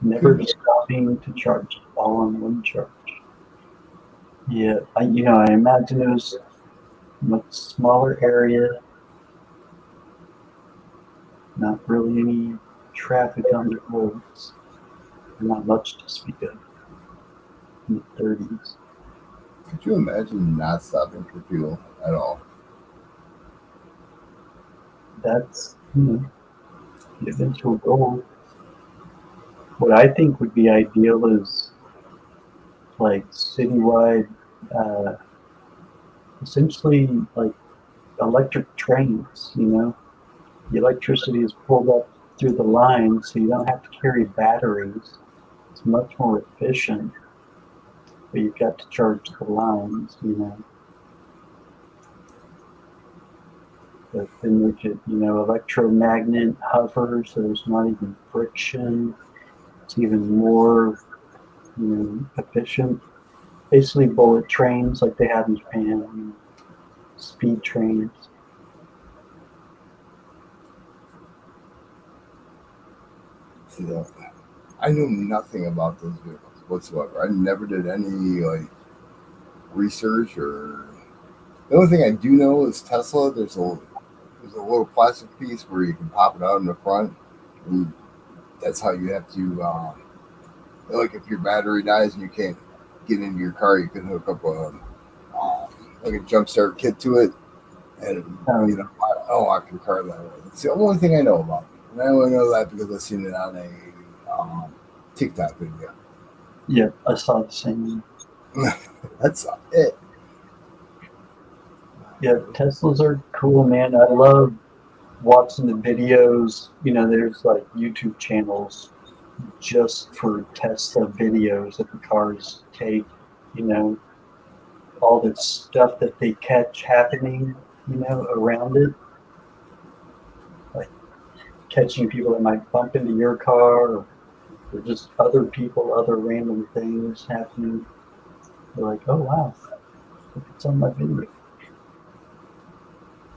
Speaker 5: Never stopping to charge it, all on one charge. Yeah, I imagine it was a much smaller area, not really any traffic on the roads, not much to speak of in the 30s.
Speaker 1: Could you imagine not stopping for fuel at all?
Speaker 5: That's the eventual goal. What I think would be ideal is like citywide, essentially like electric trains, The electricity is pulled up through the line, so you don't have to carry batteries. It's much more efficient, but you've got to charge the lines, But then we could, electromagnet hover, so there's not even friction. It's even more, efficient. Basically, bullet trains like they have in Japan, speed trains.
Speaker 1: See, I know nothing about those vehicles. whatsoever. I never did any like research or. The only thing I do know is Tesla. There's a little plastic piece where you can pop it out in the front, and that's how you have to. Like if your battery dies and you can't get into your car, you can hook up like a jump start kit to it, and unlock your car that way. It's the only thing I know about it. And I only know that because I've seen it on a TikTok video.
Speaker 5: Yeah, I saw the same.
Speaker 1: That's it.
Speaker 5: Yeah, Teslas are cool, man. I love watching the videos. There's like YouTube channels just for Tesla videos that the cars take. All the stuff that they catch happening, around it. Like catching people that might bump into your car, or just other people, other random things happening. They're like, oh wow, look, it's on my video.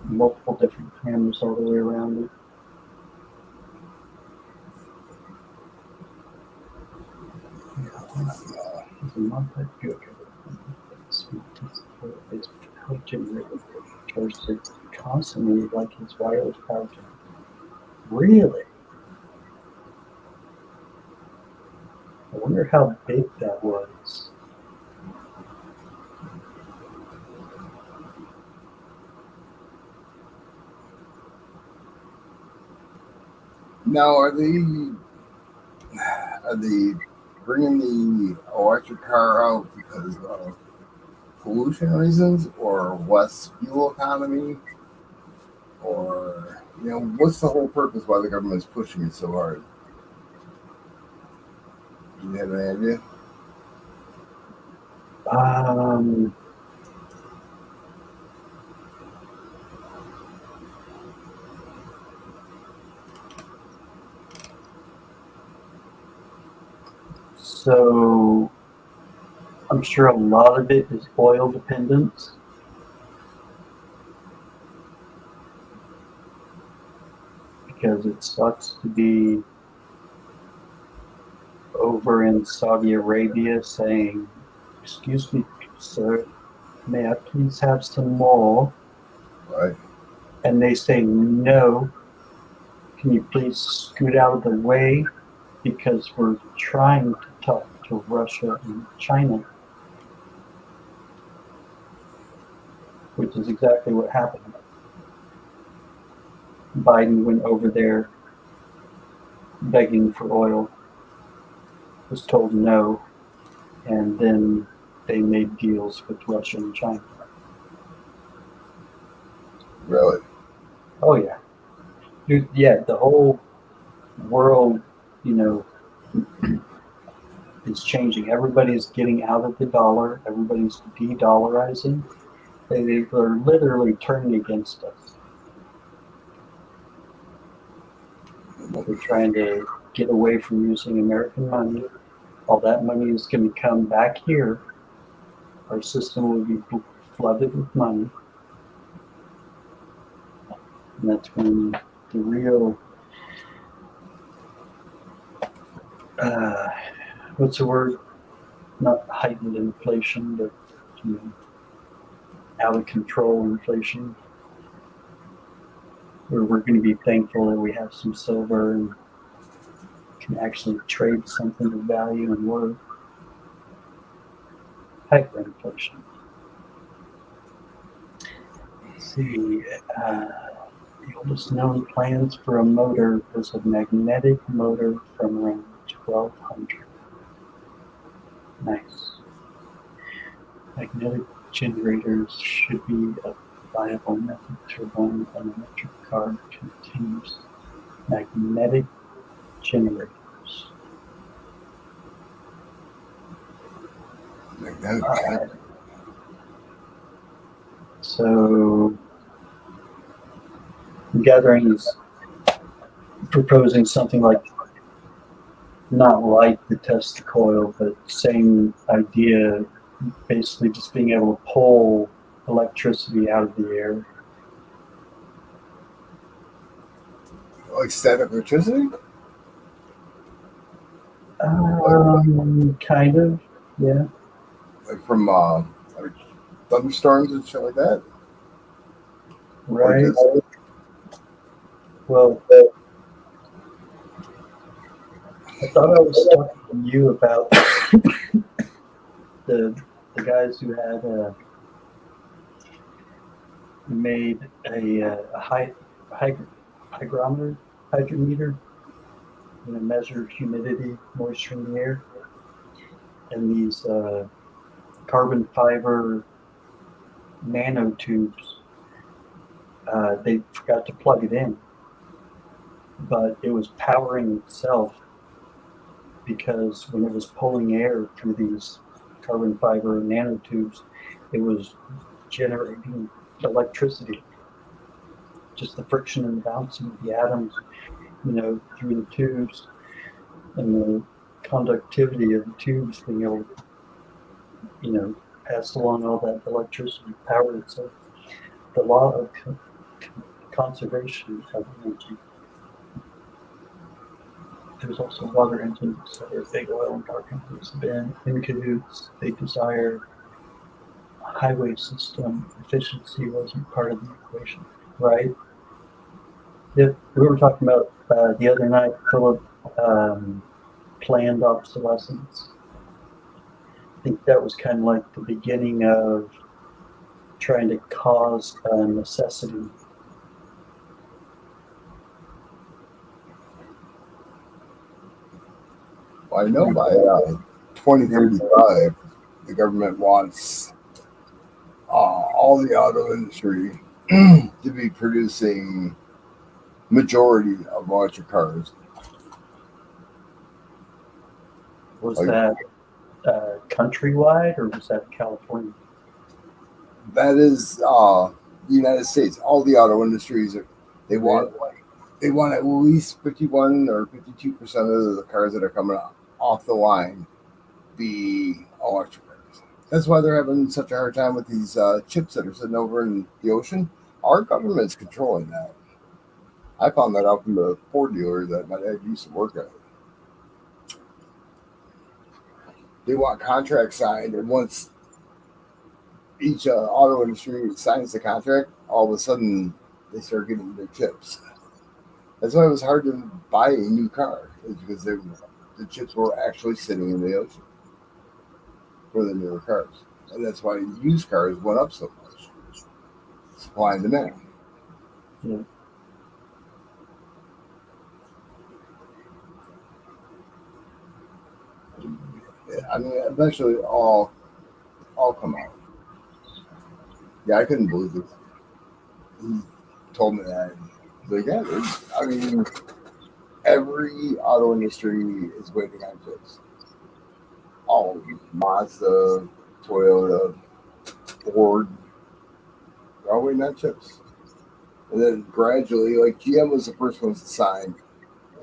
Speaker 5: Multiple different cameras all the way around it. It's a multi-fuel it's power generator charged constantly like his wireless power generator. Really? I wonder how big that was.
Speaker 1: Now, are they bringing the electric car out because of pollution reasons or less fuel economy? Or, what's the whole purpose why the government's pushing it so hard? Do you have any idea?
Speaker 5: So I'm sure a lot of it is oil dependent. Because it sucks to be over in Saudi Arabia saying, excuse me, sir, may I please have some more?
Speaker 1: Right.
Speaker 5: And they say, no, can you please scoot out of the way? Because we're trying to talk to Russia and China. Which is exactly what happened. Biden went over there begging for oil, was told no, and then they made deals with Russia and China.
Speaker 1: Really?
Speaker 5: Oh yeah. Dude, yeah, the whole world, is changing. Everybody's getting out of the dollar. Everybody's de-dollarizing. They're literally turning against us. They're trying to get away from using American money. All that money is going to come back here. Our system will be flooded with money. And that's when the real, what's the word? Not heightened inflation, but out of control inflation. Where we're going to be thankful that we have some silver and can actually trade something of value and worth. Hyperinflation. Let's see. The oldest known plans for a motor was a magnetic motor from around 1200. Nice. Magnetic generators should be a viable method to run an electric car continuously. Magnetic generators.
Speaker 1: Magnetic
Speaker 5: generator. So, Gathering is proposing something like, not like the Tesla coil, but same idea, basically just being able to pull electricity out of the air.
Speaker 1: Like static electricity?
Speaker 5: Kind of, yeah.
Speaker 1: Like from like thunderstorms and shit like that? Or
Speaker 5: Right.
Speaker 1: just
Speaker 5: Well, I thought I was talking to you about the guys who had made a hygrometer, hydrometer, measure humidity, moisture in the air, and these carbon fiber nanotubes. They forgot to plug it in, but it was powering itself because when it was pulling air through these carbon fiber nanotubes, it was generating electricity. Just the friction and the bouncing of the atoms, through the tubes, and the conductivity of the tubes being able to, pass along all that electricity, power itself. The law of conservation of energy. There's also water engines that are big oil and car companies have been in cahoots. They desire a highway system. Efficiency wasn't part of the equation, right? If we were talking about the other night, Philip, planned obsolescence. I think that was kind of like the beginning of trying to cause a necessity.
Speaker 1: well, I know by 2035 the government wants all the auto industry to be producing majority of electric cars.
Speaker 5: Was
Speaker 1: Like,
Speaker 5: that countrywide or was that California?
Speaker 1: that is the United States. All the auto industries they want they want at least 51 or 52% of the cars that are coming off the line be electric cars. That's why they're having such a hard time with these chips that are sitting over in the ocean. Our government's controlling that. I found that out from the Ford dealer that my dad used to work at. They want contracts signed, and once each auto industry signs the contract, all of a sudden they start getting their chips. That's why it was hard to buy a new car, is because the chips were actually sitting in the ocean for the newer cars, and that's why used cars went up so much. Supply and demand.
Speaker 5: Yeah.
Speaker 1: I mean, eventually all come out. Yeah, I couldn't believe it. He told me that. He's like, yeah, I mean, every auto industry is waiting on chips. All of them. Mazda, Toyota, Ford, they're all waiting on chips. And then gradually, like GM was the first ones to sign,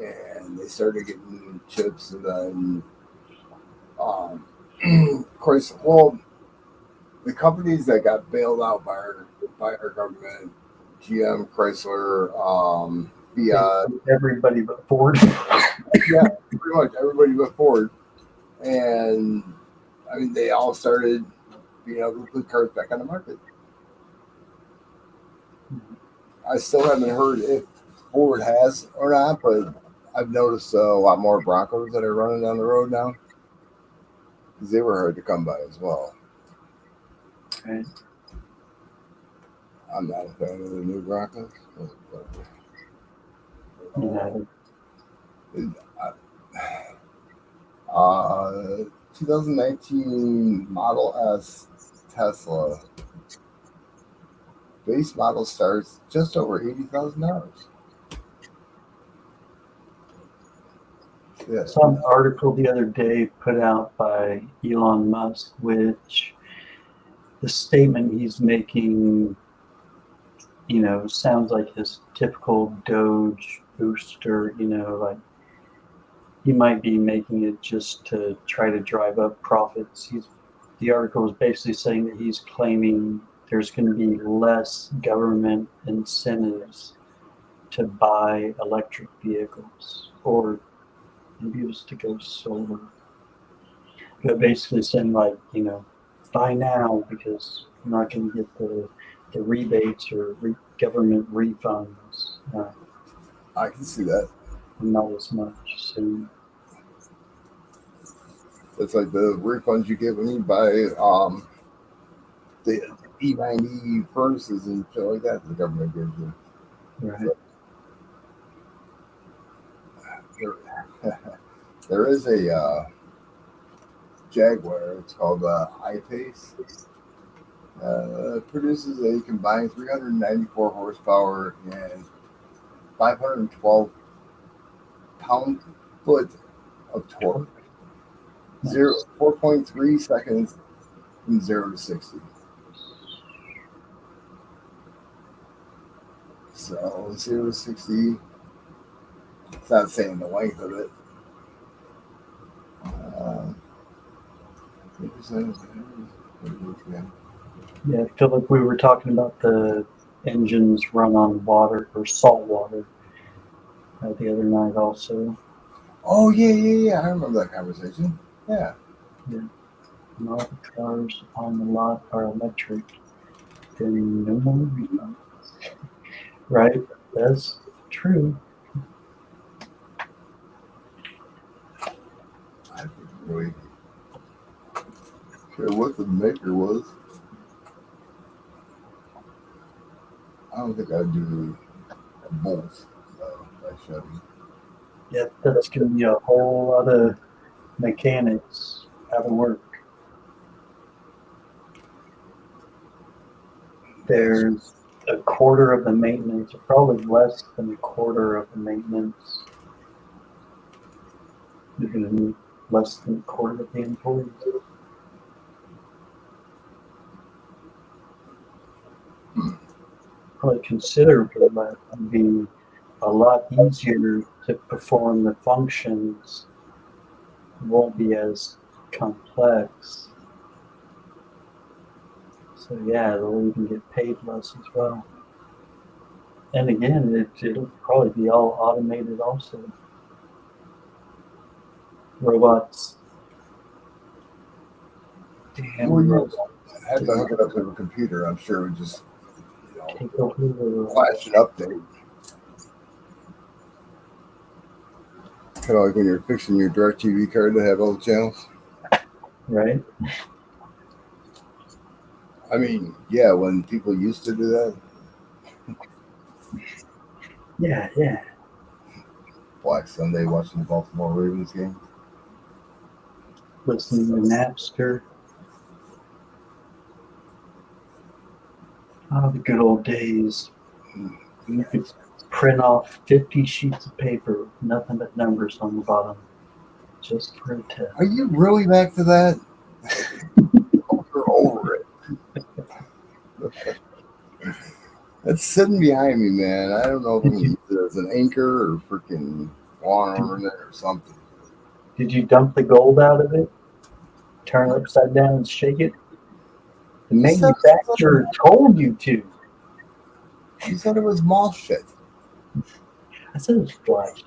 Speaker 1: and they started getting chips, and then of course, well, the companies that got bailed out by our government, GM, Chrysler, Fiat,
Speaker 5: Everybody but Ford.
Speaker 1: yeah, pretty much everybody but Ford, and I mean they all started being able to put cars back on the market. I still haven't heard if Ford has or not, but I've noticed a lot more Broncos that are running down the road now because they were hard to come by as well.
Speaker 5: Right.
Speaker 1: I'm not a fan of the new Broncos.
Speaker 5: United.
Speaker 1: 2019 Model S Tesla base model starts just over $80,000. Yeah.
Speaker 5: Some article the other day put out by Elon Musk, which the statement he's making, sounds like his typical Doge booster, like he might be making it just to try to drive up profits. The article is basically saying that he's claiming there's going to be less government incentives to buy electric vehicles or Maybe it was to go solar. But basically saying like, buy now because you're not going to get the rebates or government refunds.
Speaker 1: I can see that.
Speaker 5: Not as much soon.
Speaker 1: It's like the refunds you get when you buy the E90 furnaces and shit like that. The government gives you.
Speaker 5: Right.
Speaker 1: There is a Jaguar. It's called I-Pace. It produces a combined 394 horsepower and 512 pound-foot of torque. 4.3 seconds from 0 to 60. So 0 to 60. It's not saying the length of it. 3%.
Speaker 5: Yeah, I feel like we were talking about the engines run on water or salt water the other night also.
Speaker 1: Oh, yeah. I remember that conversation. Yeah.
Speaker 5: And all the cars on the lot are electric. Then no more refunds. Right? That's true.
Speaker 1: I didn't really care what the maker was. I don't think I'd do a Bolt by Chevy.
Speaker 5: Yeah, that's going to be a whole lot of mechanics out of work. There's a quarter of the maintenance, or probably less than a quarter of the maintenance. You're going to need less than a quarter of the employees. Probably considerably less. It'd be a lot easier to perform the functions. It won't be as complex. So yeah, they'll even get paid less as well. And again, it'll probably be all automated also. Robots. Damn
Speaker 1: Well, you
Speaker 5: robots.
Speaker 1: have to hook it up to a computer. I'm sure it would just
Speaker 5: Take over the
Speaker 1: flash an update. Kind of like when you're fixing your DirecTV card to have all the channels.
Speaker 5: right?
Speaker 1: I mean, yeah, when people used to do that,
Speaker 5: Yeah.
Speaker 1: Black Sunday watching the Baltimore Ravens game.
Speaker 5: Listening to Napster. Oh, the good old days. You could print off 50 sheets of paper with nothing but numbers on the bottom. Just for a test.
Speaker 1: Are you really back to that? You're over it. That's sitting behind me, man. I don't know if I'm going to use it as an anchor or freaking lawn ornament or something.
Speaker 5: Did you dump the gold out of it? Turn it upside down and shake it? The manufacturer told you to.
Speaker 1: You said it was mall shit.
Speaker 5: I said it was flash.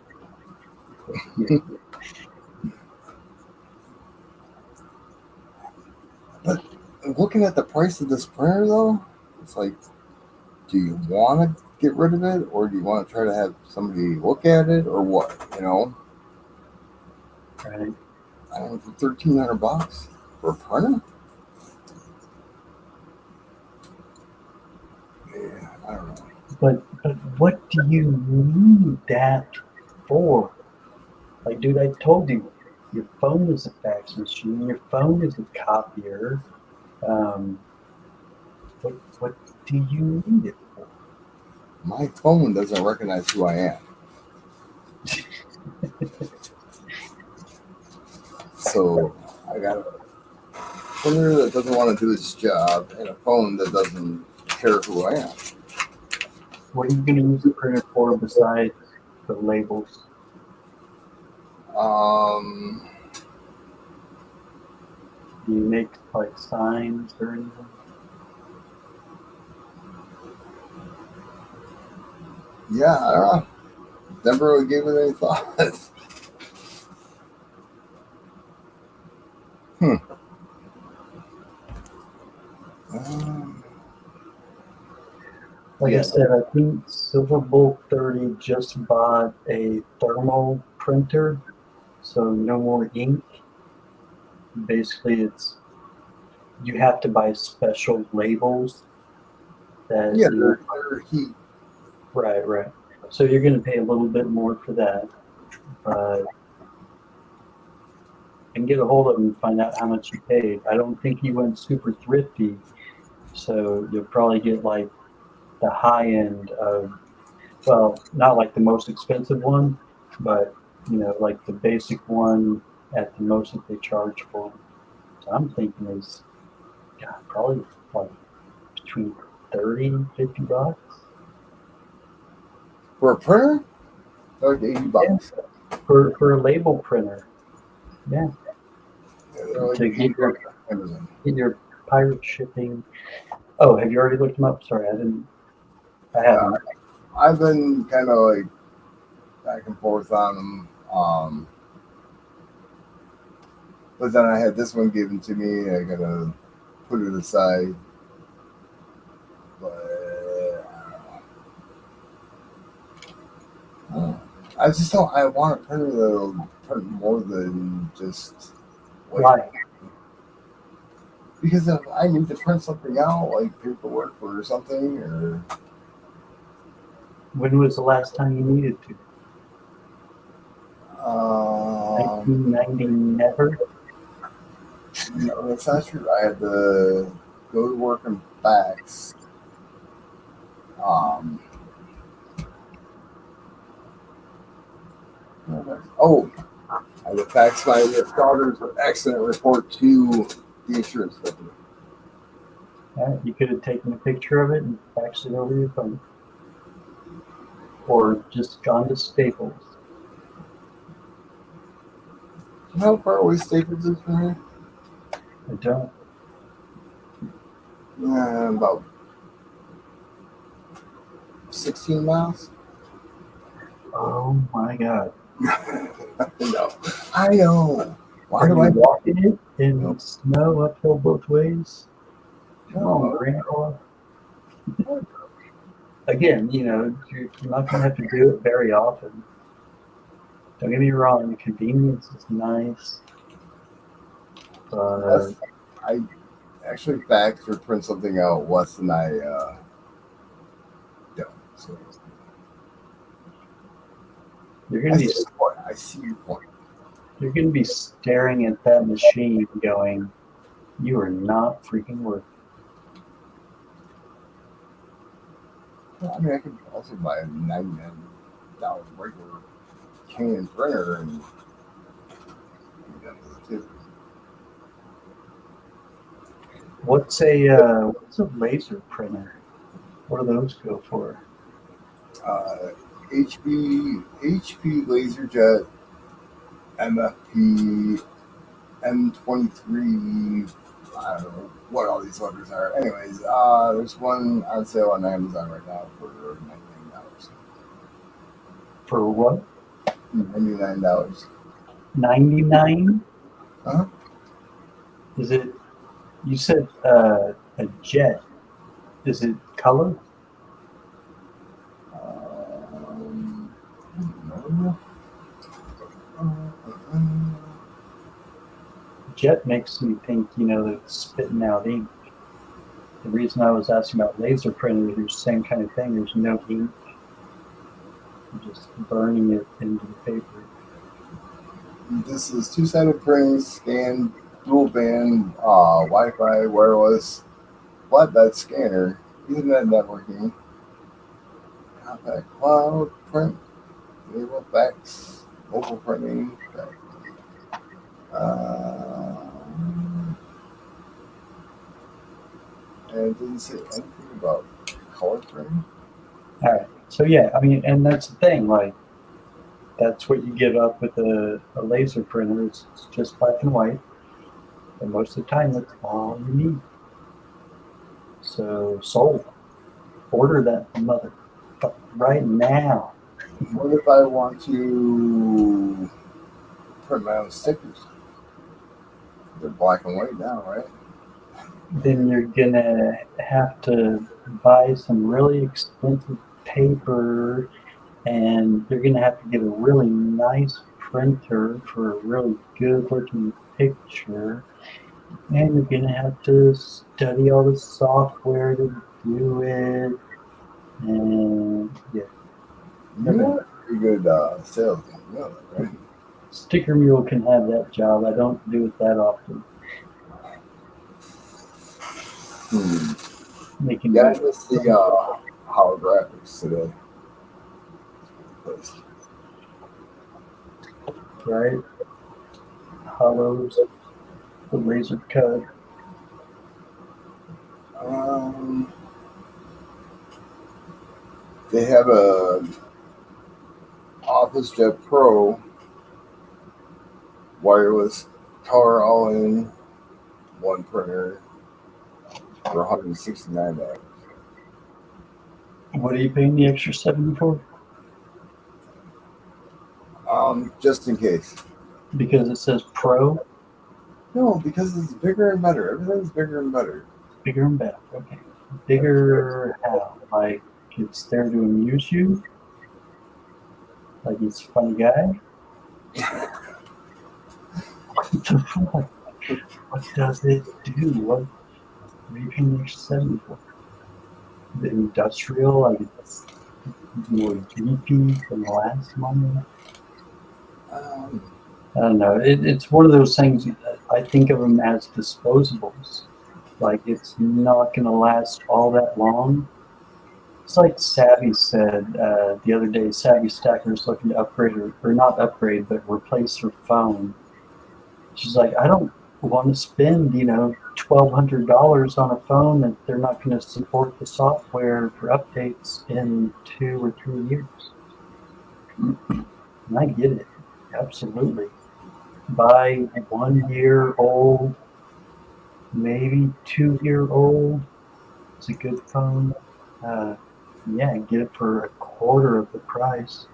Speaker 1: But looking at the price of this printer, though, it's like, do you want to get rid of it, or do you want to try to have somebody look at it, or what?
Speaker 5: Right.
Speaker 1: I don't know, for $1,300 for a printer. Yeah, I don't know.
Speaker 5: But what do you need that for? Like, dude, I told you, your phone is a fax machine. Your phone is a copier. What do you need it for?
Speaker 1: My phone doesn't recognize who I am. So I got a printer that doesn't want to do its job and a phone that doesn't care who I am.
Speaker 5: What are you going to use the printer for besides the labels? Do you make like signs or anything?
Speaker 1: Yeah, I don't know. Never really gave it any thought.
Speaker 5: Like
Speaker 1: Yeah.
Speaker 5: I said, I think Silverbolt 30 just bought a thermal printer, so no more ink. Basically, you have to buy special labels that
Speaker 1: Yeah, they're heat.
Speaker 5: right. So you're going to pay a little bit more for that, but and get a hold of him and find out how much you paid. I don't think he went super thrifty, so you'll probably get like the high end of, well, not like the most expensive one, but like the basic one at the most that they charge for. So I'm thinking is, God, probably like between 30 and $50
Speaker 1: For a printer, they're like $80.
Speaker 5: for a label printer. Yeah,
Speaker 1: Yeah, they're like
Speaker 5: to get your
Speaker 1: Amazon.
Speaker 5: pirate shipping. Oh, have you already looked them up? Sorry, I haven't.
Speaker 1: I've been kind of like back and forth on them. But then I had this one given to me. I gotta put it aside. But I just don't. I want a printer that'll print more than just like.
Speaker 5: Why?
Speaker 1: Because if I need to print something out, like paperwork or something, or
Speaker 5: When was the last time you needed to? 1990 never?
Speaker 1: no, that's not true. I had to go to work and fax. Oh, I had to fax my daughter's accident report to the insurance company.
Speaker 5: You could have taken a picture of it and faxed it over your phone. Or just gone to Staples.
Speaker 1: How far away Staples is from here?
Speaker 5: I don't.
Speaker 1: About 16 miles.
Speaker 5: Oh my God.
Speaker 1: No, I know. Why
Speaker 5: Are
Speaker 1: do
Speaker 5: you
Speaker 1: I
Speaker 5: walking it in
Speaker 1: Nope.
Speaker 5: snow uphill both ways? Come on,
Speaker 1: No.
Speaker 5: Grandpa. Again, you're not going to have to do it very often. Don't get me wrong, the convenience is nice, but
Speaker 1: I actually fax or print something out less than I don't. So
Speaker 5: you're going to be
Speaker 1: I see your point.
Speaker 5: you're going to be staring at that machine going, you are not freaking worth
Speaker 1: I mean, I could also buy a $99 regular Canon printer and do that with it too.
Speaker 5: What's a laser printer? What do those go for?
Speaker 1: HP LaserJet MFP M23. I don't know what all these letters are. Anyways, there's one on sale on Amazon right now for $99.
Speaker 5: For what?
Speaker 1: $99.
Speaker 5: 99?
Speaker 1: Uh-huh.
Speaker 5: Is it? You said a jet. Is it color?
Speaker 1: No.
Speaker 5: Jet makes me think, that it's spitting out ink. The reason I was asking about laser printers, there's the same kind of thing. There's no ink. You're just burning it into the paper.
Speaker 1: This is two-sided printing, scan, dual band, Wi-Fi, wireless, flatbed scanner, Ethernet networking, compact cloud print, label fax, mobile printing. And it didn't say anything about color printing.
Speaker 5: All right. So yeah, I mean, and that's the thing. Like, that's what you give up with a laser printer. It's just black and white, and most of the time, that's all you need. So sold. Order that mother right now.
Speaker 1: What if I want to print my own stickers? They're black and white now, right?
Speaker 5: then you're gonna have to buy some really expensive paper, and you're gonna have to get a really nice printer for a really good looking picture, and you're gonna have to study all the software to do it, and yeah.
Speaker 1: You're a pretty good salesman. You know that, right?
Speaker 5: Sticker Mule can have that job. I don't do it that often. Making
Speaker 1: Yeah, I missed the holographics today.
Speaker 5: right? Hollows, the laser cut.
Speaker 1: They have a Office Jet Pro wireless color all in one printer for $169.
Speaker 5: What are you paying the extra 70 for?
Speaker 1: Just in case.
Speaker 5: Because it says Pro,
Speaker 1: No, because it's bigger and better. Everything's bigger and better.
Speaker 5: bigger and better. Okay. Bigger how? Like it's there to amuse you? Like he's a funny guy? What the fuck? What does it do? What are you paying the extra 70 for? The industrial, like it's more beefy than the last one.
Speaker 1: Um,
Speaker 5: I don't know. It's one of those things that I think of them as disposables. Like it's not going to last all that long. It's like Savvy said the other day. Savvy Stacker's looking to upgrade or not upgrade, but replace her phone. She's like, I don't want to spend $1,200 on a phone that they're not going to support the software for updates in 2 or 3 years. And I get it, absolutely. Buy 1 year old, maybe 2 year old. It's a good phone. Yeah, get it for a quarter of the price.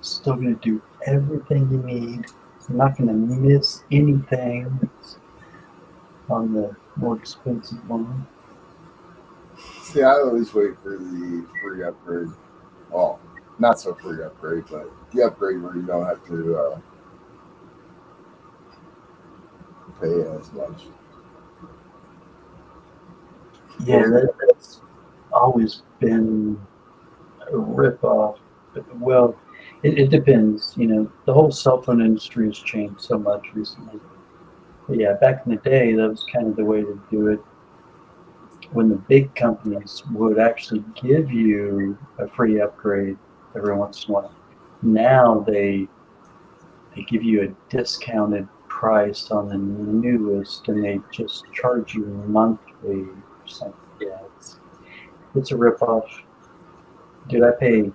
Speaker 5: Still going to do everything you need. You're not going to miss anything on the more expensive one.
Speaker 1: See, I always wait for the free upgrade. Well, not so free upgrade, but the upgrade where you don't have to pay as much.
Speaker 5: Yeah, that's always been a ripoff. Well, it depends. The whole cell phone industry has changed so much recently. But yeah, back in the day, that was kind of the way to do it. When the big companies would actually give you a free upgrade every once in a while. Now they give you a discounted price on the newest, and they just charge you monthly or something. Yeah, it's a ripoff. Dude, I pay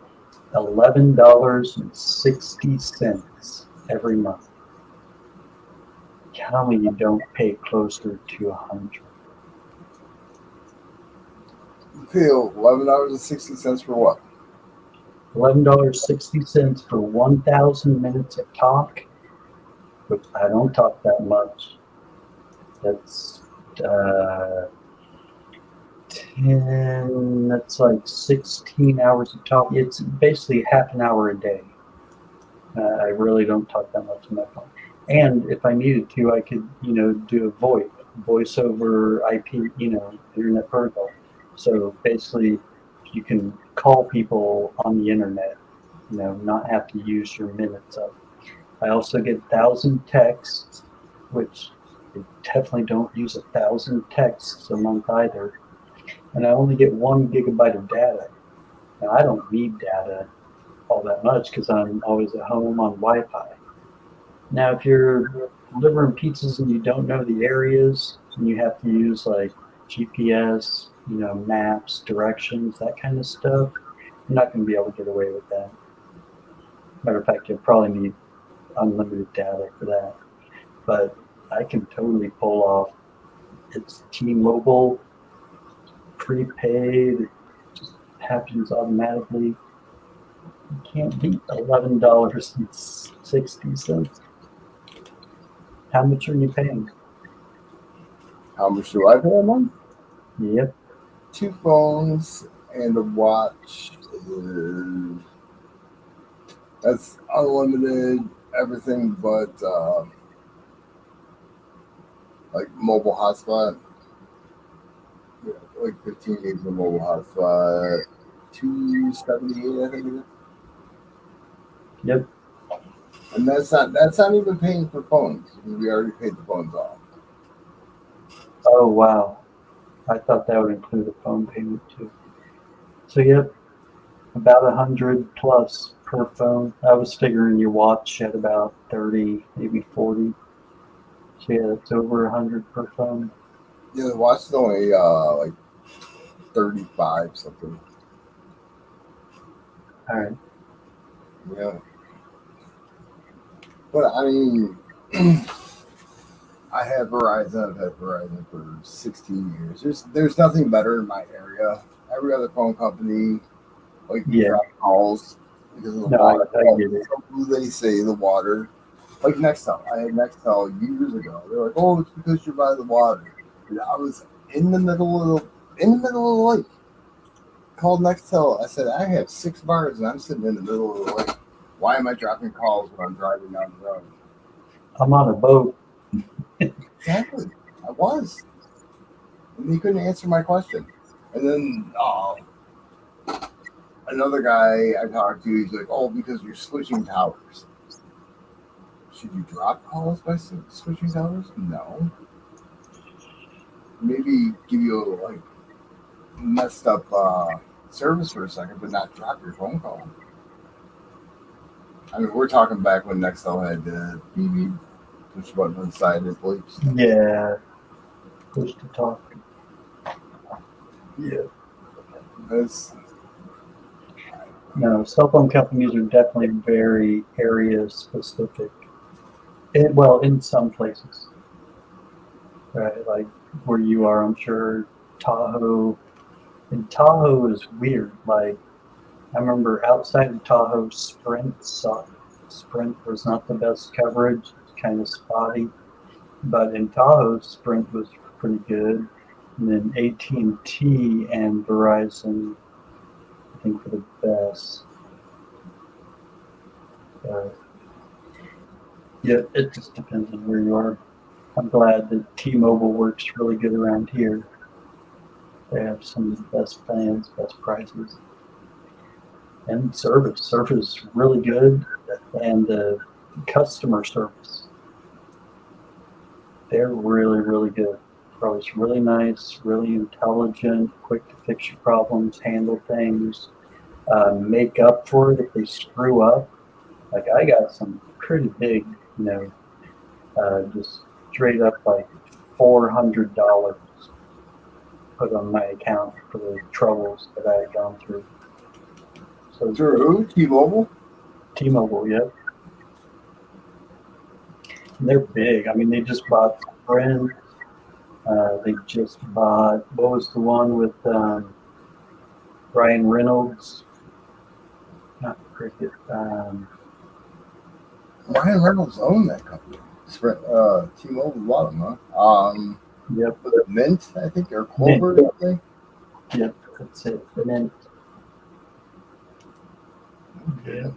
Speaker 5: $11.60 every month. Tell me you don't pay closer to $100.
Speaker 1: You pay $11.60 for what?
Speaker 5: $11.60 for 1,000 minutes of talk, but I don't talk that much. That's 10, that's like 16 hours of talk. It's basically half an hour a day. I really don't talk that much on my phone. And if I needed to, I could, do a voice over IP, internet protocol. So basically, you can call people on the internet, not have to use your minutes up. I also get 1,000 texts, which I definitely don't use 1,000 texts a month either. And I only get 1 gigabyte of data. Now, I don't need data all that much because I'm always at home on Wi-Fi. Now, if you're delivering pizzas and you don't know the areas and you have to use like GPS, maps, directions, that kind of stuff, you're not going to be able to get away with that. Matter of fact, you'll probably need unlimited data for that. But I can totally pull off. It's T-Mobile, prepaid, it just happens automatically. You can't beat $11.60. How much are you paying?
Speaker 1: How much do I pay a month?
Speaker 5: Yep.
Speaker 1: 2 phones and a watch. That's unlimited, everything but like mobile hotspot. Yeah, like 15 gigs of mobile hotspot. 278, I think it is.
Speaker 5: Yep.
Speaker 1: And that's not even paying for phones. We already paid the phones off.
Speaker 5: Oh, wow. I thought that would include a phone payment too. So, yep, about 100 plus per phone. I was figuring your watch at about 30, maybe 40. So, yeah, it's over 100 per phone.
Speaker 1: Yeah, the watch is only like 35 something.
Speaker 5: All right.
Speaker 1: Yeah. But I mean, I have Verizon. I've had Verizon for 16 years. There's nothing better in my area. Every other phone company, like,
Speaker 5: Yeah.
Speaker 1: drop calls because of the
Speaker 5: No,
Speaker 1: water.
Speaker 5: I get it.
Speaker 1: Who they say the water. Like Nextel. I had Nextel years ago. They're like, oh, it's because you're by the water. And I was in the middle of the lake. Called Nextel. I said, I have 6 bars and I'm sitting in the middle of the lake. Why am I dropping calls when I'm driving down the road?
Speaker 5: I'm on a boat.
Speaker 1: Exactly. I was. And he couldn't answer my question. And then another guy I talked to, he's like, oh, because you're switching towers. Should you drop calls by switching towers? No. Maybe give you a like messed up service for a second, but not drop your phone call. I mean, we're talking back when Nextel had the beep beep push button on the side and it bleeps.
Speaker 5: Yeah. Push to talk. Yeah.
Speaker 1: It's,
Speaker 5: No, cell phone companies are definitely very area specific. Well, in some places, right? Like where you are, I'm sure Tahoe. And Tahoe is weird. Like I remember outside of Tahoe, Sprint sucked. Sprint was not the best coverage. It's kind of spotty. But in Tahoe, Sprint was pretty good. And then AT&T and Verizon, I think, were the best. Yeah, it just depends on where you are. I'm glad that T-Mobile works really good around here. They have some of the best plans, best prices, and service. Service is really good, and the customer service, they're really, really good. They're always really nice, really intelligent, quick to fix your problems, handle things, make up for it if they screw up. Like I got some pretty big, just straight up like $400 put on my account for the troubles that I had gone through. So
Speaker 1: through who? T-Mobile?
Speaker 5: T-Mobile, yep. And they're big. I mean, they just bought Sprint. They just bought, what was the one with Ryan Reynolds? Not Cricket.
Speaker 1: Ryan Reynolds owned that company. T-Mobile bought them, huh?
Speaker 5: Yep.
Speaker 1: Mint, I think, or Clover,
Speaker 5: Mint.
Speaker 1: I think.
Speaker 5: Yep, that's it. Mint. Yeah.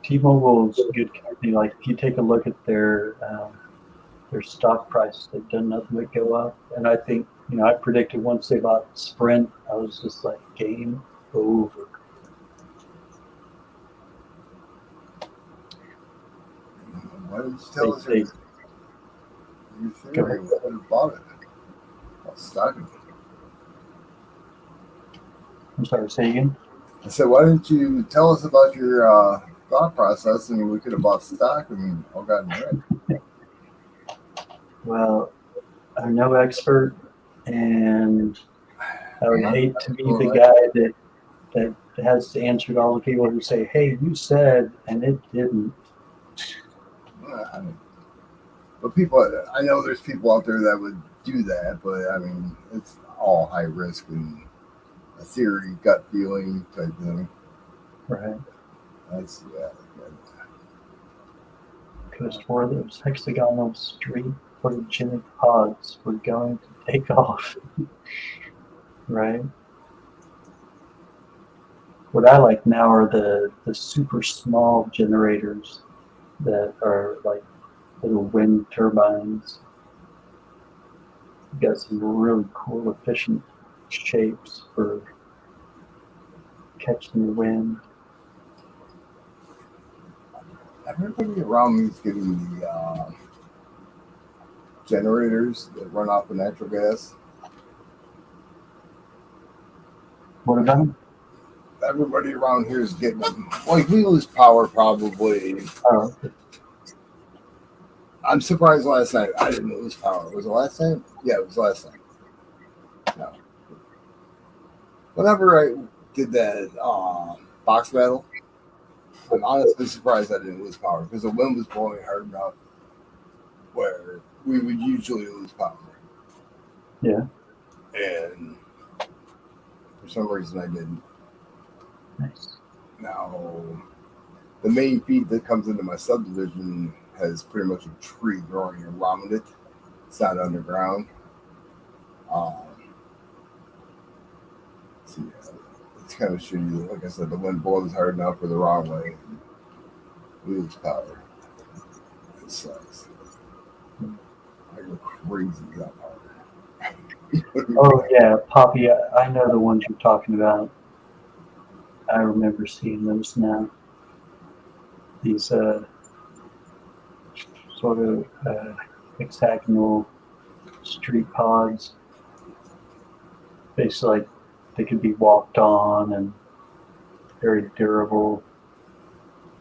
Speaker 5: T-Mobile is a good company. Like if you take a look at their stock price, they've done nothing but go up. And I think, I predicted once they bought Sprint, I was just like, game over.
Speaker 1: Why didn't you tell us your theory? We would have bought it. I'll stock it.
Speaker 5: I'm sorry, say again?
Speaker 1: I said, why didn't you tell us about your thought process and we could have bought stock and all gotten rich?
Speaker 5: Well, I'm no expert, and I would hate to be the guy that has to answer to all the people who say, hey, you said, and it didn't.
Speaker 1: But I know there's people out there that would do that, but I mean, it's all high risk and a theory, gut feeling type thing.
Speaker 5: Right.
Speaker 1: That's, yeah.
Speaker 5: Coast where those hexagonal street photogenic pods were going to take off. Right? What I like now are the super small generators that are like little wind turbines. You got some really cool, efficient shapes for catching the wind.
Speaker 1: Everybody around me is getting the generators that run off of natural gas.
Speaker 5: What about them?
Speaker 1: Everybody around here is getting them. Like, we lose power probably.
Speaker 5: Oh,
Speaker 1: I'm surprised last night I didn't lose power. Was it last night? Yeah, it was last night. No. Whenever I did that box battle, I'm honestly surprised I didn't lose power because the wind was blowing hard enough where we would usually lose power.
Speaker 5: yeah.
Speaker 1: And for some reason I didn't.
Speaker 5: Nice.
Speaker 1: Now, the main feed that comes into my subdivision has pretty much a tree growing around it. It's not underground. So yeah, it's kind of shitty. Like I said, the wind blows hard enough for the wrong way. We lose power. It sucks. I go crazy without power.
Speaker 5: Oh yeah, Poppy. I know the ones you're talking about. I remember seeing those now. These sort of hexagonal street pods. Basically, like, they could be walked on and very durable.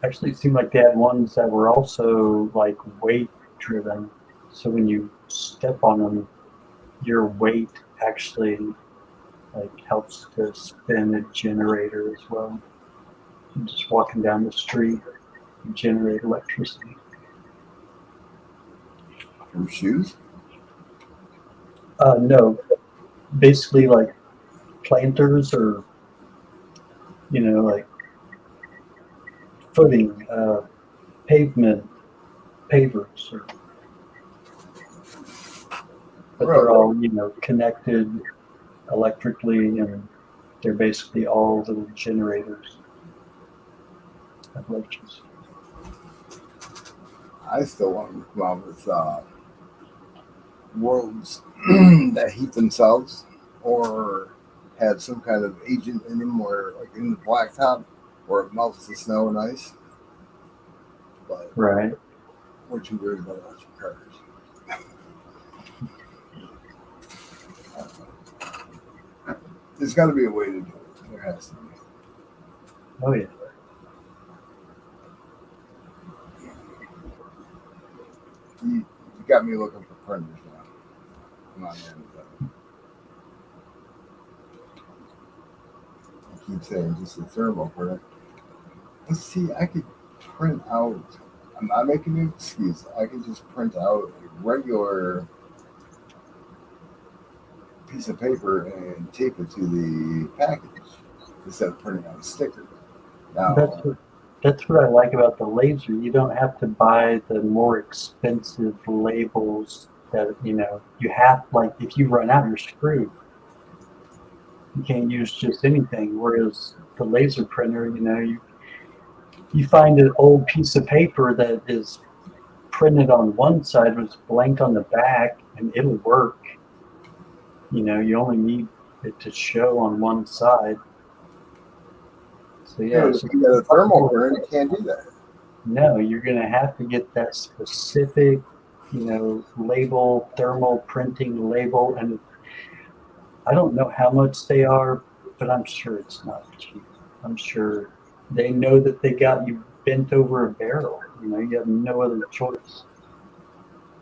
Speaker 5: Actually, it seemed like they had ones that were also like weight driven. So when you step on them, your weight actually like helps to spin a generator as well. You're just walking down the street, you generate electricity.
Speaker 1: From shoes?
Speaker 5: No, basically like planters or like footing, pavement, pavers, but they're all connected electrically, and they're basically all little generators of electricity.
Speaker 1: I still want to come out with roads that heat themselves or have some kind of agent in them where, like in the blacktop, where it melts the snow and ice. But
Speaker 5: Right.
Speaker 1: we're too worried about electric cars. There's got to be a way to do it. There has to be.
Speaker 5: Oh yeah.
Speaker 1: You got me looking for printers now. I'm on Amazon. I keep saying just a thermal printer. Let's see, I could print out. I'm not making an excuse. I could just print out a regular piece of paper and tape it to the package instead of printing out a sticker. Now,
Speaker 5: That's what I like about the laser. You don't have to buy the more expensive labels that you have. Like if you run out, you're screwed. You can't use just anything. Whereas the laser printer, you find an old piece of paper that is printed on one side was blank on the back, and it'll work. You only need it to show on one side. So yeah,
Speaker 1: if you got a thermal printer, you can't do that.
Speaker 5: No, you're going to have to get that specific, label, thermal printing label. And I don't know how much they are, but I'm sure it's not cheap. I'm sure they know that they got you bent over a barrel. You have no other choice.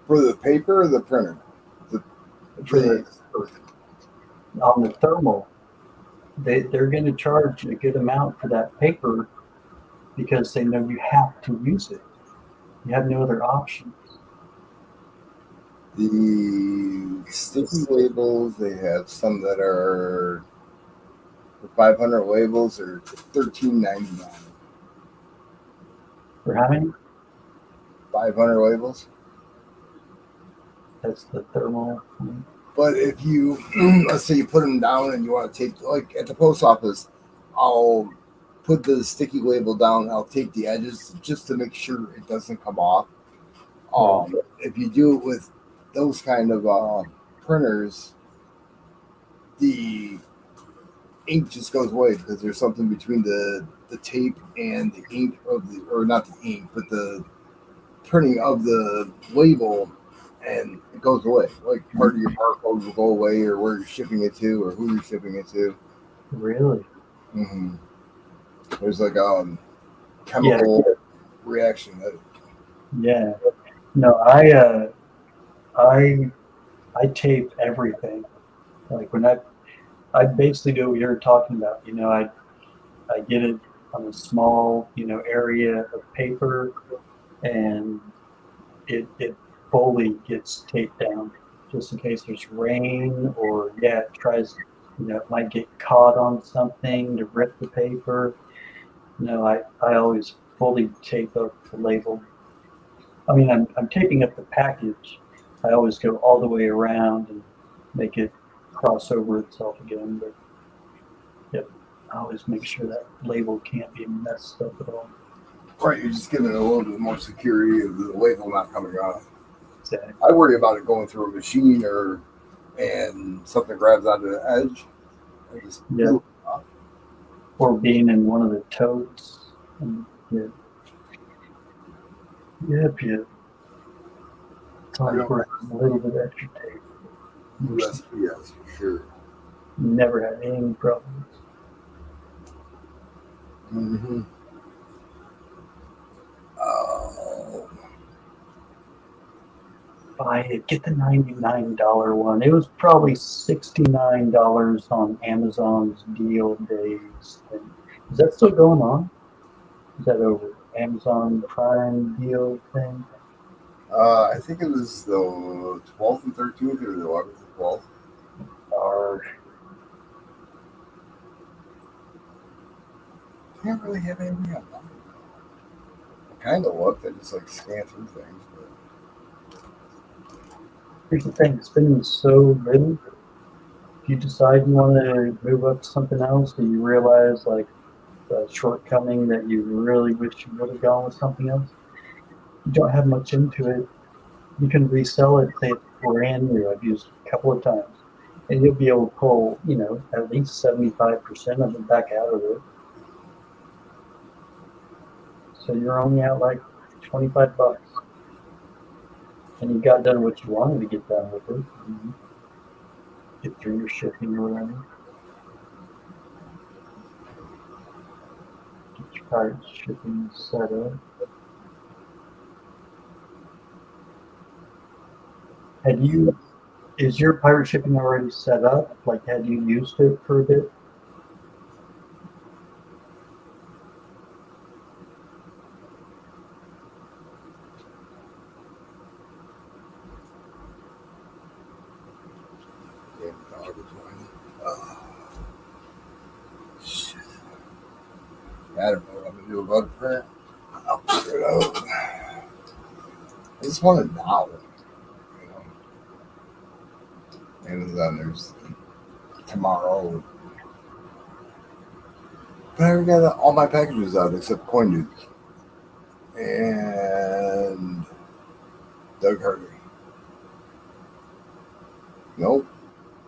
Speaker 1: For the paper or the printer?
Speaker 5: On the thermal, they're going to charge a good amount for that paper because they know you have to use it. You have no other options.
Speaker 1: The sticky labels, they have some that are for 500 labels or $13.99.
Speaker 5: For how many?
Speaker 1: 500 labels.
Speaker 5: That's the thermal.
Speaker 1: But if you, let's say you put them down and you want to take, like at the post office, I'll put the sticky label down. I'll take the edges just to make sure it doesn't come off. If you do it with those kind of printers, the ink just goes away because there's something between the tape and the ink of the, or not the ink, but the printing of the label, and it goes away. Like part of your barcode will go away, or where you're shipping it to, or who you're shipping it to.
Speaker 5: Really?
Speaker 1: Mm-hmm. There's like chemical reaction.
Speaker 5: Yeah. No, I tape everything. Like when I basically do what you're talking about. You know, I get it on a small, area of paper, and it fully gets taped down just in case there's rain, or it tries, it might get caught on something to rip the paper. No, I always fully tape up the label. I mean, I'm taping up the package. I always go all the way around and make it cross over itself again. But yep, I always make sure that label can't be messed up at all.
Speaker 1: Right, you're just giving it a little bit more security of the label not coming off.
Speaker 5: Exactly.
Speaker 1: I worry about it going through a machine and something grabs onto the edge. I just
Speaker 5: Or being in one of the totes. Yep. It's always worth a little bit extra tape.
Speaker 1: USPS for sure.
Speaker 5: Never had any problems.
Speaker 1: Mm-hmm.
Speaker 5: Buy it. Get the $99 one. It was probably $69 on Amazon's deal days. Is that still going on? Is that over? Amazon Prime deal thing?
Speaker 1: I think it was the 12th and 13th, or the 11th and 12th.
Speaker 5: Or
Speaker 1: Can't really have anything on that. I kind of looked. I just scanned through things. But
Speaker 5: here's the thing: spending so little. If you decide you want to move up to something else, and you realize the shortcoming that you really wish you would have gone with something else, you don't have much into it. You can resell it, say it's brand new. I've used it a couple of times, and you'll be able to pull, at least 75% of it back out of it. So you're only out like $25, and you got done what you wanted to get done with it. Mm-hmm. Get through your shipping or whatever. Get your pirate shipping set up. Is your pirate shipping already set up? Like, had you used it for a bit?
Speaker 1: Shit. I don't know what I'm going to do about it, print. I'll figure it out. I just want it now. Amazon, there's tomorrow. But I already got all my packages out except Coin Dukes and Doug Harvey. Nope.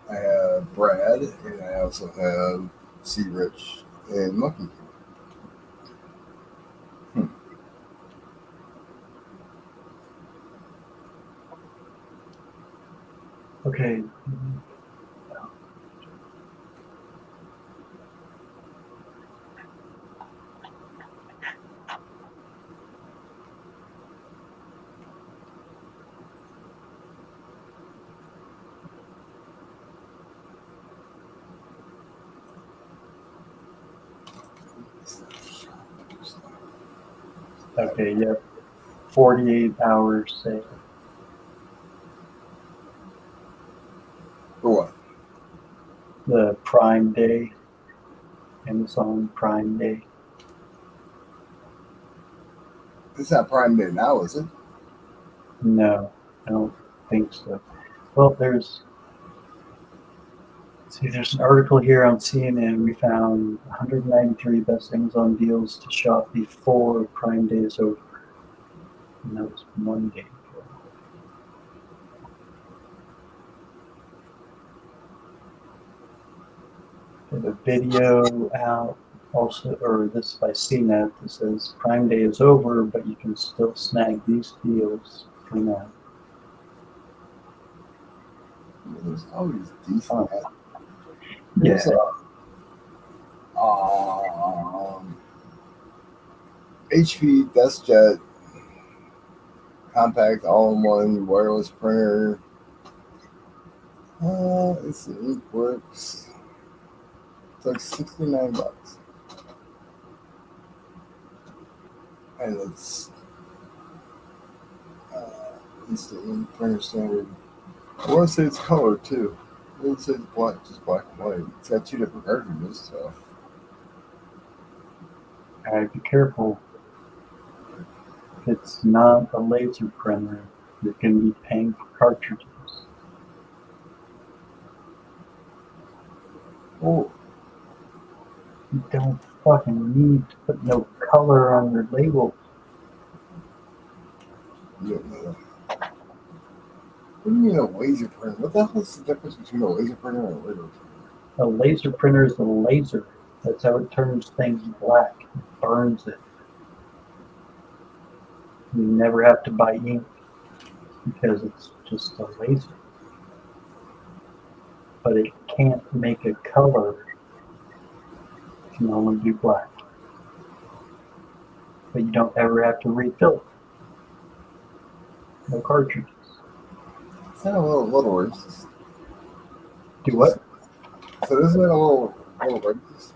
Speaker 1: I have Brad, and I also have C. Rich and Monkey.
Speaker 5: Okay. Okay, yep. 48 hours sale.
Speaker 1: For what?
Speaker 5: The Prime Day. Amazon Prime Day.
Speaker 1: It's not Prime Day now, is it?
Speaker 5: No, I don't think so. Well, there's an article here on CNN. We found 193 best Amazon deals to shop before Prime Day is over. And that was one day ago. There's a video out also, or this by CNET that says Prime Day is over, but you can still snag these deals for now.
Speaker 1: There's always decent.
Speaker 5: Oh.
Speaker 1: There's
Speaker 5: Yeah.
Speaker 1: HP DeskJet compact all-in-one wireless printer. It's the Inkworks. It's like $69. And it's the ink printer standard. I want to say it's color too. I wouldn't say it's black, just black and white. It's got 2 different cartridges, so.
Speaker 5: Alright, be careful. If it's not a laser printer, you're going to be paying for cartridges.
Speaker 1: Oh,
Speaker 5: You don't fucking need to put no color on your label.
Speaker 1: you don't know that. What do you mean a laser printer? What the hell is the difference between a laser printer and a laser printer?
Speaker 5: A laser printer is a laser. That's how it turns things black. It burns it. You never have to buy ink because it's just a laser. But it can't make a color. It can only do black. But you don't ever have to refill it. No cartridges.
Speaker 1: Is that a little racist?
Speaker 5: Do what?
Speaker 1: So isn't it a little racist?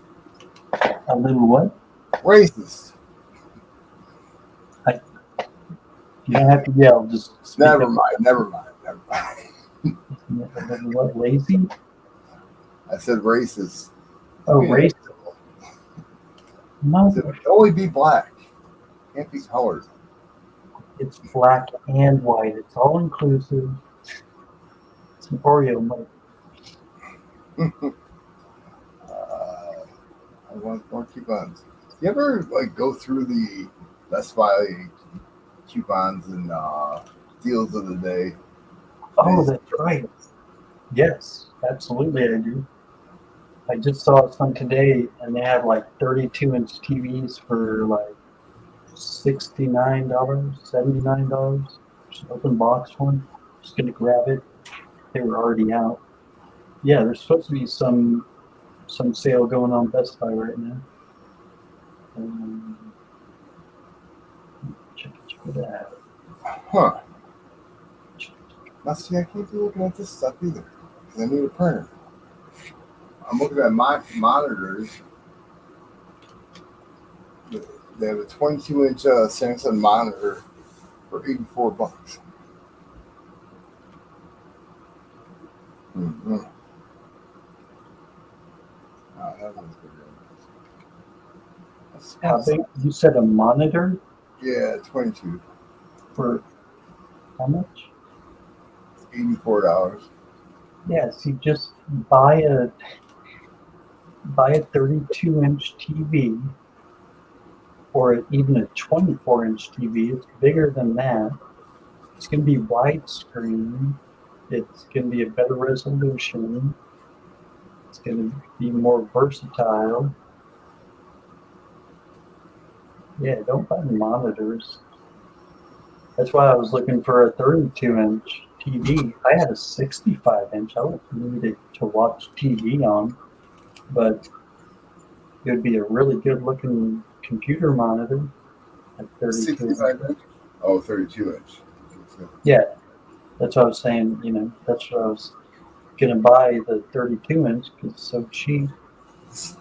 Speaker 5: A little what?
Speaker 1: Racist.
Speaker 5: You don't have to yell. Just speak
Speaker 1: Never
Speaker 5: up.
Speaker 1: mind.
Speaker 5: A little what? Lazy?
Speaker 1: I said racist.
Speaker 5: Oh,
Speaker 1: Yeah.
Speaker 5: racist. No,
Speaker 1: It can only be black. Can't be colored.
Speaker 5: it's black and white. It's all inclusive. It's an Oreo milk.
Speaker 1: I want more coupons. You ever go through the Best Buy coupons and deals of the day?
Speaker 5: Oh, that's right. Yes, absolutely I do. I just saw some today, and they have 32-inch TVs for $69, $79. Just an open box one. Just gonna grab it. They were already out. Yeah, there's supposed to be some sale going on Best Buy right now. Check it out.
Speaker 1: Huh. Now see, I can't be looking at this stuff either because I need a printer. I'm looking at my monitors. They have a 22-inch Samsung monitor for $84. Mm-hmm. That one's good.
Speaker 5: How big? You said a monitor
Speaker 1: Yeah, 22.
Speaker 5: for how much?
Speaker 1: $84.
Speaker 5: Yes, you just buy a 32-inch TV or even a 24-inch TV. It's bigger than that. It's going to be widescreen. It's going to be a better resolution. It's going to be more versatile. Yeah, don't buy monitors. That's why I was looking for a 32-inch TV. I had a 65-inch. I wouldn't need it to watch TV on, but it would be a really good-looking computer monitor at 32 inch.
Speaker 1: 65-inch? Oh, 32-inch.
Speaker 5: Yeah, that's what I was saying. That's what I was gonna buy, the 32-inch because it's so cheap.
Speaker 1: So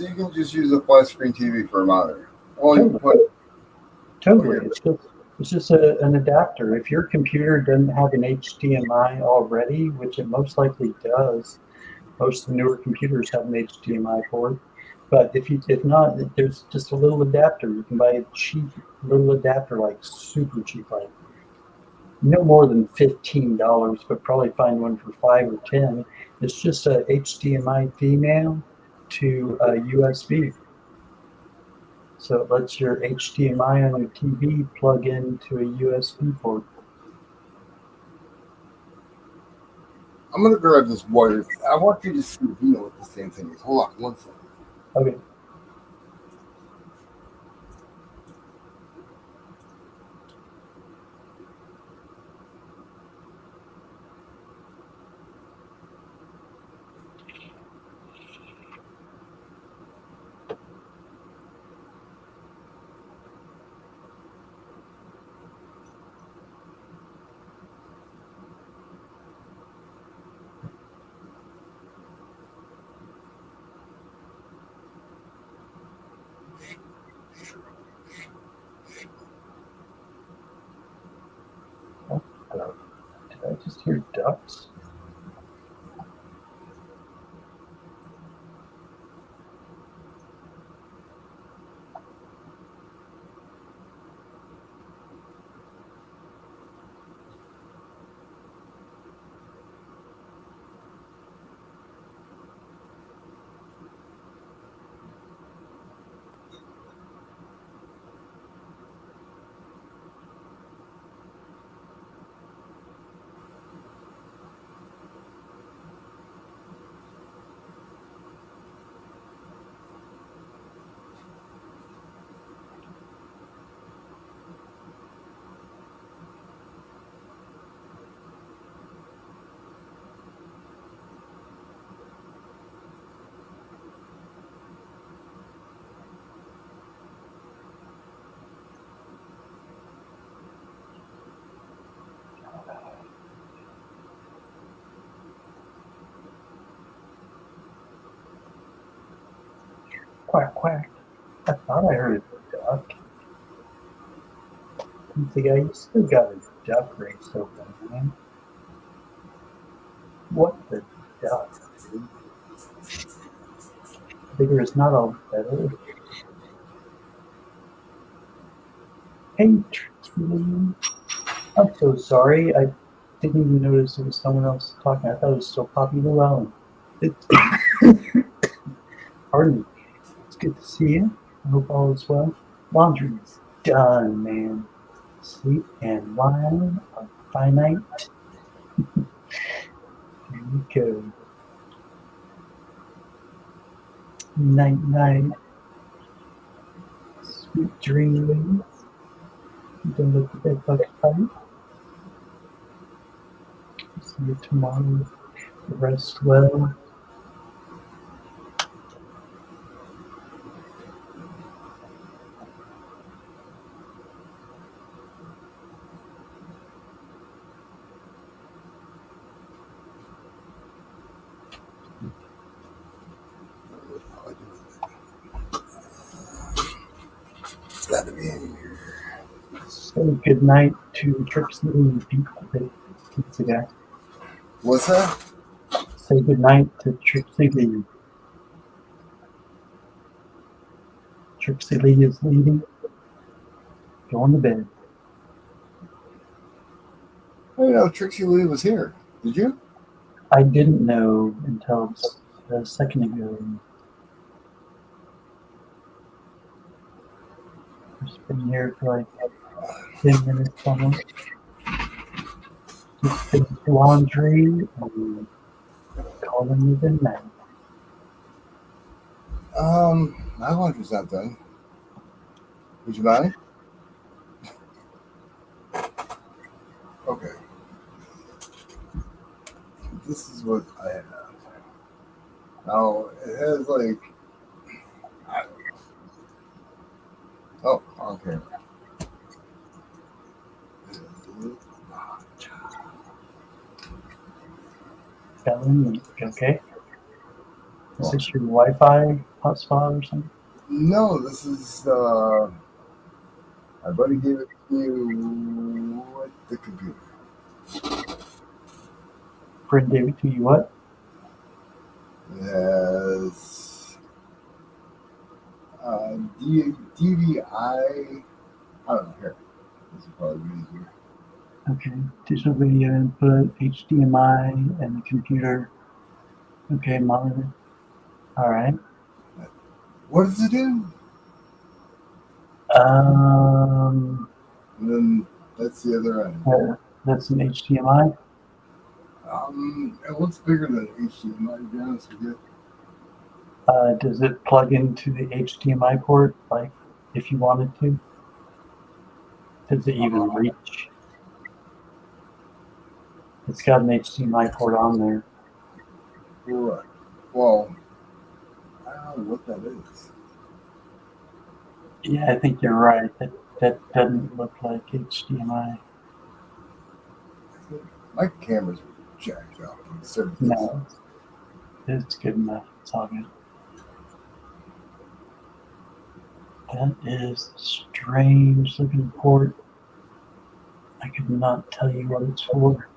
Speaker 1: you can just use a flat screen TV for a monitor. Well, you can put
Speaker 5: Totally. It's just an adapter. If your computer doesn't have an HDMI already, which it most likely does, most of the newer computers have an HDMI port. But if not, there's just a little adapter. You can buy a cheap little adapter, super cheap, no more than $15, but probably find one for 5 or 10. It's just a HDMI female to a USB. So it lets your HDMI on your TV plug into a USB port.
Speaker 1: I'm gonna grab this wire. I want you to see if you know what the same thing is. Hold on one second.
Speaker 5: Okay. Oh, hello. Did I just hear ducks? Quack, quack. I thought I heard a duck. The guy, you still got a duck race open, man. What the duck? Bigger is not all better. Hey, Trixie. I'm so sorry. I didn't even notice there was someone else talking. I thought it was still Poppy Llewellyn. Pardon me. It's good to see you. I hope all is well. Laundry is done, man. Sleep and wine are finite. Here you go. Night, night. Sweet dreams. Don't let the bed bug fight. See you tomorrow. Rest well.
Speaker 1: It's got to be in here.
Speaker 5: Say good night to Trixie and Pizza Guy.
Speaker 1: What's that?
Speaker 5: Say good night to Trixie Lee. Trixie Lee is leaving. Going to bed.
Speaker 1: I didn't know Trixie Lee was here. Did you?
Speaker 5: I didn't know until a second ago. I've been here for like 10 minutes almost. Just finished laundry and calling it a night.
Speaker 1: My laundry's not done. Would you mind? Okay. This is what I have. Now it has like. Oh, okay.
Speaker 5: Ellen, okay? Is this your Wi-Fi hotspot or something?
Speaker 1: No, this is my buddy gave it to me with the computer.
Speaker 5: Friend gave it to you what?
Speaker 1: It has DVI. I don't know. Here, this is probably easier.
Speaker 5: Okay, digital video input, HDMI, and the computer. Okay, monitor. All right.
Speaker 1: What does it do?
Speaker 5: Um,
Speaker 1: And then that's the other end.
Speaker 5: that's an HDMI.
Speaker 1: It looks bigger than HDMI, to be honest with you.
Speaker 5: Does it plug into the HDMI port, like if you wanted to? Does it even reach? It's got an HDMI port on there.
Speaker 1: Right. Well, I don't know what that is.
Speaker 5: Yeah, I think you're right. That doesn't look like HDMI.
Speaker 1: My camera's jacked up.
Speaker 5: No, it's good enough. It's all good. That is a strange looking port. I could not tell you what it's for.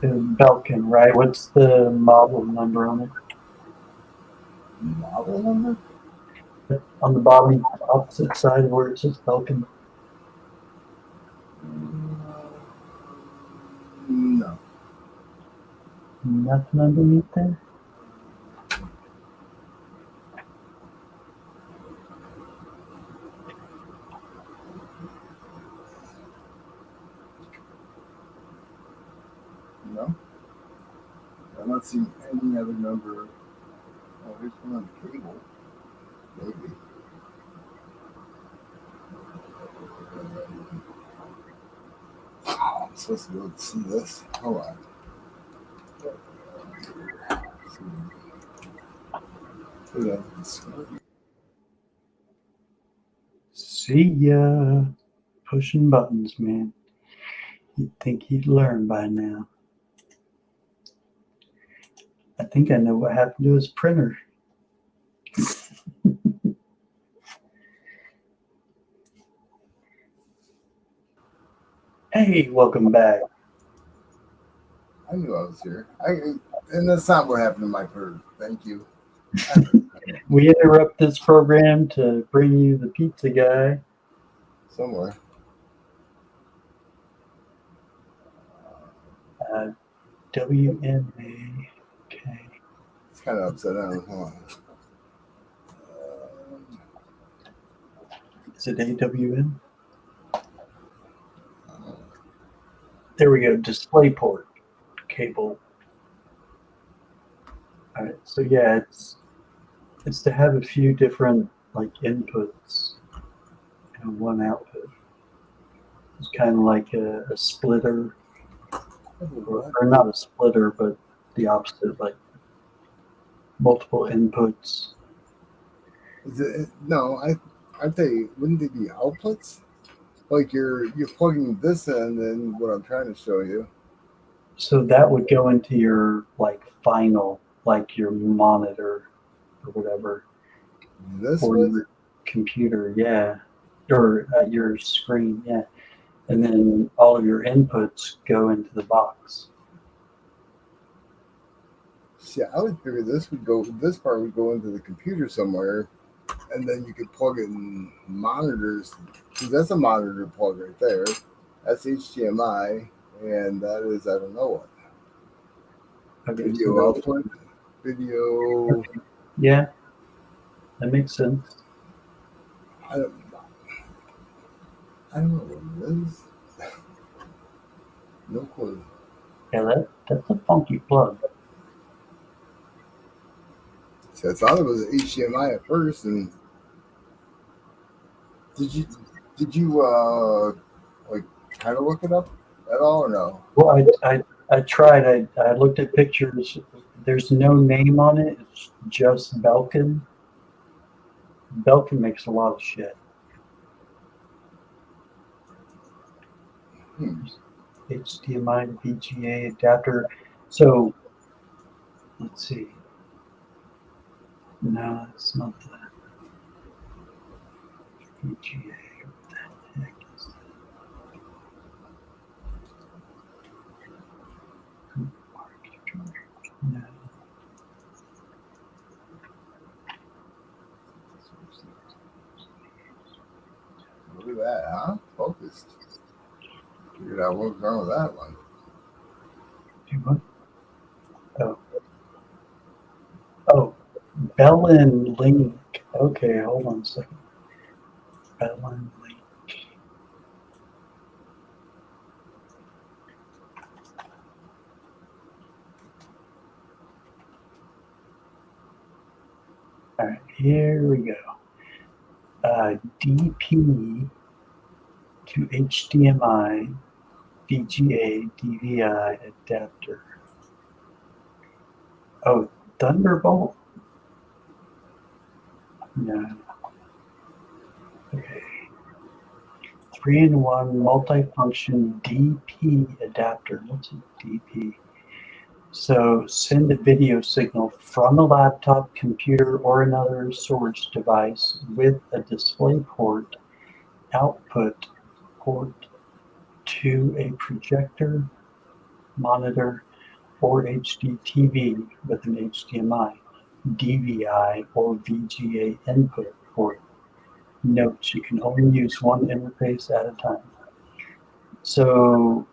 Speaker 5: The Belkin, right? What's the model number on it?
Speaker 1: Model number?
Speaker 5: On the bottom opposite side where it says Belkin.
Speaker 1: No.
Speaker 5: Nothing underneath there?
Speaker 1: No. I'm not seeing any other number. Oh, here's one on the cable. Maybe. Oh, I'm supposed to be able to see this. Hold on.
Speaker 5: See ya. Pushing buttons, man. You'd think he'd learn by now. I think I know what happened to his printer. Hey, welcome back.
Speaker 1: I knew I was here. And that's not what happened to my bird. Thank you.
Speaker 5: We interrupt this program to bring you the pizza guy.
Speaker 1: Somewhere.
Speaker 5: WNA. Okay.
Speaker 1: It's kind of upside down. Hold on.
Speaker 5: Is it AWN? There we go. DisplayPort cable. All right. So yeah, it's to have a few different like inputs and one output. It's kind of like a splitter, or not a splitter, but the opposite, like multiple inputs.
Speaker 1: No, aren't they? Wouldn't they be outputs? Like you're plugging this in, and what I'm trying to show you.
Speaker 5: So that would go into your like final, like your monitor or whatever,
Speaker 1: This
Speaker 5: or
Speaker 1: one?
Speaker 5: your computer, yeah, or your screen, yeah, and then all of your inputs go into the box.
Speaker 1: See, I would figure this part would go into the computer somewhere, and then you could plug in monitors, because that's a monitor plug right there. That's HDMI, and that is, I don't know what.
Speaker 5: Okay,
Speaker 1: Video
Speaker 5: so
Speaker 1: output, video.
Speaker 5: okay. Yeah, that makes sense.
Speaker 1: I don't know what it is. No clue.
Speaker 5: Yeah, that's a funky plug.
Speaker 1: See, I thought it was HDMI at first, and did you like kind of look it up at all or no?
Speaker 5: Well, I tried. I looked at pictures. There's no name on it. It's just Belkin. Belkin makes a lot of shit. HDMI to VGA adapter. So let's see. No, it's not that. VGA. What the heck is that? No.
Speaker 1: at that, huh? Focused. Figured out what was wrong with that one.
Speaker 5: Oh, Bellin Link. Okay, hold on a second. Bellin Link. All right, here we go. DP to HDMI, VGA, DVI adapter. Oh, Thunderbolt? No. Okay. 3-in-1 multifunction DP adapter. What's a DP? So send a video signal from a laptop, computer, or another storage device with a display port output port to a projector, monitor, or HD TV with an HDMI, DVI, or VGA input port. Note, you can only use one interface at a time. So,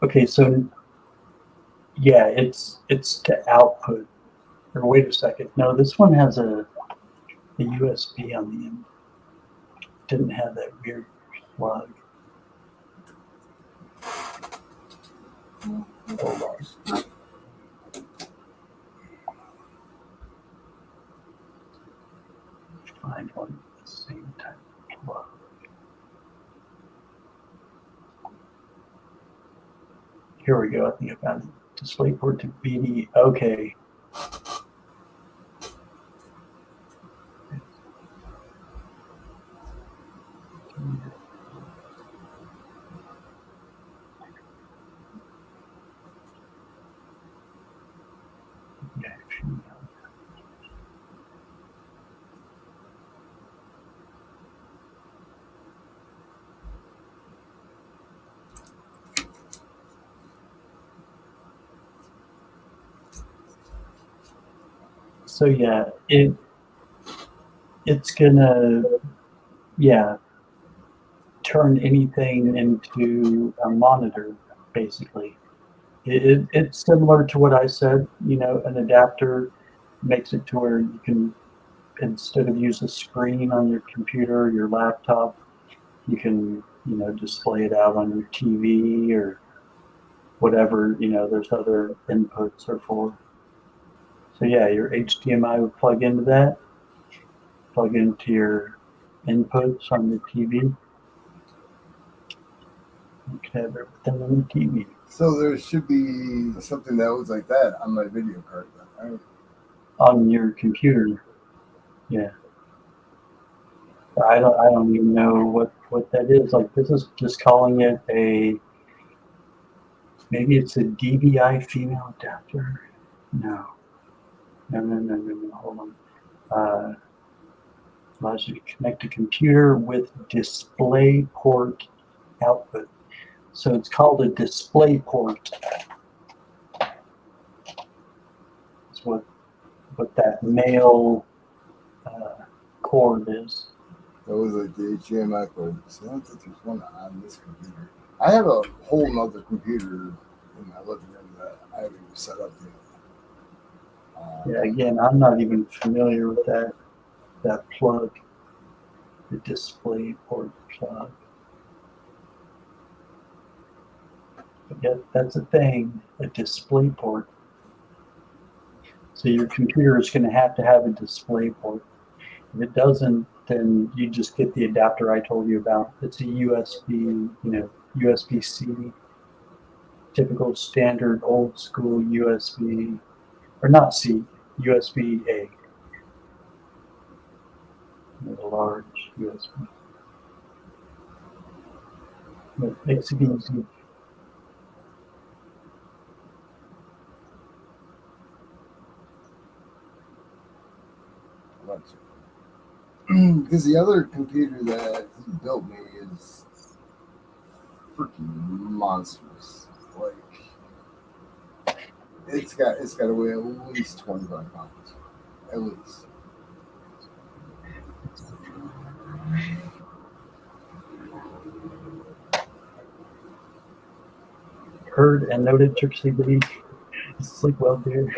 Speaker 5: okay, so yeah, it's to output. Or wait a second, no, this one has a USB on the end. Didn't have that weird plug.
Speaker 1: Hold on.
Speaker 5: Find one at the same time. Plug. Here we go. I think I found it. DisplayPort to BD. Okay. So yeah, it's gonna turn anything into a monitor basically. It's similar to what I said. You know, an adapter makes it to where you can, instead of use a screen on your computer or your laptop, you can, you know, display it out on your TV or whatever, you know, there's other inputs are for. So yeah, your HDMI would plug into that, plug into your inputs on the TV. You can have everything on the TV.
Speaker 1: So there should be something that was like that on my video card, right?
Speaker 5: On your computer, yeah. I don't even know what that is. Like, this is just calling it a, maybe it's a DVI female adapter. No, hold on. Allows you to connect a computer with display port output. So it's called a display port. It's what that male cord is.
Speaker 1: That was like the HDMI cord. So I don't think there's one on this computer. I have a whole nother computer in my living room that I haven't even set up yet.
Speaker 5: Yeah, again, I'm not even familiar with that plug, the display port plug. But yeah, that's a thing, a display port. So your computer is going to have a display port. If it doesn't, then you just get the adapter I told you about. It's a USB, you know, USB-C, typical standard old school USB, or not C, USB-A. A large USB. It makes it easy.
Speaker 1: Because the other computer that he built me is freaking monstrous. Like, it's got to weigh at least 25 pounds, at least.
Speaker 5: heard and noted, Trixie Bee. Sleep well, dear.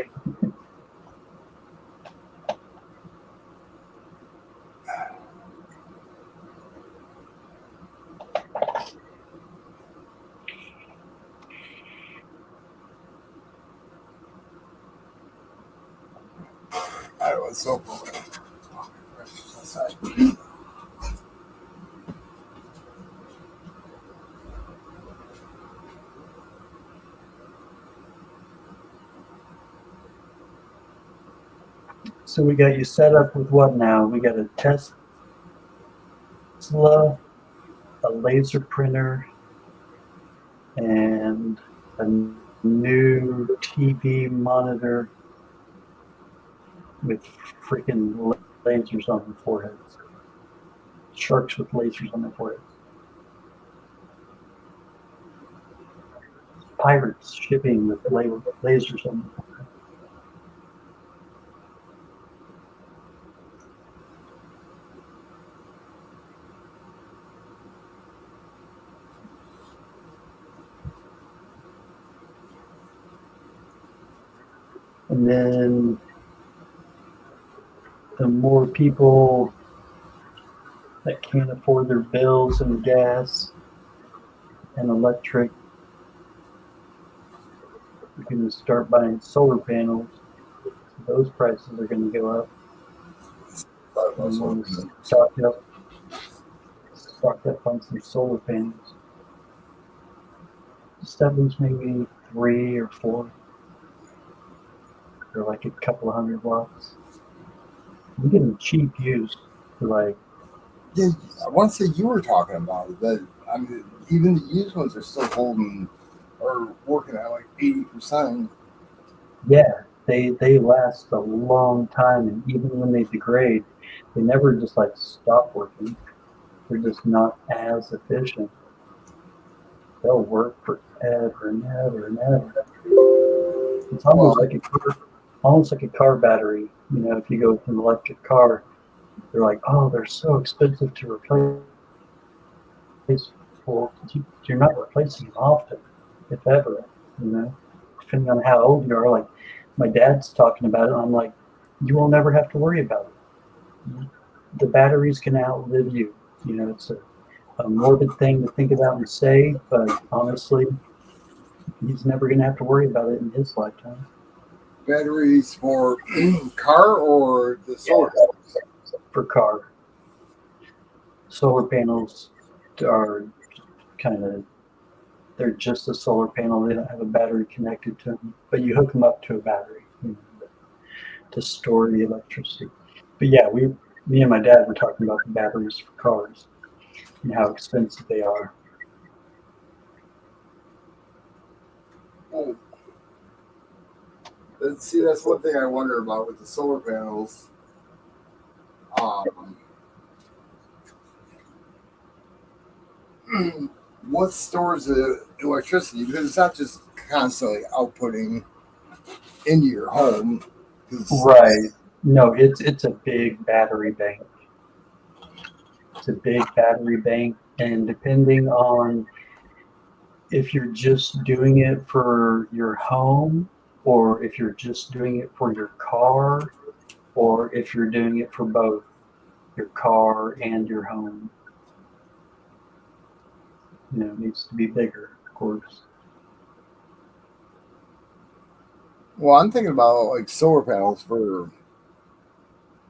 Speaker 1: I was so cool.
Speaker 5: So we got you set up with what now? We got a Tesla, a laser printer, and a new TV monitor with freaking lasers on their foreheads. Sharks with lasers on their foreheads. Pirates shipping with lasers on their foreheads. And then the more people that can't afford their bills and gas and electric, you can start buying solar panels. Those prices are going to go up. And we'll stock up on some solar panels. Just at least maybe 3 or 4. They're like a couple of $100. You get them cheap used for like.
Speaker 1: Yeah, I want to say you were talking about it. That I mean, even the used ones are still holding or working at like 80%.
Speaker 5: Yeah, they last a long time, and even when they degrade, they never just like stop working. They're just not as efficient. They'll work forever and ever and ever. It's almost like a car battery. You know, if you go with an electric car, they're like, oh, they're so expensive to replace. Well, you're not replacing them often, if ever. You know, depending on how old you are. Like my dad's talking about it, and I'm like, you will never have to worry about it. The batteries can outlive you. You know, it's a morbid thing to think about and say, but honestly, he's never going to have to worry about it in his lifetime.
Speaker 1: Batteries for car or the solar panels?
Speaker 5: For car. Solar panels are kind of, they're just a solar panel. They don't have a battery connected to them, but you hook them up to a battery, you know, to store the electricity. But yeah, me and my dad were talking about the batteries for cars and how expensive they are.
Speaker 1: Oh. See, that's one thing I wonder about with the solar panels. What stores the electricity? Because it's not just constantly outputting into your home.
Speaker 5: Right. No, it's a big battery bank. It's a big battery bank, and depending on if you're just doing it for your home, or if you're just doing it for your car, or if you're doing it for both your car and your home, you know, it needs to be bigger, of course.
Speaker 1: Well, I'm thinking about like solar panels for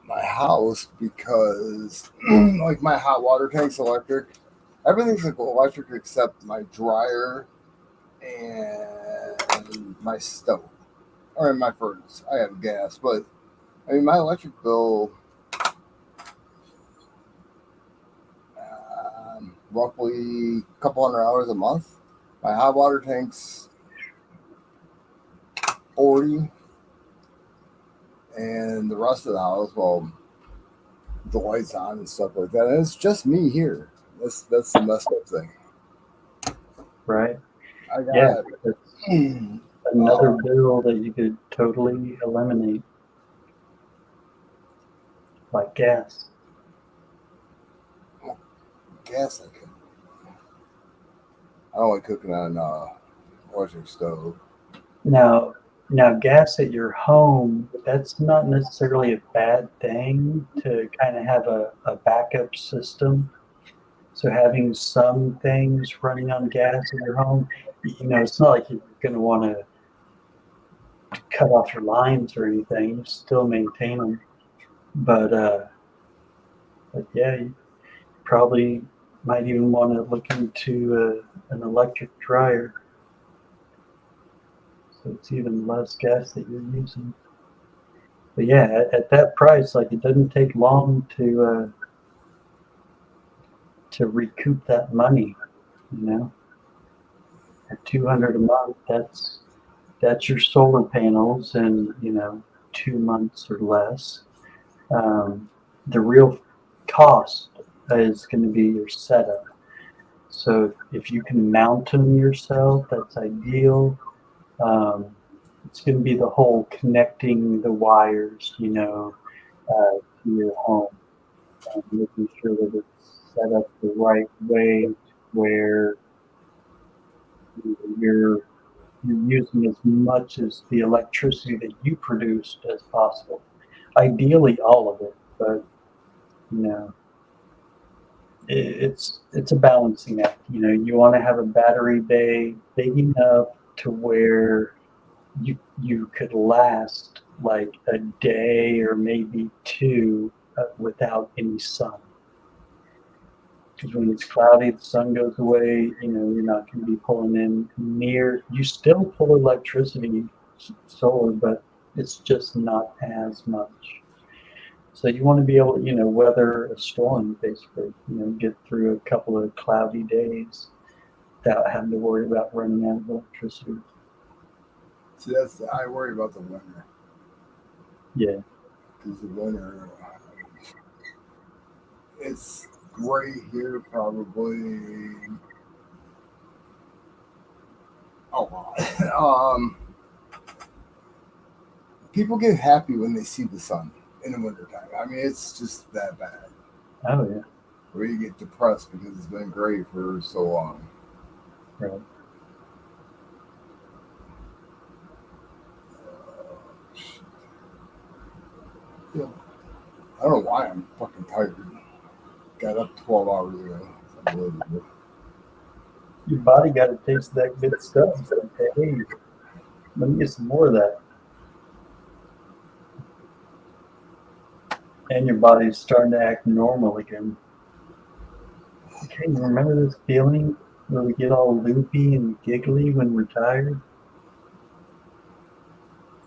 Speaker 1: my house because like my hot water tank's electric. Everything's like electric except my dryer and my stove or in my furnace. I have gas, but I mean my electric bill roughly a couple $100 a month. My hot water tank's 40, and the rest of the house, well, the lights on and stuff like that. And it's just me here. That's the messed up thing.
Speaker 5: Right?
Speaker 1: I got
Speaker 5: Yeah, that's another bill that you could totally eliminate, like gas.
Speaker 1: gas. I don't like cooking on electric stove.
Speaker 5: Now, gas at your home, that's not necessarily a bad thing to kind of have a backup system. So having some things running on gas in your home, it's not like you're going to want to cut off your lines or anything. You still maintain them. But yeah, you probably might even want to look into an electric dryer. So it's even less gas that you're using. But yeah, at that price, like it doesn't take long to recoup that money. At $200 a month, that's your solar panels in 2 months or less. The real cost is going to be your setup. So if you can mount them yourself, that's ideal. It's going to be the whole connecting the wires, to your home, making sure that it's set up the right way where you're using as much as the electricity that you produced as possible. Ideally, all of it, but you know, it's a balancing act. You want to have a battery bay big enough to where you could last like a day or maybe two without any sun. Because when it's cloudy, the sun goes away. You're not going to be pulling in near. You still pull electricity, solar, but it's just not as much. So you want to be able to, weather a storm, basically. Get through a couple of cloudy days without having to worry about running out of electricity.
Speaker 1: See, I worry about the winter.
Speaker 5: Yeah.
Speaker 1: Because the winter, it's right here probably. Oh, wow. People get happy when they see the sun in the wintertime. I mean, it's just that bad.
Speaker 5: Oh, yeah.
Speaker 1: Where you get depressed because it's been gray for so long.
Speaker 5: Right.
Speaker 1: Yeah. I don't know why I'm fucking tired. Got up 12 hours ago. It's unbelievable.
Speaker 5: Your body got to taste that good stuff. It's like, hey, let me get some more of that. And your body's starting to act normal again. Okay, you remember this feeling where we get all loopy and giggly when we're tired?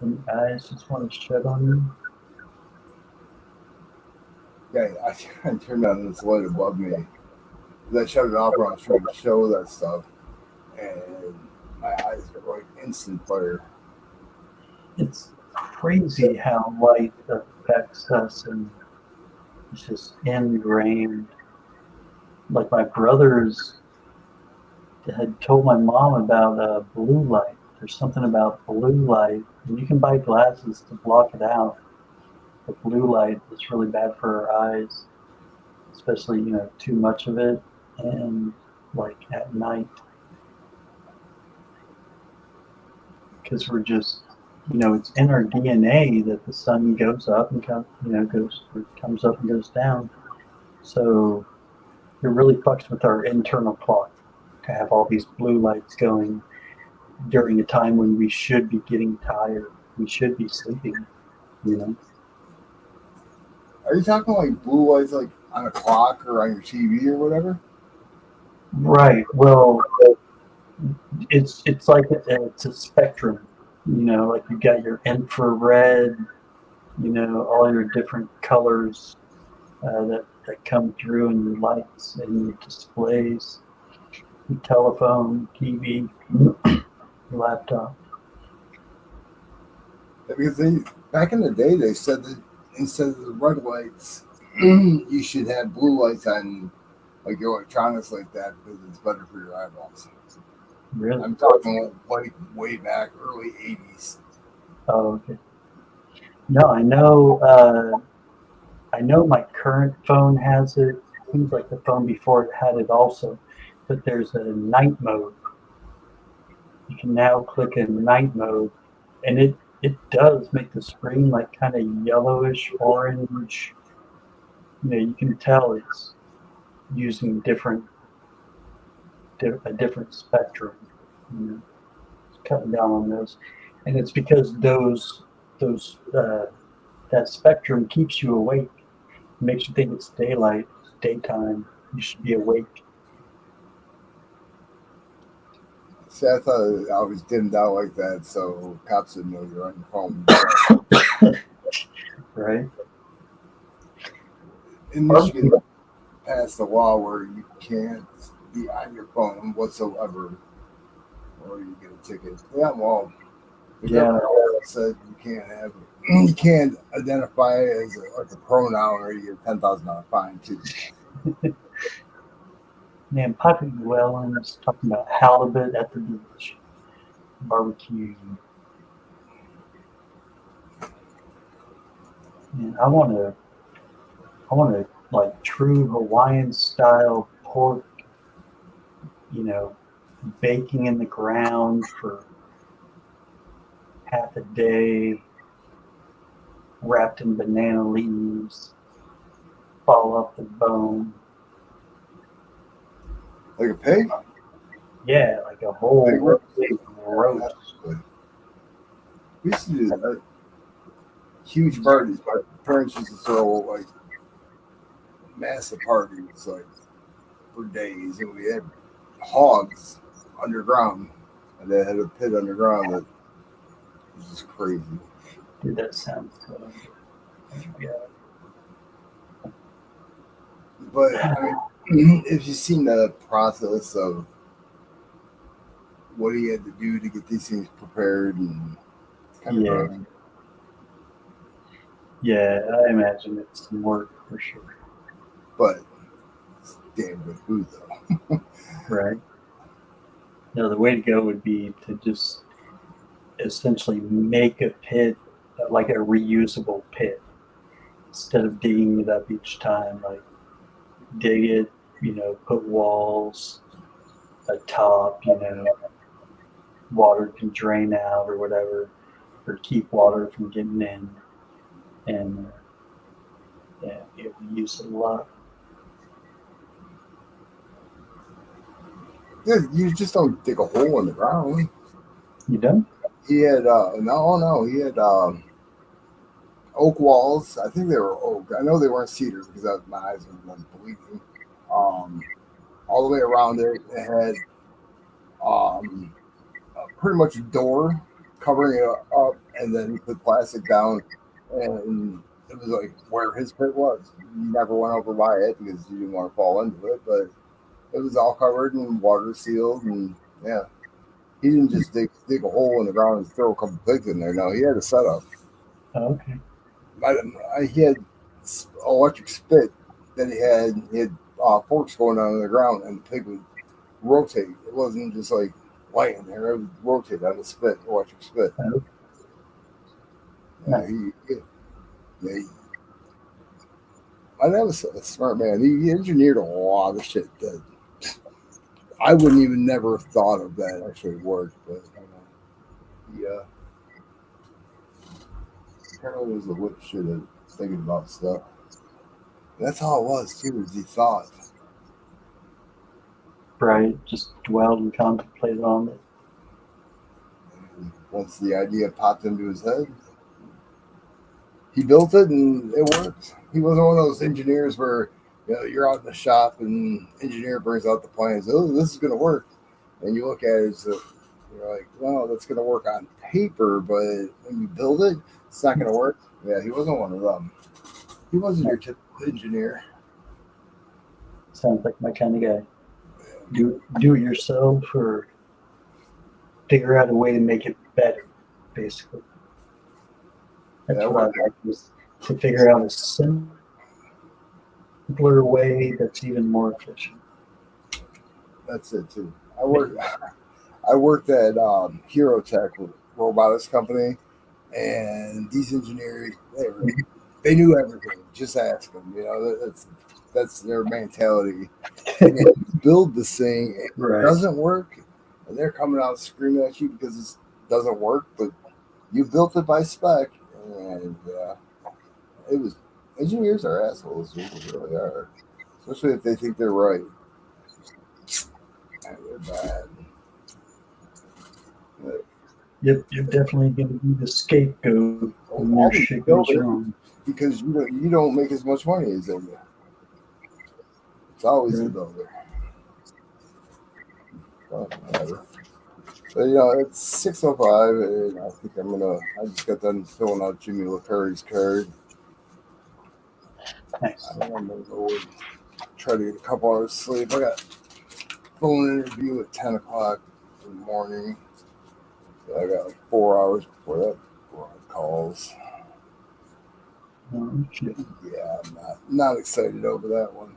Speaker 5: And the eyes just want to shut on you?
Speaker 1: Yeah, I turned on this light above me. I shut it off when I was trying to show that stuff. And my eyes are like instant fire.
Speaker 5: It's crazy how light affects us, and it's just ingrained. Like my brothers had told my mom about blue light. There's something about blue light, and you can buy glasses to block it out. But blue light is really bad for our eyes, especially too much of it, and like at night, because we're just it's in our DNA that the sun goes up and comes up and goes down. So it really fucks with our internal clock to have all these blue lights going during a time when we should be getting tired. We should be sleeping.
Speaker 1: Are you talking like blue lights like on a clock or on your TV or whatever?
Speaker 5: Right. Well, it's like it's a spectrum. Like you got your infrared, all your different colors that come through in your lights and your displays, your telephone, TV, your laptop.
Speaker 1: Yeah, because back in the day they said that instead of the red lights, you should have blue lights on like your electronics like that because it's better for your eyeballs.
Speaker 5: Really?
Speaker 1: I'm talking like way back, early 80s.
Speaker 5: Oh, okay. No, I know my current phone has it. Seems like the phone before it had it also, but there's a night mode. you can now click in night mode, and it does make the screen like kind of yellowish orange. You can tell it's using a different spectrum. It's cutting down on those, and it's because those that spectrum keeps you awake. It makes you think it's daytime. You should be awake.
Speaker 1: See, I thought I was dimmed out like that, so cops didn't know you're on your phone.
Speaker 5: Right?
Speaker 1: In Michigan, passed a law where you can't be on your phone whatsoever, or you get a ticket. Yeah, well, the government said you can't identify as a pronoun, or you get $10,000 fine too.
Speaker 5: Man, Patrick Llewellyn's talking about halibut at the beach, barbecue. Man, I want to like true Hawaiian style pork, baking in the ground for half a day, wrapped in banana leaves, fall off the bone.
Speaker 1: Like a pig?
Speaker 5: Yeah, like a whole big roast.
Speaker 1: We used to do that. Huge parties. My parents used to throw like massive parties, like for days, and we had hogs underground, and they had a pit underground that was just crazy.
Speaker 5: Dude, that sounds good. Yeah.
Speaker 1: But I mean, if you've seen the process of what he had to do to get these things prepared, and it's kind of crazy.
Speaker 5: Yeah, I imagine it's some work for sure.
Speaker 1: But it's damn good food, though.
Speaker 5: Right. No, the way to go would be to just essentially make a pit, like a reusable pit, instead of digging it up each time. Like dig it, put walls, a top, water can drain out or whatever, or keep water from getting in, and yeah, be able to use it a lot.
Speaker 1: Yeah, you just don't dig a hole in the ground.
Speaker 5: You done?
Speaker 1: He had no, he had oak walls. I think they were oak. I know they weren't cedar because my eyes were bleeding. All the way around it, it had pretty much a door covering it up, and then he put plastic down, and it was like where his pit was. You never went over by it because you didn't want to fall into it, but it was all covered and water sealed, and yeah. He didn't just dig a hole in the ground and throw a couple pigs in there. No, he had a setup.
Speaker 5: Oh, okay.
Speaker 1: He had electric spit that he had forks going down on the ground, and the pig would rotate. It wasn't just like laying there; it would rotate on the spit, electric spit.
Speaker 5: Oh.
Speaker 1: Yeah, my dad was a smart man. He engineered a lot of shit that I wouldn't even never have thought of that actually worked, but apparently was a whip shit at thinking about stuff. That's all it was too, is he thought.
Speaker 5: Right, just dwelled and contemplated on it.
Speaker 1: And once the idea popped into his head, he built it and it worked. He wasn't one of those engineers where you're out in the shop and engineer brings out the plans. Oh, this is going to work, and you look at it, you're like, well, that's going to work on paper, but when you build it, it's not going to work. Yeah, he wasn't one of them. He wasn't your typical engineer.
Speaker 5: Sounds like my kind of guy. Do it yourself, or figure out a way to make it better, basically. That's what I like, is to figure out a simpler way that's even more efficient.
Speaker 1: That's it too. I worked at Hero Tech robotics company, and these engineers they knew everything. Just ask them. That's their mentality. And if you build this thing, it doesn't work, and they're coming out screaming at you because it doesn't work, but you built it by spec, and it was. Engineers are assholes, dude. They really are, especially if they think they're right. And they're bad.
Speaker 5: Yep, you're definitely going to be the scapegoat when
Speaker 1: All
Speaker 5: your
Speaker 1: these
Speaker 5: shit
Speaker 1: build
Speaker 5: goes
Speaker 1: it
Speaker 5: wrong.
Speaker 1: because you don't make as much money as they do. It's always the
Speaker 5: Right.
Speaker 1: builder. Well, whatever. But you know, it's 6:05, and I think I just got done filling out Jimmy LaCurry's card.
Speaker 5: Nice.
Speaker 1: I think I'm gonna go and try to get a couple hours sleep. I got a phone interview at 10 o'clock in the morning. So I got like 4 hours before that calls.
Speaker 5: Oh, shit.
Speaker 1: Yeah, I'm not excited over that one.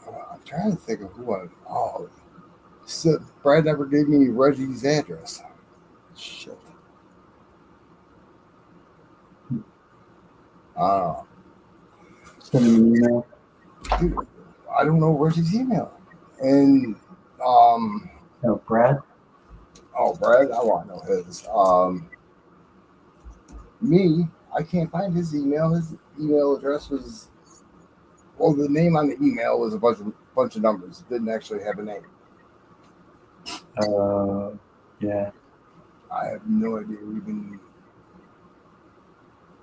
Speaker 1: I'm trying to think of so Brad never gave me Reggie's address. Shit.
Speaker 5: Send him an email.
Speaker 1: Dude, I don't know Reggie's email. And
Speaker 5: No, Brad?
Speaker 1: Brad, I want to know his. I can't find his email. His email address was the name on the email was a bunch of numbers. It didn't actually have a name.
Speaker 5: Yeah.
Speaker 1: I have no idea even.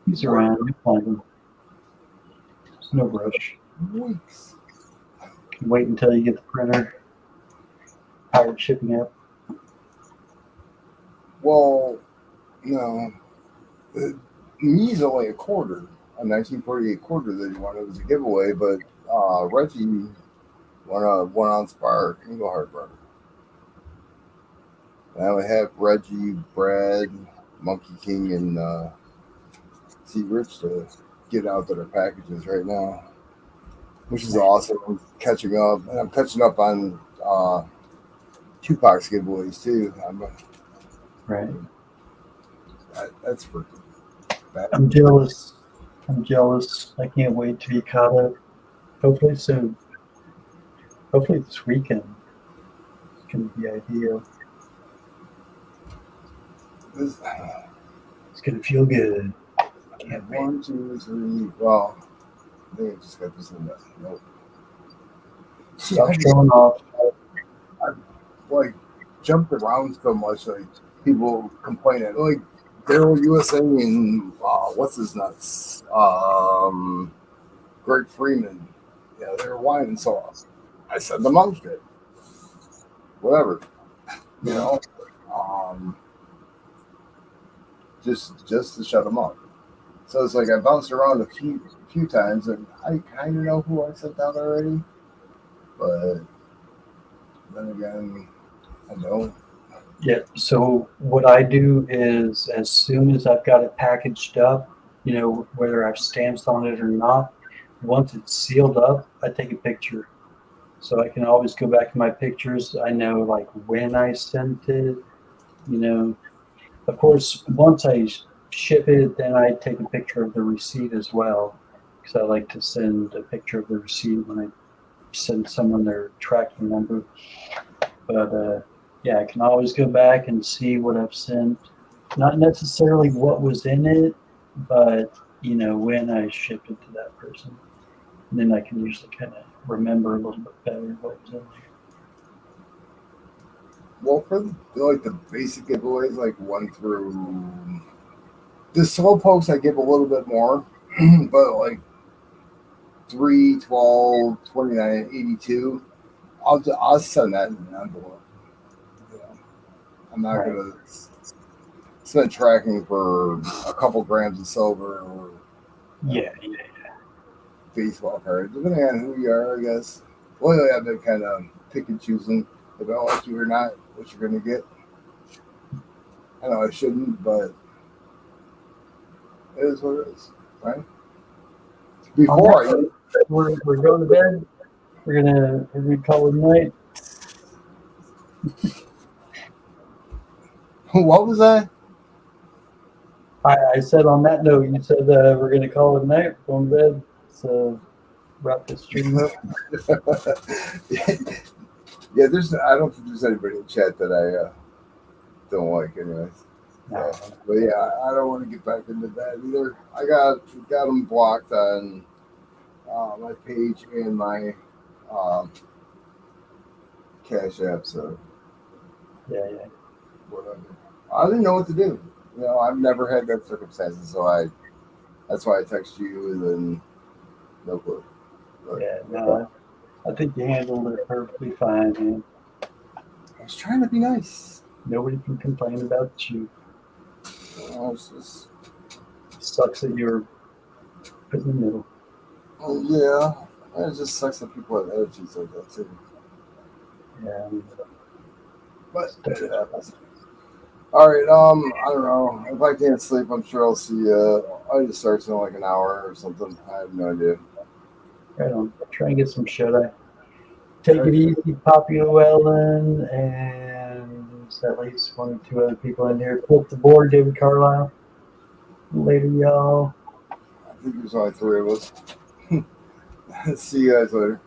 Speaker 5: He's around. You find him. There's no rush.
Speaker 1: Weeks.
Speaker 5: Can wait until you get the printer. Pirate shipping out.
Speaker 1: Well, no. Me's only a 1948 quarter that he wanted. It was a giveaway, but Reggie won a 1 ounce bar Engelhard burner. Now we have Reggie, Brad, Monkey King, and C. Rich to get out their packages right now, which is awesome. I'm catching up, and I'm catching up on Tupac's giveaways too.
Speaker 5: Right.
Speaker 1: That's for bad.
Speaker 5: I'm jealous. I can't wait to be caught up. Hopefully soon. Hopefully this weekend. It's going to be ideal. It's going to feel good. Can't wait.
Speaker 1: 1, 2, 3. Well, I think I just got this in there. Nope.
Speaker 5: Stop showing off.
Speaker 1: Like jumped around so much, like people complaining, like Daryl USA and what's his nuts, Greg Freeman. Yeah, they were whining so off. I said the monk did. Whatever, you know. Just to shut them up. So it's like I bounced around a few times, and I kind of know who I sent out already, but then again, I don't.
Speaker 5: Yeah, so what I do is as soon as I've got it packaged up, whether I've stamps on it or not, once it's sealed up, I take a picture. So I can always go back to my pictures. I know like when I sent it, Of course, once I ship it, then I take a picture of the receipt as well, because I like to send a picture of the receipt when I send someone their tracking number. But yeah, I can always go back and see what I've sent. Not necessarily what was in it, but when I shipped it to that person. And then I can usually kind of remember a little bit better what was in there.
Speaker 1: Well, for the basic giveaways, like 1 through the slow pokes, I give a little bit more, but like 3, 12, 29, 82, I'll send that in an envelope. I'm not gonna spend tracking for a couple grams of silver or
Speaker 5: Yeah.
Speaker 1: baseball cards, depending on who you are, I guess. Well, I've been kind of pick and choosing if I like you or not, what you're gonna get. I know I shouldn't, but it is what it is, right? Before
Speaker 5: we're going to bed. We're gonna call it night.
Speaker 1: What was that?
Speaker 5: I said on that note, you said we're gonna call it night. We're going to bed. So wrap this stream up.
Speaker 1: Yeah, I don't think there's anybody in chat that I don't like, anyways.
Speaker 5: No.
Speaker 1: But yeah, I don't want to get back into that either. I got them blocked on my page and my Cash App, so
Speaker 5: Yeah.
Speaker 1: whatever. I didn't know what to do. You know, I've never had that circumstances, so that's why I text you and then no clue. But
Speaker 5: Yeah, no, I think you handled it perfectly fine, man.
Speaker 1: I was trying to be nice.
Speaker 5: Nobody can complain about you.
Speaker 1: I was just,
Speaker 5: Sucks that you're put in the middle.
Speaker 1: yeah, it just sucks that people have attitudes like that too.
Speaker 5: Yeah.
Speaker 1: But it happens. All right, I don't know. If I can't sleep, I'm sure I'll see. I just start in like an hour or something. I have no idea.
Speaker 5: Right on. Try and get some shut eye. Take it easy, Poppy Llewellyn, and at least 1 or 2 other people in here. Flip the board, David Carlisle. Later, y'all.
Speaker 1: I think there's only 3 of us. See you guys later.